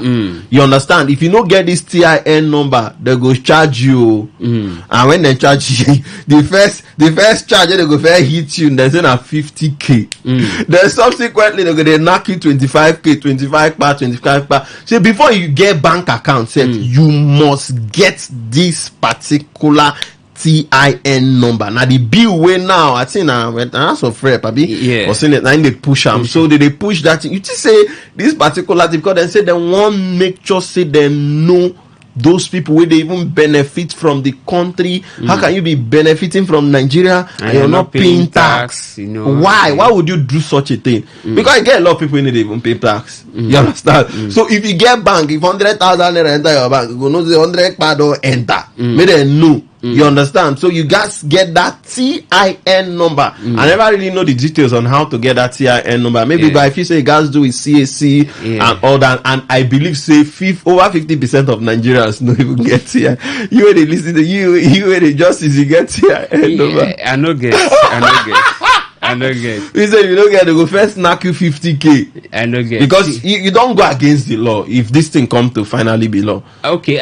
You understand? If you don't get this TIN number, they go charge you. And when they charge you, the first charge they go first hit you, and then say na 50k. Then subsequently they go they knock you 25k, 25 So before you get bank account set, you must get this particular TIN number. Now the bill way now, I think that's of rep, or saying it now they push them. So they push that. You just say this particular thing, because they say they want make sure say they know those people where they even benefit from the country. How can you be benefiting from Nigeria and you're not paying tax? You know, why would you do such a thing? Because I get a lot of people in it even pay tax. You understand? So if you get bank, if 100,000 naira enter your bank, you go know the 100 card don't enter. May they know. You understand? So you guys get that TIN number. I never really know the details on how to get that TIN number. Maybe but if you say you guys do with CAC and all that, and I believe say over 50% of Nigerians don't even get TIN. You when they listen to you when they justice you get TIN number. I know get. You say you don't get, they go first knock you 50k. I don't get, because you don't go against the law if this thing come to finally be law. Okay,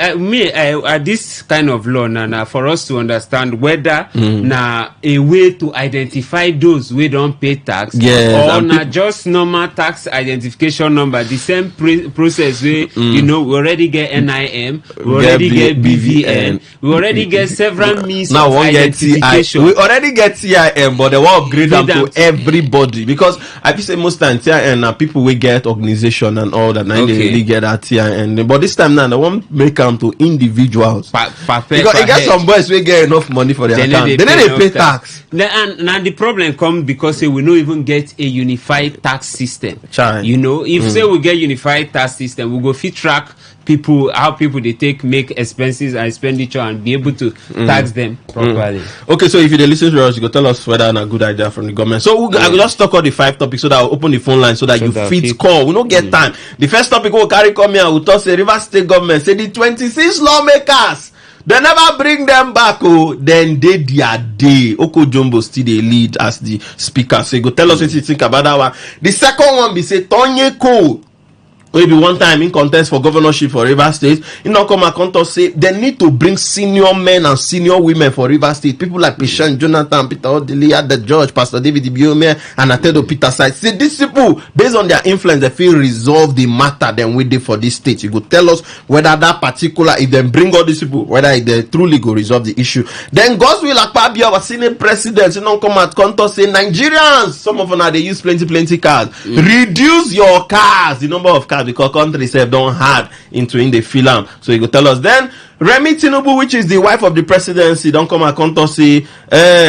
this kind of law now for us to understand whether na a way to identify those who don't pay tax, or na just normal tax identification number, the same process where you know we already get NIM, we already get BVN, we already get several means of identification. We already get TIM, but they will upgrade them to everybody, because I feel say most times TIN are people will get organization and all that. Now they really get that TIN, but this time now they won't make them to individuals. Because you get some boys will get enough money for their account. Then they pay tax. Now the problem comes because say we don't even get a unified tax system. You know, if say we get unified tax system, we go fit track people, how people they make expenses and expenditure and be able to tax them properly. Okay, so if you listen to us, you go tell us whether it's a good idea from the government. So I will just talk all the 5 topics so that I'll open the phone line so that you fit call. We don't get time. The first topic we'll carry come here, we'll talk say River State government say the 26 lawmakers, they never bring them back. Then they their day. Oko Jumbo still they lead as the speaker. So you go tell us what you think about that one. The second one be say Tonye Cole. maybe one time in contest for governorship for Rivers State, he not come and talk say they need to bring senior men and senior women for Rivers State. People like Patient Jonathan, Peter Odili, the George, Pastor David Ibiome, and Atedo Peter Side. Say these people, based on their influence, they feel resolve the matter then we did for this state. You could tell us whether that particular, if they bring all these people, whether they truly go resolve the issue. Then God's will Akpabio, our Senate president, you know, come at Contour say Nigerians, some of them they use plenty cars. Reduce your cars, the number of cars, because country say don't hard into in the film. So you go tell us. Then Remi Tinubu, which is the wife of the presidency, don't come and Contour say,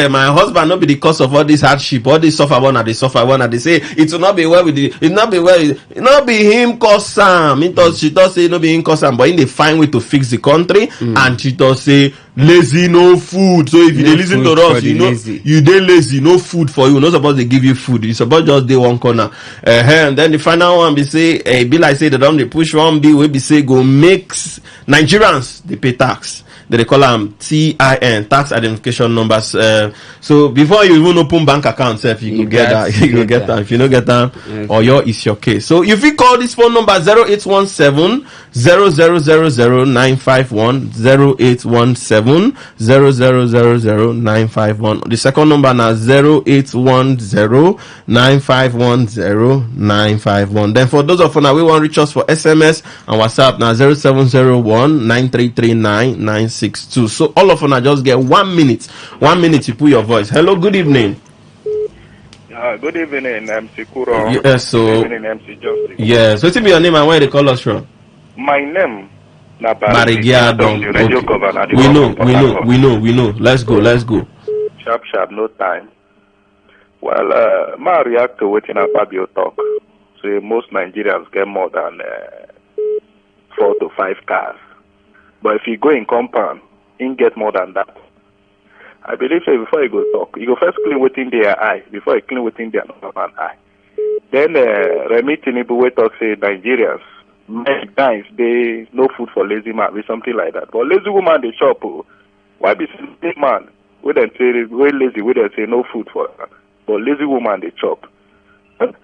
my husband not be the cause of all this hardship, all this suffer one, they suffer one, and they say it will not be well with the, it not be well, it not be him cause Sam. She does say it not be him cause Sam, but in the find way to fix the country, and she does say lazy, no food. So if you listen to us, you know lazy. You dey lazy, no food for you. We're not supposed to give you food. It's about just day one corner. And then the final one be say, be like say they don't they push one bill, we be say go mix Nigerians they pay tax. They call them TIN, tax identification numbers. So before you even open bank account, if you can get that, you can get that. If you don't get that, or your is your case. So if you call this phone number 0817 0000951 0817 0000951. The second number now 0810 9510951. Then for those of you now we want to reach us for SMS and WhatsApp now 0701 9339962. So all of us just get 1 minute. 1 minute you put your voice. Hello, good evening. Good evening, MC Kuro. Yes, so good evening, MC Justice. Yes, what's your name and where they call us from? My name Marigiadon. Okay. We know. Let's go. Sharp, no time. Well, my react to what Fabio talk. Say most Nigerians get more than 4 to 5 cars. But if you go in compound, you get more than that. I believe so before you go talk, you go first clean within their eye, before you clean within their normal eye. Then Remi Tinubu will talk say Nigerians, many times they no food for lazy man, or something like that. But lazy woman they shop. Why be lazy man? We then say we lazy, we then say no food for her. But lazy woman they chop. It's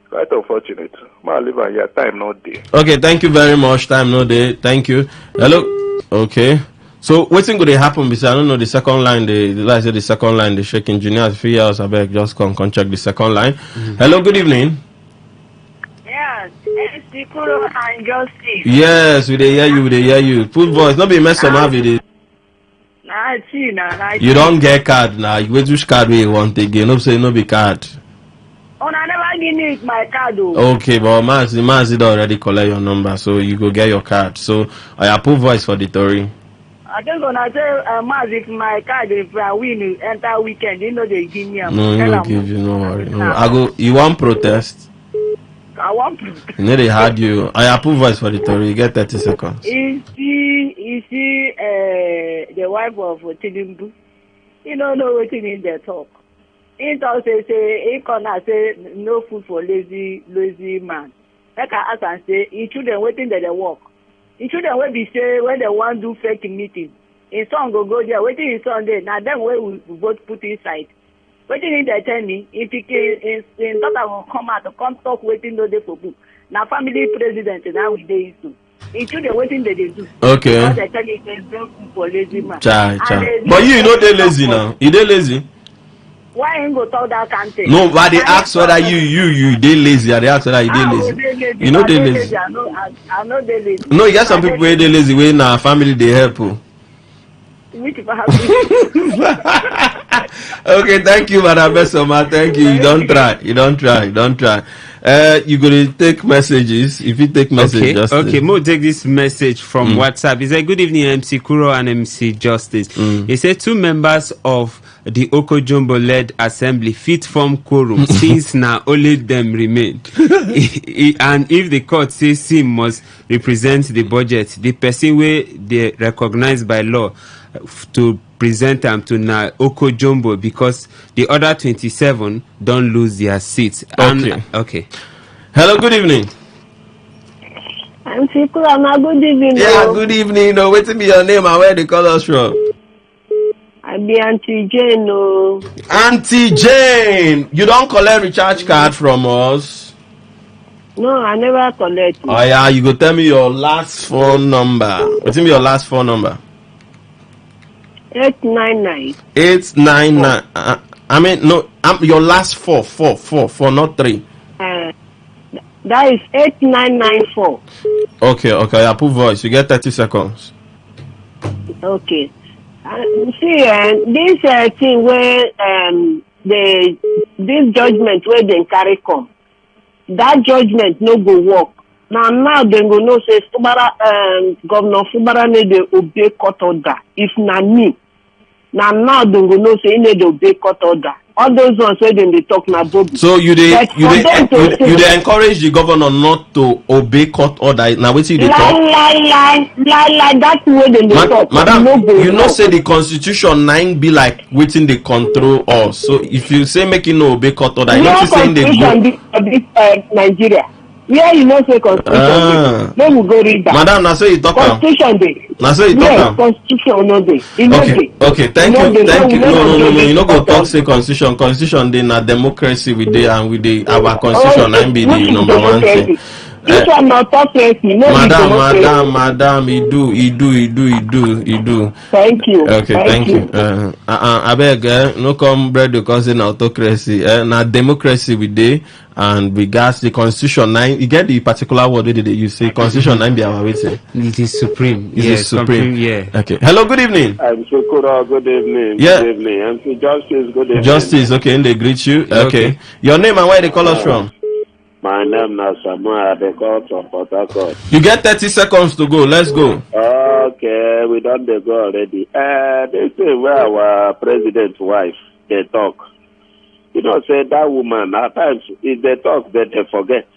quite unfortunate. Man, live on your time no day. Okay, thank you very much. Time no day. Thank you. Hello. Okay. So what's going to happen? Because I don't know the second line. The second line. The shake engineers 3 hours. I beg just come check the second line. Hello. Good evening. Yes, it's the Kuro and Justice. Yes, we hear you. Put voice. Not be mess up have it. You don't get card now. You wait which card we want again. No say no be card. Oh, I never give my card. Okay, but Mazi already collect your number, so you go get your card. So I put voice for the Tory. I just gonna say, if my card if I win enter weekend, you know they give me a no, you don't give you no worry. No. I go. You want protest? I want protest. You know they had you. I approve voice for the Tory. You get 30 seconds. Is she the wife of Tinubu? You don't know what in their talk. He talk say he gonna say no food for lazy man. Like I ask and say, he children waiting that they work. He children will be say when they want to do fake meeting. His son go there, waiting his son there. Now them way we both put inside. Waiting in they tell me, if he can, in daughter will come out to come talk waiting no day for book. Now family president now we dey to. He children waiting that they do. Okay. Because they tell you there's no food for lazy man. Chai. But you know they lazy now. You they lazy? Why ain't go talk that can't take? No, but they ask whether you they lazy. They ask whether you they lazy. You know they lazy. I know they lazy. No, you got some people where they lazy. Where in our family they help. Which family? Okay, thank you, Madam Besoma. Thank you. You don't try. You gonna take messages. If you take messages, okay. Mo take this message from WhatsApp. He said, "Good evening, MC Kuro and MC Justice." He said 2 members of the Okojumbo-led assembly fit form quorum since now only them remain. And if the court says Sim must represent the budget, the person where they recognized by law to present them to now Okojumbo, because the other 27 don't lose their seats. Okay. Hello, good evening. I'm Sikura. Good evening. Yeah, good evening. No, wait to be your name and where they call us from. I be Auntie Jane. Auntie Jane, you don't collect recharge card from us. No, I never collect. Oh yeah, you go tell me your last phone number. What's your last phone number? 899. 899. I mean no. Your last four, not 3. That is 8994. Okay. I put voice. You get 30 seconds. Okay. See, this thing where this judgment where they carry come, that judgment no go work. Now they go know say Governor Fubara need to obey court order. If na me, now they go know say he need to obey court order. All those ones where they talk na bobi. So you encourage the governor not to obey court order. Now what you talk? Lie. That's where they talk. Madam, you know say the constitution 9 be like waiting they control us. So if you say making no obey court order, you not saying they go. Nigeria. Yeah, you know say constitution. Then we go read that. Madam, now say you talk. Constitution day. Now say you talk. Yeah, constitution no day. Okay. Thank you. No. You no go talk say constitution. Constitution day na democracy we dey and we dey our constitution 9 be the number one thing. This one not talk crazy. No, Madam, he do. Thank you. Okay, thank you. I beg, no come bread because in autocracy. Na democracy we dey and we gas the constitution 9. You get the particular word that you say constitution 9 be our waiting. It is supreme. It is supreme. Yeah. Okay. Hello, good evening. I'm Shukura. Good evening. Yeah. Good evening. MC Justice. Good evening. Justice. Okay, and they greet you. Okay. Your name and where they call us from? My name is Samuel. They call from Port Harcourt. You get 30 seconds to go. Let's go. Okay, we done the go already. They say where our president's wife they talk. You know, say that woman at times if they talk, then they forget.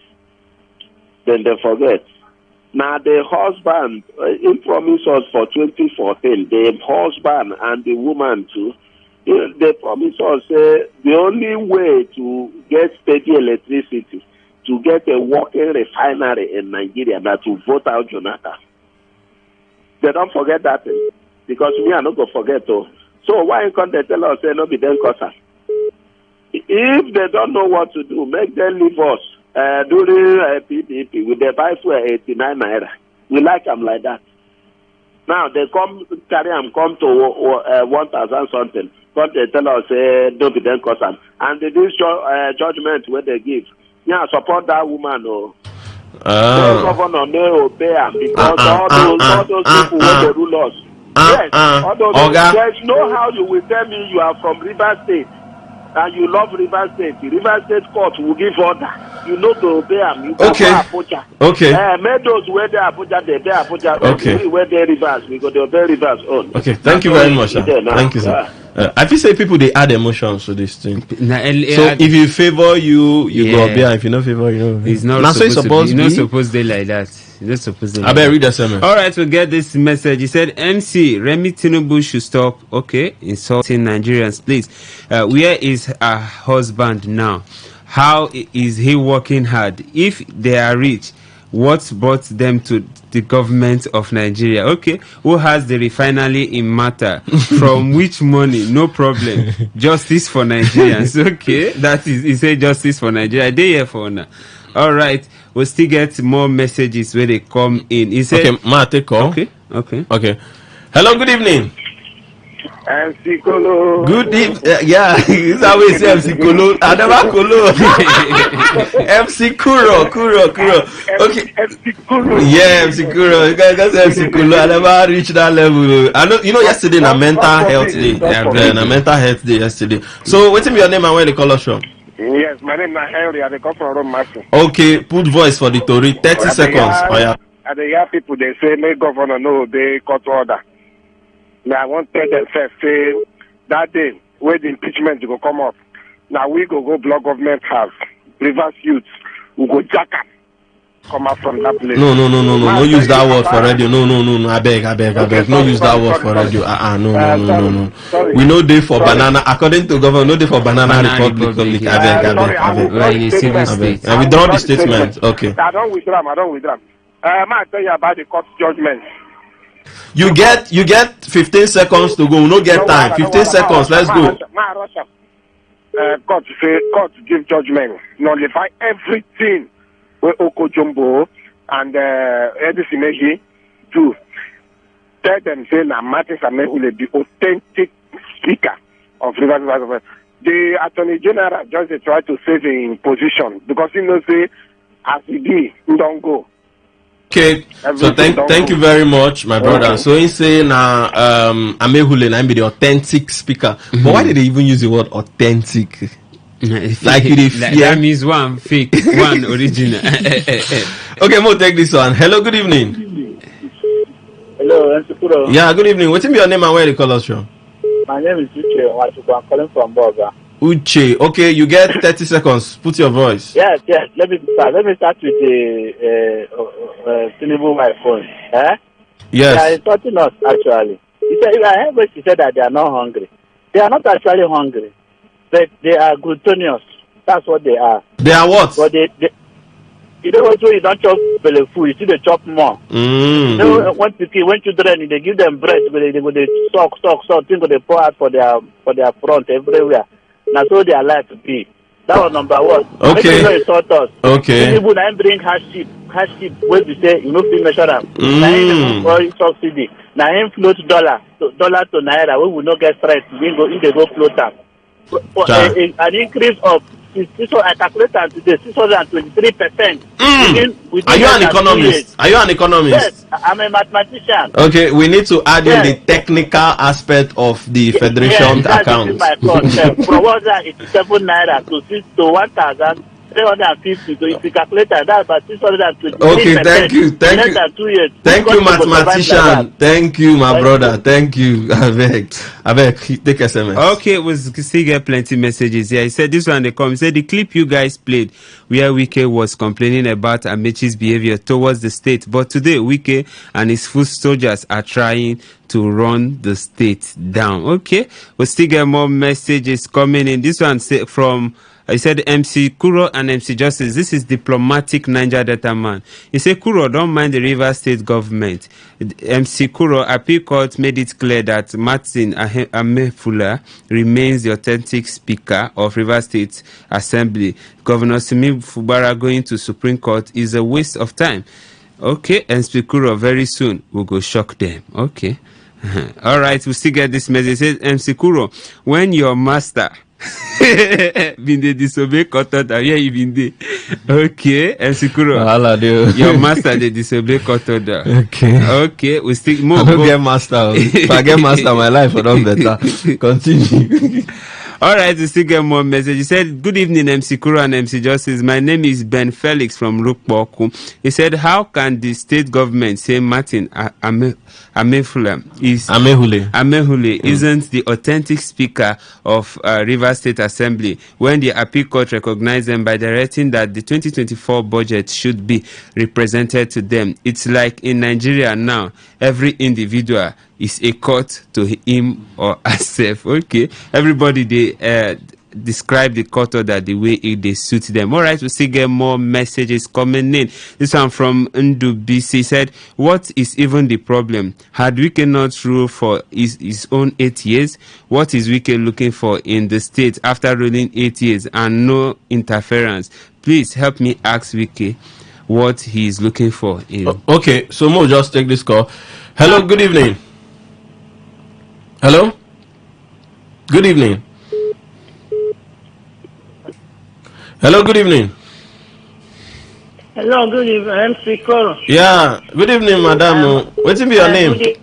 Now the husband, he promised us for 2014. The husband and the woman too. They promised us the only way to get steady electricity, to get a working refinery in Nigeria, that to vote out Jonathan. They don't forget that thing. Because me, I not go forget though. So why can't they tell us no be them cause? If they don't know what to do, make them leave us during PPP with the buy for 89 naira. We like them like that. Now they come to 1,000 something. But they tell us don't be them cause. And this judgment where they give. Yeah, support that woman. The governor no obey her because all those people want to rule us. Yes, all those there's no how you will tell me you are from River State and you love River State. The River State court will give order. You know to obey them. You go Abuja. Okay. Make those where they Abuja, they Abuja. Okay. Where they Rivers, we go to obey Rivers on. Okay. Thank you very much, sir. Thank you, sir. I feel say people they add emotions to this thing. So if you favor you go up there. If you not favor, you know. It's not supposed to be like that. It's not supposed to be. I better read the SMS. All right, we'll get this message. He said, MC Remi Tinubu should stop. Okay, insulting Nigerians, please. Where is her husband now? How is he working hard? If they are rich, what brought them to the government of Nigeria? Okay, who has the refinery in Mata? From which money? No problem. Justice for Nigerians. Okay, that is, he said justice for Nigeria. They here for now. All right, we'll still get more messages where they come in. He said, okay, ma, take call. Okay. Hello, good evening. MC Kolo. Good evening. Yeah, it's always MC Kolo. I never Kolo. MC Kuro. Okay. MC Kuro. Yeah, MC Kuro. That's MC Kuro. I never reached that level. I know. You know, yesterday na mental health day. Na mental health day yesterday. So, what's your name and where they call us from? Yes, my name is Henry. I come from Rome. Okay, put voice for the Tory. 30 seconds. Oh yeah. And they hear people they say, "Make governor no obey court order." Now I want to tell them first, say that day where the impeachment will come up. Now we go block government house, reverse youth, we go jack up, come out from that place. No. No use that word for radio. No. I beg. No use that word for radio. No. We know they for banana. According to government, no they for banana republic. I beg. And we draw the statement. Okay. I don't withdraw. I tell you about the court judgment. You get 15 seconds to go. We no get time. 15 seconds. Let's go. Court give judgment, nullify everything where Oko Jumbo and Edisimeji too. Tell them say na Martin Samehule, the authentic speaker of Rivers. The Attorney General just try to save in position because he knows say as he did, he don't go. Okay, so thank you very much, my brother. Okay. So he say now Amehule na be the authentic speaker. Mm-hmm. But why did they even use the word authentic? Like that means one fake, one original. Okay, we'll take this one. Hello, good evening. Hello, Nsukuro. Yeah, good evening. What's your name and where you call us from? My name is Uche. I'm calling from Boga. Uche, okay, you get 30 seconds. Put your voice. Yes. Let me start with the Tinubu my phone. Yes. They are insulting us actually. I heard when she said that they are not hungry. They are not actually hungry, but they are gluttonous. That's what they are. They are what? But you know what? You don't chop belly food. You see they chop more. You know, when children they give them bread, they suck. Things they pour out for their front everywhere. That's all their life to be. That was number one. Okay. Make insult us. Okay. People now bring hardship. Where we say you know free measure them. Now him for subsidy. Now him float dollar to naira. We will not get stress. We go float them. An increase of I calculated today 623%. Are you an economist? Yes, I'm a mathematician. Okay, we need to add in the technical aspect of the federation account. Yes, my concept. From 187 naira to 1,350. So if you calculate that, about 623%. Okay, thank you. Thank you, mathematician. Thank you, my brother. Thank you. I beg, take SMS. Okay, we still get plenty messages here. He said this one they come. He said the clip you guys played where Wike was complaining about Amechi's behavior towards the state, but today Wike and his foot soldiers are trying to run the state down. Okay, we still get more messages coming in. This one say from he said MC Kuro and MC Justice, this is diplomatic Niger Delta man. He said Kuro don't mind the Rivers State government. MC Kuro appeal court made it clear that Martin Amefula remains the authentic speaker of Rivers State Assembly. Governor Simi Fubara going to Supreme Court is a waste of time. Okay, MC Kuro very soon will go shock them. Okay. All right, we still get this message. It says MC Kuro, when your master been they disobey court order, yeah, you been there. Okay, MC Kuro, your master they disobey court order. Okay, we still more. I don't get master. If I get master, my life will not better. Continue. All right, we still get more message. He said, good evening, MC Kuro and MC Justice. My name is Ben Felix from Rukboku. He said, how can the state government say Martin Amehule isn't the authentic speaker of Rivers State Assembly when the appeal court recognized them by directing that the 2024 budget should be represented to them? It's like in Nigeria now, every individual is a court to him or herself. Okay, everybody they describe the court order the way they suit them. All right, we still get more messages coming in. This one from Ndu BC said, what is even the problem? Had Wike not rule for his own 8 years? What is Wike looking for in the state after ruling 8 years and no interference? Please help me ask Wike what he is looking for in. Okay, so Mo, just take this call. Hello, good evening. Hello? Good evening. Hello, good evening. Hello, good evening. MC Koro. Yeah, good evening, madam. What's be your name?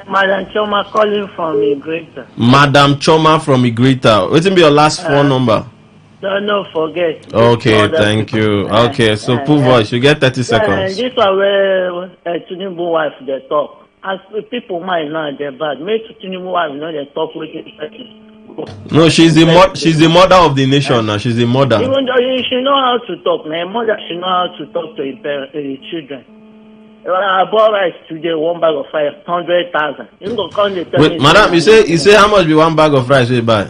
Madam Choma calling from Igrita. Madam Choma from Igrita. What's be your last phone number? Don't forget. Okay, thank you. Okay, so put voice. You get 30 seconds. This is where Tinubu wife they talk. As people might know they're bad. Make Tinubu wife know they talk with it. No, she's the mother of the nation now. She's the mother. Even though she know how to talk, my mother she know how to talk to her children. I bought rice today, 1 bag of rice, 100,000. You go come to tell me. Wait, madam, you say how much be 1 bag of rice you buy?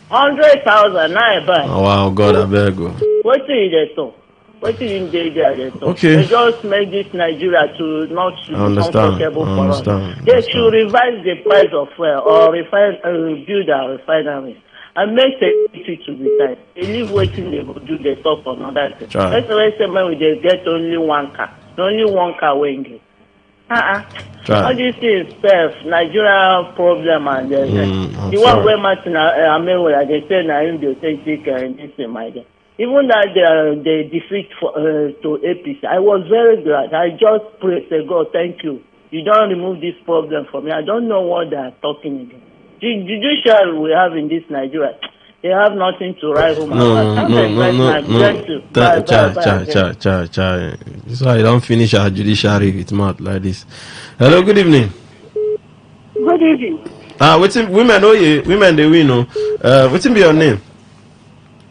100,000 now I buy. Oh wow, God, I better go. What do you talk? What do you do there? Okay. They just make this Nigeria to not be comfortable for us. They should revise the price of fuel or build a refinery. and make security to be tight. They leave waiting, they go do the talk on another thing. Right. That's why I say, man, we just get only one car. Only one car when get. All these things, Nigeria problem, and the one where Martin Amewola, they say, now him, they take and this in my day. Even that they defeat to APC, I was very glad. I just pray, say, God, thank you. You don't remove this problem for me. I don't know what they are talking about. The judiciary we have in this Nigeria, they have nothing to write home about. No. This is why you don't finish our judiciary with mouth like this. Hello, good evening. Good evening. Women, women they win. What's be your name?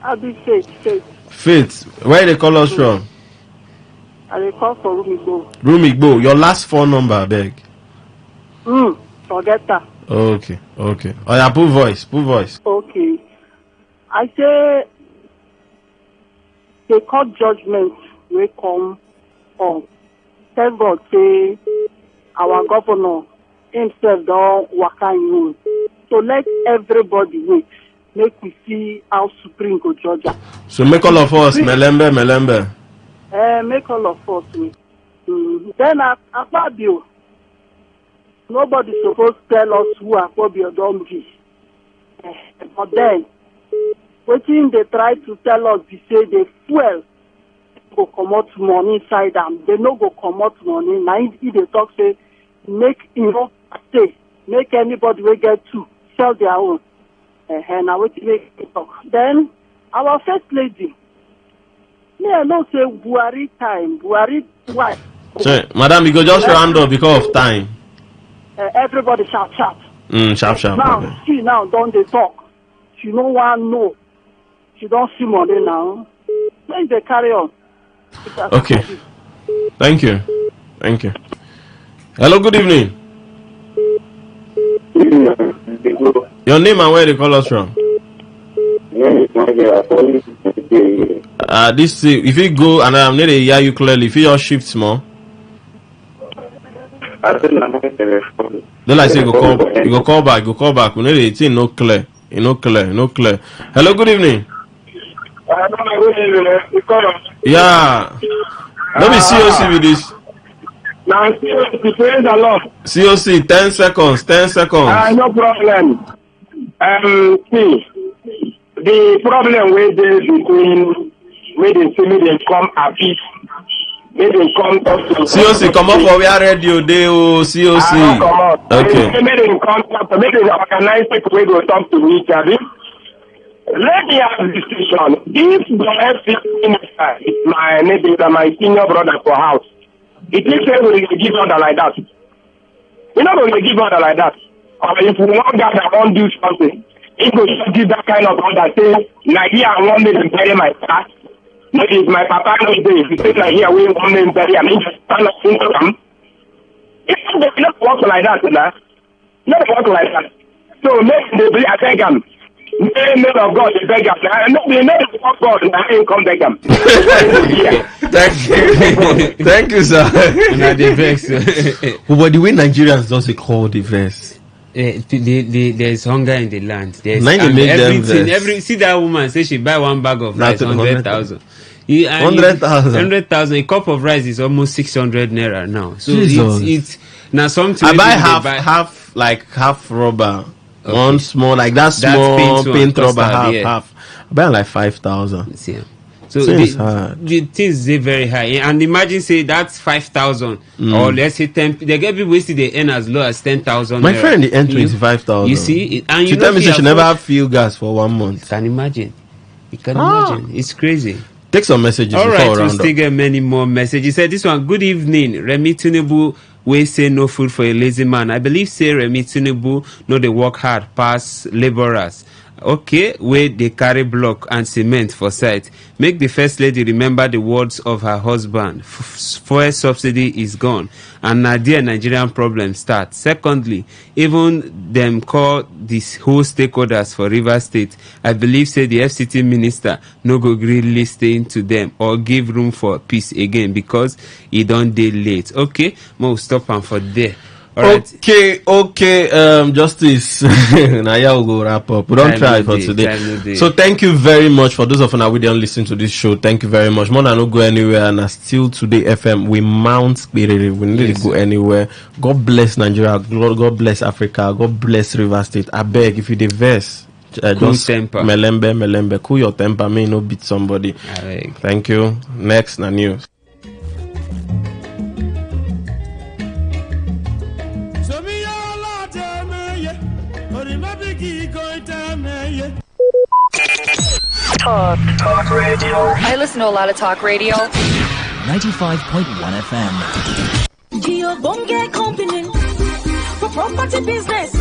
I'll be Faith. Faith. Where they call us from? I call for Rumigbo. Rumigbo. Your last 4 number, beg. Forget that. Okay. Oh yeah, put voice. Okay. I say the court judgment will come on. Tell God say our governor himself don't work on. So let everybody wait. Make we see how Supreme go judge. So make all of us melembe. Make all of us wait. Then Akpabio. Nobody supposed to tell us who Akpabio don't be. But then, waiting they try to tell us, they say they fuel go come out money inside them. They no go come out money. Now if they talk say make stay, make anybody will get to sell their own. Now what make they talk. Then our first lady, me I know say Buhari time, Buhari what? Sorry, madam, you go just round up because of time. Everybody sharp. Sharp. Now, she now don't they talk. She no one know. She don't see money now. Then they carry on. Okay. Thank you. Hello, good evening. Your name and where they call us from? This if you go and I'm not hear you clearly, if you just shift small. Then I say you go call back. We need it no clear. No clear. Hello, good evening. Yeah. Let me COC with this. Now, COC, praise the Lord. COC, 10 seconds. No problem. See, the problem with this between they come at peace. Maybe come up to COC, come up for where radio they COC. Okay. Maybe in contact, maybe organize people who go talk to each other. Let me ask this question. If the FCC minister is my senior brother for house, it is say we will give order like that. We're not going to give order like that. Or if we want God that won't do something, it will give that kind of order say, Nigeria won't make them bury my car. Maybe if my papa knows this, he says like here we want them bury, I mean just stand up into them. It's not work like that, not work like that. So maybe they be I beg them. Name of God, they beg them. The name of God, I ain't come beg them. Thank you, sir. But the way Nigerians does it call the verse. There's hunger in the land. There's everything. See that woman say she buy one bag of rice 100,000. 100,000. A cup of rice is almost 600 naira now. So it's now something. I buy half rubber. Okay. One small like that small paint rubber half. I buy like 5,000. Yeah. So the things they very high, and imagine say that's 5,000 or let's say 10. They get people wasted they earn as low as 10,000. My friend they earn 25,000. You see, and she tell me she never have fuel gas for 1 month. You can imagine. It's crazy. Take some messages. All right, we'll still get many more messages. He said this one. Good evening, Remi Tinubu. We say no food for a lazy man. I believe say Remi Tinubu no they work hard past laborers. Okay, where they carry block and cement for site. Make the first lady remember the words of her husband. Fuel subsidy is gone. And now there Nigerian problem starts. Secondly, even them call these whole stakeholders for River State. I believe say the FCT minister no go agree listening to them or give room for peace again because he don't dey late. Okay, we'll stop and for there. All right. Okay. Justice. Now yeah, we'll go wrap up. We don't try for today. So thank you very much for those of us who didn't listen to this show. Thank you very much. More than not go anywhere, and still Today FM. We mount. We need to go anywhere. God bless Nigeria. God bless Africa. God bless River State. I beg, if you diverse, just temper. Melembe, cool your temper. May no beat somebody. Thank you. Next, na news. Talk radio. I listen to a lot of talk radio. 95.1 FM. Geo Bonge Company for property business.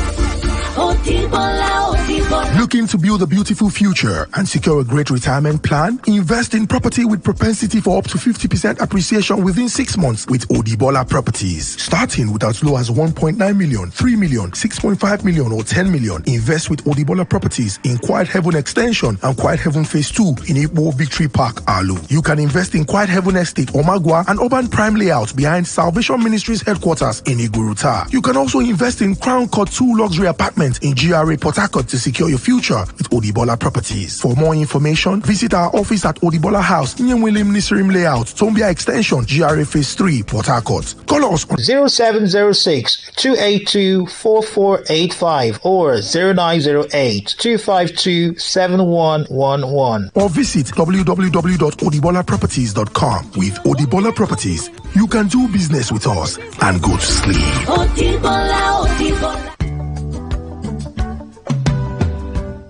Looking to build a beautiful future and secure a great retirement plan? Invest in property with propensity for up to 50% appreciation within 6 months with Odibola Properties. Starting with as low as 1.9 million, 3 million, 6.5 million or 10 million. Invest with Odibola Properties in Quiet Heaven Extension and Quiet Heaven Phase 2 in Igbo Victory Park, Alu. You can invest in Quiet Heaven Estate, Omagwa, and Urban Prime Layout behind Salvation Ministries headquarters in Iguruta. You can also invest in Crown Court 2 luxury apartments in GRA Port Harcourt to secure your future with Odibola Properties. For more information, visit our office at Odibola House, Nyemwele Nisirim Layout, Tombia Extension, GRA Phase 3, Port Harcourt. Call us on 0706-282-4485 or 0908-252-7111. Or visit www.odibolaproperties.com. With Odibola Properties, you can do business with us and go to sleep. Odibola.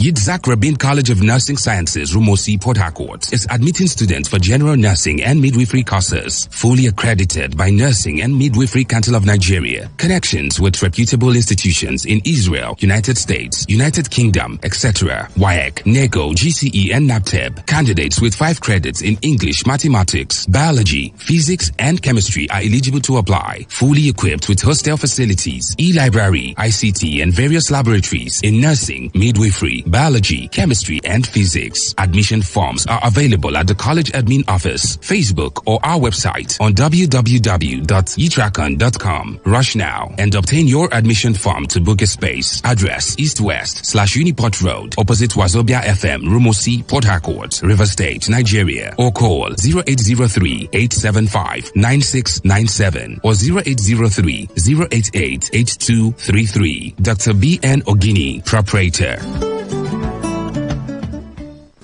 Yitzhak Rabin College of Nursing Sciences, Rumosi, Port Harcourt, is admitting students for general nursing and midwifery courses, fully accredited by Nursing and Midwifery Council of Nigeria. Connections with reputable institutions in Israel, United States, United Kingdom, etc. WAEC, NECO, GCE, and NAPTEB. Candidates with 5 credits in English, mathematics, biology, physics, and chemistry are eligible to apply. Fully equipped with hostel facilities, e-library, ICT, and various laboratories in nursing, midwifery, biology, chemistry, and physics. Admission forms are available at the College Admin Office, Facebook, or our website on www.yitracon.com. Rush now and obtain your admission form to book a space. Address East-West/Uniport Road, opposite Wazobia FM, Rumosi, Port Harcourt, River State, Nigeria. Or call 0803-875-9697 or 0803-088-8233. Dr. B.N. Ogini, proprietor.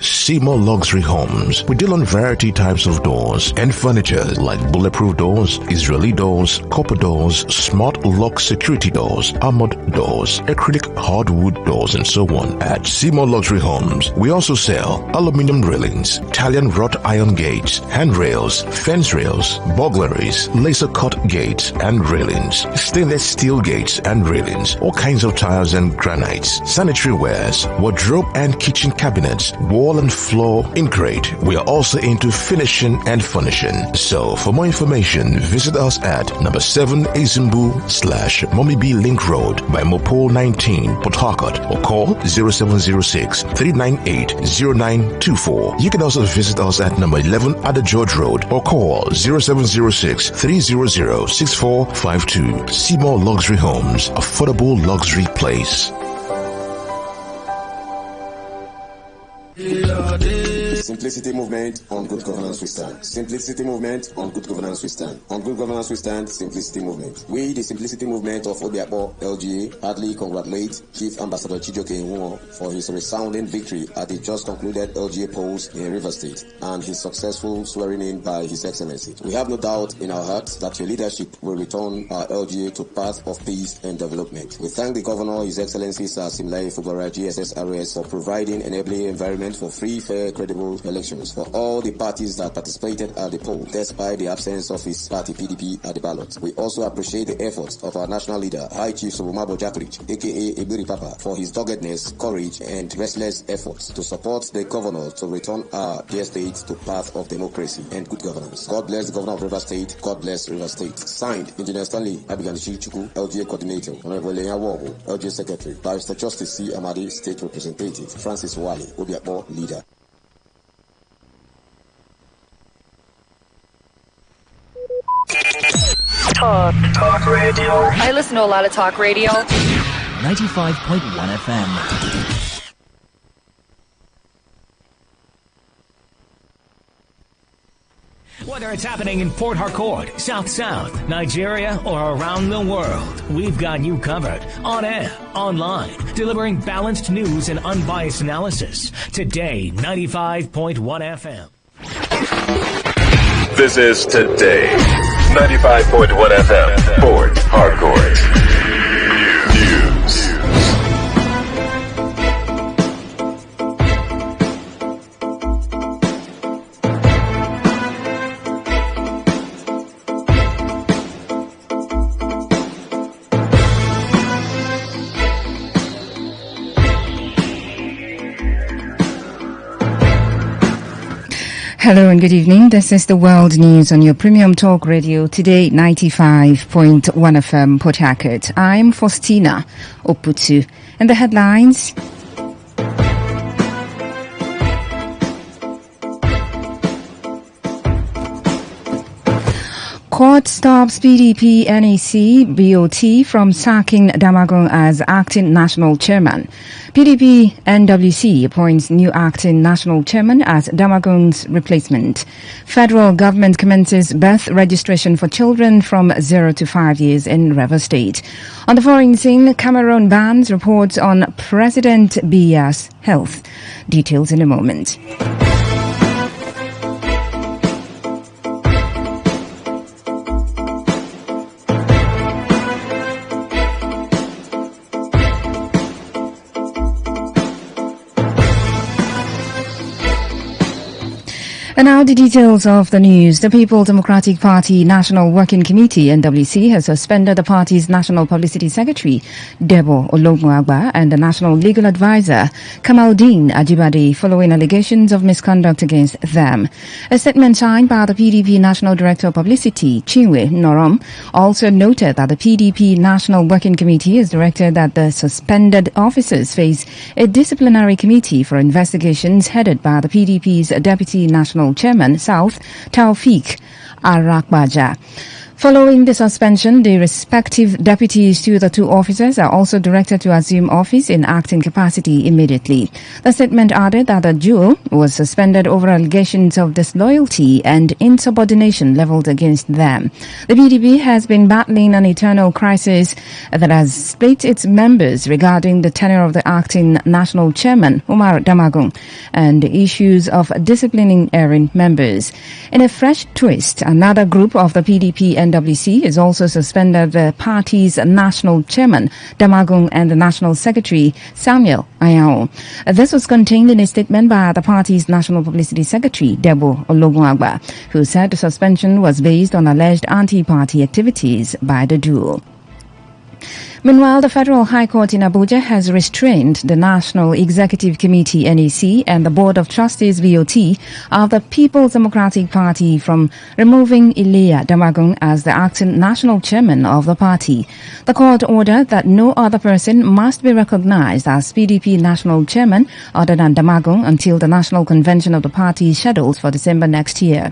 Seymour Luxury Homes. We deal on variety types of doors and furniture like bulletproof doors, Israeli doors, copper doors, smart lock security doors, armored doors, acrylic hardwood doors, and so on. At Seymour Luxury Homes, we also sell aluminum railings, Italian wrought iron gates, handrails, fence rails, burglaries, laser cut gates and railings, stainless steel gates and railings, all kinds of tiles and granites, sanitary wares, wardrobe and kitchen cabinets, wall and floor engraved. We are also into finishing and furnishing. So for more information, visit us at number 7 Izumbu/Mommy B Link Road by Mopole 19, Port Harcourt, or call 0706-398-0924. You can also visit us at number 11 Ada George Road or call 0706-300-6452. Seymour Luxury Homes, affordable luxury place. Simplicity movement, on good governance we stand. Simplicity movement, on good governance we stand. On good governance we stand, simplicity movement. We, the simplicity movement of Obiakpo LGA, hardly congratulate Chief Ambassador Chijoke Inwo for his resounding victory at the just concluded LGA polls in River State and his successful swearing in by His Excellency. We have no doubt in our hearts that your leadership will return our LGA to path of peace and development. We thank the Governor, His Excellency Sir Simlai Fubara GSSRS, for providing an enabling environment for free, fair, credible elections for all the parties that participated at the poll, despite the absence of his party PDP at the ballot. We also appreciate the efforts of our national leader, High Chief Solomabo Jakrich, aka Ibiri Papa, for his doggedness, courage, and restless efforts to support the governor to return our dear state to path of democracy and good governance. God bless the Governor of River State. God bless River State. Signed, Engineer Stanley Abiganichi Chuku, LGA Coordinator, Honorable Lenya Wogo, LGA Secretary, Barrister Justice C. Amadi, State Representative, Francis Wali, Obiakpo Leader. Talk radio. I listen to a lot of talk radio. 95.1 FM. Whether it's happening in Port Harcourt, South South, Nigeria, or around the world, we've got you covered. On air, online, delivering balanced news and unbiased analysis. Today, 95.1 FM. This is Today, 95.1 FM, Port Harcourt. News. Hello and good evening. This is the World News on your premium talk radio, Today 95.1 FM Port Harcourt. I'm Faustina Oputu. And the headlines. Court stops PDP NEC BOT from sacking Damagum as acting national chairman. PDP NWC appoints new acting national chairman as Damagum's replacement. Federal government commences birth registration for children from 0 to 5 years in Rivers State. On the foreign scene, Cameroon bans reports on President Biya's health. Details in a moment. And now the details of the news. The People's Democratic Party National Working Committee, NWC, has suspended the party's National Publicity Secretary, Debo Ologunagba, and the National Legal Advisor, Kamaldeen Ajibade, following allegations of misconduct against them. A statement signed by the PDP National Director of Publicity, Chinwe Norom, also noted that the PDP National Working Committee has directed that the suspended officers face a disciplinary committee for investigations headed by the PDP's Deputy National Chairman, South, Taufik Arakbaja. Following the suspension, the respective deputies to the two officers are also directed to assume office in acting capacity immediately. The statement added that the duo was suspended over allegations of disloyalty and insubordination leveled against them. The PDP has been battling an internal crisis that has split its members regarding the tenure of the acting national chairman, Umar Damagum, and the issues of disciplining erring members. In a fresh twist, another group of the PDP NWC is also suspended the party's national chairman, Damagum, and the national secretary, Samuel Ayao. This was contained in a statement by the party's national publicity secretary, Debo Ologunagba, who said the suspension was based on alleged anti-party activities by the duo. Meanwhile, the Federal High Court in Abuja has restrained the National Executive Committee NEC and the Board of Trustees VOT of the People's Democratic Party from removing Ilia Damagum as the acting national chairman of the party. The court ordered that no other person must be recognized as PDP national chairman other than Damagum until the national convention of the party is scheduled for December next year.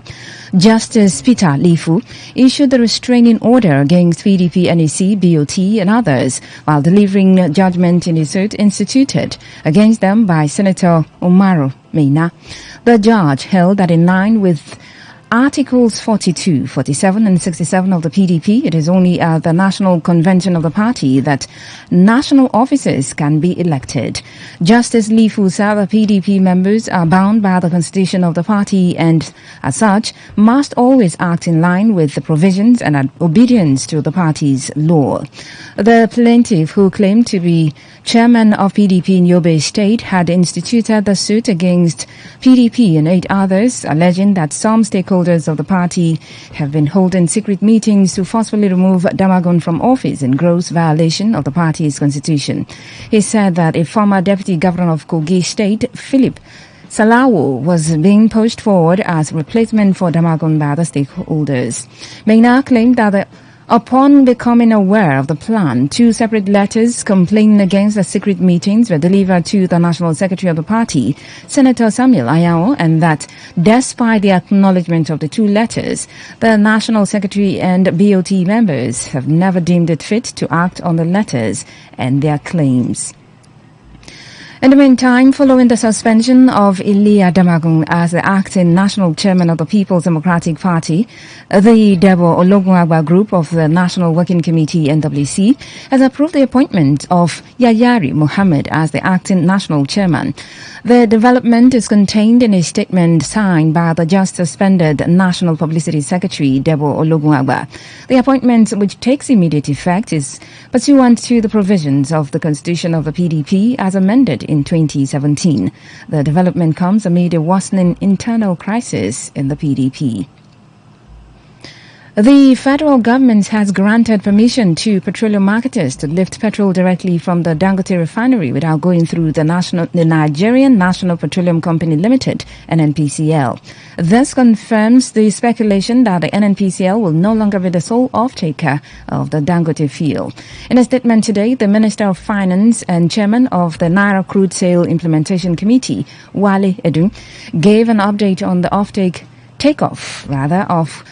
Justice Peter Lifu issued the restraining order against PDP NEC, BOT and others, while delivering judgment in a suit instituted against them by Senator Umaru Maina. The judge held that in line with Articles 42, 47 and 67 of the PDP, it is only at the national convention of the party that national officers can be elected. Justice Lifu said the PDP members are bound by the constitution of the party and, as such, must always act in line with the provisions and obedience to the party's law. The plaintiff, who claimed to be chairman of PDP in Yobe State, had instituted the suit against PDP and 8 others, alleging that some stakeholders of the party have been holding secret meetings to forcefully remove Damagum from office in gross violation of the party's constitution. He said that a former deputy governor of Kogi State, Philip Salawo, was being pushed forward as replacement for Damagum by the stakeholders. Maina claimed that the Upon becoming aware of the plan, 2 separate letters complaining against the secret meetings were delivered to the National Secretary of the party, Senator Samuel Ayao, and that despite the acknowledgement of the 2 letters, the National Secretary and BOT members have never deemed it fit to act on the letters and their claims. In the meantime, following the suspension of Ilia Damagun as the acting national chairman of the People's Democratic Party, the Debo Ologunagba group of the National Working Committee (NWC) has approved the appointment of Yayari Mohammed as the acting national chairman. The development is contained in a statement signed by the just suspended National Publicity Secretary Debo Ologunagba. The appointment, which takes immediate effect, is pursuant to the provisions of the Constitution of the PDP as amended in 2017. The development comes amid a worsening internal crisis in the PDP. The federal government has granted permission to petroleum marketers to lift petrol directly from the Dangote refinery without going through the Nigerian National Petroleum Company Limited, NNPCL. This confirms the speculation that the NNPCL will no longer be the sole off-taker of the Dangote field. In a statement today, the Minister of Finance and Chairman of the Naira Crude Sale Implementation Committee, Wale Edun, gave an update on the takeoff of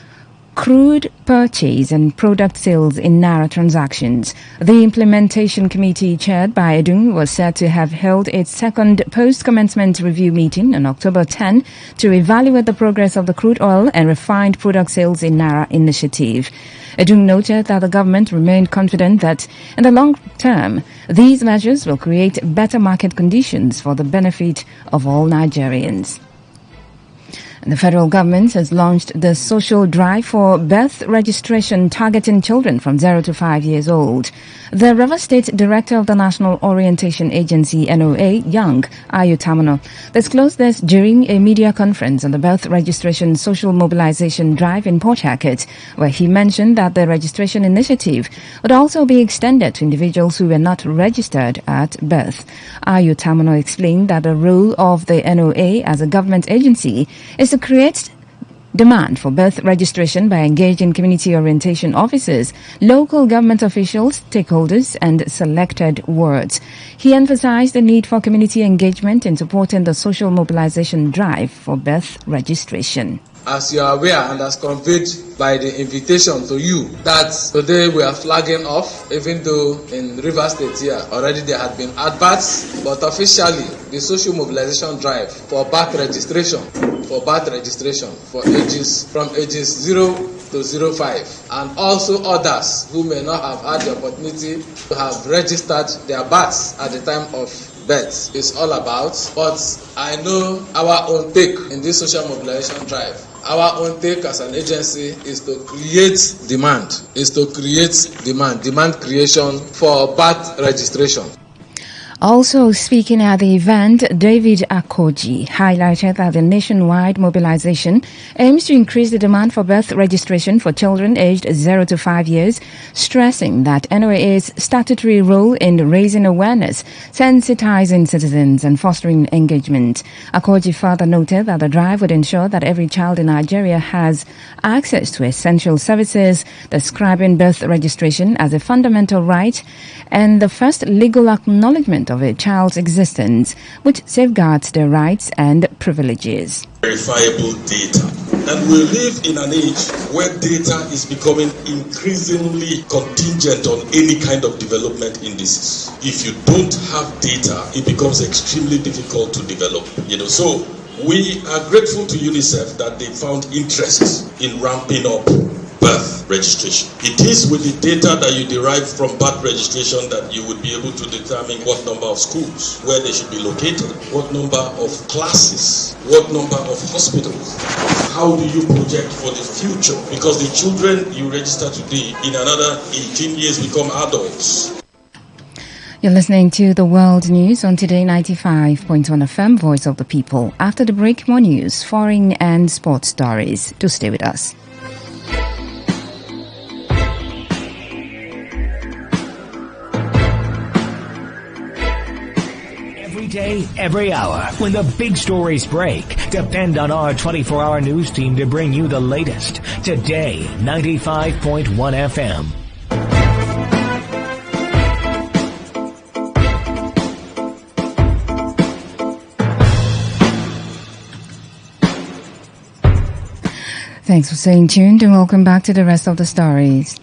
crude purchase and product sales in Naira transactions. The implementation committee chaired by Edun was said to have held its second post-commencement review meeting on October 10 to evaluate the progress of the crude oil and refined product sales in Naira initiative. Edun noted that the government remained confident that in the long term, these measures will create better market conditions for the benefit of all Nigerians. The federal government has launched the social drive for birth registration targeting children from 0 to 5 years old. The River State Director of the National Orientation Agency, NOA, Young Ayotamano, disclosed this during a media conference on the birth registration social mobilization drive in Port Harcourt, where he mentioned that the registration initiative would also be extended to individuals who were not registered at birth. Ayotamano explained that the role of the NOA as a government agency is to create demand for birth registration by engaging community orientation officers, local government officials, stakeholders, and selected wards. He emphasized the need for community engagement in supporting the social mobilization drive for birth registration. As you are aware and as conveyed by the invitation to you, that today we are flagging off, even though in River State here already there had been adverts, but officially the social mobilization drive for birth registration for ages from ages 0 to 05, and also others who may not have had the opportunity to have registered their births at the time of birth is all about. But I know our own take in this social mobilization drive. Our own take as an agency is to create demand creation for birth registration. Also speaking at the event, David Akoji highlighted that the nationwide mobilization aims to increase the demand for birth registration for children aged 0 to 5 years, stressing that NOA's statutory role in raising awareness, sensitizing citizens and fostering engagement. Akoji further noted that the drive would ensure that every child in Nigeria has access to essential services, describing birth registration as a fundamental right and the first legal acknowledgement of a child's existence, which safeguards their rights and privileges. Verifiable data. And we live in an age where data is becoming increasingly contingent on any kind of development indices. If you don't have data, it becomes extremely difficult to develop. So we are grateful to UNICEF that they found interest in ramping up birth registration. It is with the data that you derive from birth registration that you would be able to determine what number of schools, where they should be located, what number of classes, what number of hospitals. How do you project for the future? Because the children you register today, in another 18 years, become adults. You're listening to the World News on Today 95.1 FM, Voice of the People. After the break, more news, foreign and sports stories. Do stay with us. Every day, every hour, when the big stories break, depend on our 24-hour news team to bring you the latest. Today, 95.1 FM. Thanks for staying tuned and welcome back to the rest of the stories.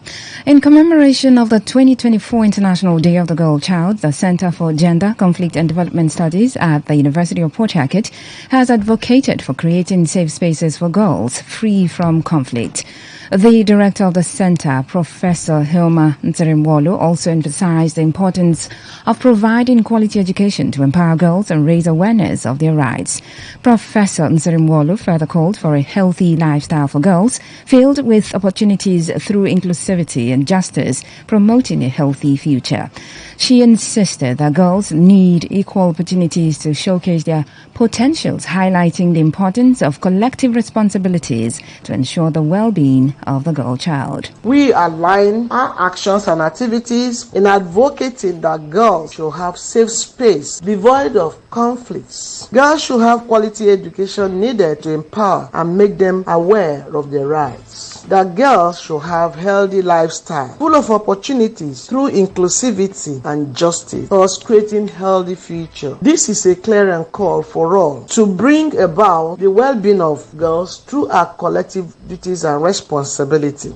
In commemoration of the 2024 International Day of the Girl Child, the Center for Gender, Conflict and Development Studies at the University of Port Harcourt has advocated for creating safe spaces for girls free from conflict. The director of the center, Professor Hilma Nzerimwolo, also emphasized the importance of providing quality education to empower girls and raise awareness of their rights. Professor Nzerimwolo further called for a healthy lifestyle for girls, filled with opportunities through inclusivity and justice, promoting a healthy future. She insisted that girls need equal opportunities to showcase their potentials, highlighting the importance of collective responsibilities to ensure the well-being of the girl child. We align our actions and activities in advocating that girls should have safe space devoid of conflicts. Girls should have quality education needed to empower and make them aware of their rights. That girls should have healthy lifestyle full of opportunities through inclusivity and justice, thus creating healthy future. This is a clear call for all to bring about the well-being of girls through our collective duties and responsibility.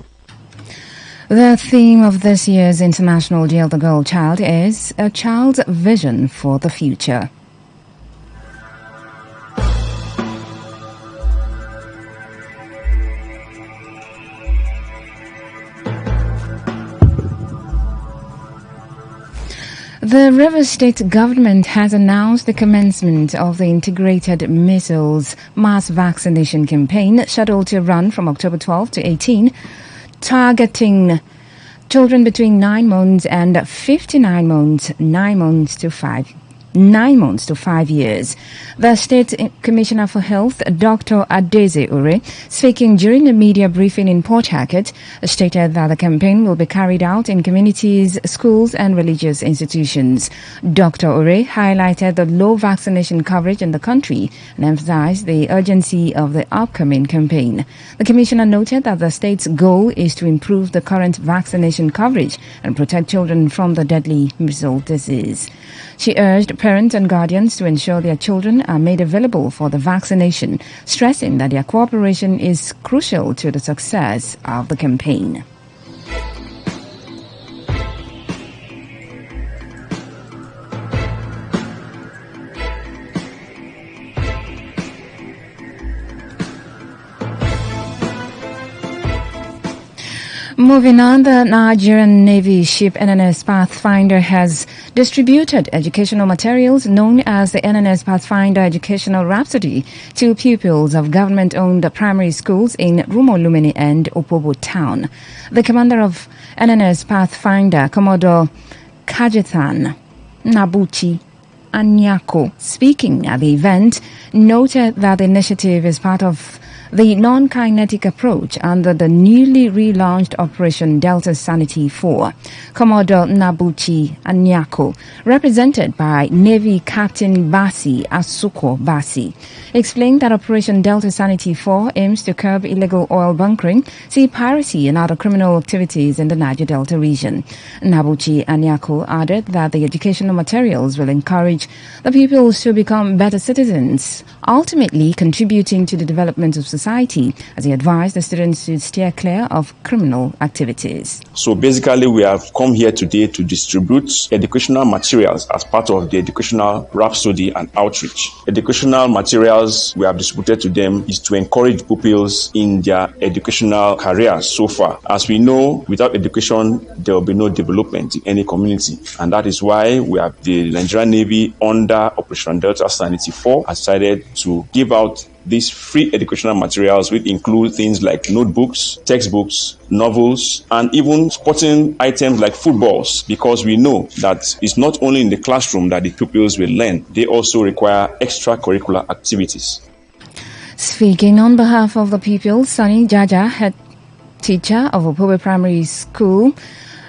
The theme of this year's International Day of the Girl Child is A Child's Vision for the Future. The Rivers State government has announced the commencement of the Integrated Measles Mass Vaccination Campaign, scheduled to run from October 12 to 18, targeting children between 9 months and 59 months, 9 months to 5 years. The State Commissioner for Health, Dr. Adeze Ure, speaking during a media briefing in Port Harcourt, stated that the campaign will be carried out in communities, schools and religious institutions. Dr. Ure highlighted the low vaccination coverage in the country and emphasized the urgency of the upcoming campaign. The Commissioner noted that the state's goal is to improve the current vaccination coverage and protect children from the deadly measles disease. She urged parents and guardians to ensure their children are made available for the vaccination, stressing that their cooperation is crucial to the success of the campaign. Moving on, the Nigerian Navy ship NNS Pathfinder has distributed educational materials known as the NNS Pathfinder Educational Rhapsody to pupils of government-owned primary schools in Rumolumeni and Opobo Town. The commander of NNS Pathfinder, Commodore Kajethan Nabuchi Anyako, speaking at the event, noted that the initiative is part of the non-kinetic approach under the newly relaunched Operation Delta Sanity 4. Commodore Nabuchi Anyako, represented by Navy Captain Basi Asuko Basi, explained that Operation Delta Sanity 4 aims to curb illegal oil bunkering, sea piracy and other criminal activities in the Niger Delta region. Nabuchi Anyako added that the educational materials will encourage the pupils to become better citizens, ultimately contributing to the development of society, as he advised the students to steer clear of criminal activities. So basically, we have come here today to distribute educational materials as part of the educational rhapsody and outreach. Educational materials we have distributed to them is to encourage pupils in their educational careers so far. As we know, without education, there will be no development in any community. And that is why we have the Nigerian Navy under Operation Delta Sanity 4 has decided to give out these free educational materials, which include things like notebooks, textbooks, novels, and even sporting items like footballs, because we know that it's not only in the classroom that the pupils will learn, they also require extracurricular activities. Speaking on behalf of the pupils, Sunny Jaja, head teacher of Opobe Primary School,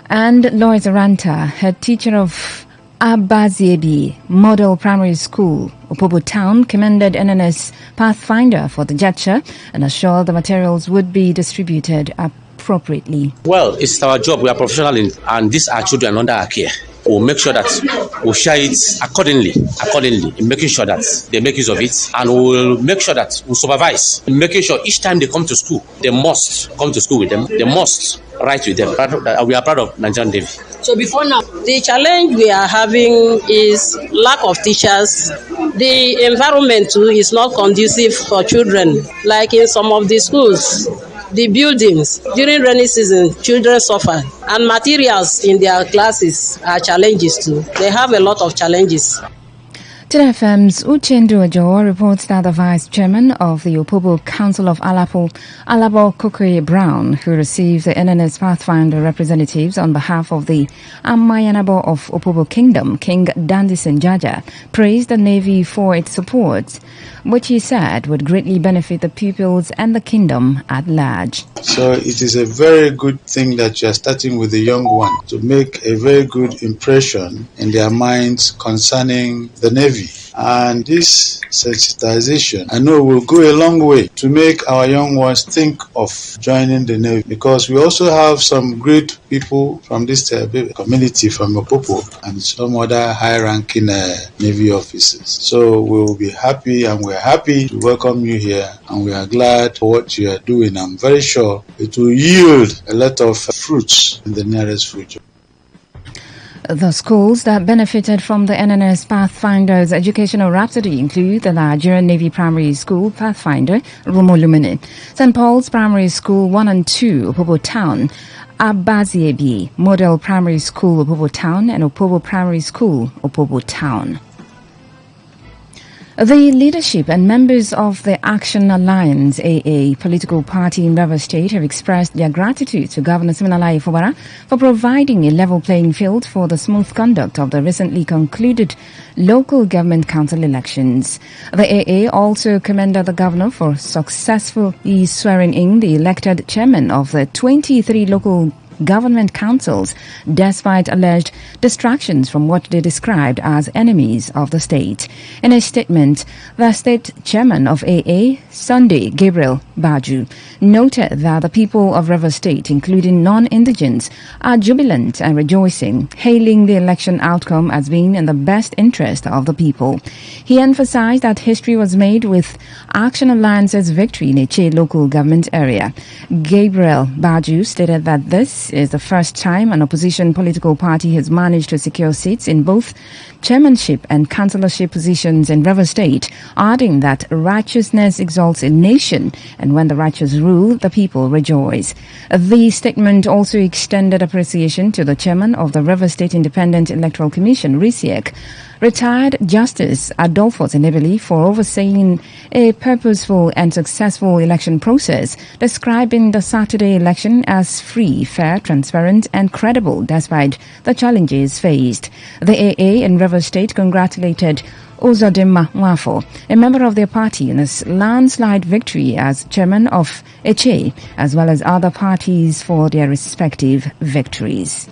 and Lois Aranta, head teacher of Abaziebi Model Primary School, Opobo Town, commended NNS Pathfinder for the gesture and assured the materials would be distributed appropriately. Well, it's our job. We are professional and these are children under our care. We'll make sure that we'll share it accordingly, in making sure that they make use of it, and we'll make sure that we'll supervise, in making sure each time they come to school, they must come to school with them, they must write with them. We are proud of Nigerian Navy. So before now, the challenge we are having is lack of teachers. The environment too is not conducive for children, like in some of the schools. The buildings, during rainy season, children suffer, and materials in their classes are challenges too. They have a lot of challenges. Today FM's Uchendu Ojo reports that the Vice Chairman of the Opobo Council of Alabo Kokoye Brown, who received the NNS Pathfinder representatives on behalf of the Amayanabo of Opobo Kingdom, King Dandison Jaja, praised the Navy for its support, which he said would greatly benefit the pupils and the kingdom at large. So it is a very good thing that you are starting with the young one to make a very good impression in their minds concerning the Navy. And this sensitization, I know, will go a long way to make our young ones think of joining the Navy, because we also have some great people from this community from Opobo and some other high-ranking Navy officers. So we will be happy, and we're happy to welcome you here, and we are glad for what you are doing. I'm very sure it will yield a lot of fruits in the nearest future. The schools that benefited from the NNS Pathfinder's educational rhapsody include the Nigerian Navy Primary School Pathfinder, Romolumene, St. Paul's Primary School 1 and 2, Opobo Town, Abaziebi Model Primary School, Opobo Town, and Opobo Primary School, Opobo Town. The leadership and members of the Action Alliance, AA, political party in Rivers State have expressed their gratitude to Governor Siminalayi Fubara for providing a level playing field for the smooth conduct of the recently concluded local government council elections. The AA also commended the governor for successfully swearing in the elected chairman of the 23 local government councils, despite alleged distractions from what they described as enemies of the state. In a statement, the state chairman of AA, Sunday Gabriel Baju, noted that the people of Rivers State, including non-indigents, are jubilant and rejoicing, hailing the election outcome as being in the best interest of the people. He emphasized that history was made with Action Alliance's victory in Eche local government area. Gabriel Baju stated that this is the first time an opposition political party has managed to secure seats in both chairmanship and councillorship positions in Rivers State, adding that righteousness exalts a nation, and when the righteous rule, the people rejoice. The statement also extended appreciation to the chairman of the Rivers State Independent Electoral Commission, RISIEC, retired Justice Adolphus Enebeli, for overseeing a purposeful and successful election process, describing the Saturday election as free, fair, transparent and credible despite the challenges faced. The AA in Rivers State congratulated Uzodimma Nwafo, a member of their party, in his landslide victory as chairman of Eche, as well as other parties for their respective victories.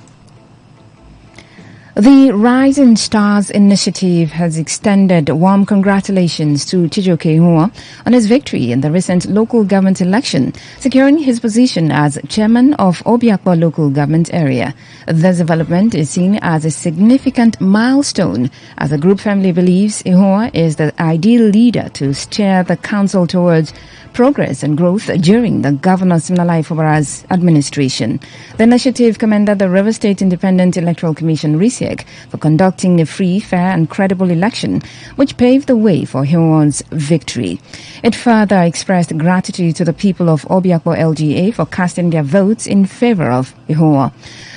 The Rising Stars Initiative has extended warm congratulations to Chijioke Ihua on his victory in the recent local government election, securing his position as chairman of Obiakpo local government area. This development is seen as a significant milestone, as the group family believes Ihua is the ideal leader to steer the council towards progress and growth during the Governor Siminalayi Fubara's administration. The initiative commended the Rivers State Independent Electoral Commission, RISIEC, for conducting a free, fair and credible election, which paved the way for Ihua's victory. It further expressed gratitude to the people of Obiakpo LGA for casting their votes in favor of Ihua.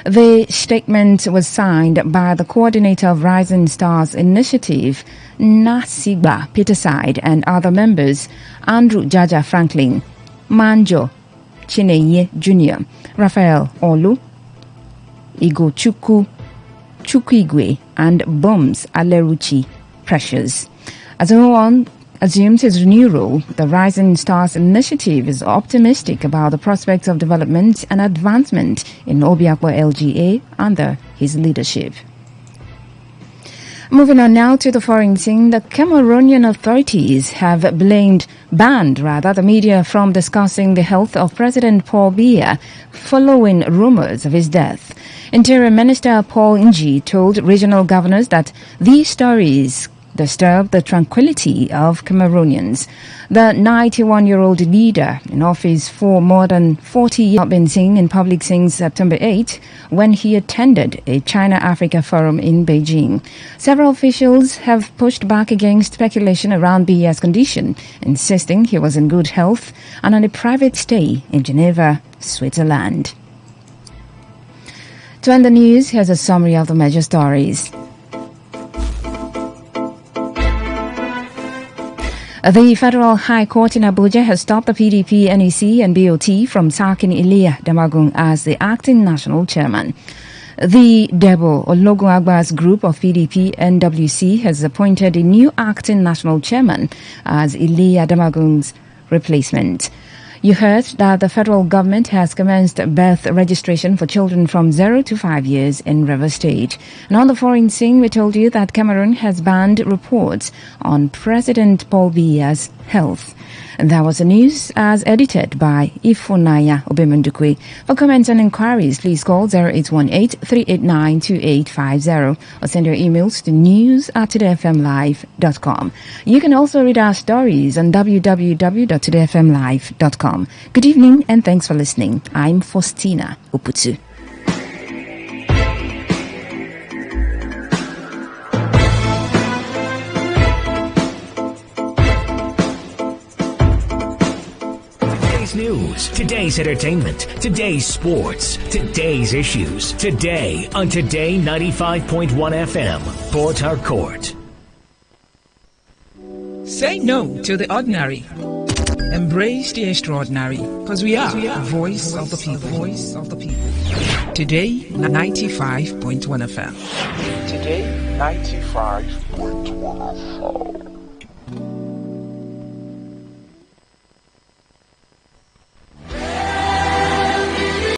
The statement was signed by the coordinator of Rising Stars Initiative, Nasigba Peterside, and other members, Andrew Jaja Franklin, Manjo Chineye Jr., Raphael Olu, Igo Chukwigwe, and Bombs Aleruchi Precious. As Ihua assumes his new role, the Rising Stars Initiative is optimistic about the prospects of development and advancement in Obiakpo LGA under his leadership. Moving on now to the foreign scene, the Cameroonian authorities have banned the media from discussing the health of President Paul Biya following rumors of his death. Interior Minister Paul Nji told regional governors that these stories disturb the tranquility of Cameroonians. The 91-year-old leader in office for more than 40 years has been seen in public since September 8 when he attended a China-Africa forum in Beijing. Several officials have pushed back against speculation around Biya's condition, insisting he was in good health and on a private stay in Geneva, Switzerland. To end the news, here's a summary of the major stories. The Federal High Court in Abuja has stopped the PDP, NEC and BOT from sacking Iliya Damagum as the acting national chairman. The Debo Ologunagba's group of PDP NWC has appointed a new acting national chairman as Iliya Damagum's replacement. You heard that the federal government has commenced birth registration for children from 0 to 5 years in Rivers State. And on the foreign scene, we told you that Cameroon has banned reports on President Paul Biya's health. And that was the news as edited by Ifunaya Obemendukwe. For comments and inquiries, please call 0818-389-2850 or send your emails to news@todayfmlive.com. You can also read our stories on www.todayfmlive.com. Good evening and thanks for listening. I'm Faustina Uputu. News, today's entertainment, today's sports, today's issues, today on Today 95.1 FM, Port Harcourt. Say no to the ordinary. Embrace the extraordinary, because we are the voice of the people. Voice of the people. Today 95.1 FM. Today 95.1 FM.